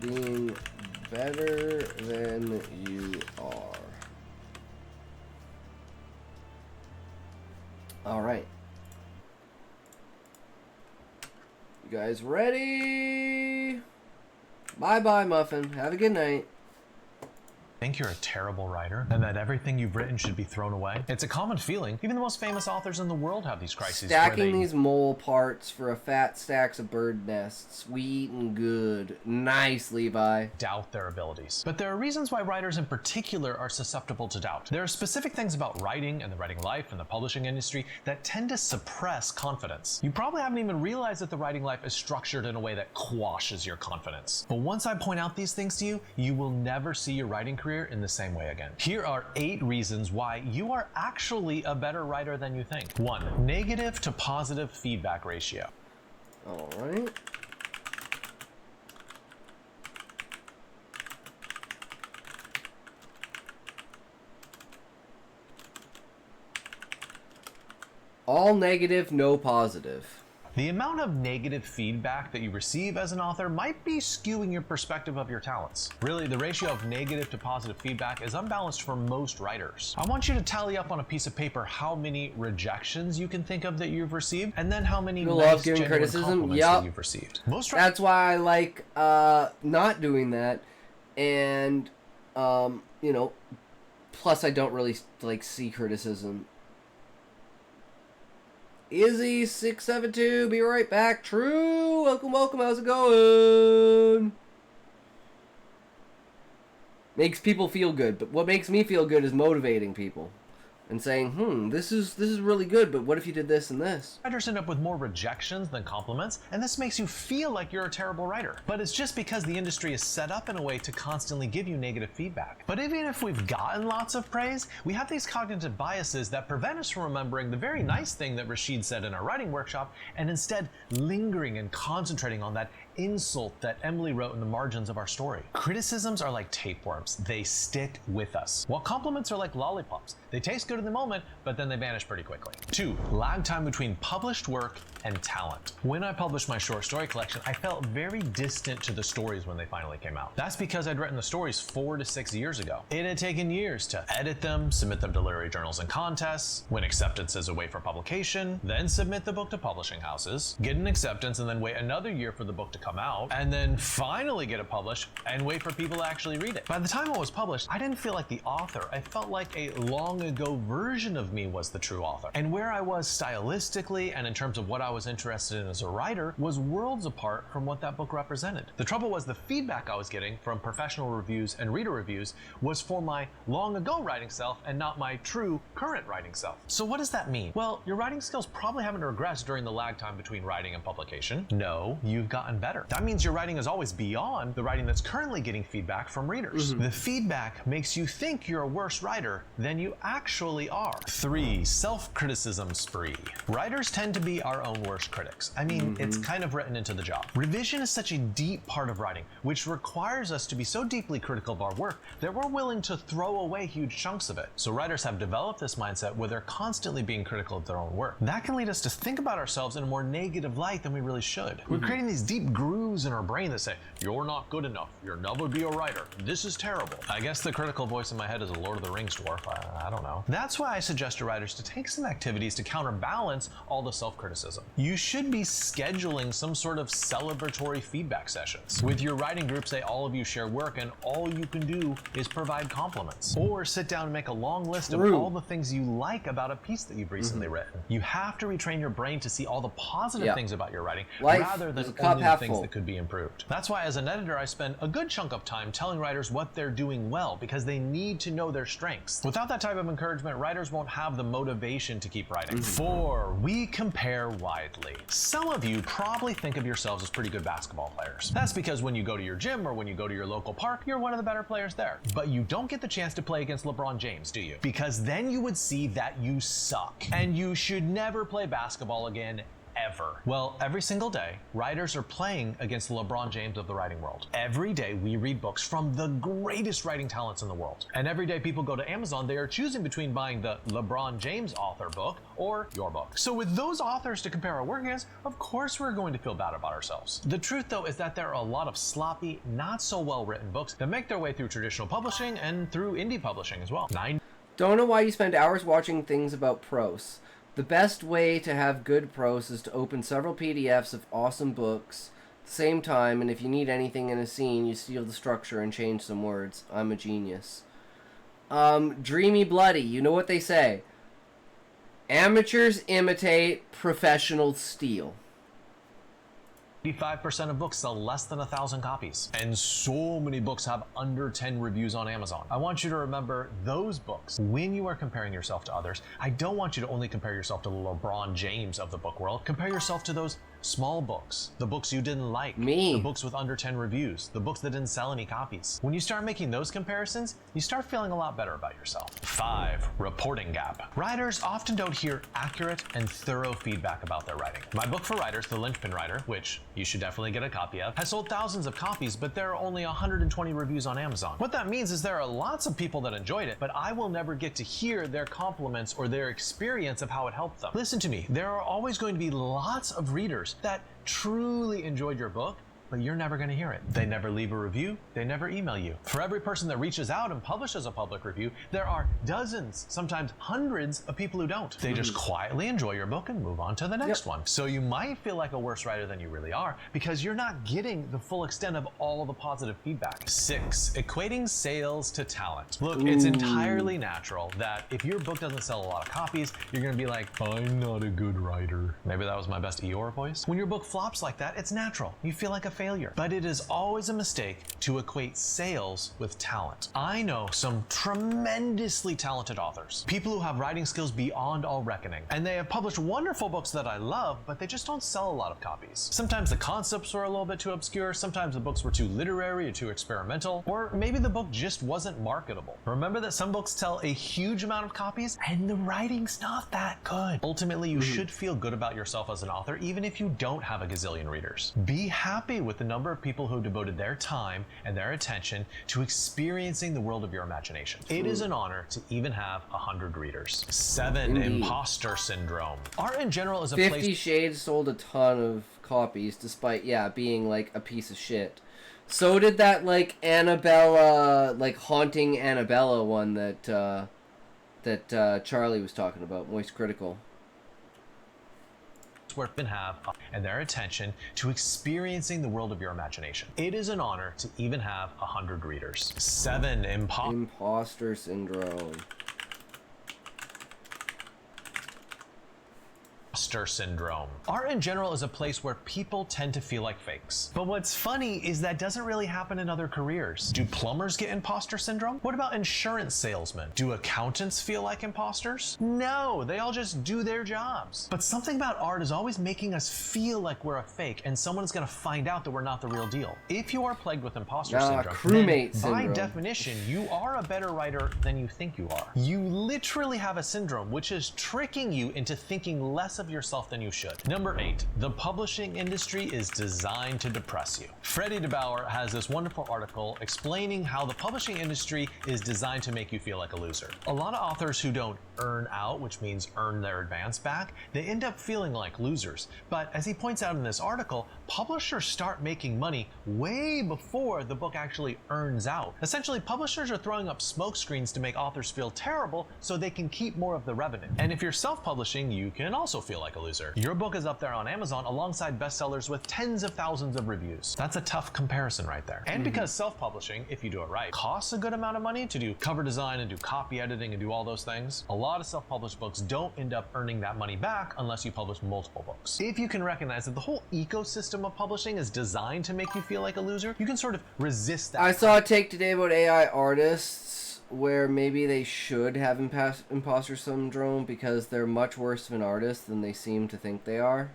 Being better than you are. Alright. You guys ready? Bye-bye, Muffin. Have a good night. Think you're a terrible writer and that everything you've written should be thrown away? It's a common feeling. Even the most famous authors in the world have these crises. Stacking these mole parts for a fat stacks of bird nests. Sweet and good. Nice, Levi. Doubt their abilities. But there are reasons why writers in particular are susceptible to doubt. There are specific things about writing and the writing life and the publishing industry that tend to suppress confidence. You probably haven't even realized that the writing life is structured in a way that quashes your confidence. But once I point out these things to you, you will never see your writing career in the same way again. Here are 8 reasons why you are actually a better writer than you think. 1. Negative to positive feedback ratio. Alright. All negative, no positive. The amount of negative feedback that you receive as an author might be skewing your perspective of your talents. Really, the ratio of negative to positive feedback is unbalanced for most writers. I want you to tally up on a piece of paper how many rejections you can think of that you've received, and then how many nice, giving genuine criticism. compliments that you've received. That's why I like not doing that, and you know, plus I don't really like see criticism. Izzy672, be right back. True, welcome, how's it going? Makes people feel good, but what makes me feel good is motivating people and saying, this is really good, but what if you did this and this? Writers end up with more rejections than compliments, and this makes you feel like you're a terrible writer. But it's just because the industry is set up in a way to constantly give you negative feedback. But even if we've gotten lots of praise, we have these cognitive biases that prevent us from remembering the very nice thing that Rashid said in our writing workshop, and instead lingering and concentrating on that insult that Emily wrote in the margins of our story. Criticisms are like tapeworms. They stick with us. While compliments are like lollipops. They taste good in the moment, but then they vanish pretty quickly. 2. Lag time between published work and talent. When I published my short story collection, I felt very distant to the stories when they finally came out. That's because I'd written the stories 4 to 6 years ago. It had taken years to edit them, submit them to literary journals and contests, win acceptances away for publication, then submit the book to publishing houses, get an acceptance, and then wait another year for the book to come out, and then finally get it published and wait for people to actually read it. By the time it was published, I didn't feel like the author. I felt like a long ago version of me was the true author. And where I was stylistically and in terms of what I was interested in as a writer was worlds apart from what that book represented. The trouble was the feedback I was getting from professional reviews and reader reviews was for my long ago writing self and not my true current writing self. So what does that mean? Well, your writing skills probably haven't regressed during the lag time between writing and publication. No, you've gotten better. That means your writing is always beyond the writing that's currently getting feedback from readers. The feedback makes you think you're a worse writer than you actually are. 3. Self-criticism spree. Writers tend to be our own worst critics. I mean, it's kind of written into the job. Revision is such a deep part of writing, which requires us to be so deeply critical of our work that we're willing to throw away huge chunks of it. So writers have developed this mindset where they're constantly being critical of their own work. That can lead us to think about ourselves in a more negative light than we really should. We're creating these deep grooves in our brain that say, you're not good enough, you'll never be a writer, this is terrible. I guess the critical voice in my head is a Lord of the Rings dwarf, I don't know. That's why I suggest to writers to take some activities to counterbalance all the self-criticism. You should be scheduling some sort of celebratory feedback sessions. With your writing group, say all of you share work and all you can do is provide compliments. Or sit down and make a long list of all the things you like about a piece that you've recently written. You have to retrain your brain to see all the positive things about your writing rather than only the things that could be improved. That's why as an editor, I spend a good chunk of time telling writers what they're doing well because they need to know their strengths. Without that type of encouragement, writers won't have the motivation to keep writing. 4. We compare widely. Some of you probably think of yourselves as pretty good basketball players. That's because when you go to your gym or when you go to your local park, you're one of the better players there. But you don't get the chance to play against LeBron James, do you? Because then you would see that you suck. And you should never play basketball again, ever. Well, every single day, writers are playing against the LeBron James of the writing world. Every day we read books from the greatest writing talents in the world. And every day people go to Amazon, they are choosing between buying the LeBron James author book or your book. So with those authors to compare our work against, of course we're going to feel bad about ourselves. The truth though is that there are a lot of sloppy, not so well written books that make their way through traditional publishing and through indie publishing as well. Don't know why you spend hours watching things about prose. The best way to have good prose is to open several PDFs of awesome books at the same time, and if you need anything in a scene, you steal the structure and change some words. I'm a genius. Dreamy Bloody, you know what they say. Amateurs imitate, professionals steal. 85% of books sell less than 1,000 copies. And so many books have under 10 reviews on Amazon. I want you to remember those books. When you are comparing yourself to others, I don't want you to only compare yourself to the LeBron James of the book world. Compare yourself to those Small books, the books you didn't like, Me. the books with under 10 reviews, the books that didn't sell any copies. When you start making those comparisons, you start feeling a lot better about yourself. 5. Reporting gap. Writers often don't hear accurate and thorough feedback about their writing. My book for writers, The Linchpin Writer, which you should definitely get a copy of, has sold thousands of copies, but there are only 120 reviews on Amazon. What that means is there are lots of people that enjoyed it, but I will never get to hear their compliments or their experience of how it helped them. Listen to me, there are always going to be lots of readers that truly enjoyed your book, but you're never going to hear it. They never leave a review, they never email you. For every person that reaches out and publishes a public review, there are dozens, sometimes hundreds of people who don't. They just quietly enjoy your book and move on to the next one. So you might feel like a worse writer than you really are because you're not getting the full extent of all the positive feedback. 6. Equating sales to talent. Look, it's entirely natural that if your book doesn't sell a lot of copies, you're going to be like, I'm not a good writer. Maybe that was my best Eeyore voice. When your book flops like that, it's natural. You feel like a failure. But it is always a mistake to equate sales with talent. I know some tremendously talented authors, people who have writing skills beyond all reckoning, and they have published wonderful books that I love, but they just don't sell a lot of copies. Sometimes the concepts were a little bit too obscure, sometimes the books were too literary or too experimental, or maybe the book just wasn't marketable. Remember that some books sell a huge amount of copies and the writing's not that good. Ultimately, you should feel good about yourself as an author, even if you don't have a gazillion readers. Be happy with the number of people who devoted their time and their attention to experiencing the world of your imagination. It is an honor to even have 100 readers. 7. Imposter syndrome. Art in general is a 50 Shades sold a ton of copies despite, being like a piece of shit. So did that like Annabella, like Haunting Annabella one that Charlie was talking about, Moist Critical. where people have and their attention to experiencing the world of your imagination. It is an honor to even have 100 readers. 7. Imposter syndrome. Imposter syndrome. Art in general is a place where people tend to feel like fakes. But what's funny is that doesn't really happen in other careers. Do plumbers get imposter syndrome? What about insurance salesmen? Do accountants feel like imposters? No, they all just do their jobs. But something about art is always making us feel like we're a fake and someone's gonna find out that we're not the real deal. If you are plagued with imposter syndrome, crewmate then syndrome. by definition, you are a better writer than you think you are. You literally have a syndrome which is tricking you into thinking less of yourself than you should. Number 8, the publishing industry is designed to depress you. Freddie DeBauer has this wonderful article explaining how the publishing industry is designed to make you feel like a loser. A lot of authors who don't earn out, which means earn their advance back, they end up feeling like losers. But as he points out in this article, publishers start making money way before the book actually earns out. Essentially, publishers are throwing up smoke screens to make authors feel terrible so they can keep more of the revenue. And if you're self-publishing, you can also feel like a loser. Your book is up there on Amazon alongside bestsellers with tens of thousands of reviews. That's a tough comparison right there. And because self-publishing, if you do it right, costs a good amount of money to do cover design and do copy editing and do all those things, a lot of self-published books don't end up earning that money back unless you publish multiple books. If you can recognize that the whole ecosystem of publishing is designed to make you feel like a loser, you can sort of resist that. I saw a take today about AI artists where maybe they should have imposter syndrome because they're much worse of an artist than they seem to think they are.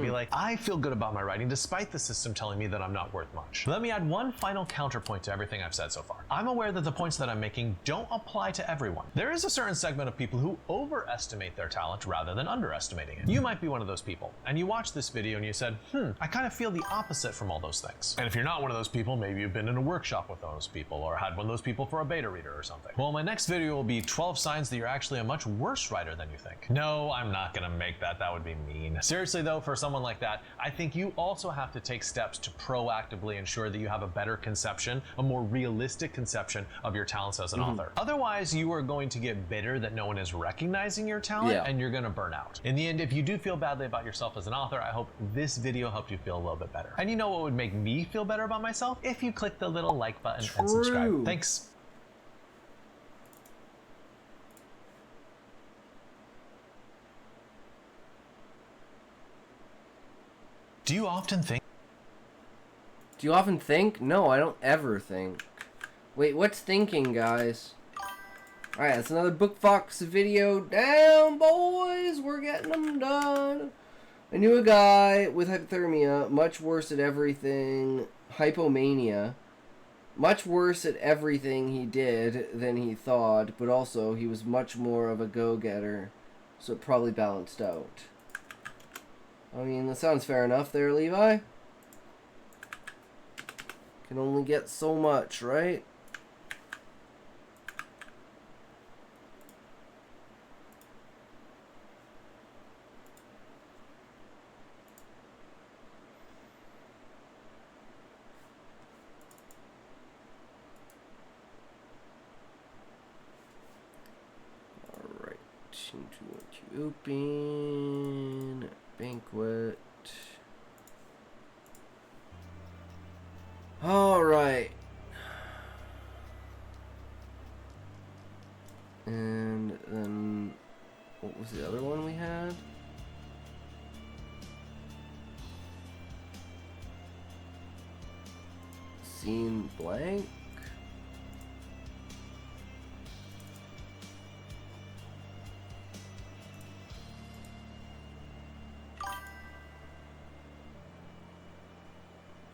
Be like, I feel good about my writing despite the system telling me that I'm not worth much. Let me add one final counterpoint to everything I've said so far. I'm aware that the points that I'm making don't apply to everyone. There is a certain segment of people who overestimate their talent rather than underestimating it. You might be one of those people, and you watched this video and you said, I kind of feel the opposite from all those things. And if you're not one of those people, maybe you've been in a workshop with those people or had one of those people for a beta reader or something. Well, my next video will be 12 signs that you're actually a much worse writer than you think. No, I'm not gonna make that. That would be mean. Seriously though, for someone like that, I think you also have to take steps to proactively ensure that you have a better conception, a more realistic conception of your talents as an author. Otherwise, you are going to get bitter that no one is recognizing your talent and you're gonna burn out. In the end, if you do feel badly about yourself as an author, I hope this video helped you feel a little bit better. And you know what would make me feel better about myself? If you click the little like button and subscribe. Thanks. Do you often think? Do you often think? No, I don't ever think. Wait, what's thinking, guys? Alright, that's another Book Fox video down, boys. We're getting them done. I knew a guy with hypothermia, much worse at everything, hypomania, much worse at everything he did than he thought, but also he was much more of a go-getter, so it probably balanced out. I mean, that sounds fair enough there, Levi. Can only get so much, right? To open banquet. All right. And then what was the other one we had? Scene blank.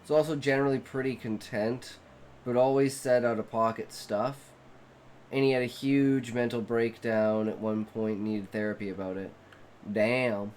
It's also generally pretty content, but always said out-of-pocket stuff. And he had a huge mental breakdown at one point, needed therapy about it. Damn.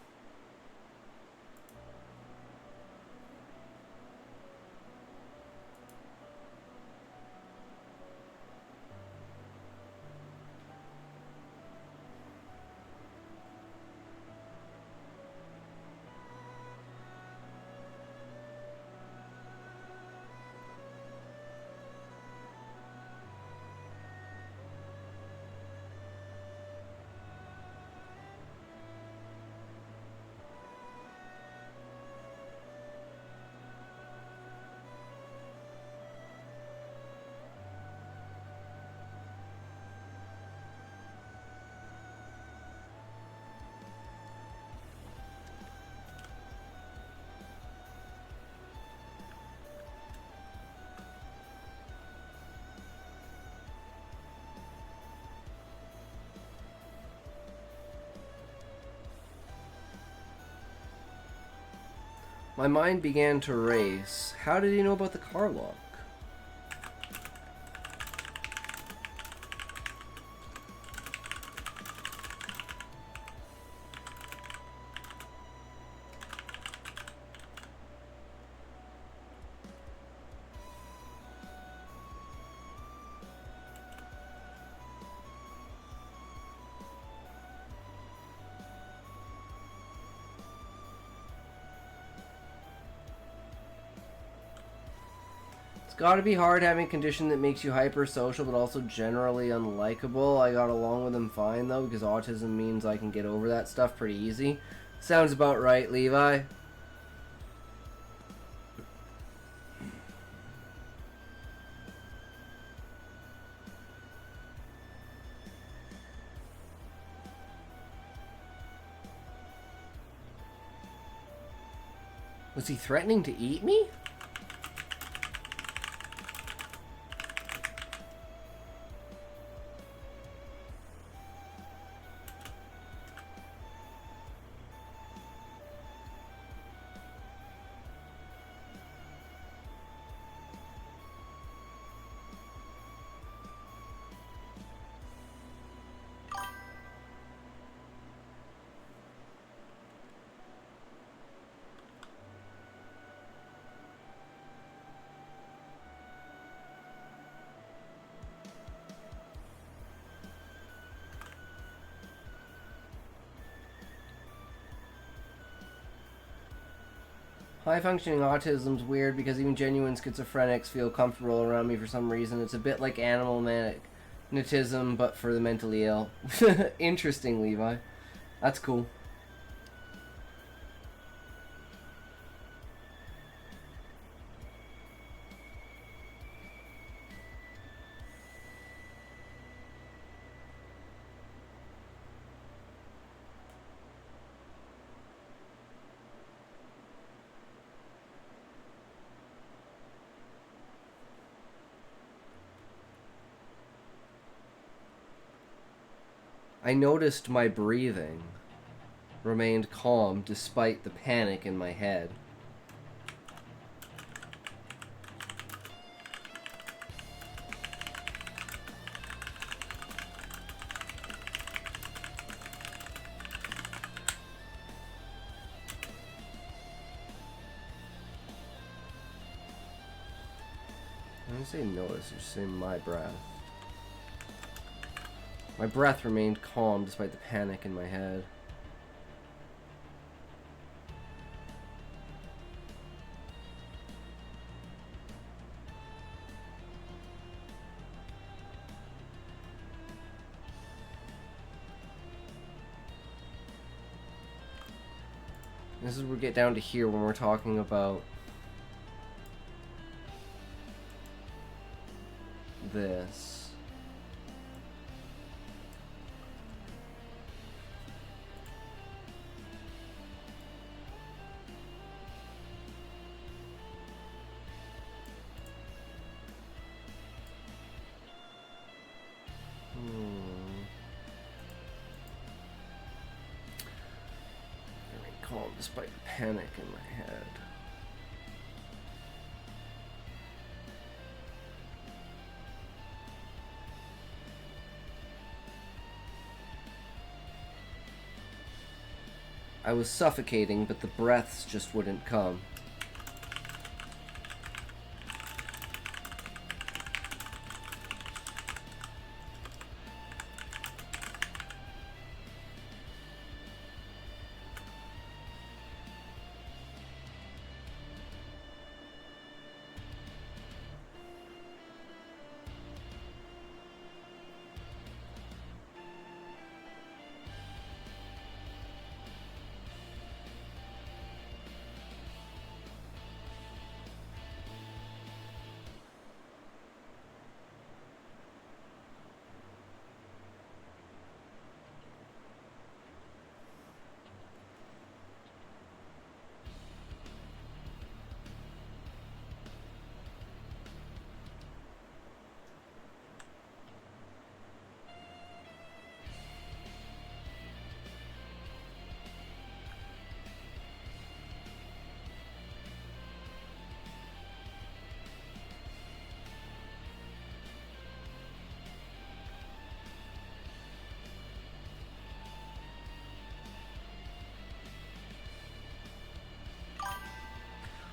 My mind began to race. How did he know about the car lock? Gotta be hard having a condition that makes you hypersocial but also generally unlikable. I got along with him fine though, because autism means I can get over that stuff pretty easy. Sounds about right, Levi. Was he threatening to eat me? High-functioning autism's weird because even genuine schizophrenics feel comfortable around me for some reason. It's a bit like animal magnetism, but for the mentally ill. Interesting, Levi. That's cool. I noticed my breathing remained calm despite the panic in my head. When I say notice, I say my breath. My breath remained calm despite the panic in my head. This is where we get down to here when we're talking about this. Very calm despite the panic in my head. I was suffocating, but the breaths just wouldn't come.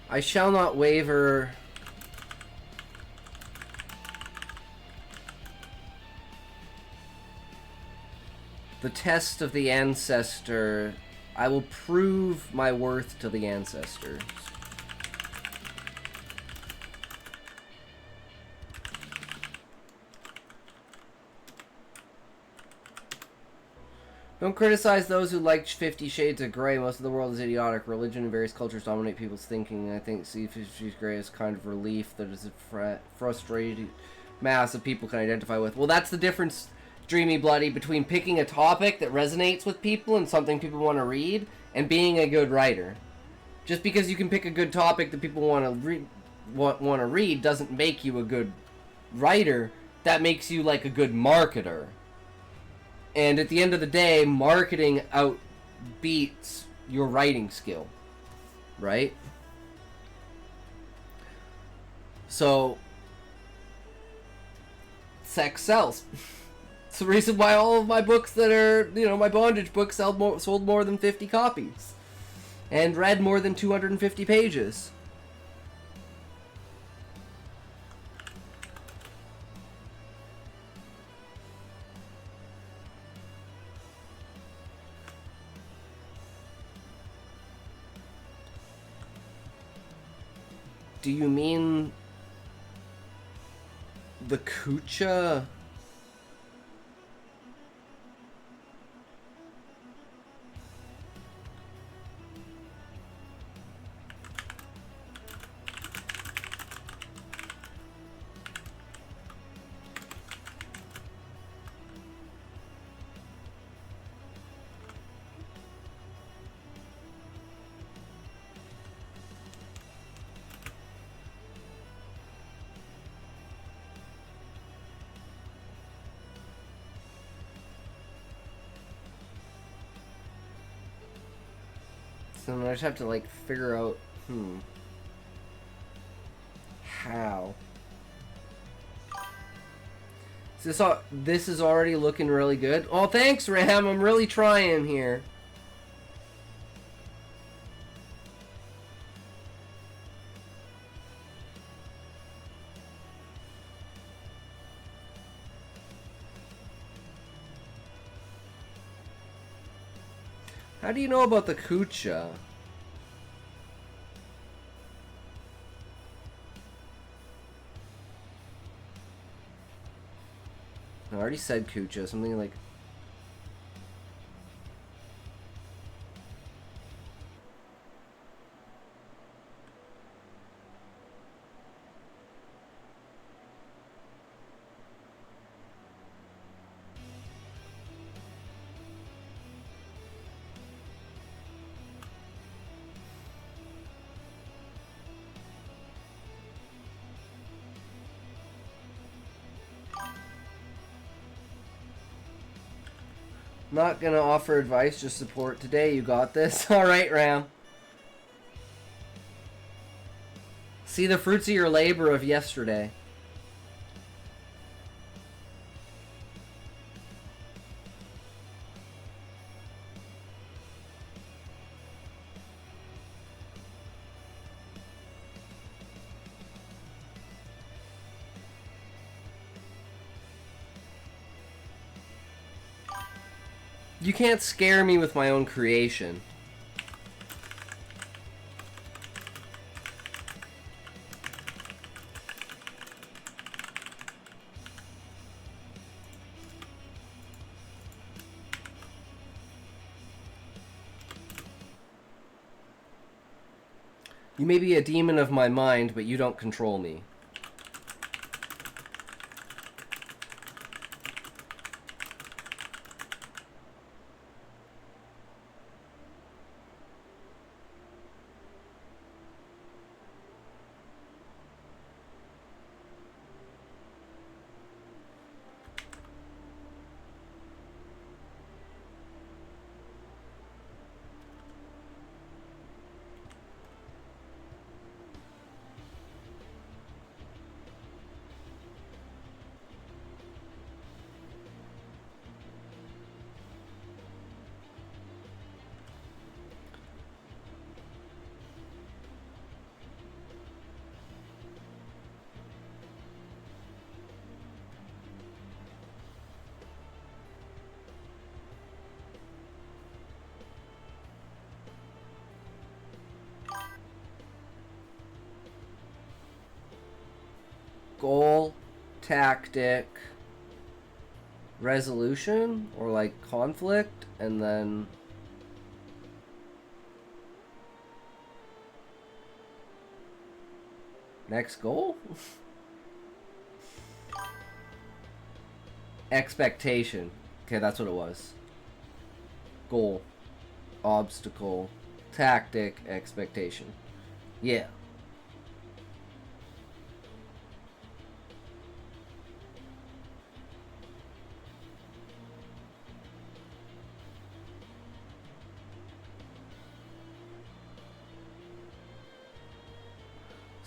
I shall not waver the test of the ancestor. I will prove my worth to the ancestors. Don't criticize those who liked 50 Shades of Grey. Most of the world is idiotic. Religion and various cultures dominate people's thinking. I think see 50 Shades of Grey is kind of relief that is a frustrated mass of people can identify with. Well, that's the difference, Dreamy Bloody, between picking a topic that resonates with people and something people want to read and being a good writer. Just because you can pick a good topic that people want to read doesn't make you a good writer. That makes you like a good marketer. And at the end of the day, marketing outbeats your writing skill, right? So, sex sells. It's the reason why all of my books that are, my bondage books sold more than 50 copies. And read more than 250 pages. Do you mean the Kucha? So I just have to, like, figure out, how. This is already looking really good. Oh, thanks, Ram. I'm really trying here. How do you know about the Kucha? I already said Kucha, something like... Not gonna offer advice, just support today. You got this. Alright, Ram. See the fruits of your labor of yesterday. You can't scare me with my own creation. You may be a demon of my mind, but you don't control me. Goal, tactic, resolution, or like conflict, and then next goal? Expectation. Okay, that's what it was. Goal, obstacle, tactic, expectation. Yeah.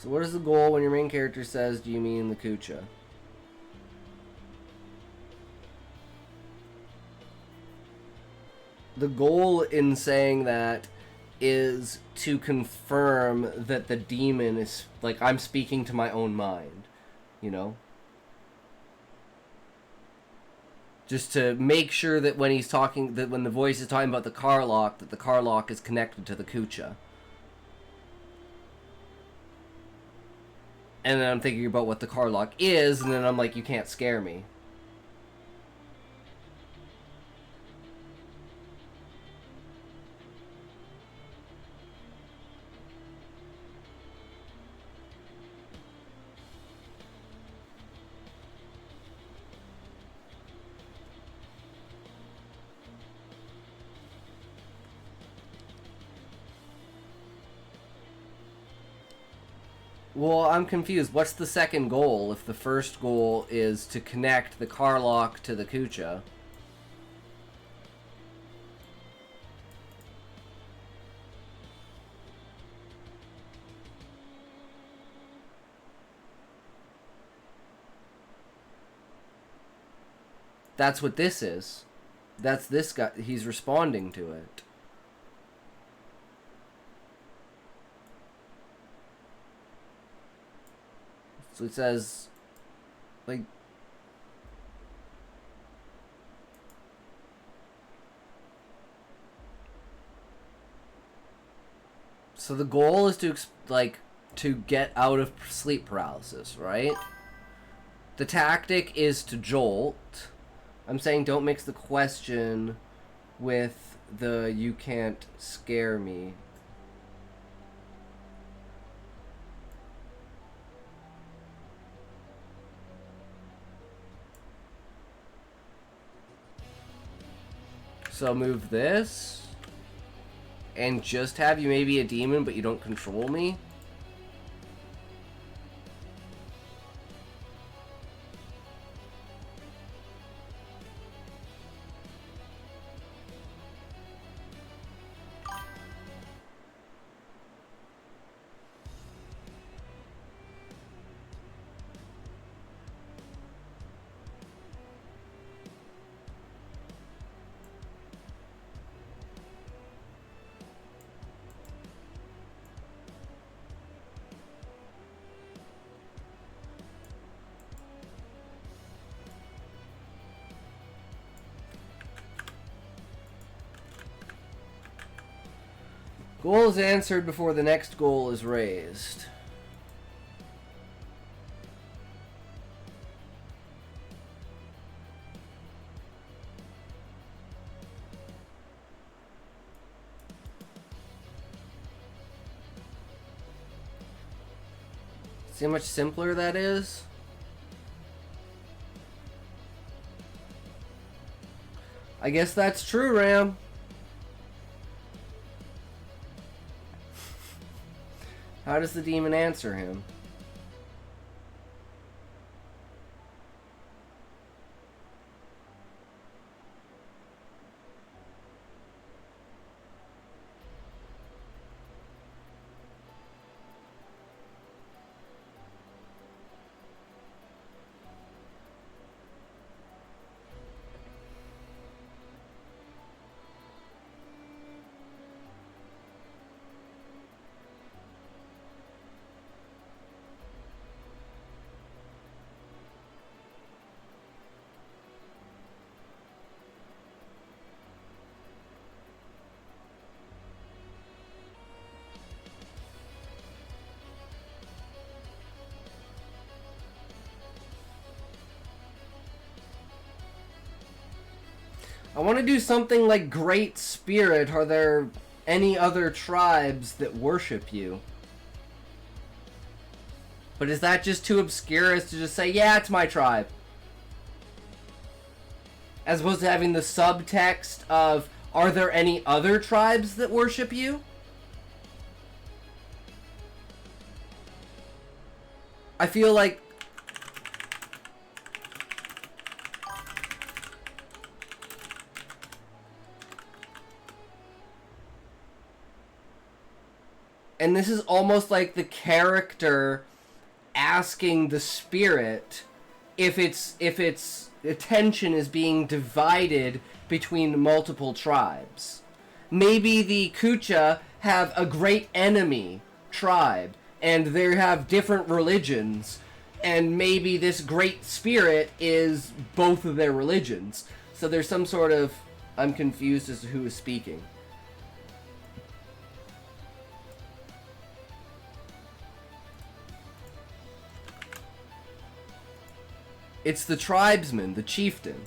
So what is the goal when your main character says, do you mean the Kucha? The goal in saying that is to confirm that the demon is, like, I'm speaking to my own mind, you know? Just to make sure that when he's talking, that when the voice is talking about the car lock, that the car lock is connected to the Kucha. And then I'm thinking about what the car lock is, and then I'm like, you can't scare me. Well, I'm confused. What's the second goal if the first goal is to connect the car lock to the Kucha? That's what this is. That's this guy. He's responding to it. So it says, like, so the goal is to, to get out of sleep paralysis, right? The tactic is to jolt. I'm saying don't mix the question with the you can't scare me. So move this and just have you maybe a demon, but you don't control me. Goal is answered before the next goal is raised. See how much simpler that is? I guess that's true, Ram. How does the demon answer him? I want to do something like Great Spirit. Are there any other tribes that worship you? But is that just too obscure as to just say, yeah, it's my tribe? As opposed to having the subtext of, are there any other tribes that worship you? I feel like and this is almost like the character asking the spirit if its attention is being divided between multiple tribes. Maybe the Kucha have a great enemy tribe, and they have different religions, and maybe this great spirit is both of their religions. So there's some sort of... I'm confused as to who is speaking. It's the tribesman, the chieftain.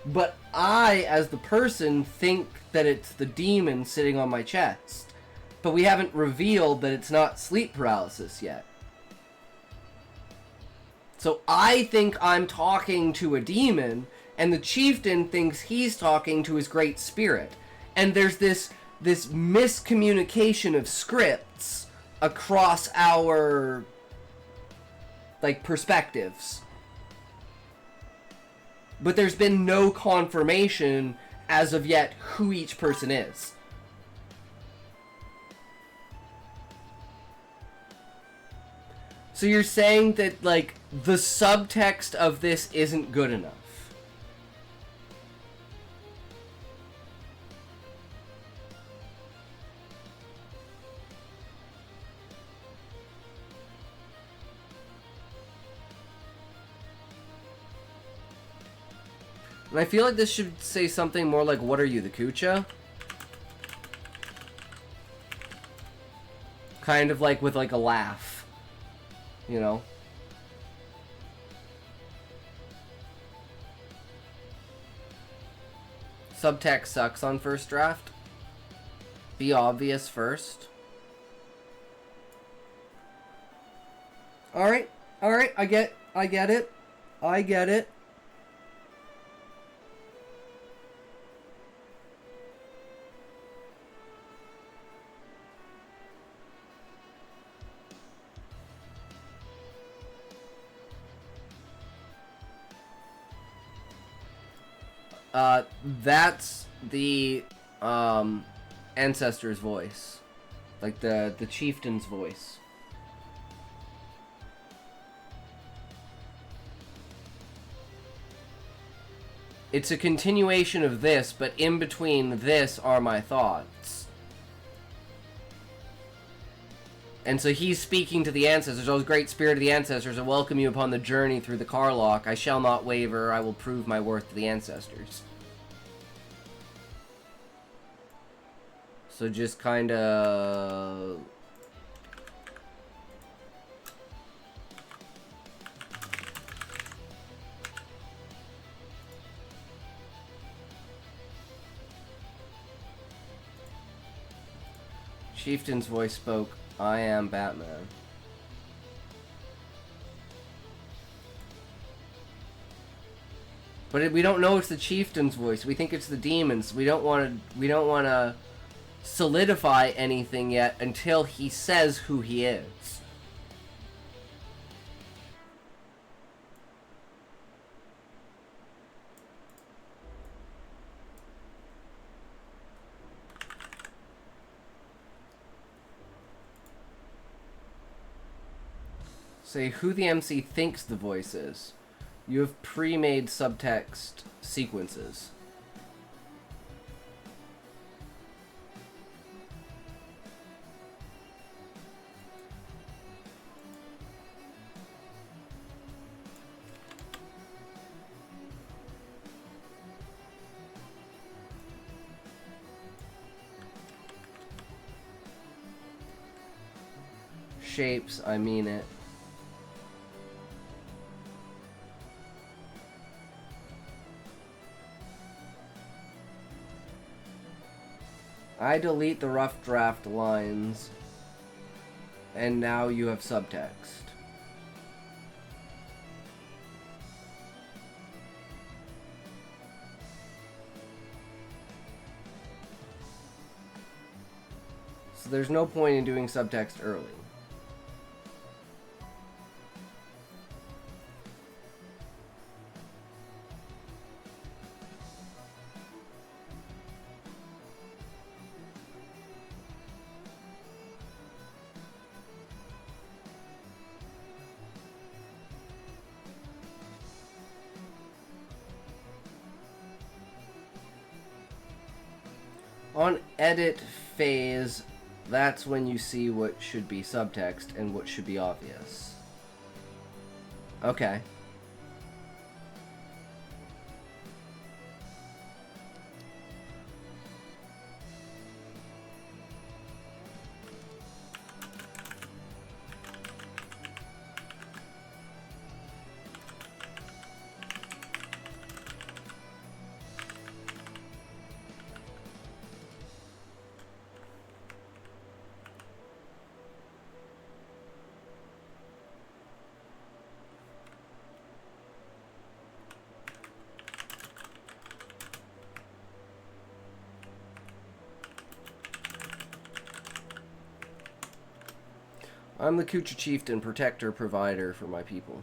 But I, as the person, think that it's the demon sitting on my chest. But we haven't revealed that it's not sleep paralysis yet. So I think I'm talking to a demon, and the chieftain thinks he's talking to his great spirit. And there's this miscommunication of scripts across our... perspectives. But there's been no confirmation as of yet who each person is. So you're saying that, like, the subtext of this isn't good enough? And I feel like this should say something more like, what are you, the Kucha? Kind of like with like a laugh. You know? Subtext sucks on first draft. Be obvious first. Alright, I get it. I get it. That's the ancestor's voice, like the chieftain's voice. It's a continuation of this, but in between this are my thoughts. And so he's speaking to the ancestors. Oh, great spirit of the ancestors, I welcome you upon the journey through the Carlock. I shall not waver. I will prove my worth to the ancestors. So just kind of... Chieftain's voice spoke, I am Batman. But we don't know it's the chieftain's voice. We think it's the demon's. We don't want to solidify anything yet until he says who he is. Say who the MC thinks the voice is. You have pre-made subtext sequences. Shapes, I mean it. I delete the rough draft lines, and now you have subtext. So there's no point in doing subtext early. On edit phase, that's when you see what should be subtext and what should be obvious. Okay. I'm the Kucha Chieftain, protector, provider for my people.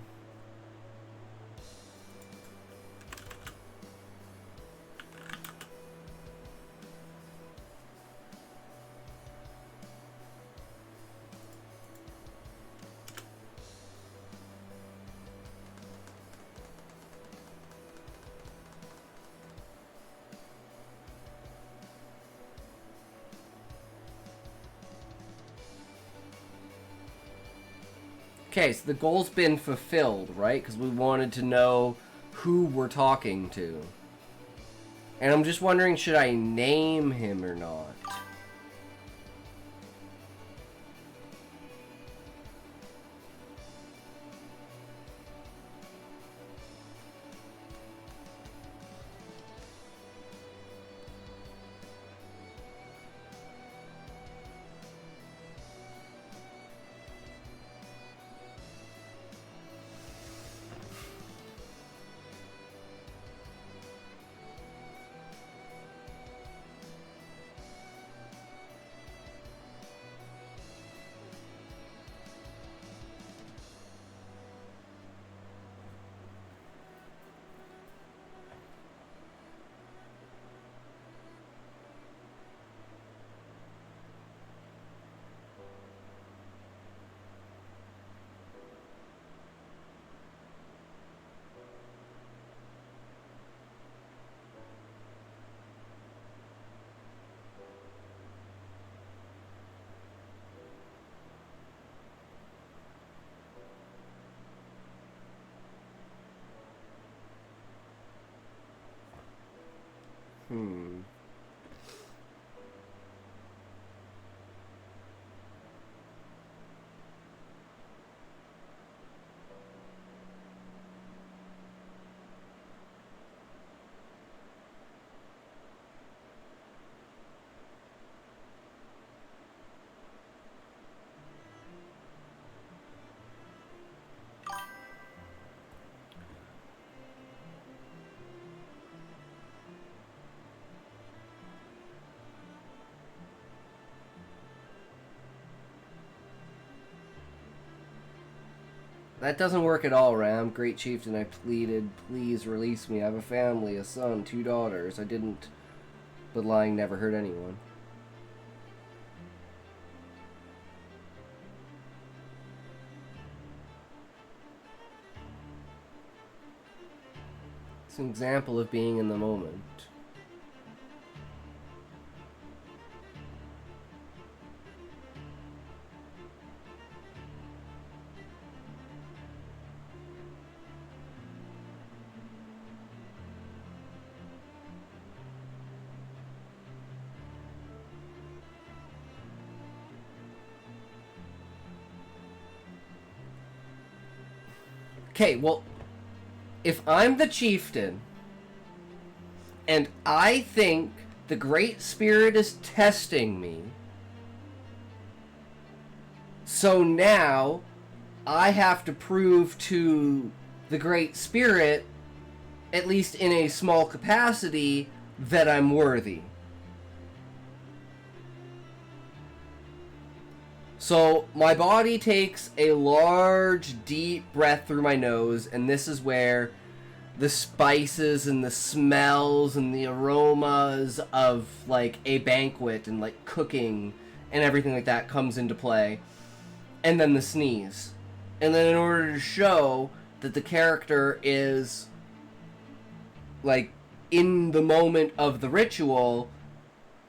Okay, so the goal's been fulfilled, right? Because we wanted to know who we're talking to. And I'm just wondering, should I name him or not? That doesn't work at all, Ram. Great Chieftain, I pleaded, please release me. I have a family, a son, 2 daughters. I didn't, but lying never hurt anyone. It's an example of being in the moment. Okay, well, if I'm the chieftain, and I think the Great Spirit is testing me, so now I have to prove to the Great Spirit, at least in a small capacity, that I'm worthy. So my body takes a large, deep breath through my nose, and this is where the spices and the smells and the aromas of like a banquet and like cooking and everything like that comes into play. And then the sneeze. And then in order to show that the character is like in the moment of the ritual,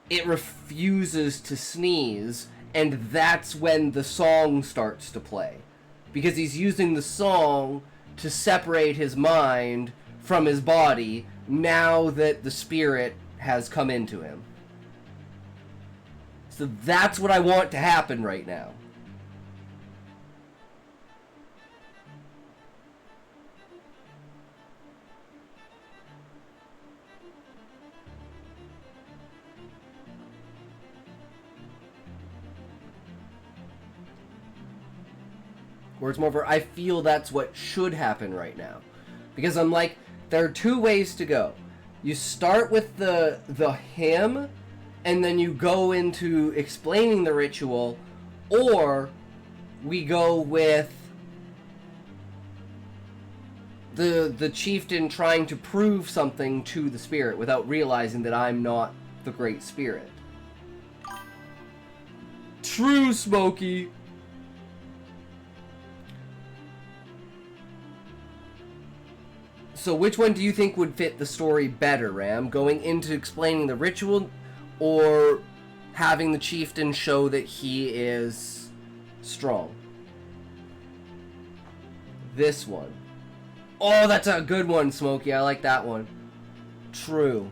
it refuses to sneeze. And that's when the song starts to play. Because he's using the song to separate his mind from his body now that the spirit has come into him. So that's what I want to happen right now. Whereas moreover, I feel that's what should happen right now. Because I'm like, there are 2 ways to go. You start with the hymn, and then you go into explaining the ritual, or we go with the chieftain trying to prove something to the spirit without realizing that I'm not the Great Spirit. True, Smokey! So which one do you think would fit the story better, Ram? Going into explaining the ritual, or having the chieftain show that he is strong? this one. Oh, that's a good one, Smokey. I like that one. True.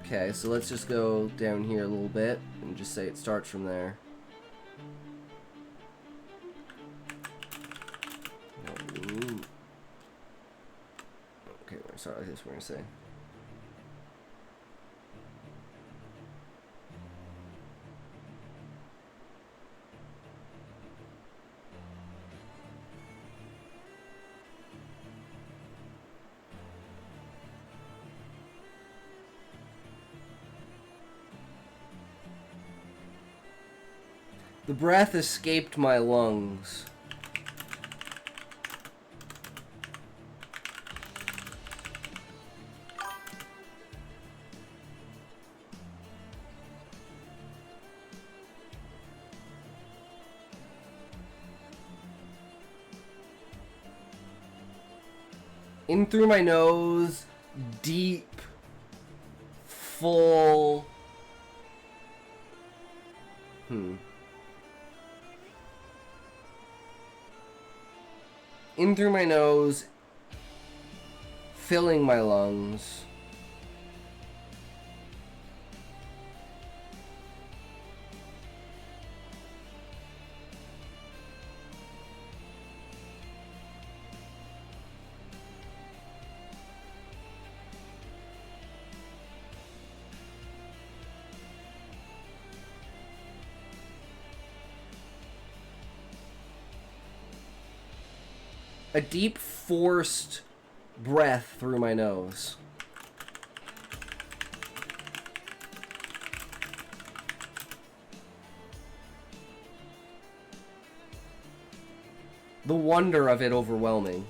Okay, so let's just go down here a little bit and just say it starts from there. Ooh. Okay, we're gonna start like this. We're gonna say. The breath escaped my lungs. In through my nose, deep, full. In through my nose, filling my lungs. A deep, forced breath through my nose. The wonder of it overwhelming.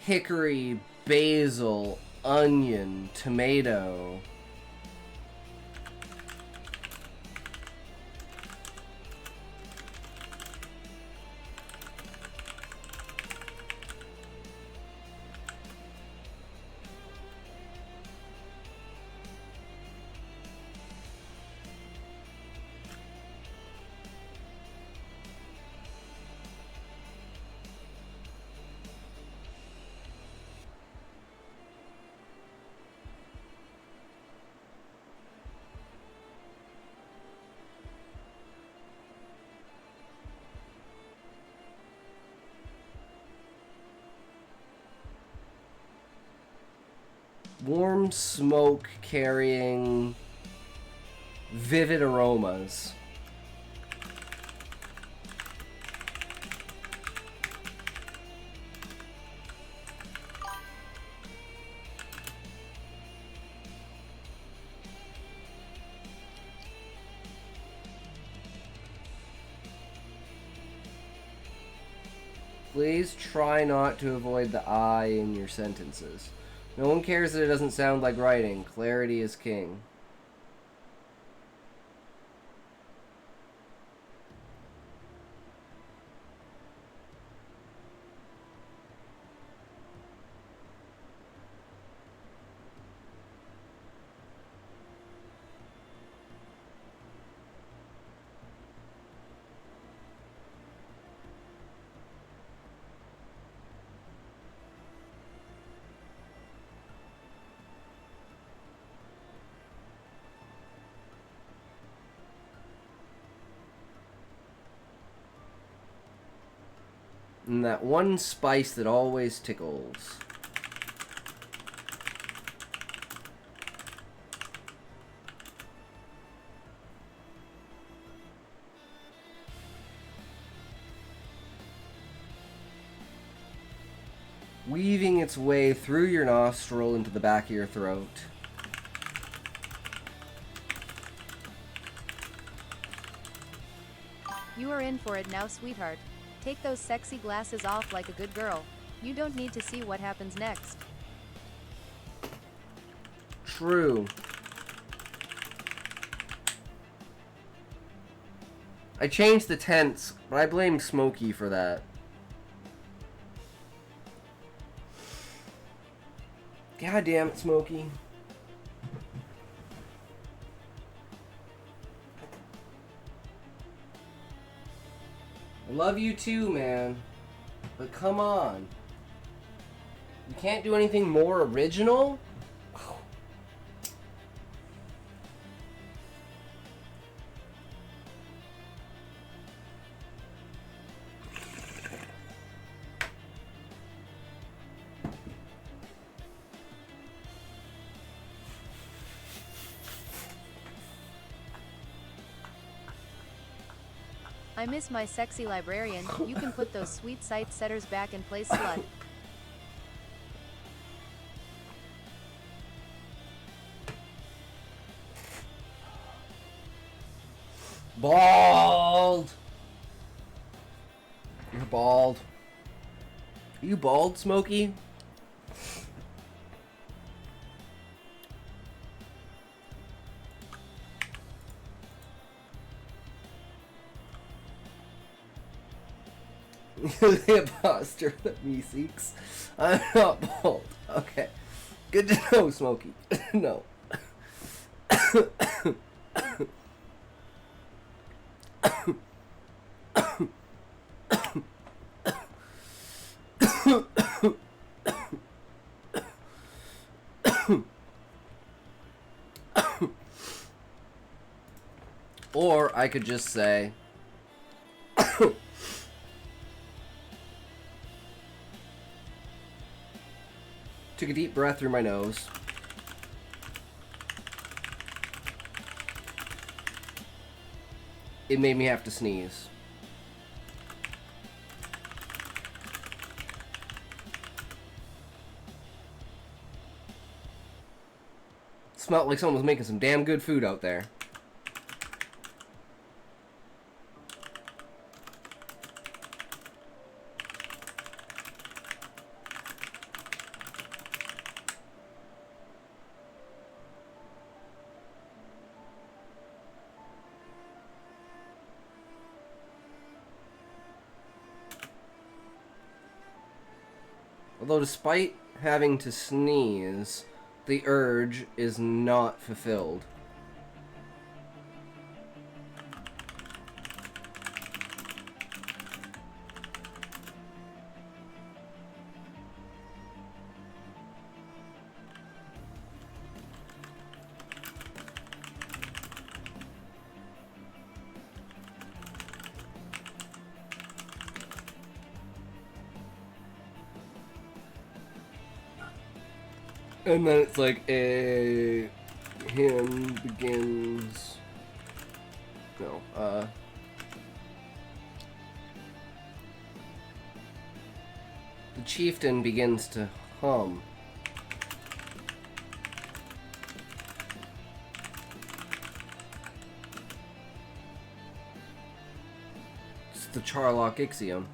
Hickory, basil, onion, tomato. Warm smoke carrying vivid aromas. Please try not to avoid the I in your sentences. No one cares that it doesn't sound like writing. Clarity is king. And that one spice that always tickles. Weaving its way through your nostril into the back of your throat. You are in for it now, sweetheart. Take those sexy glasses off like a good girl. You don't need to see what happens next. True. I changed the tense, but I blame Smokey for that. God damn it, Smokey. I love you too, man. But come on. You can't do anything more original? I miss my sexy librarian. You can put those sweet sight setters back in place, slut. Bald! You're bald. Are you bald, Smokey? The imposter that me seeks. I'm not bald. Okay. Good to know, Smokey. No. Or I could just say took a deep breath through my nose. It made me have to sneeze. Smelled like someone was making some damn good food out there. Although despite having to sneeze, the urge is not fulfilled. And then it's like a hymn begins. No, the chieftain begins to hum. It's the Charlock Ixiom.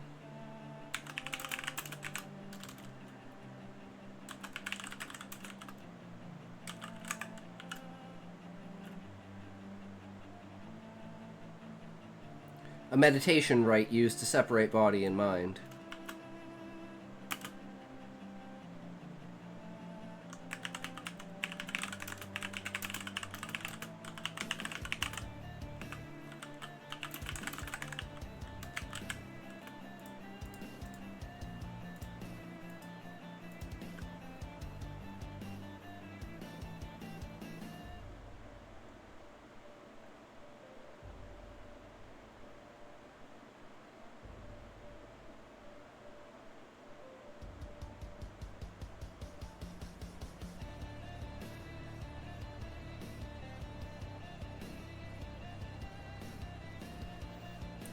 A meditation rite used to separate body and mind.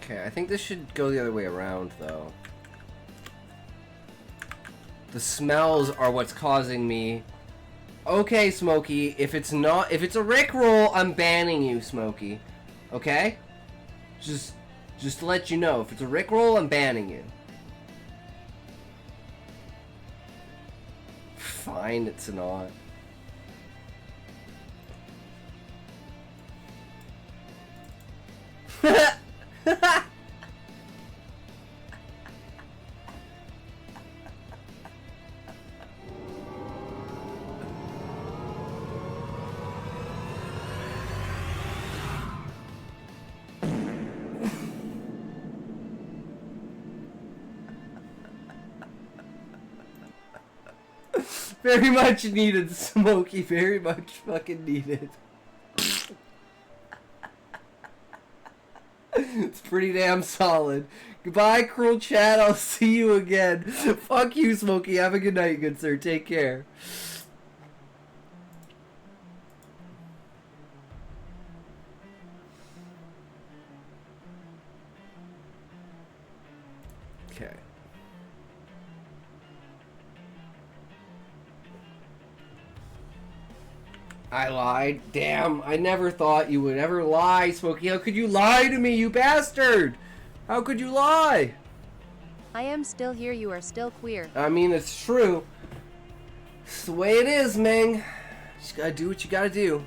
Okay, I think this should go the other way around, though. The smells are what's causing me... Okay, Smokey, if it's a Rickroll, I'm banning you, Smokey. Okay? Just to let you know, if it's a Rickroll, I'm banning you. Fine, it's not. Very much needed, Smokey. Very much fucking needed. It's pretty damn solid. Goodbye, cruel chat. I'll see you again. Fuck you, Smokey. Have a good night, good sir. Take care. Okay. I lied. Damn, I never thought you would ever lie, Smokey. How could you lie to me, you bastard? How could you lie? I am still here, you are still queer. I mean, it's true. It's the way it is, Ming. Just gotta do what you gotta do.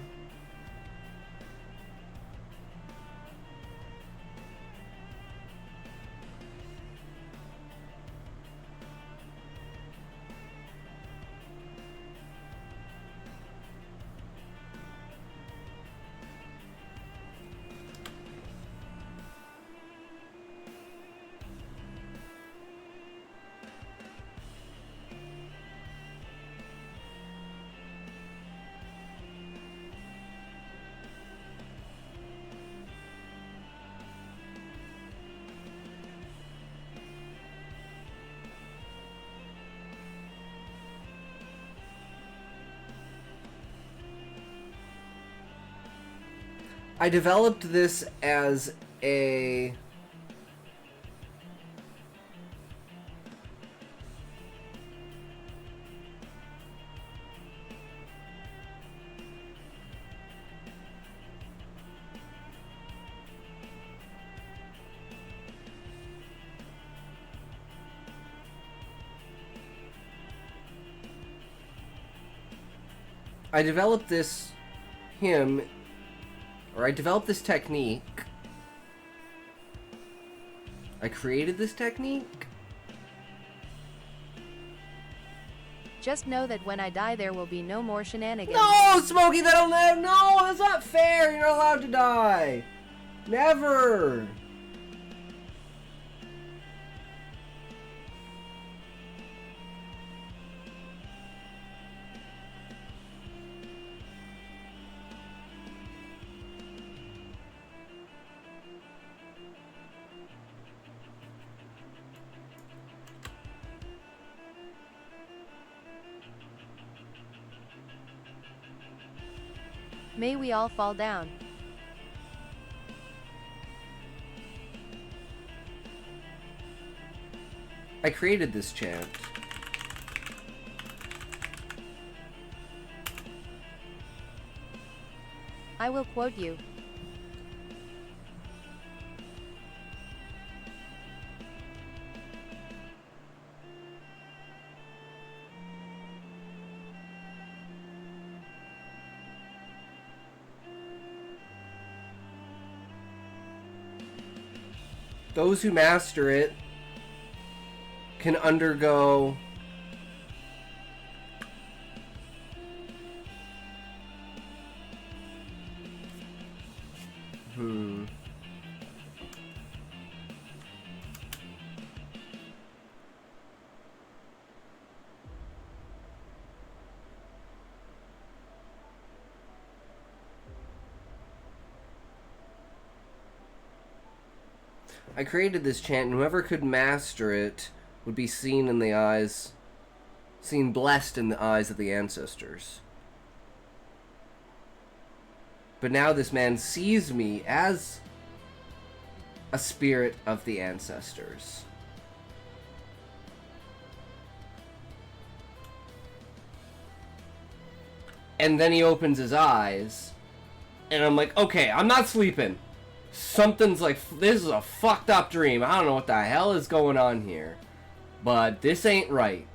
I developed this as a... I developed this I developed this technique. I created this technique. Just know that when I die there will be no more shenanigans. No, Smokey, that'll never... No, that's not fair. You're not allowed to die. Never. May we all fall down. I created this chant. I will quote you. Those who master it can undergo I created this chant, and whoever could master it would be seen blessed in the eyes of the ancestors. But now this man sees me as a spirit of the ancestors. And then he opens his eyes, and I'm like, okay, I'm not sleeping. Something's like, this is a fucked up dream. I don't know what the hell is going on here. But this ain't right.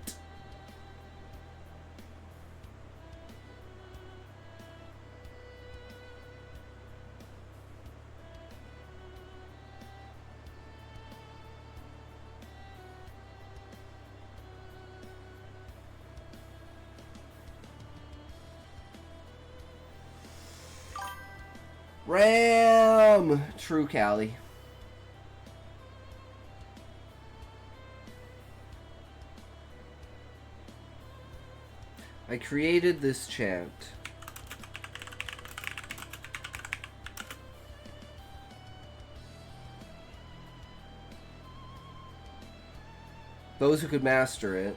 Ram! True, Callie. I created this chant. Those who could master it.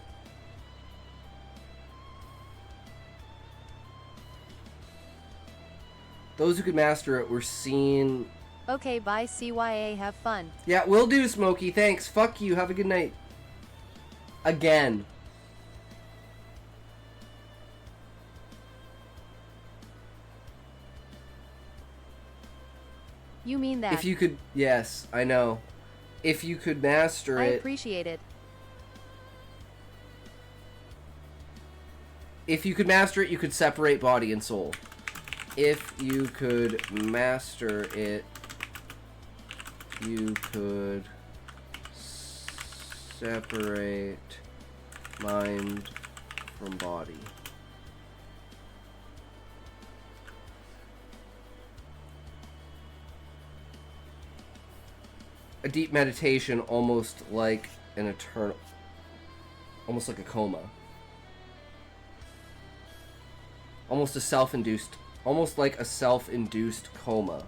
Those who could master it were seen. Okay, bye CYA, have fun. Yeah, will do, Smokey. Thanks. Fuck you. Have a good night. Again. You mean that? If you could, yes, I know. If you could master I it. appreciate it. If you could master it, you could separate body and soul. If you could master it, you could separate mind from body. A deep meditation, almost like an eternal, almost like a coma. Almost a self-induced, almost like a self-induced coma.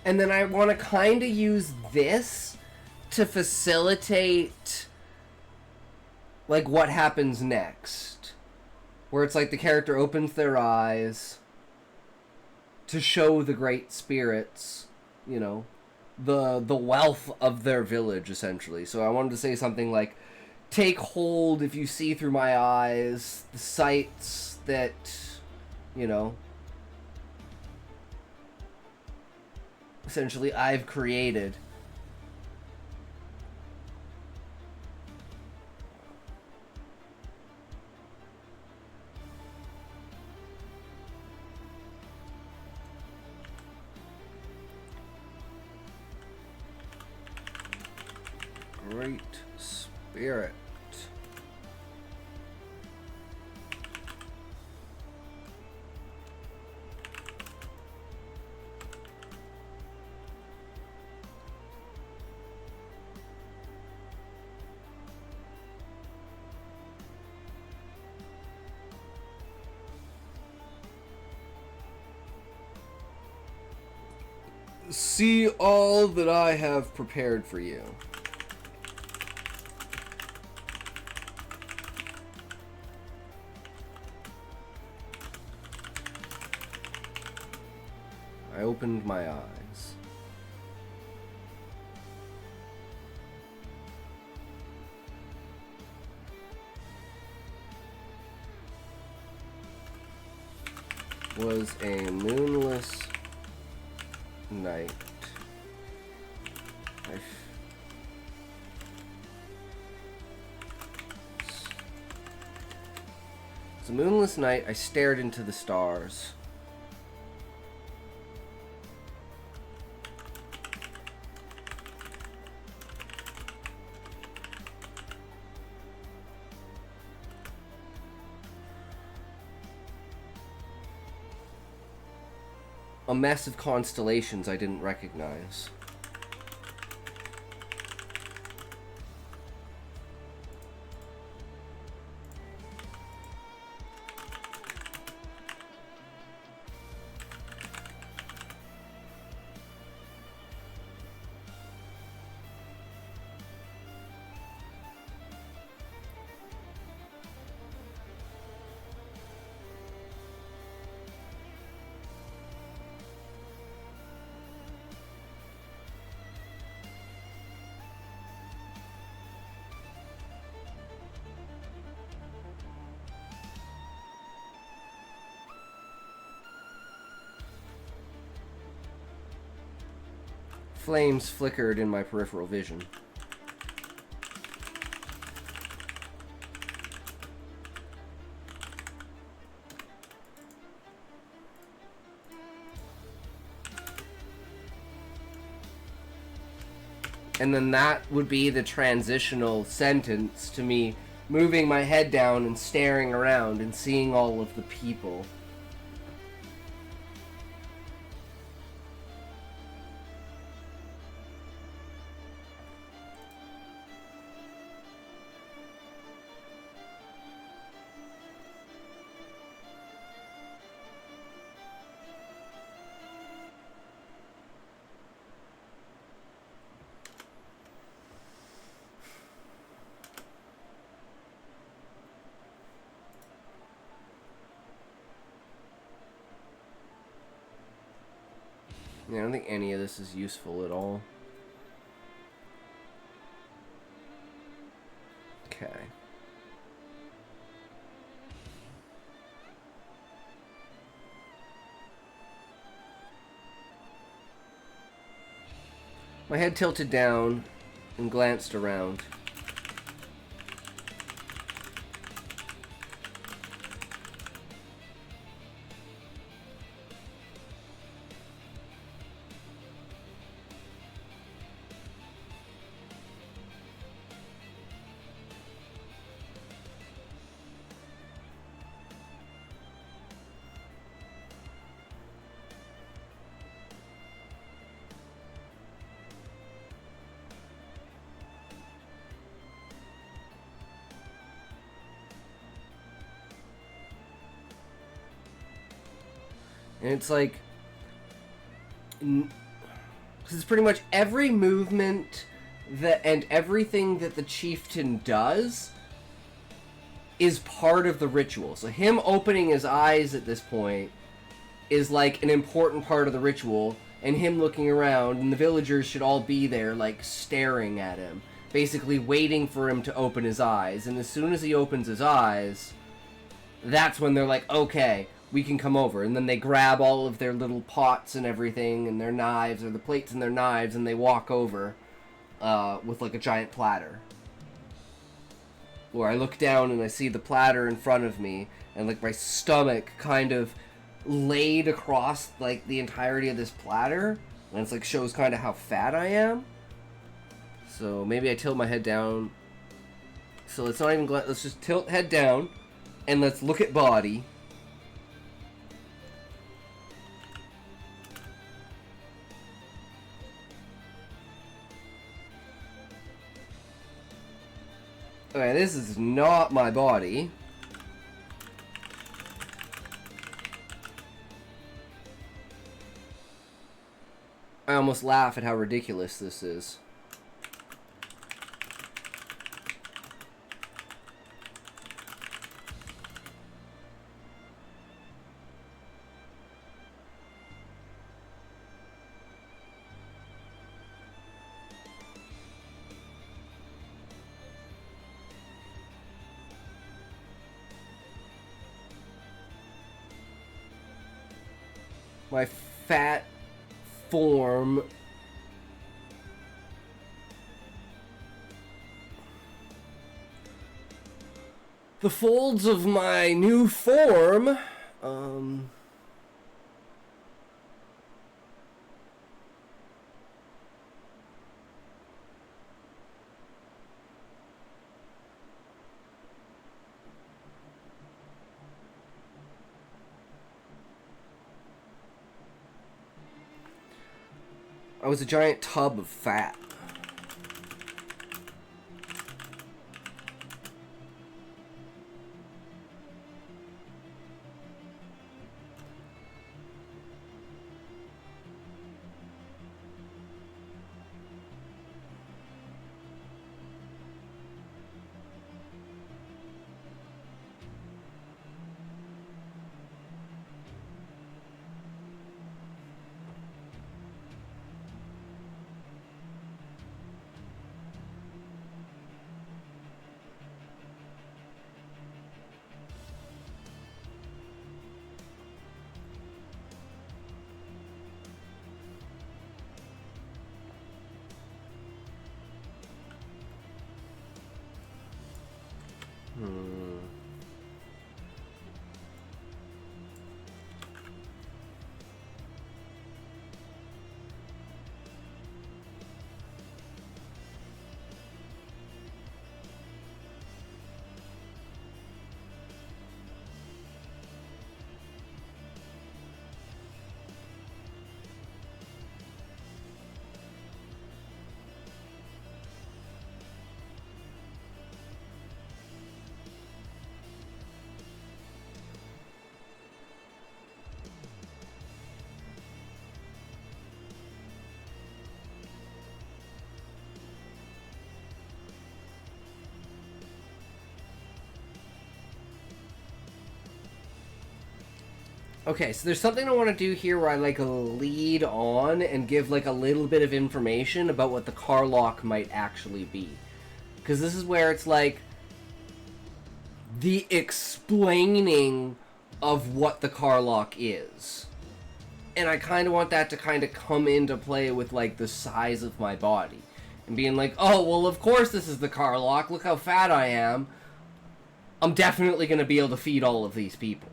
And then I want to kind of use this to facilitate, like, what happens next. Where it's like the character opens their eyes to show the great spirits, you know, the wealth of their village, essentially. So I wanted to say something like, take hold if you see through my eyes the sights that, you know, essentially I've created. Great Spirit. See all that I have prepared for you. I opened my eyes. Was a moonless night. It's a moonless night. I stared into the stars. A mess of constellations I didn't recognize. Flames flickered in my peripheral vision. And then that would be the transitional sentence to me moving my head down and staring around and seeing all of the people. Yeah, I don't think any of this is useful at all. Okay. My head tilted down and glanced around. And it's like, because it's pretty much every movement that and everything that the chieftain does is part of the ritual. So him opening his eyes at this point is like an important part of the ritual, and him looking around, and the villagers should all be there, like staring at him, basically waiting for him to open his eyes. And as soon as he opens his eyes, that's when they're like, okay, we can come over. And then they grab all of their little pots and everything and their knives, or the plates and their knives, and they walk over with like a giant platter. Where I look down and I see the platter in front of me, and like my stomach kind of laid across like the entirety of this platter, and it's like shows kind of how fat I am. So maybe I tilt my head down. So let's not even let's just tilt head down and let's look at body. Okay, this is not my body. I almost laugh at how ridiculous this is. My fat form the folds of my new form I was a giant tub of fat. Okay, so there's something I want to do here where I like lead on and give like a little bit of information about what the car lock might actually be. Because this is where it's like the explaining of what the car lock is. And I kind of want that to kind of come into play with like the size of my body. And being like, oh, well, of course this is the car lock. Look how fat I am. I'm definitely going to be able to feed all of these people.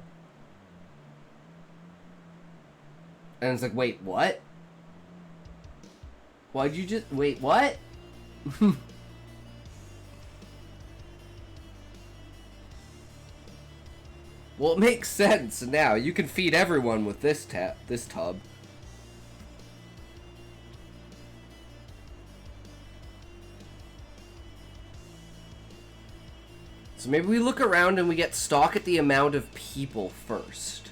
And it's like, wait, what? Why'd you just... Wait, what? Well, it makes sense now. You can feed everyone with this tub. So maybe we look around and we get stock at the amount of people first.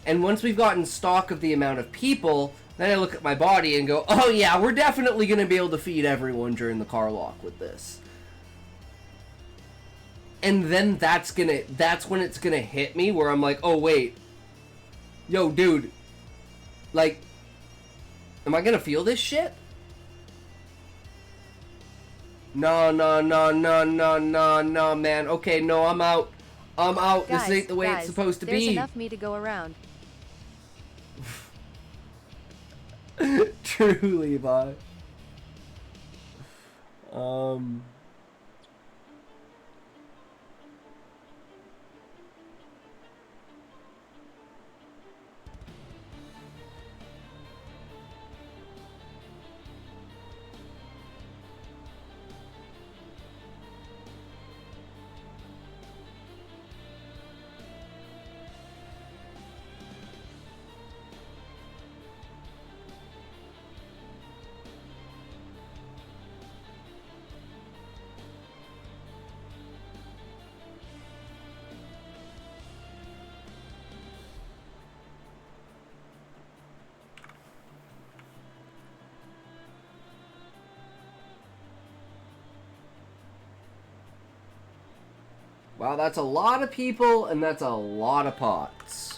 And once we've gotten stock of the amount of people, then I look at my body and go, oh yeah, we're definitely going to be able to feed everyone during the car lock with this. And then that's when it's gonna hit me where I'm like, oh wait. Yo, dude. Like, am I gonna feel this shit? No, man. Okay, no, I'm out. Guys, this ain't the way it's supposed to there's be. There's enough me to go around. True, Levi. Wow, that's a lot of people, and that's a lot of pots.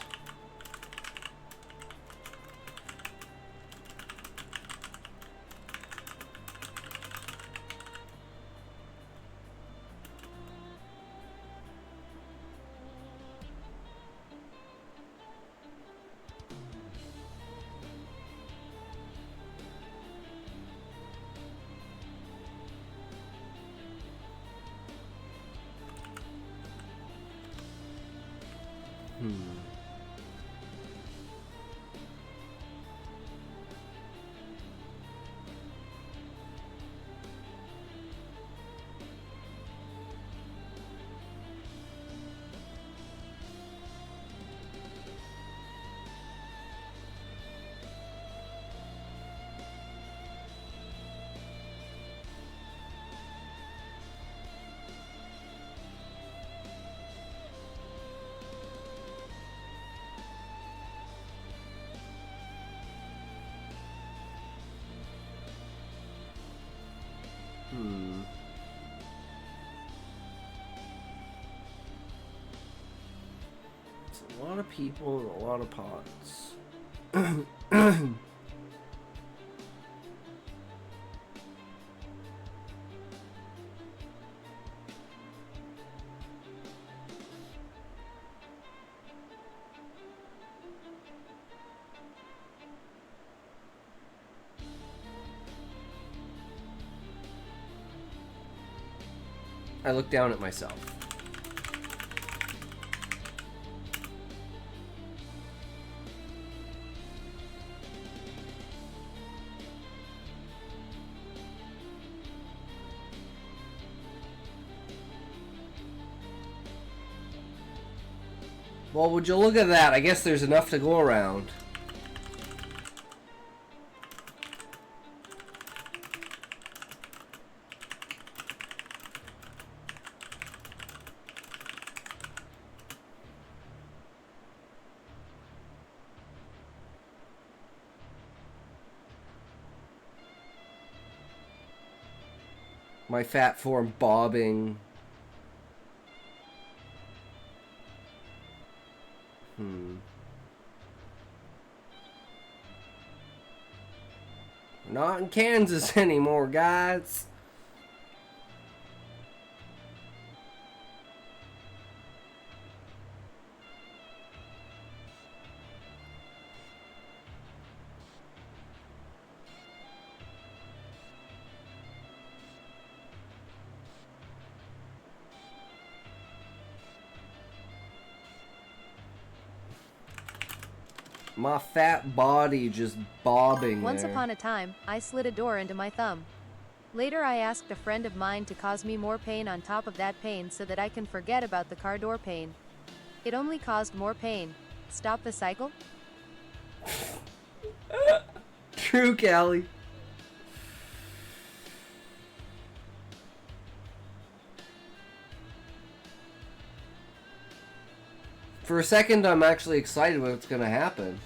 It's a lot of people and a lot of pots. I look down at myself. Well, would you look at that? I guess there's enough to go around. My fat form bobbing. Not in Kansas anymore, guys. My fat body just bobbing Once there. upon a time, I slid a door into my thumb. Later I asked a friend of mine to cause me more pain on top of that pain so that I can forget about the car door pain. It only caused more pain. Stop the cycle? True, Callie. For a second, I'm actually excited what's gonna happen.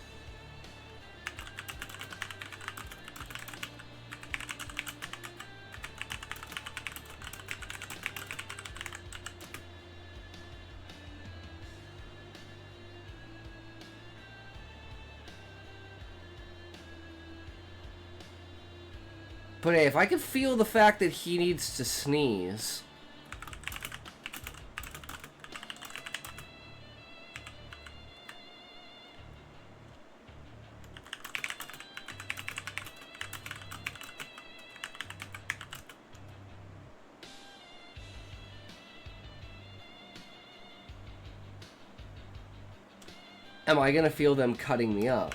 But hey, if I can feel the fact that he needs to sneeze. Am I gonna feel them cutting me up?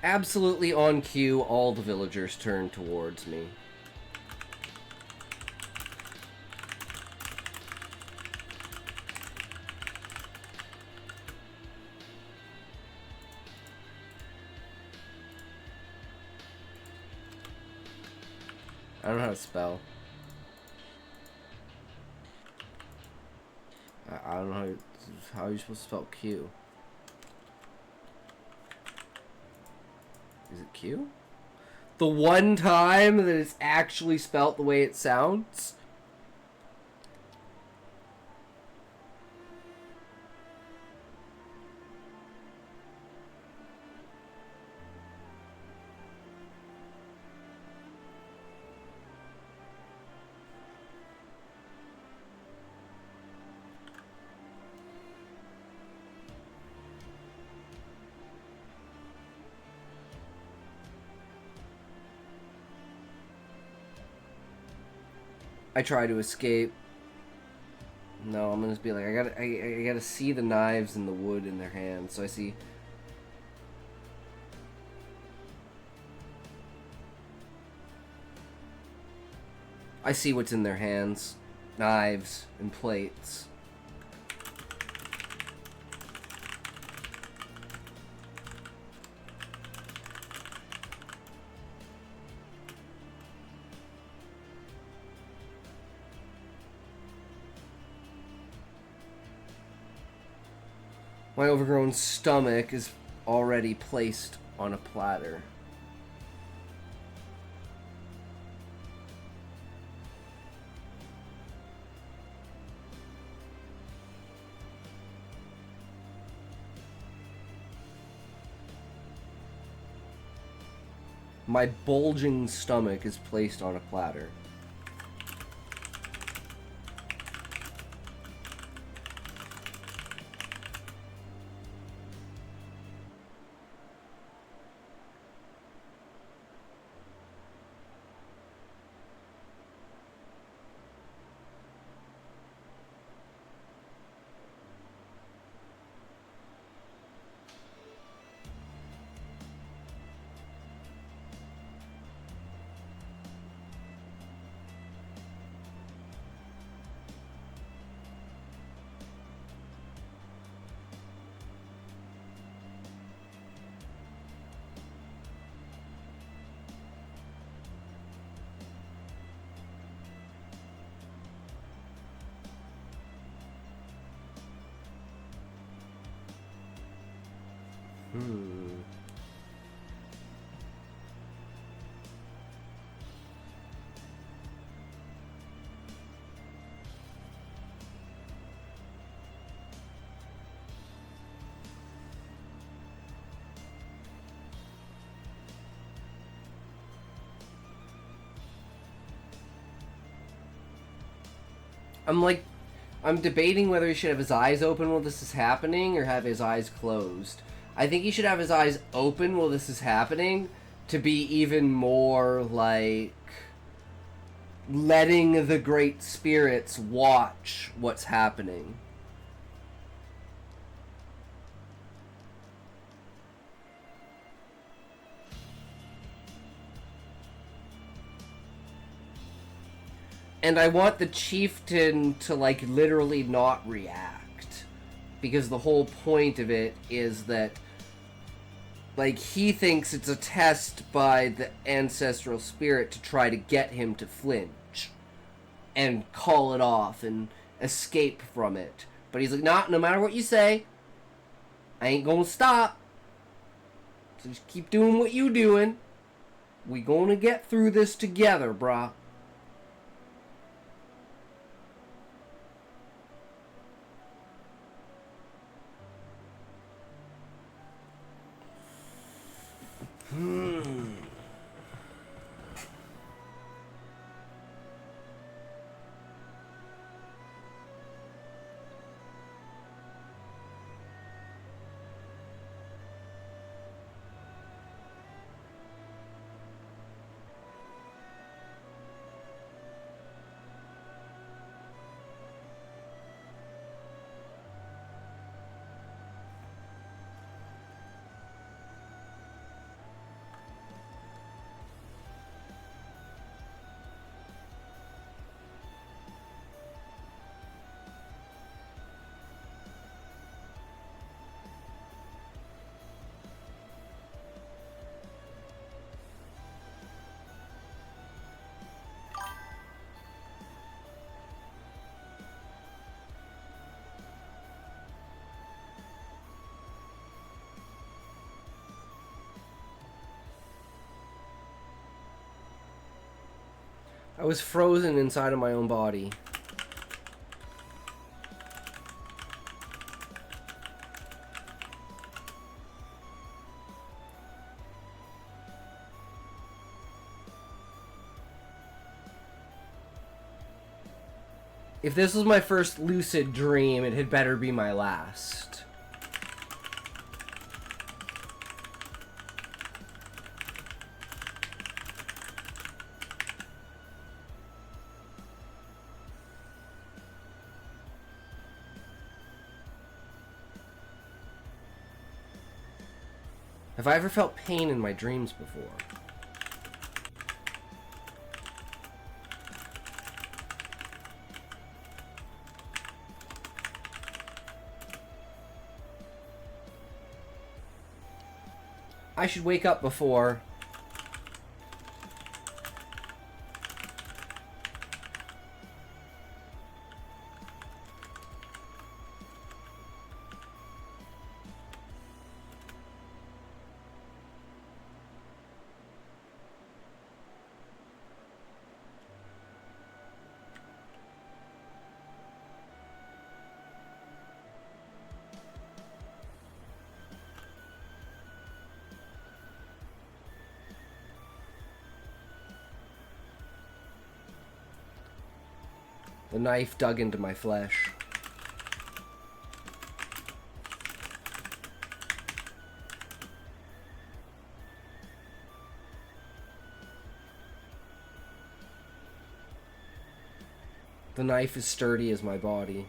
Absolutely on cue, all the villagers turn towards me. I don't know how to spell. I don't know how you're supposed to spell Q. Is it Q? The one time that it's actually spelt the way it sounds? I try to escape. No, I'm gonna be like, I gotta see the knives and the wood in their hands. So I see. I see what's in their hands. Knives and plates. My overgrown stomach is already placed on a platter. My bulging stomach is placed on a platter. I'm debating whether he should have his eyes open while this is happening or have his eyes closed. I think he should have his eyes open while this is happening to be even more like letting the great spirits watch what's happening. And I want the chieftain to, like, literally not react. Because the whole point of it is that, like, he thinks it's a test by the ancestral spirit to try to get him to flinch. And call it off and escape from it. But he's like, nah, no matter what you say, I ain't gonna stop. So just keep doing what you doing. We gonna get through this together, brah. I was frozen inside of my own body. If this was my first lucid dream, it had better be my last. Have I ever felt pain in my dreams before? I should wake up before. The knife dug into my flesh. The knife is sturdy as my body.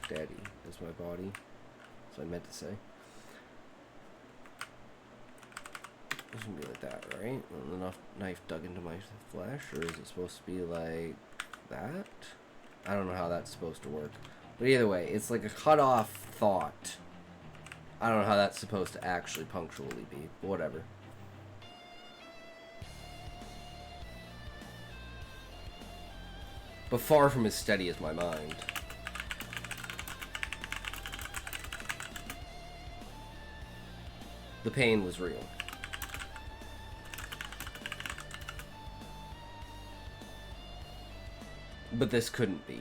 Steady as my body. That's what I meant to say. It shouldn't be like that, right? Enough knife dug into my flesh, or is it supposed to be like that? I don't know how that's supposed to work. But either way, it's like a cut-off thought. I don't know how that's supposed to actually punctually be. Whatever. But far from as steady as my mind. The pain was real. But this couldn't be.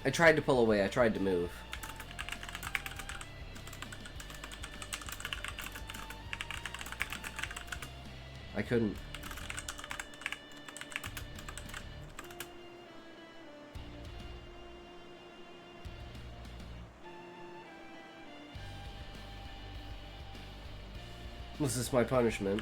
I tried to pull away. I tried to move. I couldn't. This is my punishment.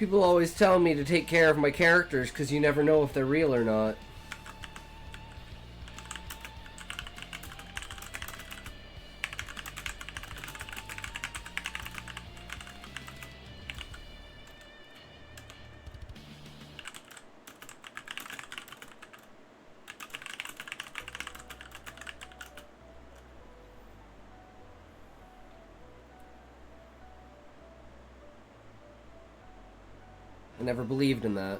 People always tell me to take care of my characters because you never know if they're real or not. I never believed in that.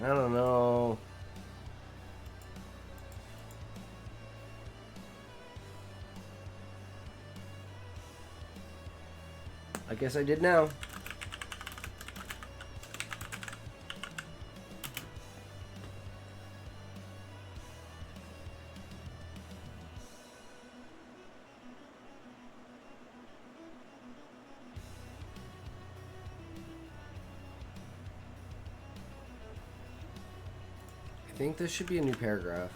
I don't know. I guess I did now. I think this should be a new paragraph.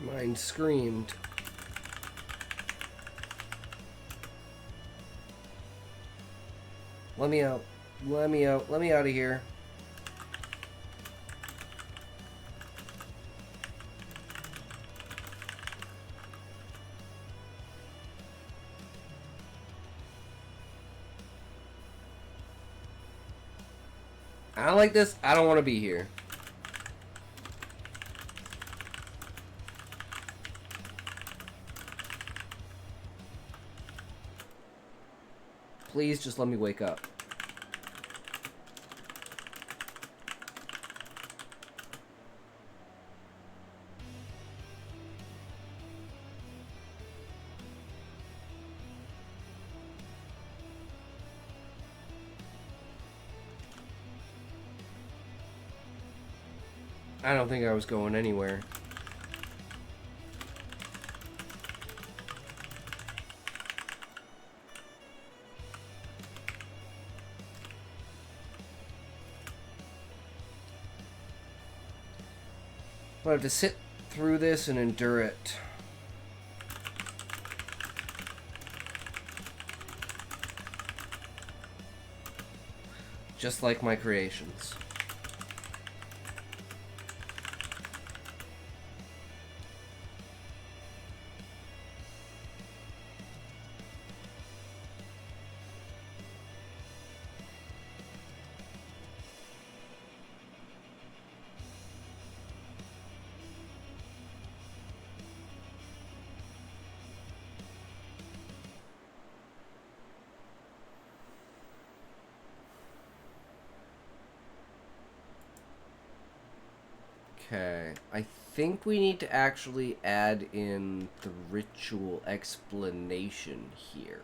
My mind screamed. Let me out. Let me out. Let me out of here. I don't like this. I don't want to be here. Please just let me wake up. I don't think I was going anywhere. I'll have to sit through this and endure it. Just like my creations. Okay, I think we need to actually add in the ritual explanation here.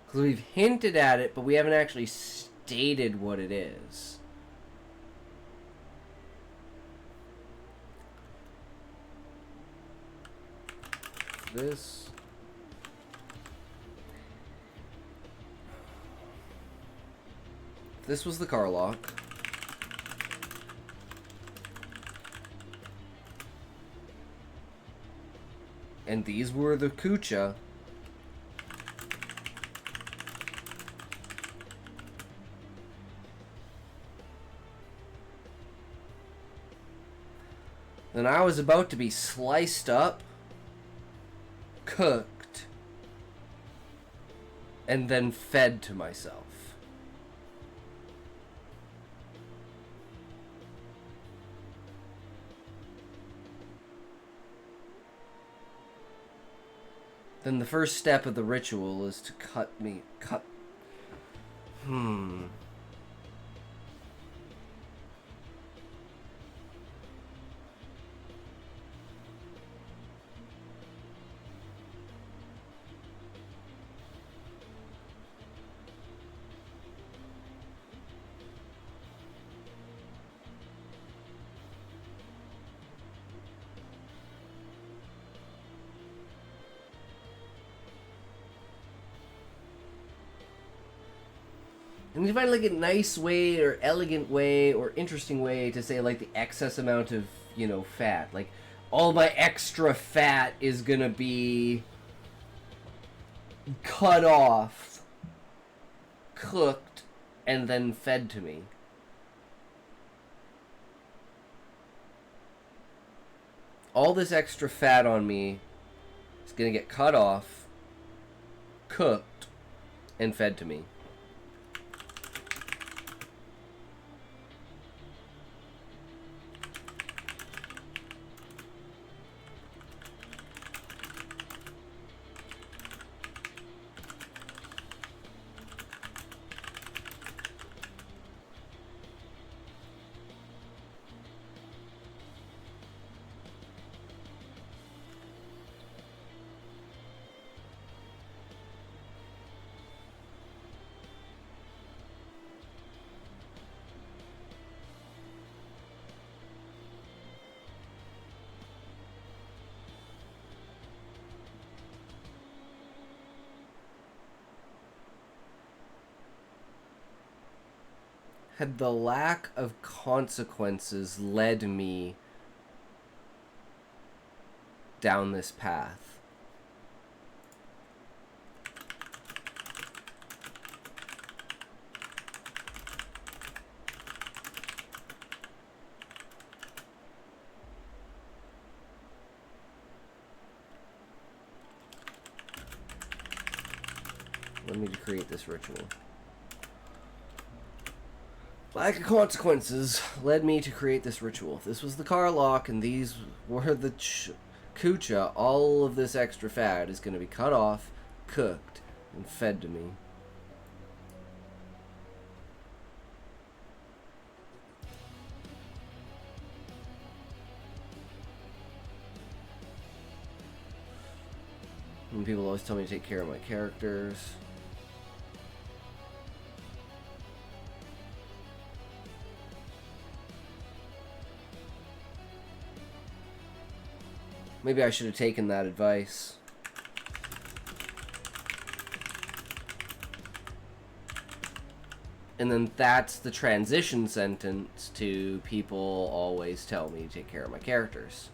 Because we've hinted at it, but we haven't actually stated what it is. This... This was the car lock. And these were the Kucha. Then I was about to be sliced up, cooked, and then fed to myself. Then the first step of the ritual is to cut. And you find like a nice way or elegant way or interesting way to say like the excess amount of, you know, fat. Like all my extra fat is gonna be cut off, cooked, and then fed to me. All this extra fat on me is gonna get cut off, cooked, and fed to me. Had the lack of consequences led me down this path? Let me create this ritual. Lack of consequences led me to create this ritual. If this was the car lock and these were the Kucha, all of this extra fat is going to be cut off, cooked, and fed to me. And people always tell me to take care of my characters. Maybe I should have taken that advice. And then that's the transition sentence to people always tell me to take care of my characters.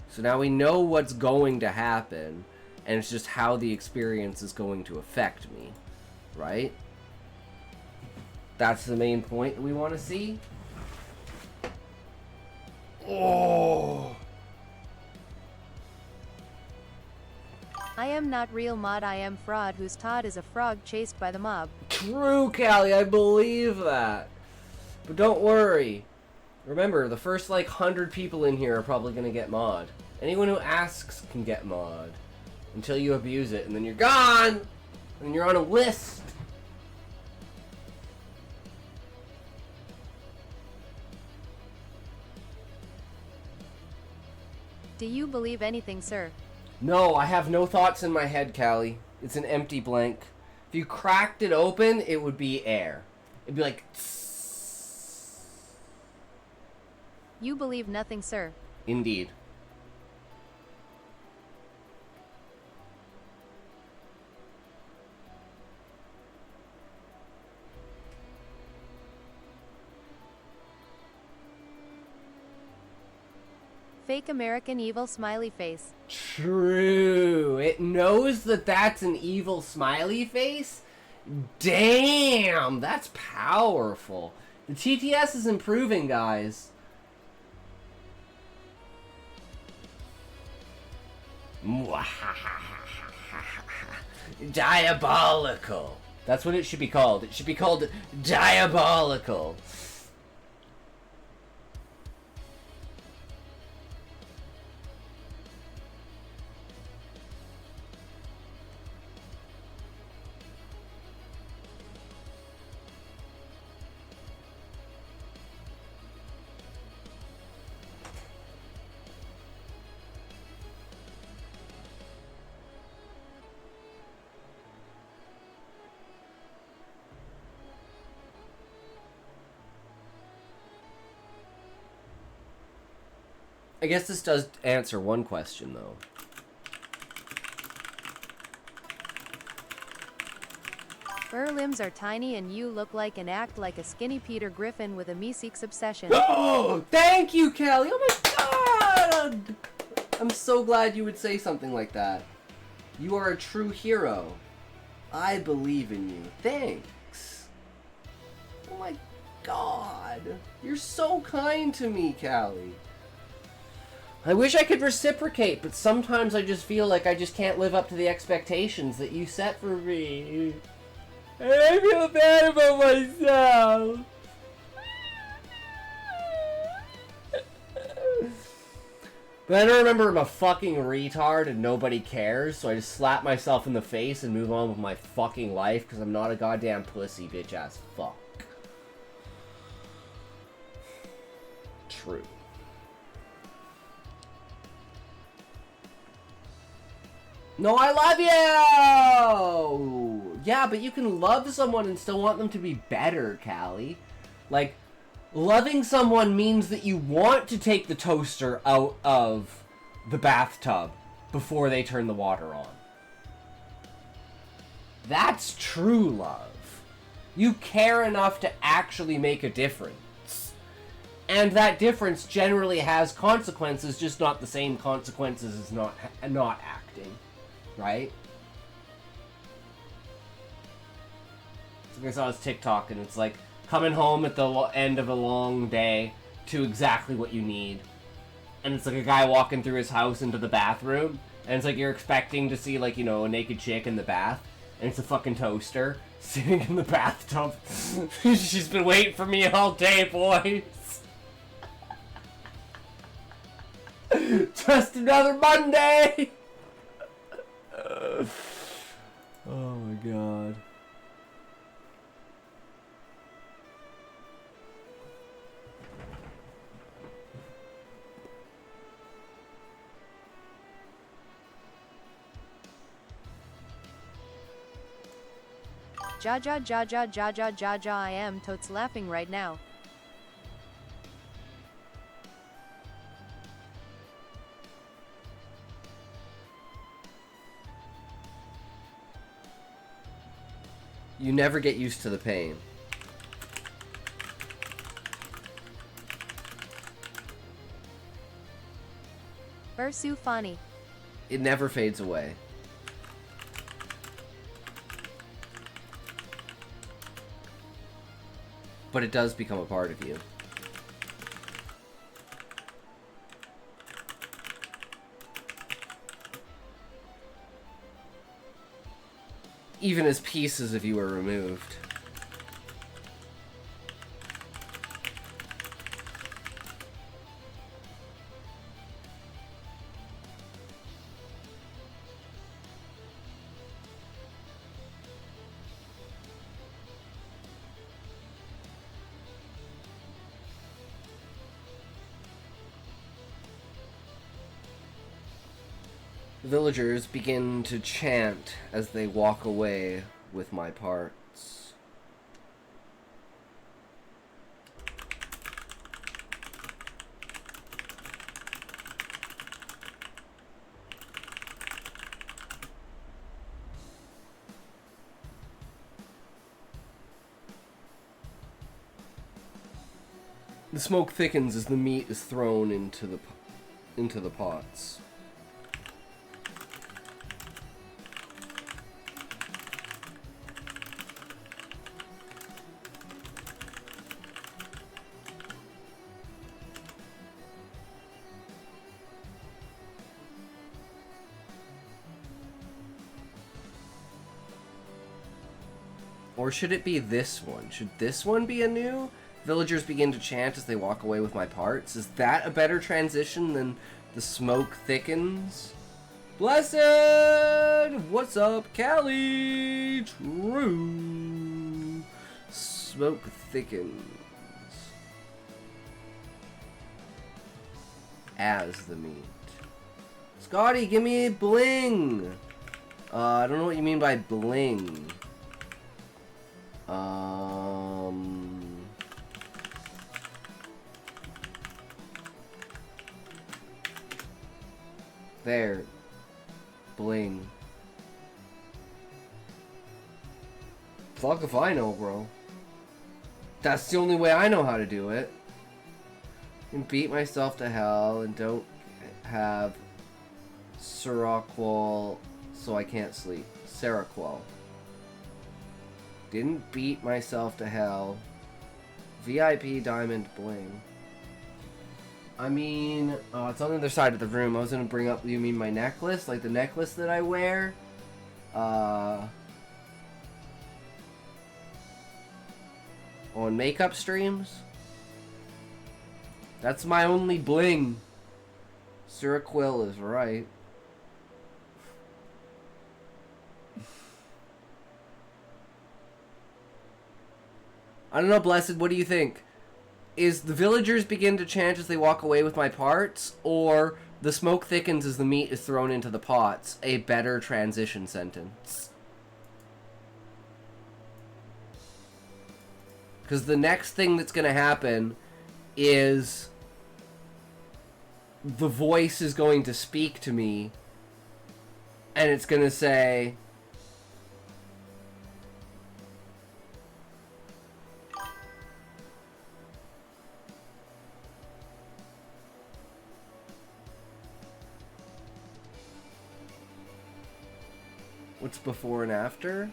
So now we know what's going to happen, and it's just how the experience is going to affect me, right? That's the main point that we want to see. Oh! I am not real mod, I am fraud whose Todd is a frog chased by the mob. True, Callie, I believe that. But don't worry. Remember, the first, like, 100 people in here are probably going to get mod. Anyone who asks can get mod. Until you abuse it, and then you're gone! And you're on a list! Do you believe anything, sir? No, I have no thoughts in my head, Callie. It's an empty blank. If you cracked it open, it would be air. It'd be like... You believe nothing, sir. Indeed. Fake American evil smiley face. True. It knows that that's an evil smiley face? Damn, that's powerful. The TTS is improving, guys. Diabolical. That's what it should be called. It should be called diabolical. I guess this does answer one question, though. Her limbs are tiny and you look like and act like a skinny Peter Griffin with a Meeseeks obsession. Oh, thank you, Callie. Oh my god! I'm so glad you would say something like that. You are a true hero. I believe in you. Thanks. Oh my god. You're so kind to me, Callie. I wish I could reciprocate, but sometimes I just feel like I just can't live up to the expectations that you set for me. And I feel bad about myself. But I don't remember I'm a fucking retard and nobody cares, so I just slap myself in the face and move on with my fucking life because I'm not a goddamn pussy bitch ass fuck. True. No, I love you! Yeah, but you can love someone and still want them to be better, Callie. Like, loving someone means that you want to take the toaster out of the bathtub before they turn the water on. That's true love. You care enough to actually make a difference. And that difference generally has consequences, just not the same consequences as not acting. Right? So I saw this TikTok and it's like coming home at the end of a long day to exactly what you need. And it's like a guy walking through his house into the bathroom and it's like you're expecting to see like, you know, a naked chick in the bath and it's a fucking toaster sitting in the bathtub. She's been waiting for me all day, boys. Just another Monday. Oh my god. Ja ja ja ja ja ja ja ja, I am totes laughing right now. You never get used to the pain. Ursu Fani. It never fades away. But it does become a part of you. Even as pieces of you are removed. Villagers begin to chant as they walk away with my parts. The smoke thickens as the meat is thrown into the pots. Or should it be this one? Should this one be a new? Villagers begin to chant as they walk away with my parts. Is that a better transition than the smoke thickens? Blessed! What's up, Callie? True. Smoke thickens. As the meat. Scotty, give me bling! I don't know what you mean by bling. There. Bling. Fuck if I know, bro. That's the only way I know how to do it. And beat myself to hell and don't have Seroquel so I can't sleep. Seroquel. Didn't beat myself to hell. VIP Diamond Bling. I mean, it's on the other side of the room. I was gonna bring up, you mean my necklace? Like the necklace that I wear? On makeup streams? That's my only bling. Seroquel is right. I don't know, Blessed, what do you think? Is the villagers begin to chant as they walk away with my parts, or the smoke thickens as the meat is thrown into the pots a better transition sentence? Because the next thing that's going to happen is the voice is going to speak to me, and it's going to say... What's before and after?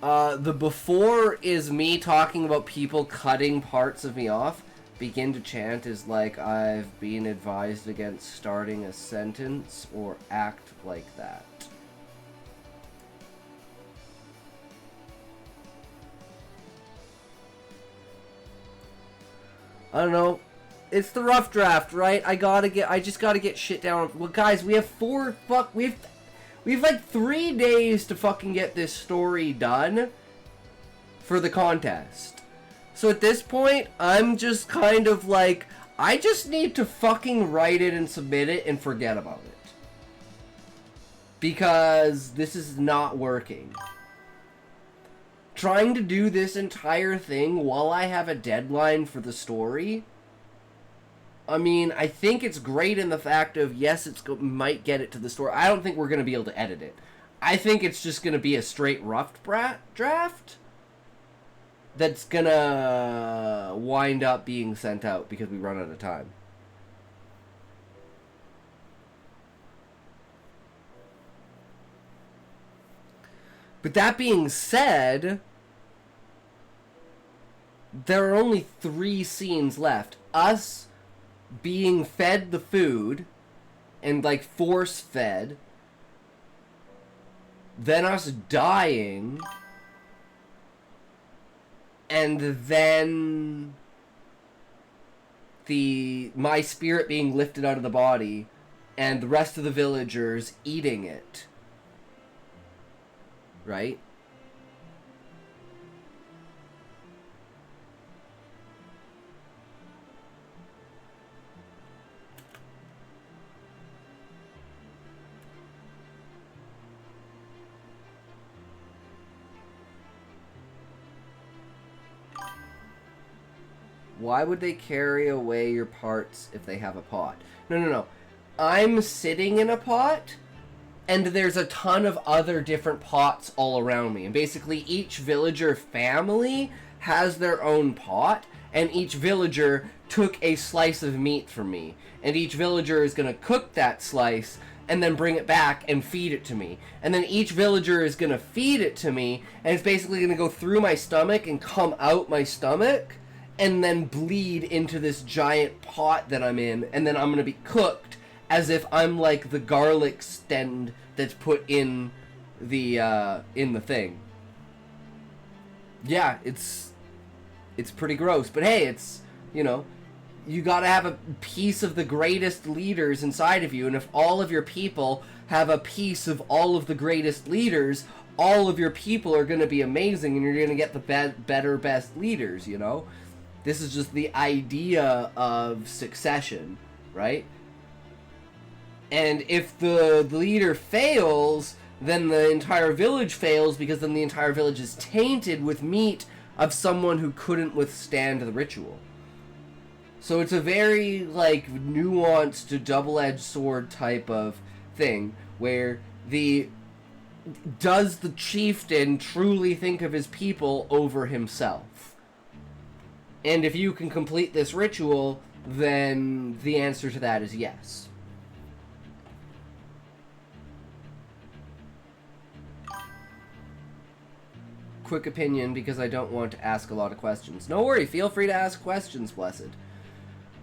The before is me talking about people cutting parts of me off. Begin to chant is like I've been advised against starting a sentence or act like that. I don't know. It's the rough draft, right? I just gotta get shit down. Well, guys, we have we have like 3 days to fucking get this story done for the contest. So at this point, I'm just kind of like, I just need to fucking write it and submit it and forget about it. Because this is not working. Trying to do this entire thing while I have a deadline for the story... I mean, I think it's great in the fact of, yes, might get it to the store. I don't think we're going to be able to edit it. I think it's just gonna be a straight rough draft that's gonna wind up being sent out because we run out of time. But that being said, there are only 3 scenes left. Us being fed the food and like force fed, then us dying, and then my spirit being lifted out of the body and the rest of the villagers eating it. Right? Why would they carry away your parts if they have a pot? No. I'm sitting in a pot, and there's a ton of other different pots all around me. And basically each villager family has their own pot, and each villager took a slice of meat from me. And each villager is going to cook that slice and then bring it back and feed it to me. And then each villager is going to feed it to me, and it's basically going to go through my stomach and come out my stomach, and then bleed into this giant pot that I'm in, and then I'm going to be cooked as if I'm like the garlic stem that's put in the thing. Yeah, it's pretty gross, but hey, it's, you know, you gotta have a piece of the greatest leaders inside of you, and if all of your people have a piece of all of the greatest leaders, all of your people are gonna be amazing, and you're gonna get the best leaders, you know? This is just the idea of succession, right? And if the leader fails, then the entire village fails, because then the entire village is tainted with meat of someone who couldn't withstand the ritual. So it's a very, like, nuanced, double-edged sword type of thing, where does the chieftain truly think of his people over himself? And if you can complete this ritual, then the answer to that is yes. Quick opinion, because I don't want to ask a lot of questions. No worry, feel free to ask questions, Blessed.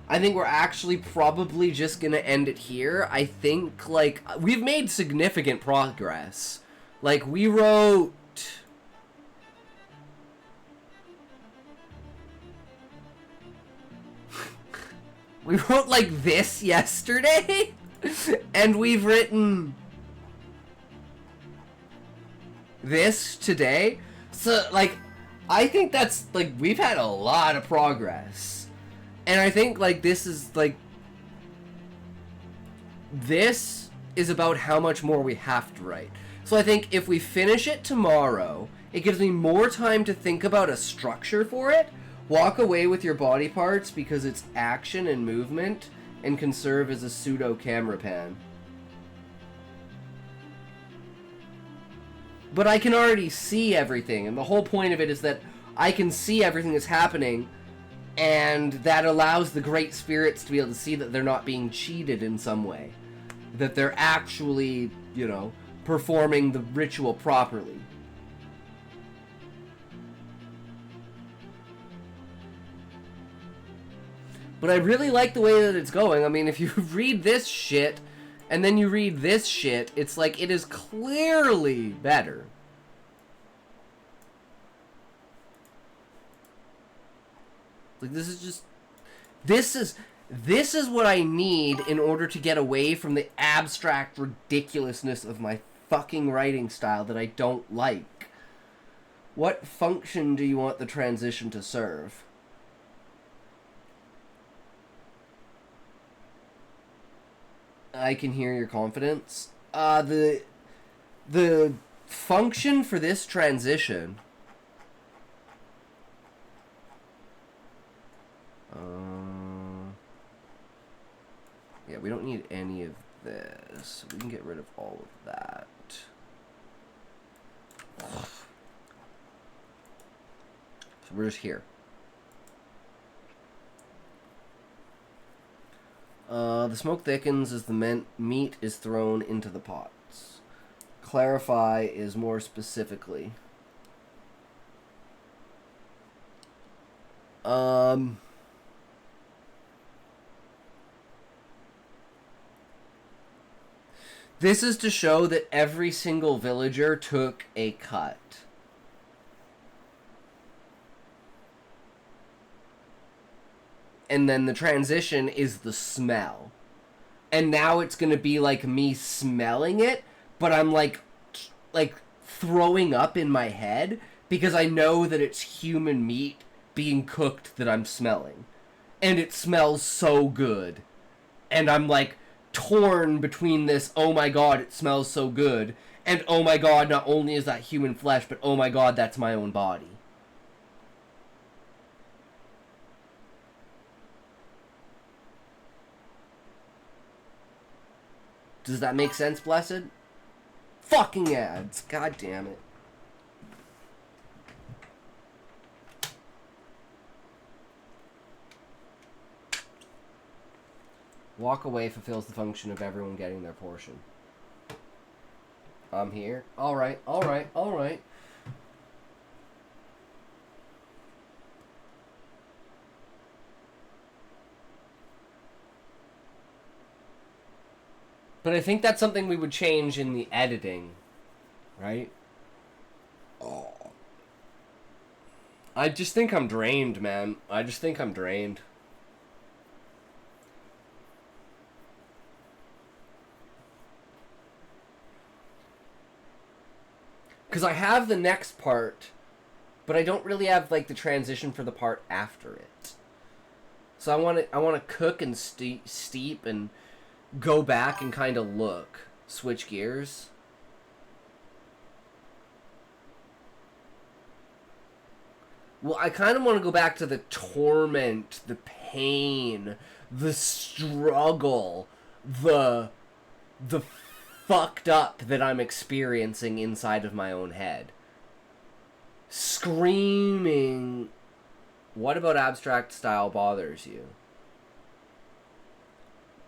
I think we're actually probably just gonna end it here. I think, like, we've made significant progress. Like, we wrote... we wrote, like, this yesterday? And we've written... this today? So, like, I think that's, like, we've had a lot of progress. And I think, like, this is, like... this is about how much more we have to write. So I think if we finish it tomorrow, it gives me more time to think about a structure for it, walk away with your body parts because it's action and movement, and can serve as a pseudo camera pan. But I can already see everything, and the whole point of it is that I can see everything that's happening, and that allows the great spirits to be able to see that they're not being cheated in some way. That they're actually, you know, performing the ritual properly. But I really like the way that it's going. I mean, if you read this shit, and then you read this shit, it's like, it is clearly better. Like, this is just... This is what I need in order to get away from the abstract ridiculousness of my fucking writing style that I don't like. What function do you want the transition to serve? I can hear your confidence. The function for this transition... yeah, we don't need any of this. We can get rid of all of that. So we're just here. The smoke thickens as the meat is thrown into the pots. Clarify is more specifically. This is to show that every single villager took a cut. And then the transition is the smell. And now it's going to be like me smelling it, but I'm like throwing up in my head because I know that it's human meat being cooked that I'm smelling. And it smells so good. And I'm like torn between this, oh my god, it smells so good, and oh my god, not only is that human flesh, but oh my god, that's my own body. Does that make sense, Blessed? Fucking ads. God damn it. Walk away fulfills the function of everyone getting their portion. I'm here. Alright, alright, alright. But I think that's something we would change in the editing, right? Oh. I just think I'm drained, man. I just think I'm drained. Because I have the next part, but I don't really have like the transition for the part after it. So I want to cook and steep and go back and kind of look, switch gears. Well, I kind of want to go back to the torment, the pain, the struggle, the fucked up that I'm experiencing inside of my own head. Screaming, what about abstract style bothers you?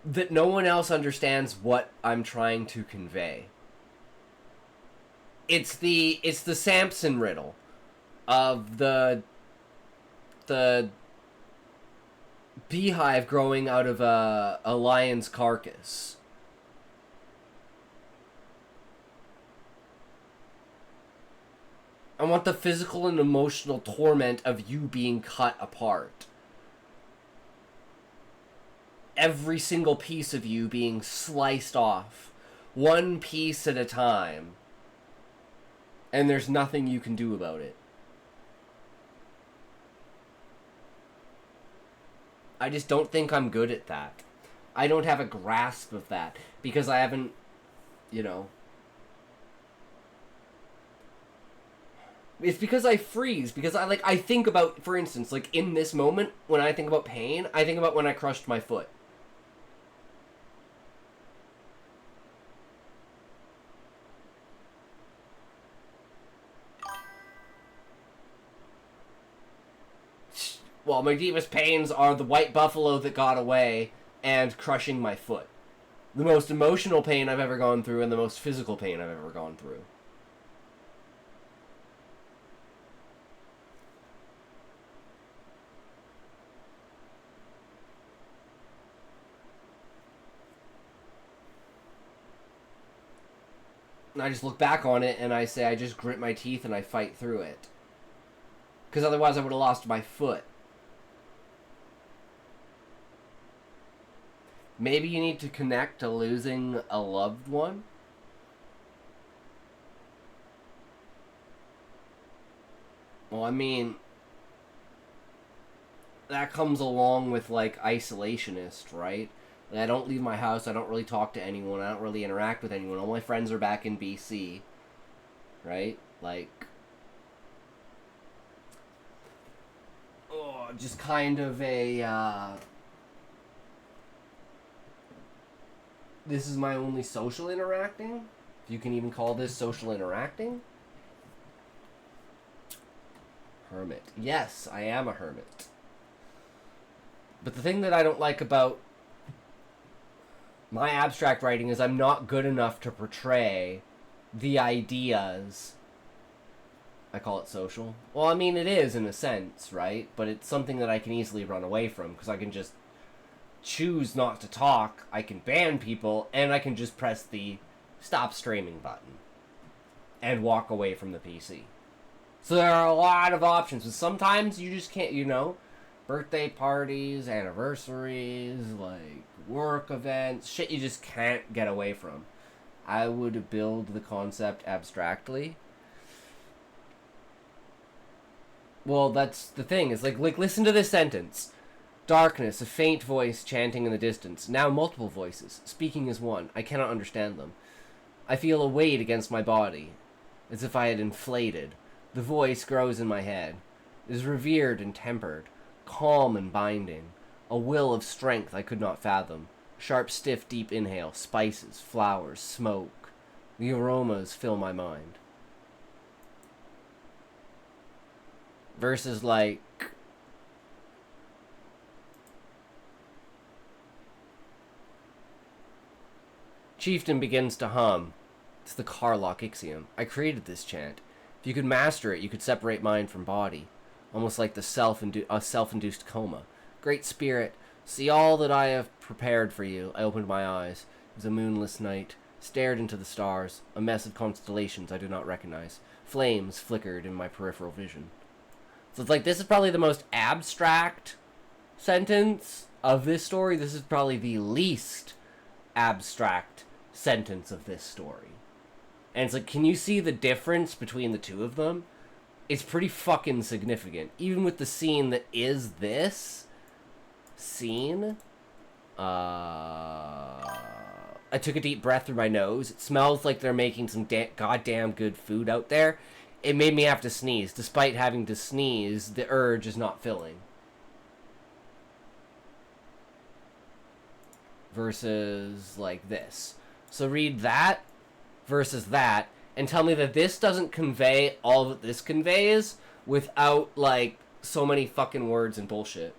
That no one else understands what I'm trying to convey. It's the Samson riddle of the beehive growing out of a lion's carcass. I want the physical and emotional torment of you being cut apart. Every single piece of you being sliced off, one piece at a time, and there's nothing you can do about it. I just don't think I'm good at that. I don't have a grasp of that, because I haven't, you know... It's because I freeze, because I think about, for instance, like, in this moment, when I think about pain, I think about when I crushed my foot. Well, my deepest pains are the white buffalo that got away and crushing my foot. The most emotional pain I've ever gone through and the most physical pain I've ever gone through. And I just look back on it and I say I just grit my teeth and I fight through it. Because otherwise I would have lost my foot. Maybe you need to connect to losing a loved one? Well, I mean, that comes along with, like, isolationist, right? Like, I don't leave my house, I don't really talk to anyone, I don't really interact with anyone. All my friends are back in BC, right? Like, oh, just kind of a, this is my only social interacting? If you can even call this social interacting? Hermit. Yes, I am a hermit. But the thing that I don't like about my abstract writing is I'm not good enough to portray the ideas. I call it social. Well, I mean, it is in a sense, right? But it's something that I can easily run away from because I can just choose not to talk, I can ban people, and I can just press the stop streaming button and walk away from the PC. So there are a lot of options, but sometimes you just can't, you know, birthday parties, anniversaries, like work events, shit you just can't get away from. I would build the concept abstractly. Well, that's the thing, is like listen to this sentence. Darkness, a faint voice chanting in the distance. Now multiple voices, speaking as one. I cannot understand them. I feel a weight against my body, as if I had inflated. The voice grows in my head. It is revered and tempered, calm and binding. A will of strength I could not fathom. Sharp, stiff, deep inhale, spices, flowers, smoke. The aromas fill my mind. Versus like... Chieftain begins to hum. It's the Karlok Ixiom. I created this chant. If you could master it, you could separate mind from body. Almost like the self-induced coma. Great Spirit, see all that I have prepared for you. I opened my eyes. It was a moonless night. Stared into the stars. A mess of constellations I do not recognize. Flames flickered in my peripheral vision. So it's like, this is probably the most abstract sentence of this story. This is probably the least abstract sentence of this story. And it's like, can you see the difference between the two of them? It's pretty fucking significant. Even with the scene that is this scene. I took a deep breath through my nose. It smells like they're making some goddamn good food out there. It made me have to sneeze. Despite having to sneeze, the urge is not filling. Versus like this. So read that versus that and tell me that this doesn't convey all that this conveys without like so many fucking words and bullshit.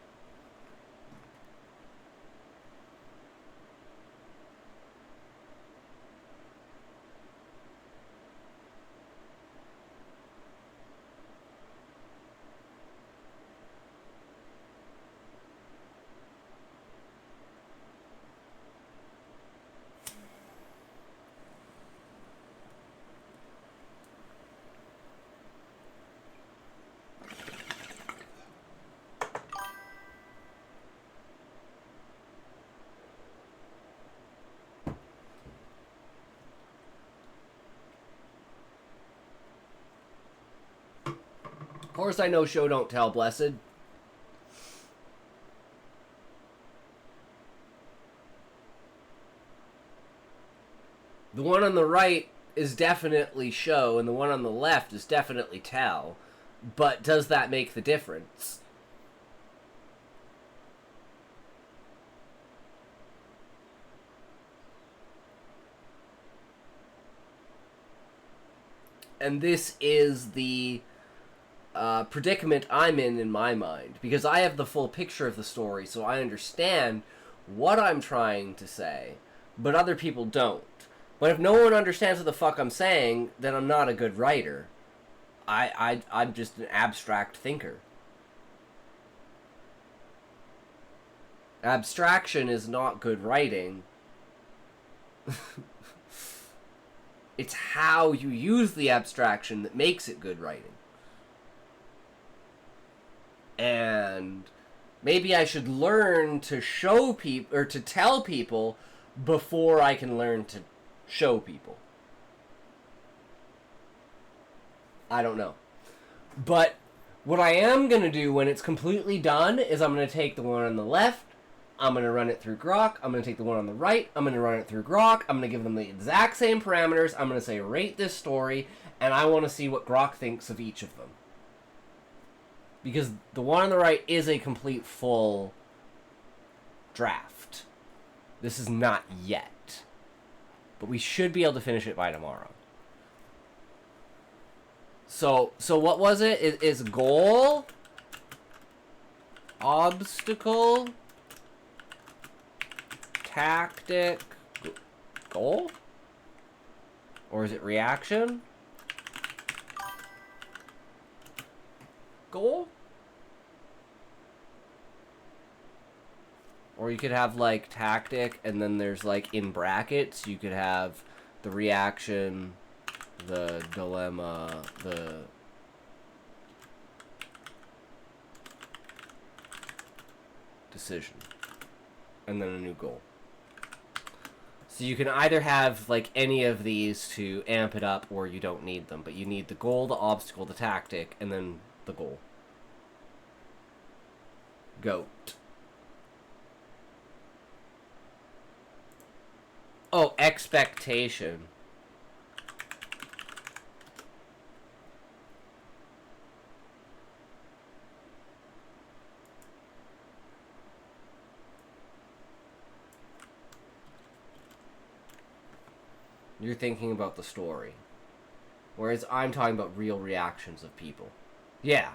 Of course I know show don't tell, blessed. The one on the right is definitely show, and the one on the left is definitely tell. But does that make the difference? And this is the predicament I'm in my mind, because I have the full picture of the story, so I understand what I'm trying to say, but other people don't. But if no one understands what the fuck I'm saying, then I'm not a good writer. I'm just an abstract thinker. Abstraction is not good writing. It's how you use the abstraction that makes it good writing. And maybe I should learn to show people, or to tell people, before I can learn to show people. I don't know. But what I am going to do when it's completely done is I'm going to take the one on the left, I'm going to run it through Grok, I'm going to take the one on the right, I'm going to run it through Grok, I'm going to give them the exact same parameters, I'm going to say rate this story, and I want to see what Grok thinks of each of them. Because the one on the right is a complete full draft. This is not yet. But we should be able to finish it by tomorrow. So what was it? Is goal, obstacle, tactic, goal? Or is it reaction? Goal? Or you could have, like, tactic, and then there's, like, in brackets, you could have the reaction, the dilemma, the... decision. And then a new goal. So you can either have, like, any of these to amp it up, or you don't need them. But you need the goal, the obstacle, the tactic, and then the goal. Goat. Oh, expectation. You're thinking about the story. Whereas I'm talking about real reactions of people. Yeah.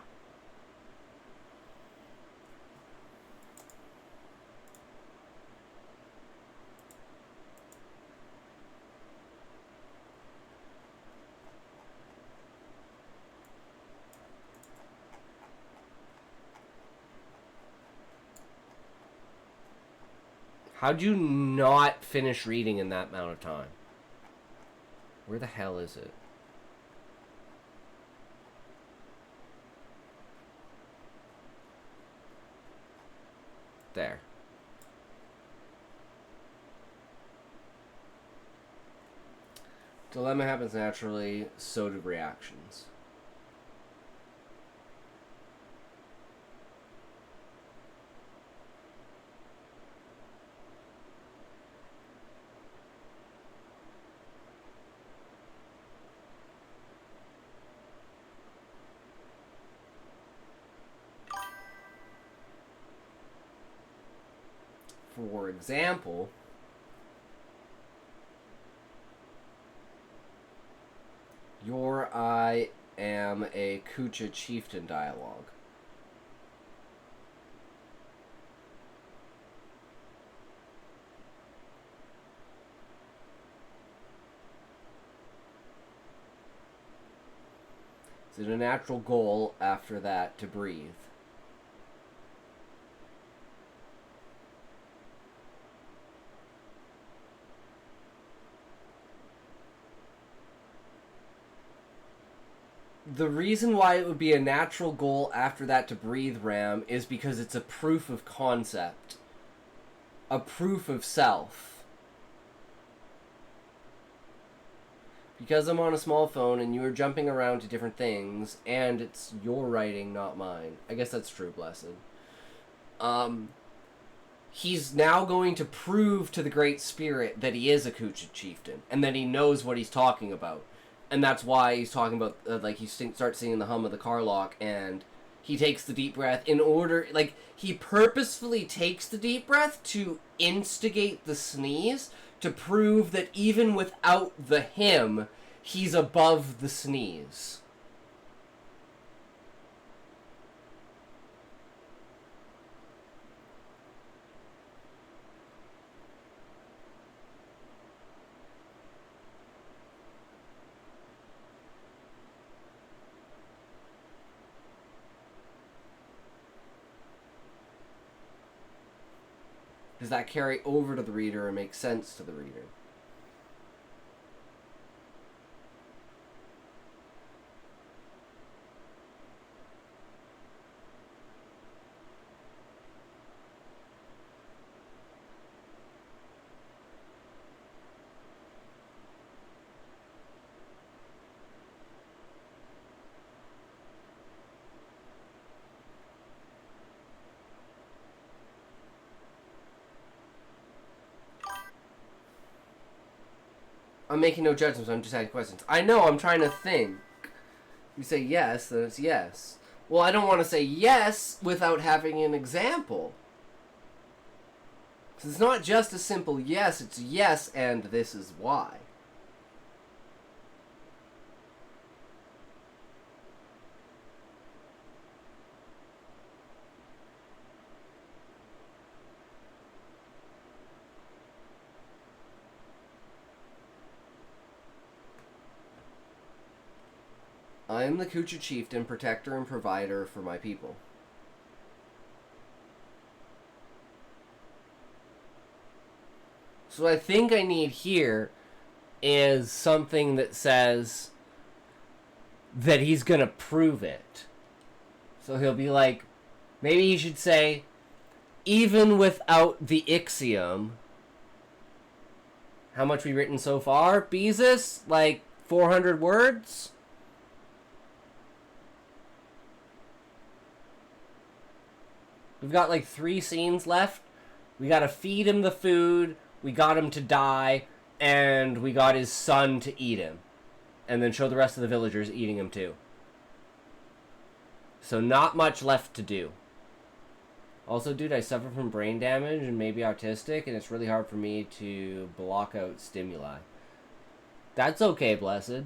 How'd you not finish reading in that amount of time? Where the hell is it? There. Dilemma happens naturally, so do reactions. For example, I am a Kucha chieftain dialogue. Is it a natural goal after that to breathe? The reason why it would be a natural goal after that to breathe, Ram, is because it's a proof of concept. A proof of self. Because I'm on a small phone and you are jumping around to different things, and it's your writing, not mine. I guess that's true, Blessed. He's now going to prove to the Great Spirit that he is a Kucha chieftain, and that he knows what he's talking about. And that's why he's talking about, he starts singing the hum of the car lock, and he takes the deep breath in order, he purposefully takes the deep breath to instigate the sneeze, to prove that even without the him, he's above the sneeze. Does that carry over to the reader and make sense to the reader? I'm making no judgments, I'm just asking questions. I know, I'm trying to think. You say yes, then it's yes. Well, I don't want to say yes without having an example. Because it's not just a simple yes, it's yes and this is why. am the Kucha chieftain, protector and provider for my people. So what I think I need here is something that says that he's gonna prove it. So he'll be like, maybe he should say, even without the Ixiom. How much we written so far? Beezus? Like 400 words? We've got like 3 scenes left. We gotta feed him the food, we got him to die, and we got his son to eat him. And then show the rest of the villagers eating him too. So not much left to do. Also, dude, I suffer from brain damage and maybe autistic, and it's really hard for me to block out stimuli. That's okay, Blessed.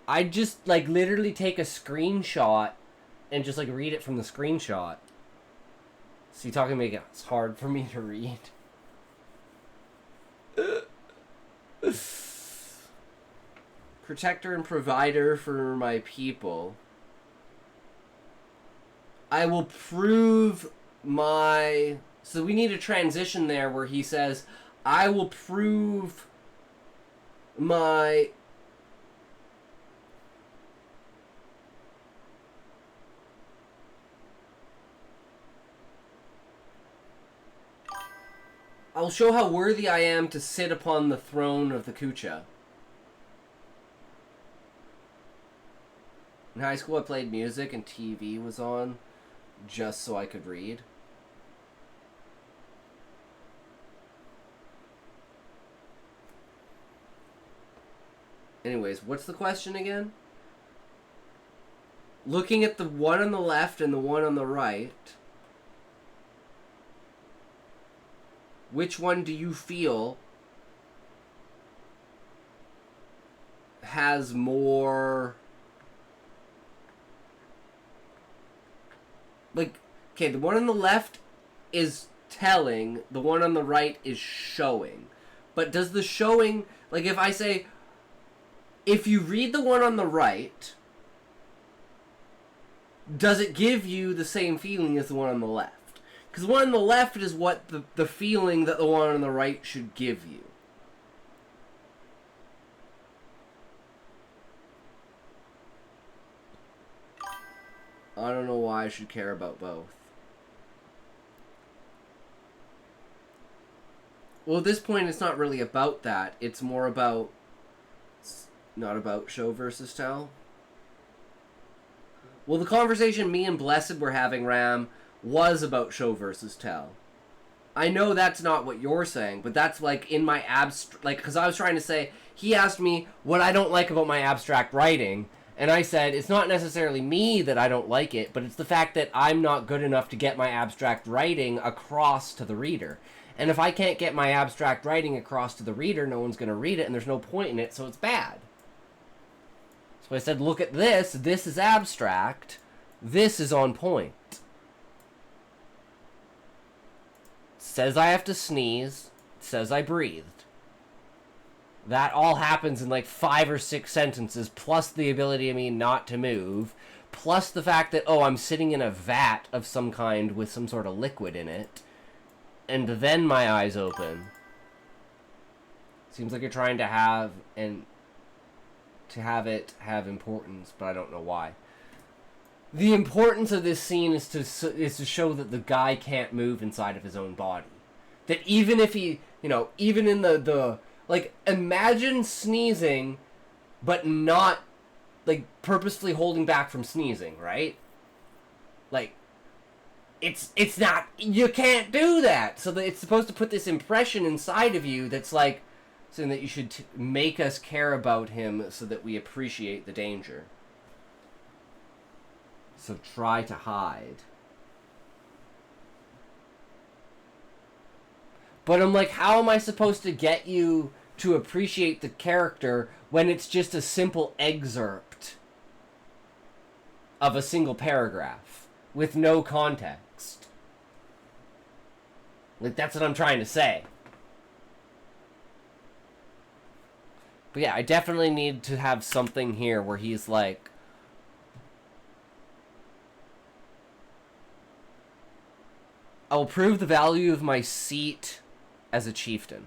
I just, like, literally take a screenshot and just, like, read it from the screenshot. So you're talking to me, it's hard for me to read. Protector and provider for my people. I will prove my... So we need a transition there where he says, I will prove my... I'll show how worthy I am to sit upon the throne of the Kucha. In high school I played music and TV was on just so I could read. Anyways, what's the question again? Looking at the one on the left and the one on the right, which one do you feel has more... Like, okay, the one on the left is telling, the one on the right is showing. But does the showing, like if I say, if you read the one on the right, does it give you the same feeling as the one on the left? Because the one on the left is what the feeling that the one on the right should give you. I don't know why I should care about both. Well, at this point, it's not really about that. It's more about... It's not about show versus tell. Well, the conversation me and Blessed were having, Ram, was about show versus tell. I know that's not what you're saying, but that's like in my abstract... Like, because I was trying to say... He asked me what I don't like about my abstract writing... And I said, it's not necessarily me that I don't like it, but it's the fact that I'm not good enough to get my abstract writing across to the reader. And if I can't get my abstract writing across to the reader, no one's going to read it, and there's no point in it, so it's bad. So I said, look at this. This is abstract. This is on point. It says I have to sneeze. It says I breathed. That all happens in like 5 or 6 sentences, plus the ability of me not to move, plus the fact that, oh, I'm sitting in a vat of some kind with some sort of liquid in it, and then my eyes open. Seems like you're trying to have it have importance, but I don't know why. The importance of this scene is to show that the guy can't move inside of his own body. That even if he, you know, even in the like, imagine sneezing, but not, like, purposefully holding back from sneezing, right? Like, it's not, you can't do that! So that it's supposed to put this impression inside of you that's like, saying that you should make us care about him so that we appreciate the danger. So try to hide. But I'm like, how am I supposed to get you to appreciate the character when it's just a simple excerpt of a single paragraph with no context? Like, that's what I'm trying to say. But yeah, I definitely need to have something here where he's like, I'll prove the value of my seat as a chieftain.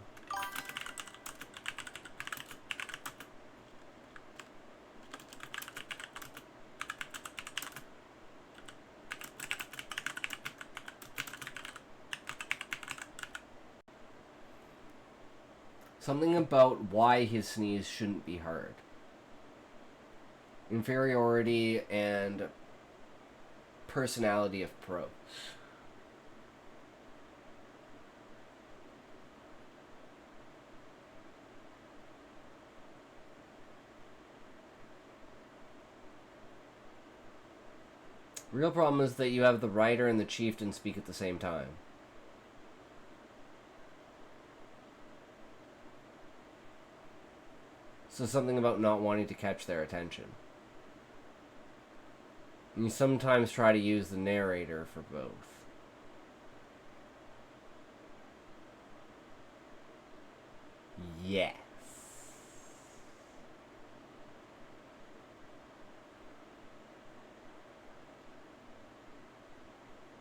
Something about why his sneeze shouldn't be heard. Inferiority and personality of prose. Real problem is that you have the writer and the chieftain speak at the same time. So something about not wanting to catch their attention. And you sometimes try to use the narrator for both. Yes.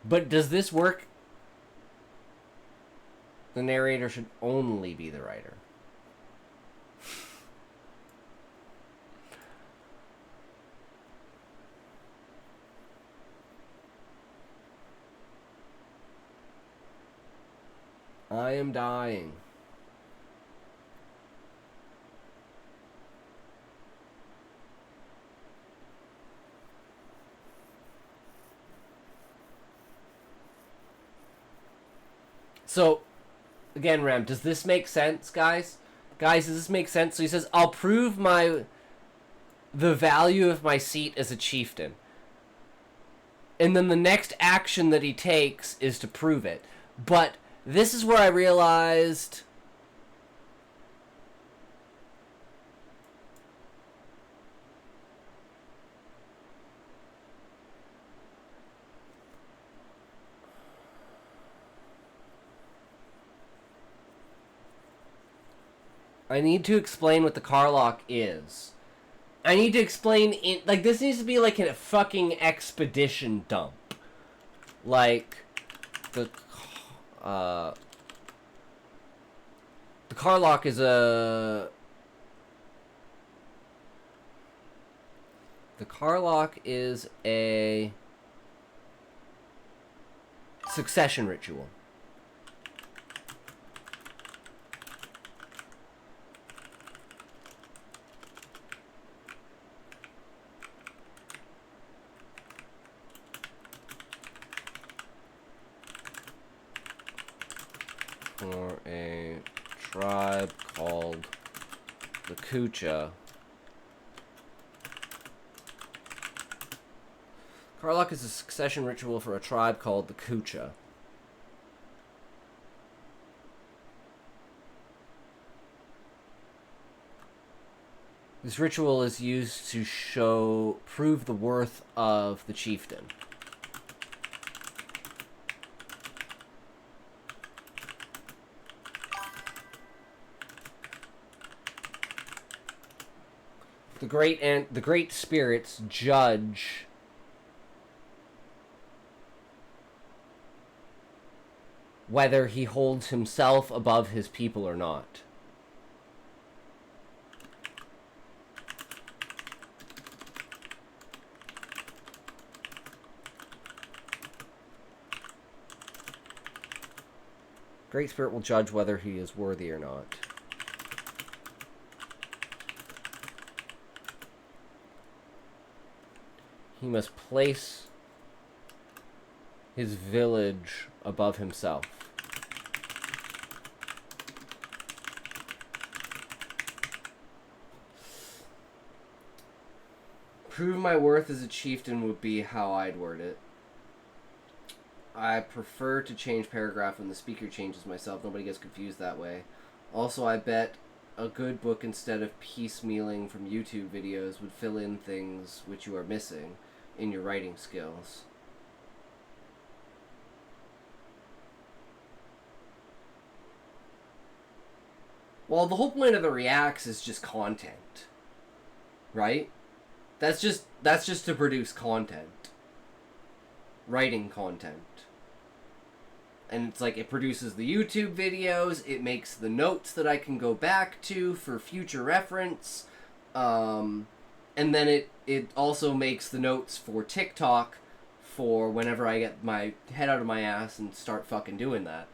But does this work? The narrator should only be the writer. I am dying. So, again, Ram, does this make sense, guys? Guys, does this make sense? So he says, I'll prove the value of my seat as a chieftain. And then the next action that he takes is to prove it. But this is where I realized I need to explain what the car lock is. I need to explain it, like, this needs to be like a fucking expedition dump. Like, the car lock is a... The car lock is a succession ritual. For a tribe called the Kucha. Carlock is a succession ritual for a tribe called the Kucha. This ritual is used to prove the worth of the chieftain. The great spirits judge whether he holds himself above his people or not. Great Spirit will judge whether he is worthy or not. He must place his village above himself. Prove my worth as a chieftain would be how I'd word it. I prefer to change paragraph when the speaker changes myself. Nobody gets confused that way. Also, I bet a good book instead of piecemealing from YouTube videos would fill in things which you are missing in your writing skills. Well, the whole point of the reacts is just content, right? That's just to produce content. Writing content. And it's like, it produces the YouTube videos, it makes the notes that I can go back to for future reference, and then it also makes the notes for TikTok for whenever I get my head out of my ass and start fucking doing that.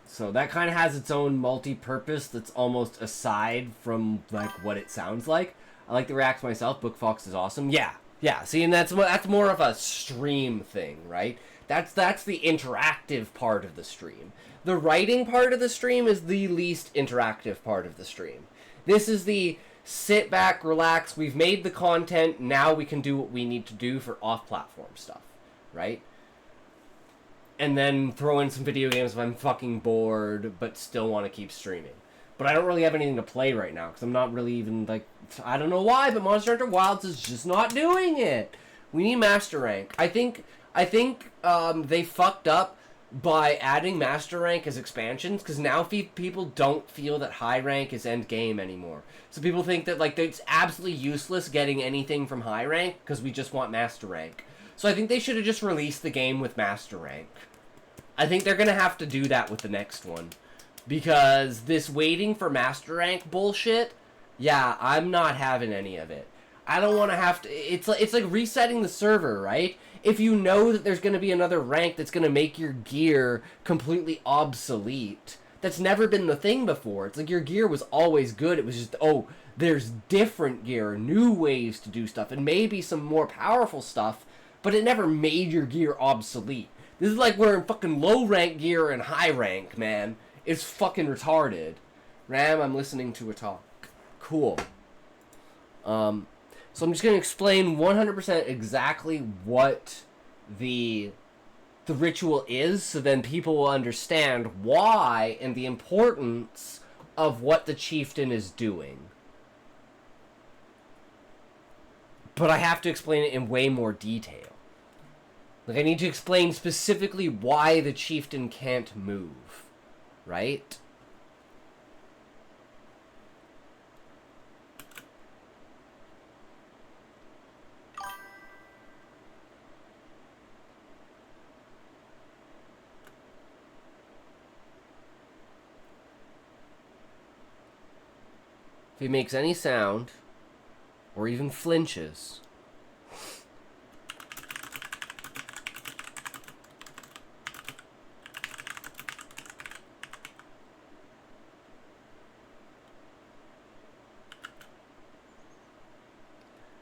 So that kind of has its own multi-purpose that's almost aside from, like, what it sounds like. I like to react to myself. Book Fox is awesome. Yeah. See, and that's more of a stream thing, right? That's the interactive part of the stream. The writing part of the stream is the least interactive part of the stream. This is the sit back, relax, we've made the content, now we can do what we need to do for off-platform stuff, right? And then throw in some video games if I'm fucking bored, but still want to keep streaming. But I don't really have anything to play right now, because I'm not really even, like, I don't know why, but Monster Hunter Wilds is just not doing it. We need Master Rank. I think they fucked up by adding Master Rank as expansions, because now people don't feel that High Rank is end game anymore. So people think that, like, it's absolutely useless getting anything from High Rank, because we just want Master Rank. So I think they should have just released the game with Master Rank. I think they're going to have to do that with the next one. Because this waiting for Master Rank bullshit, yeah, I'm not having any of it. I don't want to have to... It's like resetting the server, right? If you know that there's going to be another rank that's going to make your gear completely obsolete, that's never been the thing before. It's like your gear was always good. It was just, oh, there's different gear, new ways to do stuff, and maybe some more powerful stuff, but it never made your gear obsolete. This is like wearing fucking low rank gear and high rank, man. It's fucking retarded. Ram, I'm listening to a talk. Cool. So I'm just going to explain 100% exactly what the ritual is, so then people will understand why and the importance of what the chieftain is doing. But I have to explain it in way more detail. Like, I need to explain specifically why the chieftain can't move. Right? If he makes any sound, or even flinches,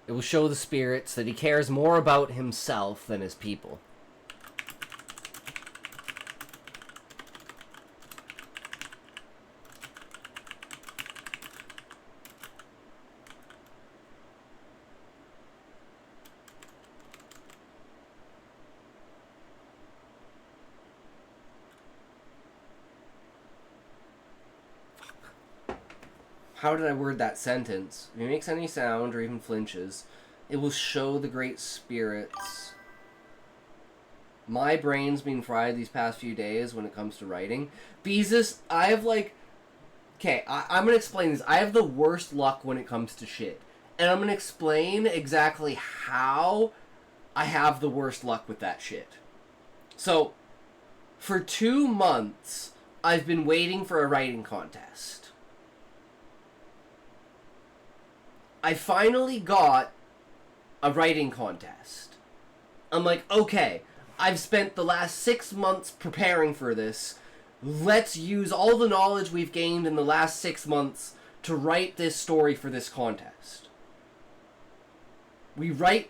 it will show the spirits that he cares more about himself than his people. How did I word that sentence? If he makes any sound or even flinches, it will show the great spirits. My brain's been fried these past few days when it comes to writing. Beezus, I have like... Okay, I'm going to explain this. I have the worst luck when it comes to shit. And I'm going to explain exactly how I have the worst luck with that shit. So, for 2 months, I've been waiting for a writing contest. I finally got a writing contest. I'm like, okay, I've spent the last 6 months preparing for this. Let's use all the knowledge we've gained in the last 6 months to write this story for this contest. We write...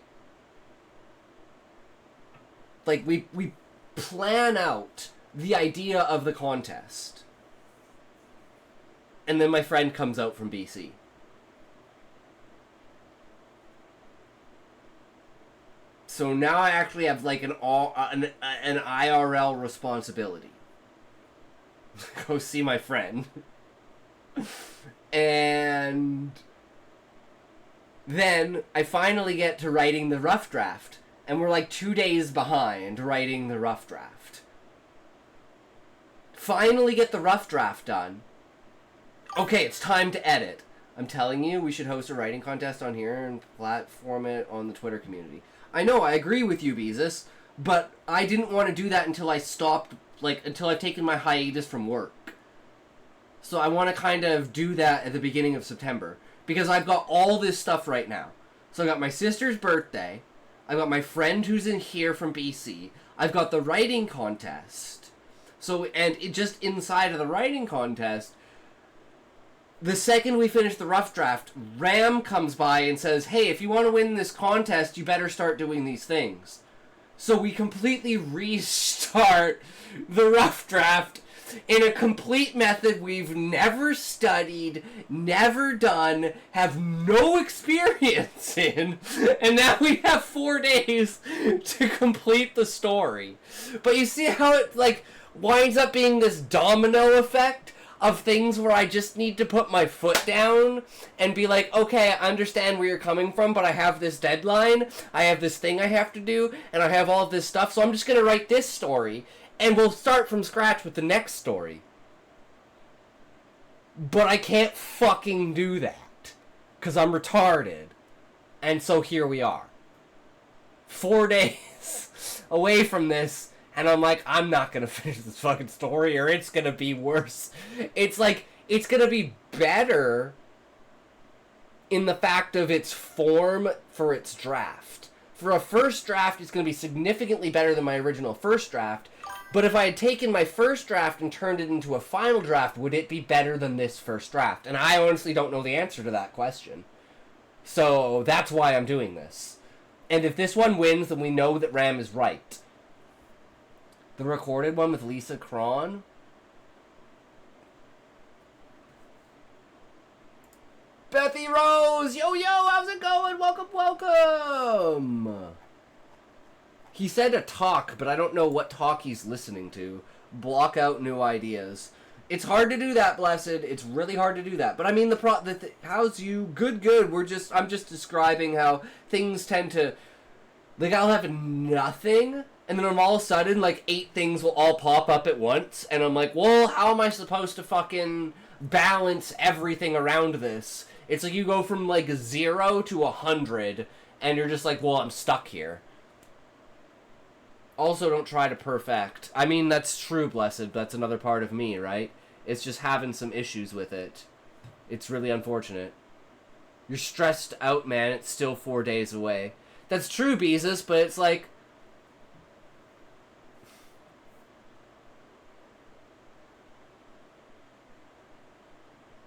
Like, we plan out the idea of the contest. And then my friend comes out from BC. So now I actually have like an IRL responsibility. Go see my friend. And then I finally get to writing the rough draft. And we're like 2 days behind writing the rough draft. Finally get the rough draft done. Okay, it's time to edit. I'm telling you, we should host a writing contest on here and platform it on the Twitter community. I know, I agree with you, Beezus. But I didn't want to do that until I stopped, like, until I've taken my hiatus from work. So I want to kind of do that at the beginning of September. Because I've got all this stuff right now. So I got my sister's birthday. I've got my friend who's in here from BC. I've got the writing contest. So, and it just inside of the writing contest, the second we finish the rough draft, Ram comes by and says, hey, if you want to win this contest, you better start doing these things. So we completely restart the rough draft in a complete method we've never studied, never done, have no experience in, and now we have 4 days to complete the story. But you see how it, like, winds up being this domino effect of things where I just need to put my foot down and be like, okay, I understand where you're coming from, but I have this deadline, I have this thing I have to do, and I have all of this stuff, so I'm just going to write this story, and we'll start from scratch with the next story. But I can't fucking do that, because I'm retarded. And so here we are. 4 days away from this, and I'm like, I'm not gonna finish this fucking story, or it's gonna be worse. It's like, it's gonna be better in the fact of its form for its draft. For a first draft, it's gonna be significantly better than my original first draft, but if I had taken my first draft and turned it into a final draft, would it be better than this first draft? And I honestly don't know the answer to that question. So, that's why I'm doing this. And if this one wins, then we know that Ram is right. The recorded one with Lisa Cron. Bethy Rose! Yo, how's it going? Welcome, welcome! He said a talk, but I don't know what talk he's listening to. Block out new ideas. It's hard to do that, Blessed. It's really hard to do that. But I mean, how's you? Good. I'm just describing how things tend to, like, I'll have nothing, and then all of a sudden, like, 8 things will all pop up at once, and I'm like, well, how am I supposed to fucking balance everything around this? It's like you go from, like, 0 to 100, and you're just like, well, I'm stuck here. Also, don't try to perfect. I mean, that's true, Blessed. That's another part of me, right? It's just having some issues with it. It's really unfortunate. You're stressed out, man. It's still 4 days away. That's true, Beezus, but it's like,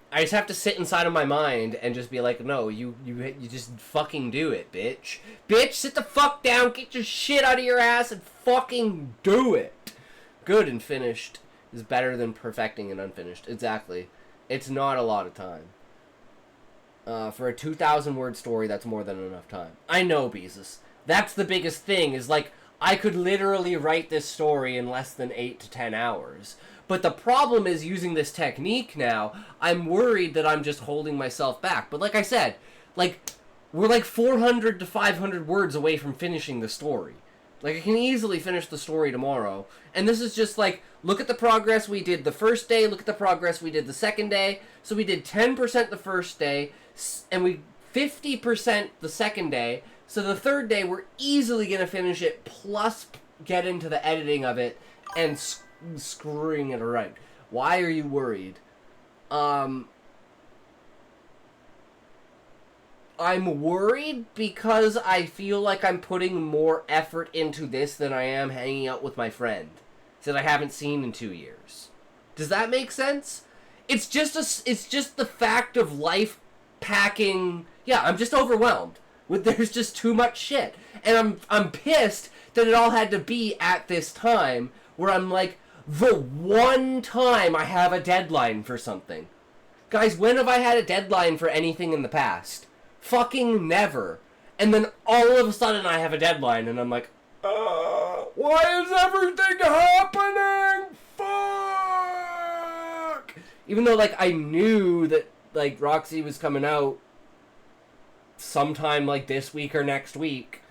I just have to sit inside of my mind and just be like, no, you just fucking do it, bitch. Bitch, sit the fuck down, get your shit out of your ass, and fucking do it. Good and finished is better than perfecting and unfinished. Exactly. It's not a lot of time. For a 2,000-word story, that's more than enough time. I know, Beezus. That's the biggest thing, is like, I could literally write this story in less than 8 to 10 hours. But the problem is using this technique now, I'm worried that I'm just holding myself back. But like I said, like, we're like 400 to 500 words away from finishing the story. Like, I can easily finish the story tomorrow. And this is just like, look at the progress we did the first day, look at the progress we did the second day. So we did 10% the first day, and we 50% the second day. So the third day, we're easily going to finish it, plus get into the editing of it, and screwing it around. Why are you worried? I'm worried because I feel like I'm putting more effort into this than I am hanging out with my friend that I haven't seen in 2 years. Does that make sense? It's just the fact of life packing. Yeah, I'm just overwhelmed. There's just too much shit. And I'm pissed that it all had to be at this time where I'm like, the one time I have a deadline for something. Guys, when have I had a deadline for anything in the past? Fucking never. And then all of a sudden I have a deadline and I'm like, why is everything happening? Fuck! Even though, like, I knew that, like, Roxy was coming out sometime, like, this week or next week,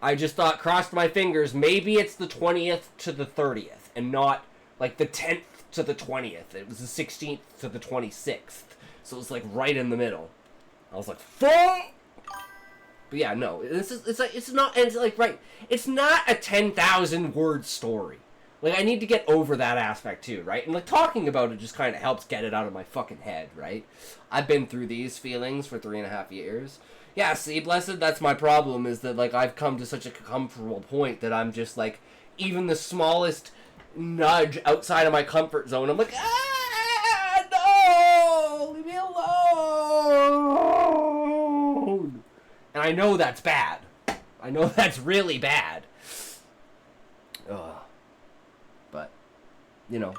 I just thought, crossed my fingers, maybe it's the 20th to the 30th. And not, like, the 10th to the 20th. It was the 16th to the 26th. So it was, like, right in the middle. I was like, fuck! But yeah, no, it's not, and it's like, right, it's not a 10,000 word story. Like, I need to get over that aspect too, right? And like, talking about it just kind of helps get it out of my fucking head, right? I've been through these feelings for 3.5 years. Yeah, see, Blessed, that's my problem, is that, like, I've come to such a comfortable point that I'm just, like, even the smallest nudge outside of my comfort zone, I'm like, no! Leave me alone! And I know that's bad. I know that's really bad. Ugh. But, you know.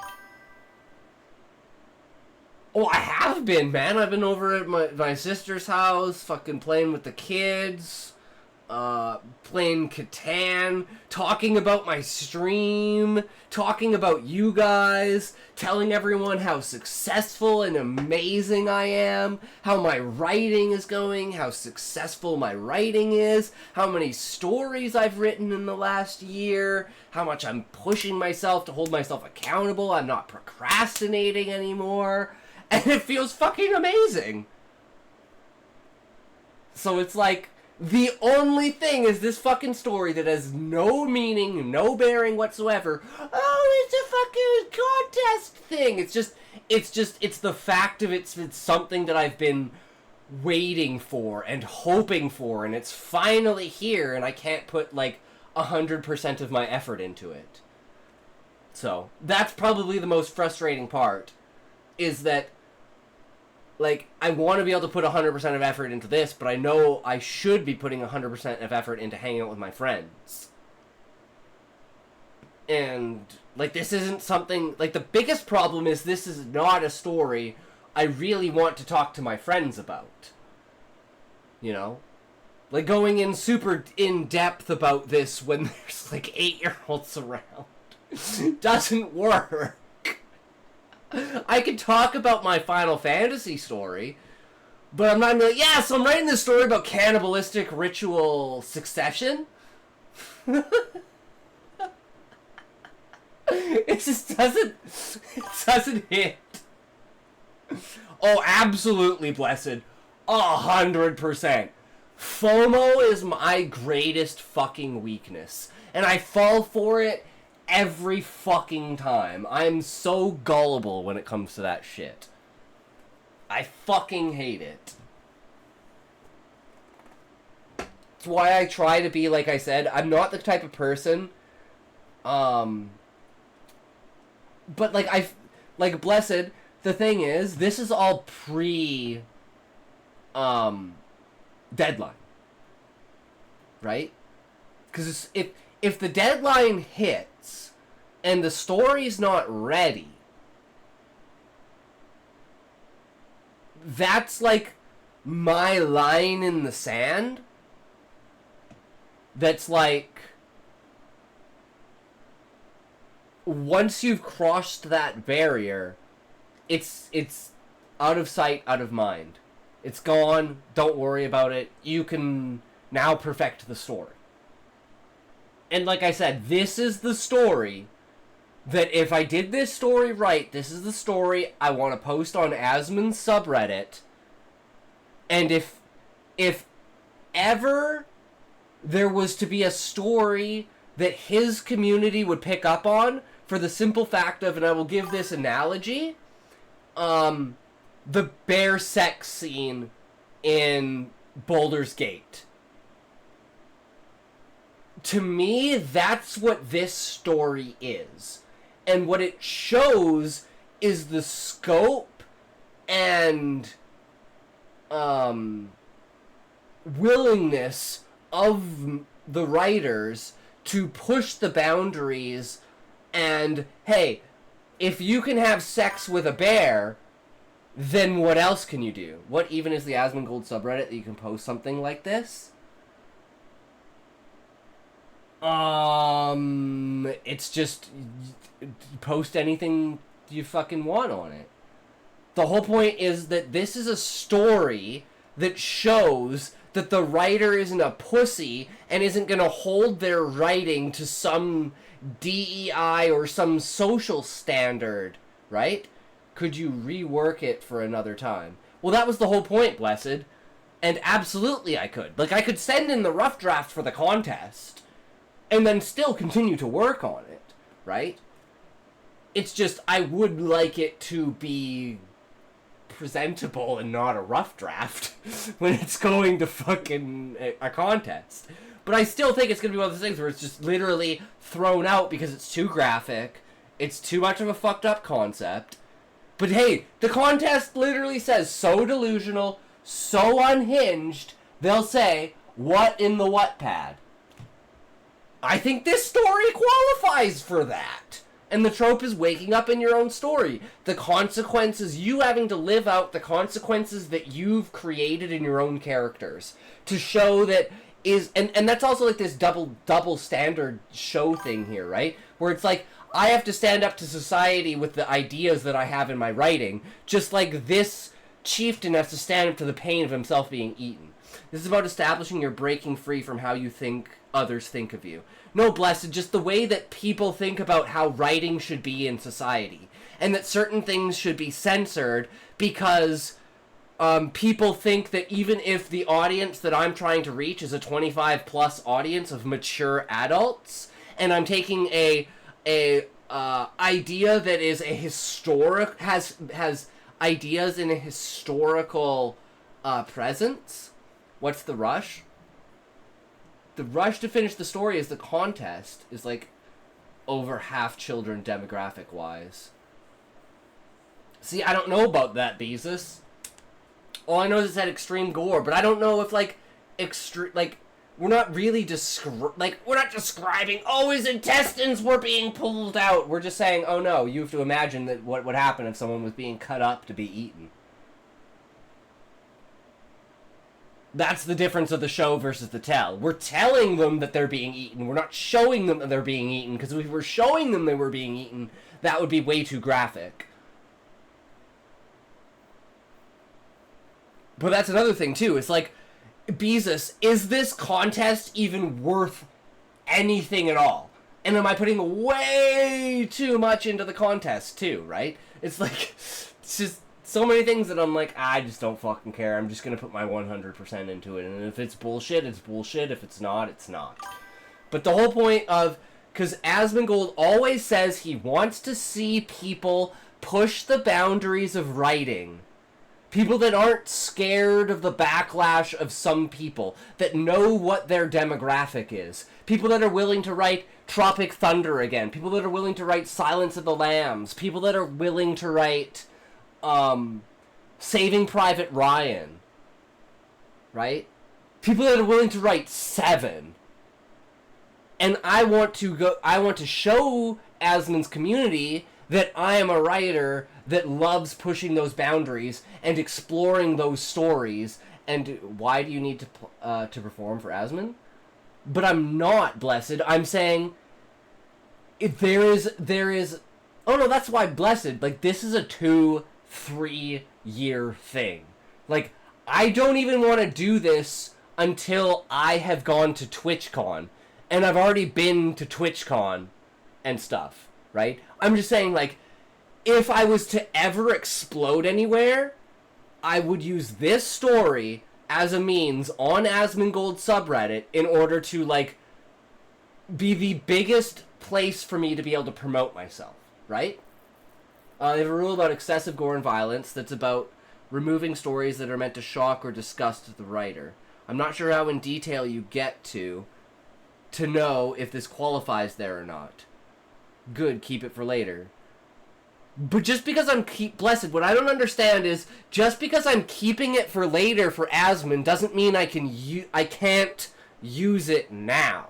Oh, I have been, man. I've been over at my sister's house, fucking playing with the kids, playing Catan, talking about my stream, talking about you guys, telling everyone how successful and amazing I am, how my writing is going, how successful my writing is, how many stories I've written in the last year, how much I'm pushing myself to hold myself accountable, I'm not procrastinating anymore. And it feels fucking amazing. So it's like, the only thing is this fucking story that has no meaning, no bearing whatsoever. Oh, it's a fucking contest thing. It's the fact of it's something that I've been waiting for and hoping for, and it's finally here, and I can't put like 100% of my effort into it. So, that's probably the most frustrating part, is that, like, I want to be able to put 100% of effort into this, but I know I should be putting 100% of effort into hanging out with my friends. And, like, this isn't something... Like, the biggest problem is this is not a story I really want to talk to my friends about. You know? Like, going in super in-depth about this when there's, like, 8-year-olds around doesn't work. I could talk about my Final Fantasy story, but I'm not gonna be like, yeah, so I'm writing this story about cannibalistic ritual succession. It just doesn't hit. Oh, absolutely, Blessed. 100%. FOMO is my greatest fucking weakness, and I fall for it every fucking time. I'm so gullible when it comes to that shit. I fucking hate it. That's why I try to be, like I said, I'm not the type of person, but like Blessed, the thing is, this is all deadline. Right? Because if the deadline hits and the story's not ready, that's like my line in the sand. That's like, once you've crossed that barrier, it's out of sight, out of mind. It's gone. Don't worry about it. You can now perfect the story. And like I said, this is the story that if I did this story right, this is the story I want to post on Asmon's subreddit. And if ever there was to be a story that his community would pick up on, for the simple fact of, and I will give this analogy, the bear sex scene in Baldur's Gate. To me, that's what this story is. And what it shows is the scope and willingness of the writers to push the boundaries. And, hey, if you can have sex with a bear, then what else can you do? What even is the Asmongold subreddit that you can post something like this? It's just post anything you fucking want on it. The whole point is that this is a story that shows that the writer isn't a pussy and isn't gonna hold their writing to some DEI or some social standard, right? Could you rework it for another time? Well, that was the whole point, Blessed. And absolutely I could. Like, I could send in the rough draft for the contest and then still continue to work on it, right? It's just, I would like it to be presentable and not a rough draft when it's going to fucking a contest. But I still think it's going to be one of those things where it's just literally thrown out because it's too graphic, it's too much of a fucked up concept. But hey, the contest literally says so delusional, so unhinged, they'll say, what in the Wattpad? I think this story qualifies for that. And the trope is waking up in your own story. The consequences, you having to live out the consequences that you've created in your own characters. To show that is, and that's also like this double standard show thing here, right? Where it's like, I have to stand up to society with the ideas that I have in my writing, just like this chieftain has to stand up to the pain of himself being eaten. This is about establishing you're breaking free from how you think others think of you. No, blessed, just the way that people think about how writing should be in society. And that certain things should be censored because people think that even if the audience that I'm trying to reach is a 25 plus audience of mature adults, and I'm taking a idea that is a historic, has ideas in a historical presence. What's the rush? The rush to finish the story is the contest is like over half children demographic wise. See, I don't know about that, Beezus. All I know is it's had extreme gore, but I don't know if like we're not really we're not describing, oh, his intestines were being pulled out. We're just saying, oh no, you have to imagine that what would happen if someone was being cut up to be eaten. That's the difference of the show versus the tell. We're telling them that they're being eaten. We're not showing them that they're being eaten, because if we were showing them they were being eaten, that would be way too graphic. But that's another thing, too. It's like, Beezus, is this contest even worth anything at all? And am I putting way too much into the contest, too, right? It's like, it's just so many things that I'm like, I just don't fucking care. I'm just going to put my 100% into it. And if it's bullshit, it's bullshit. If it's not, it's not. But the whole point of, because Asmongold always says he wants to see people push the boundaries of writing. People that aren't scared of the backlash of some people, that know what their demographic is. People that are willing to write Tropic Thunder again. People that are willing to write Silence of the Lambs. People that are willing to write Saving Private Ryan. Right? People that are willing to write Seven. And I want to show Asmon's community that I am a writer that loves pushing those boundaries and exploring those stories. And why do you need to perform for Asmon? But I'm not, Blessed. I'm saying if there is. Oh no, that's why Blessed. Like, this is a 2-3 year thing. Like, I don't even want to do this until I have gone to TwitchCon, and I've already been to TwitchCon and stuff. Right? I'm just saying, like, if I was to ever explode anywhere, I would use this story as a means on Asmongold subreddit in order to, like, be the biggest place for me to be able to promote myself, right? They have a rule about excessive gore and violence that's about removing stories that are meant to shock or disgust the writer. I'm not sure how in detail you get to know if this qualifies there or not. Good, keep it for later. But just because I'm Blessed, what I don't understand is just because I'm keeping it for later for Asmon doesn't mean I can't use it now.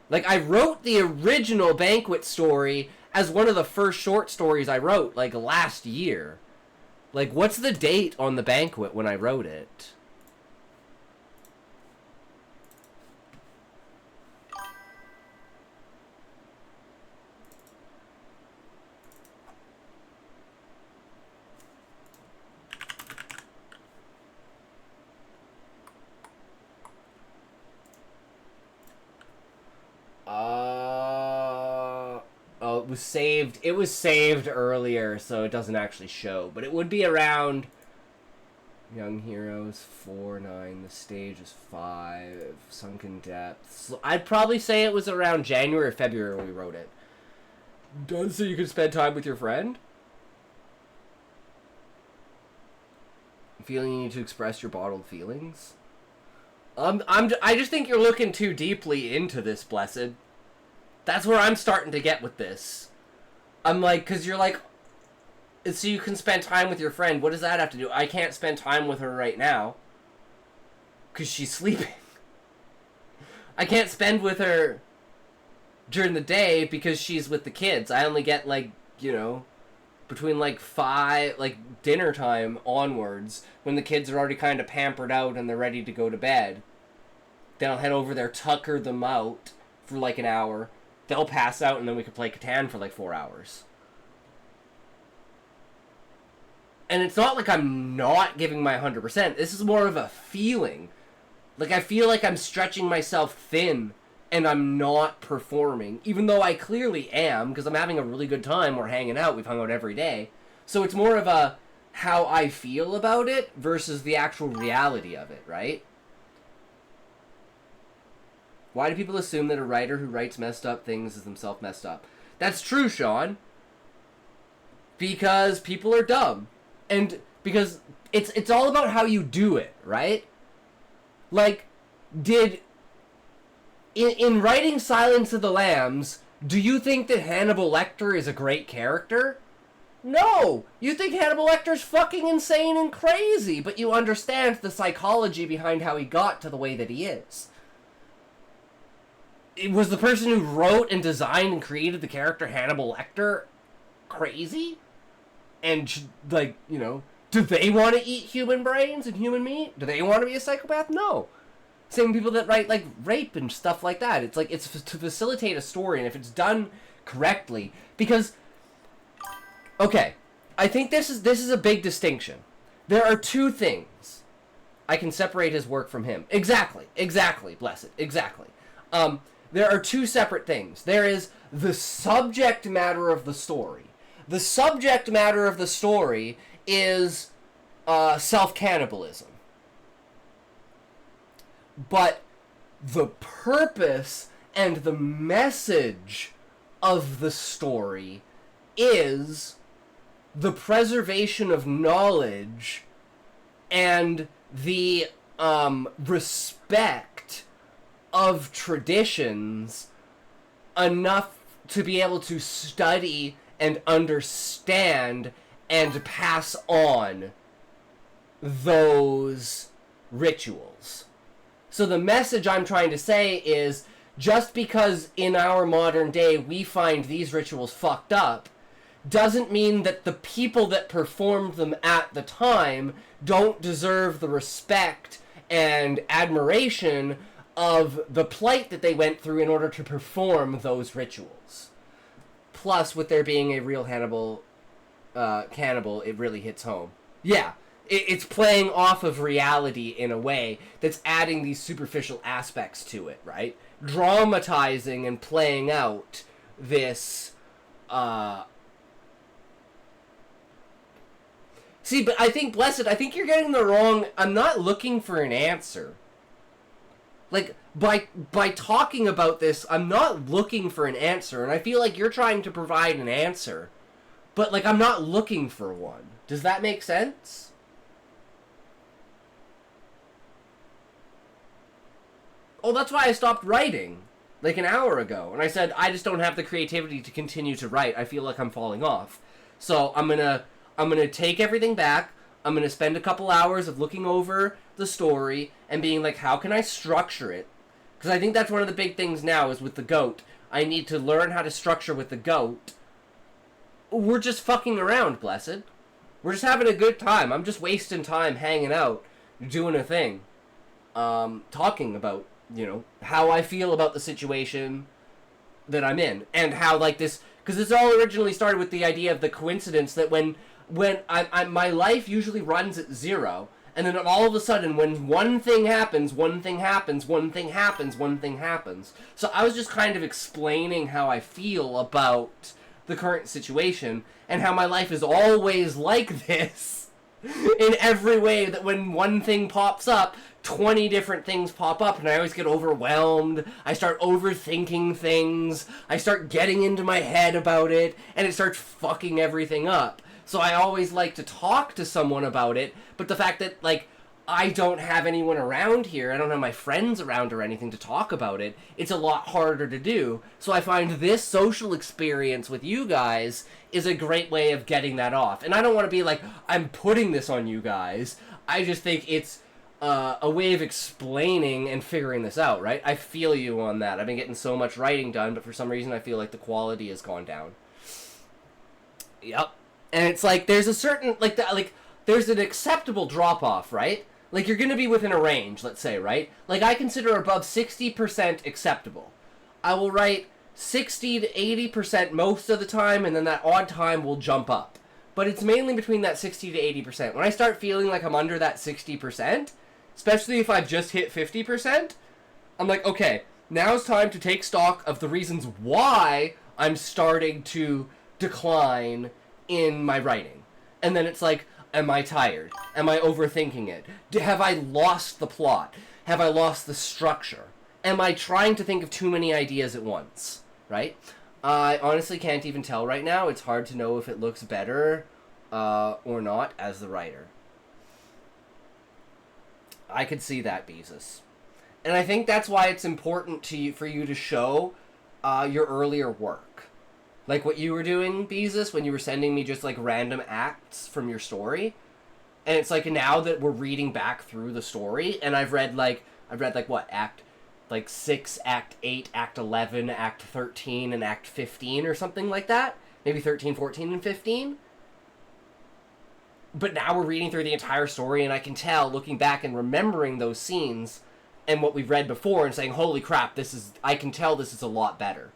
Like, I wrote the original Banquet story as one of the first short stories I wrote, like, last year. Like, what's the date on the Banquet when I wrote it? Oh, it was saved. It was saved earlier, so it doesn't actually show. But it would be around Young Heroes 4-9. The stage is 5. Sunken Depths. I'd probably say it was around January or February when we wrote it. So you could spend time with your friend? Feeling you need to express your bottled feelings? I just think you're looking too deeply into this, Blessed. That's where I'm starting to get with this. I'm like, because you're like, so you can spend time with your friend. What does that have to do? I can't spend time with her right now because she's sleeping. I can't spend with her during the day because she's with the kids. I only get, like, you know, between, like, 5, like, dinner time onwards, when the kids are already kind of pampered out and they're ready to go to bed. Then I'll head over there, tucker them out for, like, an hour. They'll pass out, and then we could play Catan for, like, 4 hours. And it's not like I'm not giving my 100%. This is more of a feeling. Like, I feel like I'm stretching myself thin and I'm not performing. Even though I clearly am, because I'm having a really good time. We're hanging out. We've hung out every day. So it's more of a how I feel about it versus the actual reality of it, right? Why do people assume that a writer who writes messed up things is himself messed up? That's true, Sean. Because people are dumb. And because it's all about how you do it, right? Like, in writing Silence of the Lambs, do you think that Hannibal Lecter is a great character? No! You think Hannibal Lecter's fucking insane and crazy, but you understand the psychology behind how he got to the way that he is. It was the person who wrote and designed and created the character Hannibal Lecter crazy? And, like, you know, do they want to eat human brains and human meat? Do they want to be a psychopath? No. Same people that write, like, rape and stuff like that. It's like, it's to facilitate a story, and if it's done correctly, because, okay, I think this is a big distinction. There are two things I can separate his work from him. Exactly, Blessed, exactly. There are two separate things. There is the subject matter of the story. The subject matter of the story is self-cannibalism. But the purpose and the message of the story is the preservation of knowledge and the respect of traditions enough to be able to study and understand and pass on those rituals. So the message I'm trying to say is, just because in our modern day we find these rituals fucked up, doesn't mean that the people that performed them at the time don't deserve the respect and admiration of the plight that they went through in order to perform those rituals. Plus, with there being a real cannibal, it really hits home. Yeah, it's playing off of reality in a way that's adding these superficial aspects to it, right? Dramatizing and playing out this, See, but I think, Blessed, I think you're getting the wrong... I'm not looking for an answer. Like, by talking about this, I'm not looking for an answer, and I feel like you're trying to provide an answer, but, like, I'm not looking for one. Does that make sense? Oh, that's why I stopped writing, like, an hour ago, and I said, I just don't have the creativity to continue to write. I feel like I'm falling off. So, I'm gonna take everything back. I'm gonna spend a couple hours of looking over the story and being like, how can I structure it? Because I think that's one of the big things now is with the goat. I need to learn how to structure with the goat. We're just fucking around, Blessed. We're just having a good time. I'm just wasting time hanging out, doing a thing. Talking about, you know, how I feel about the situation that I'm in. And how, like, this... Because this all originally started with the idea of the coincidence that when my life usually runs at 0, and then all of a sudden, when one thing happens, one thing happens, one thing happens, one thing happens. So I was just kind of explaining how I feel about the current situation, and how my life is always like this. in every way that when one thing pops up, 20 different things pop up, and I always get overwhelmed. I start overthinking things. I start getting into my head about it, and it starts fucking everything up. So I always like to talk to someone about it, but the fact that, like, I don't have anyone around here, I don't have my friends around or anything to talk about it, it's a lot harder to do. So I find this social experience with you guys is a great way of getting that off. And I don't want to be like, I'm putting this on you guys. I just think it's a way of explaining and figuring this out, right? I feel you on that. I've been getting so much writing done, but for some reason I feel like the quality has gone down. Yep. And it's like, there's a certain, there's an acceptable drop-off, right? Like, you're going to be within a range, let's say, right? Like, I consider above 60% acceptable. I will write 60 to 80% most of the time, and then that odd time will jump up. But it's mainly between that 60 to 80%. When I start feeling like I'm under that 60%, especially if I've just hit 50%, I'm like, okay, now it's time to take stock of the reasons why I'm starting to decline in my writing. And then it's like, am I tired? Am I overthinking it? Have I lost the plot? Have I lost the structure? Am I trying to think of too many ideas at once? Right? I honestly can't even tell right now. It's hard to know if it looks better or not as the writer. I could see that, Beezus. And I think that's why it's important for you to show your earlier work. Like what you were doing, Beezus, when you were sending me just like random acts from your story. And it's like now that we're reading back through the story, and I've read what, act 6, act 8, act 11, act 13, and act 15 or something like that. Maybe 13, 14, and 15. But now we're reading through the entire story, and I can tell, looking back and remembering those scenes and what we've read before and saying, holy crap, I can tell this is a lot better.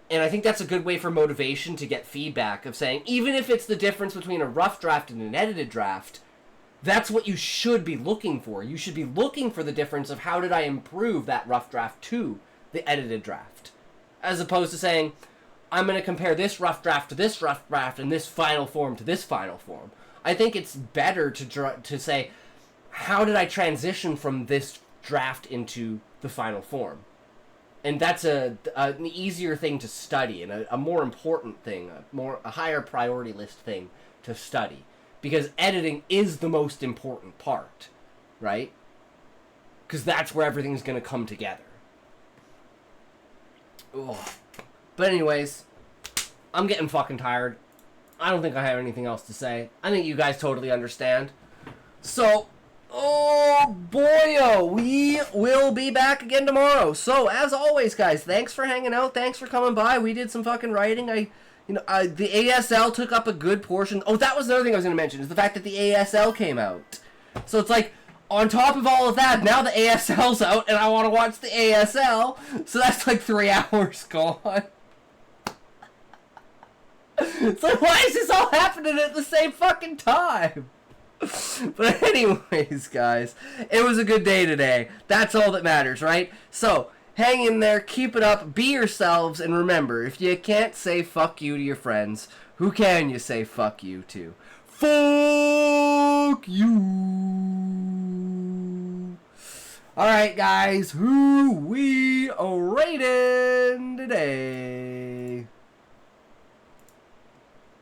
And I think that's a good way for motivation to get feedback of saying, even if it's the difference between a rough draft and an edited draft, that's what you should be looking for. You should be looking for the difference of how did I improve that rough draft to the edited draft. As opposed to saying, I'm going to compare this rough draft to this rough draft and this final form to this final form. I think it's better to say, how did I transition from this draft into the final form? And that's an easier thing to study and a more important thing, a higher priority list thing to study. Because editing is the most important part, right? Because that's where everything's going to come together. Ugh. But anyways, I'm getting fucking tired. I don't think I have anything else to say. I think you guys totally understand. So, oh boyo, we will be back again tomorrow. So, as always, guys, thanks for hanging out. Thanks for coming by. We did some fucking writing. The ASL took up a good portion. Oh, that was another thing I was going to mention, is the fact that the ASL came out. So it's like, on top of all of that, now the ASL's out, and I want to watch the ASL. So that's like 3 hours gone. It's like, why is this all happening at the same fucking time? But anyways, guys, it was a good day today. That's all that matters, right? So, hang in there, keep it up, be yourselves, and remember, if you can't say fuck you to your friends, who can you say fuck you to? Fuck you! Alright, guys, who we rating today?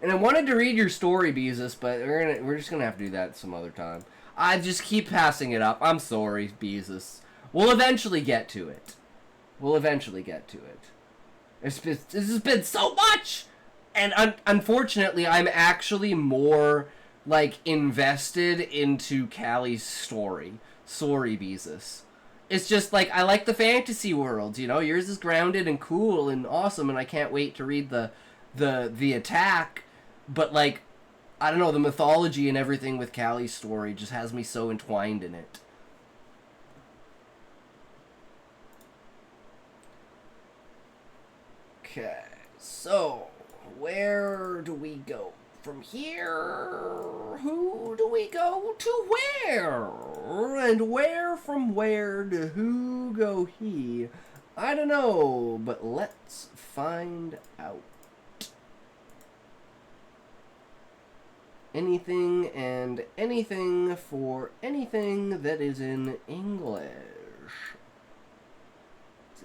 And I wanted to read your story, Beezus, but we're just gonna have to do that some other time. I just keep passing it up. I'm sorry, Beezus. We'll eventually get to it. This has been so much! And unfortunately, I'm actually more, like, invested into Callie's story. Sorry, Beezus. It's just, like, I like the fantasy world, you know? Yours is grounded and cool and awesome, and I can't wait to read the attack. But, like, I don't know, the mythology and everything with Callie's story just has me so entwined in it. Okay, so, where do we go from here? Who do we go to where? And where from where to who go he? I don't know, but let's find out. anything and anything for anything that is in English.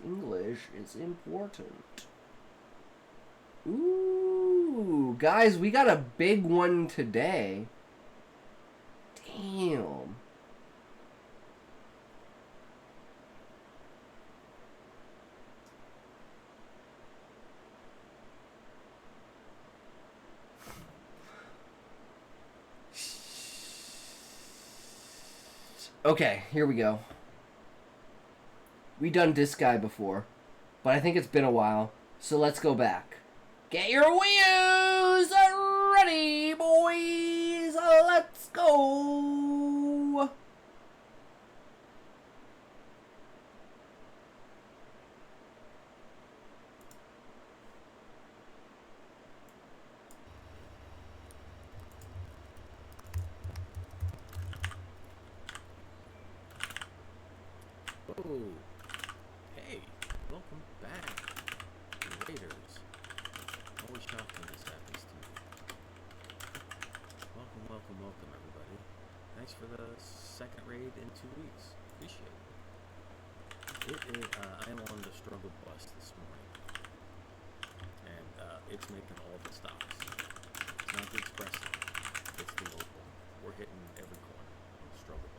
English is important. Ooh, guys, we got a big one today. Damn. Okay, here we go. We done this guy before, but I think it's been a while, so let's go back. Get your wheels ready, boys. Let's go. Oh, hey, welcome back, Raiders. Always shocked when this happens to me. Welcome, everybody. Thanks for the second raid in 2 weeks. Appreciate it. I am on the struggle bus this morning, and it's making all the stops. It's not the express, it's the local. We're hitting every corner on the struggle bus.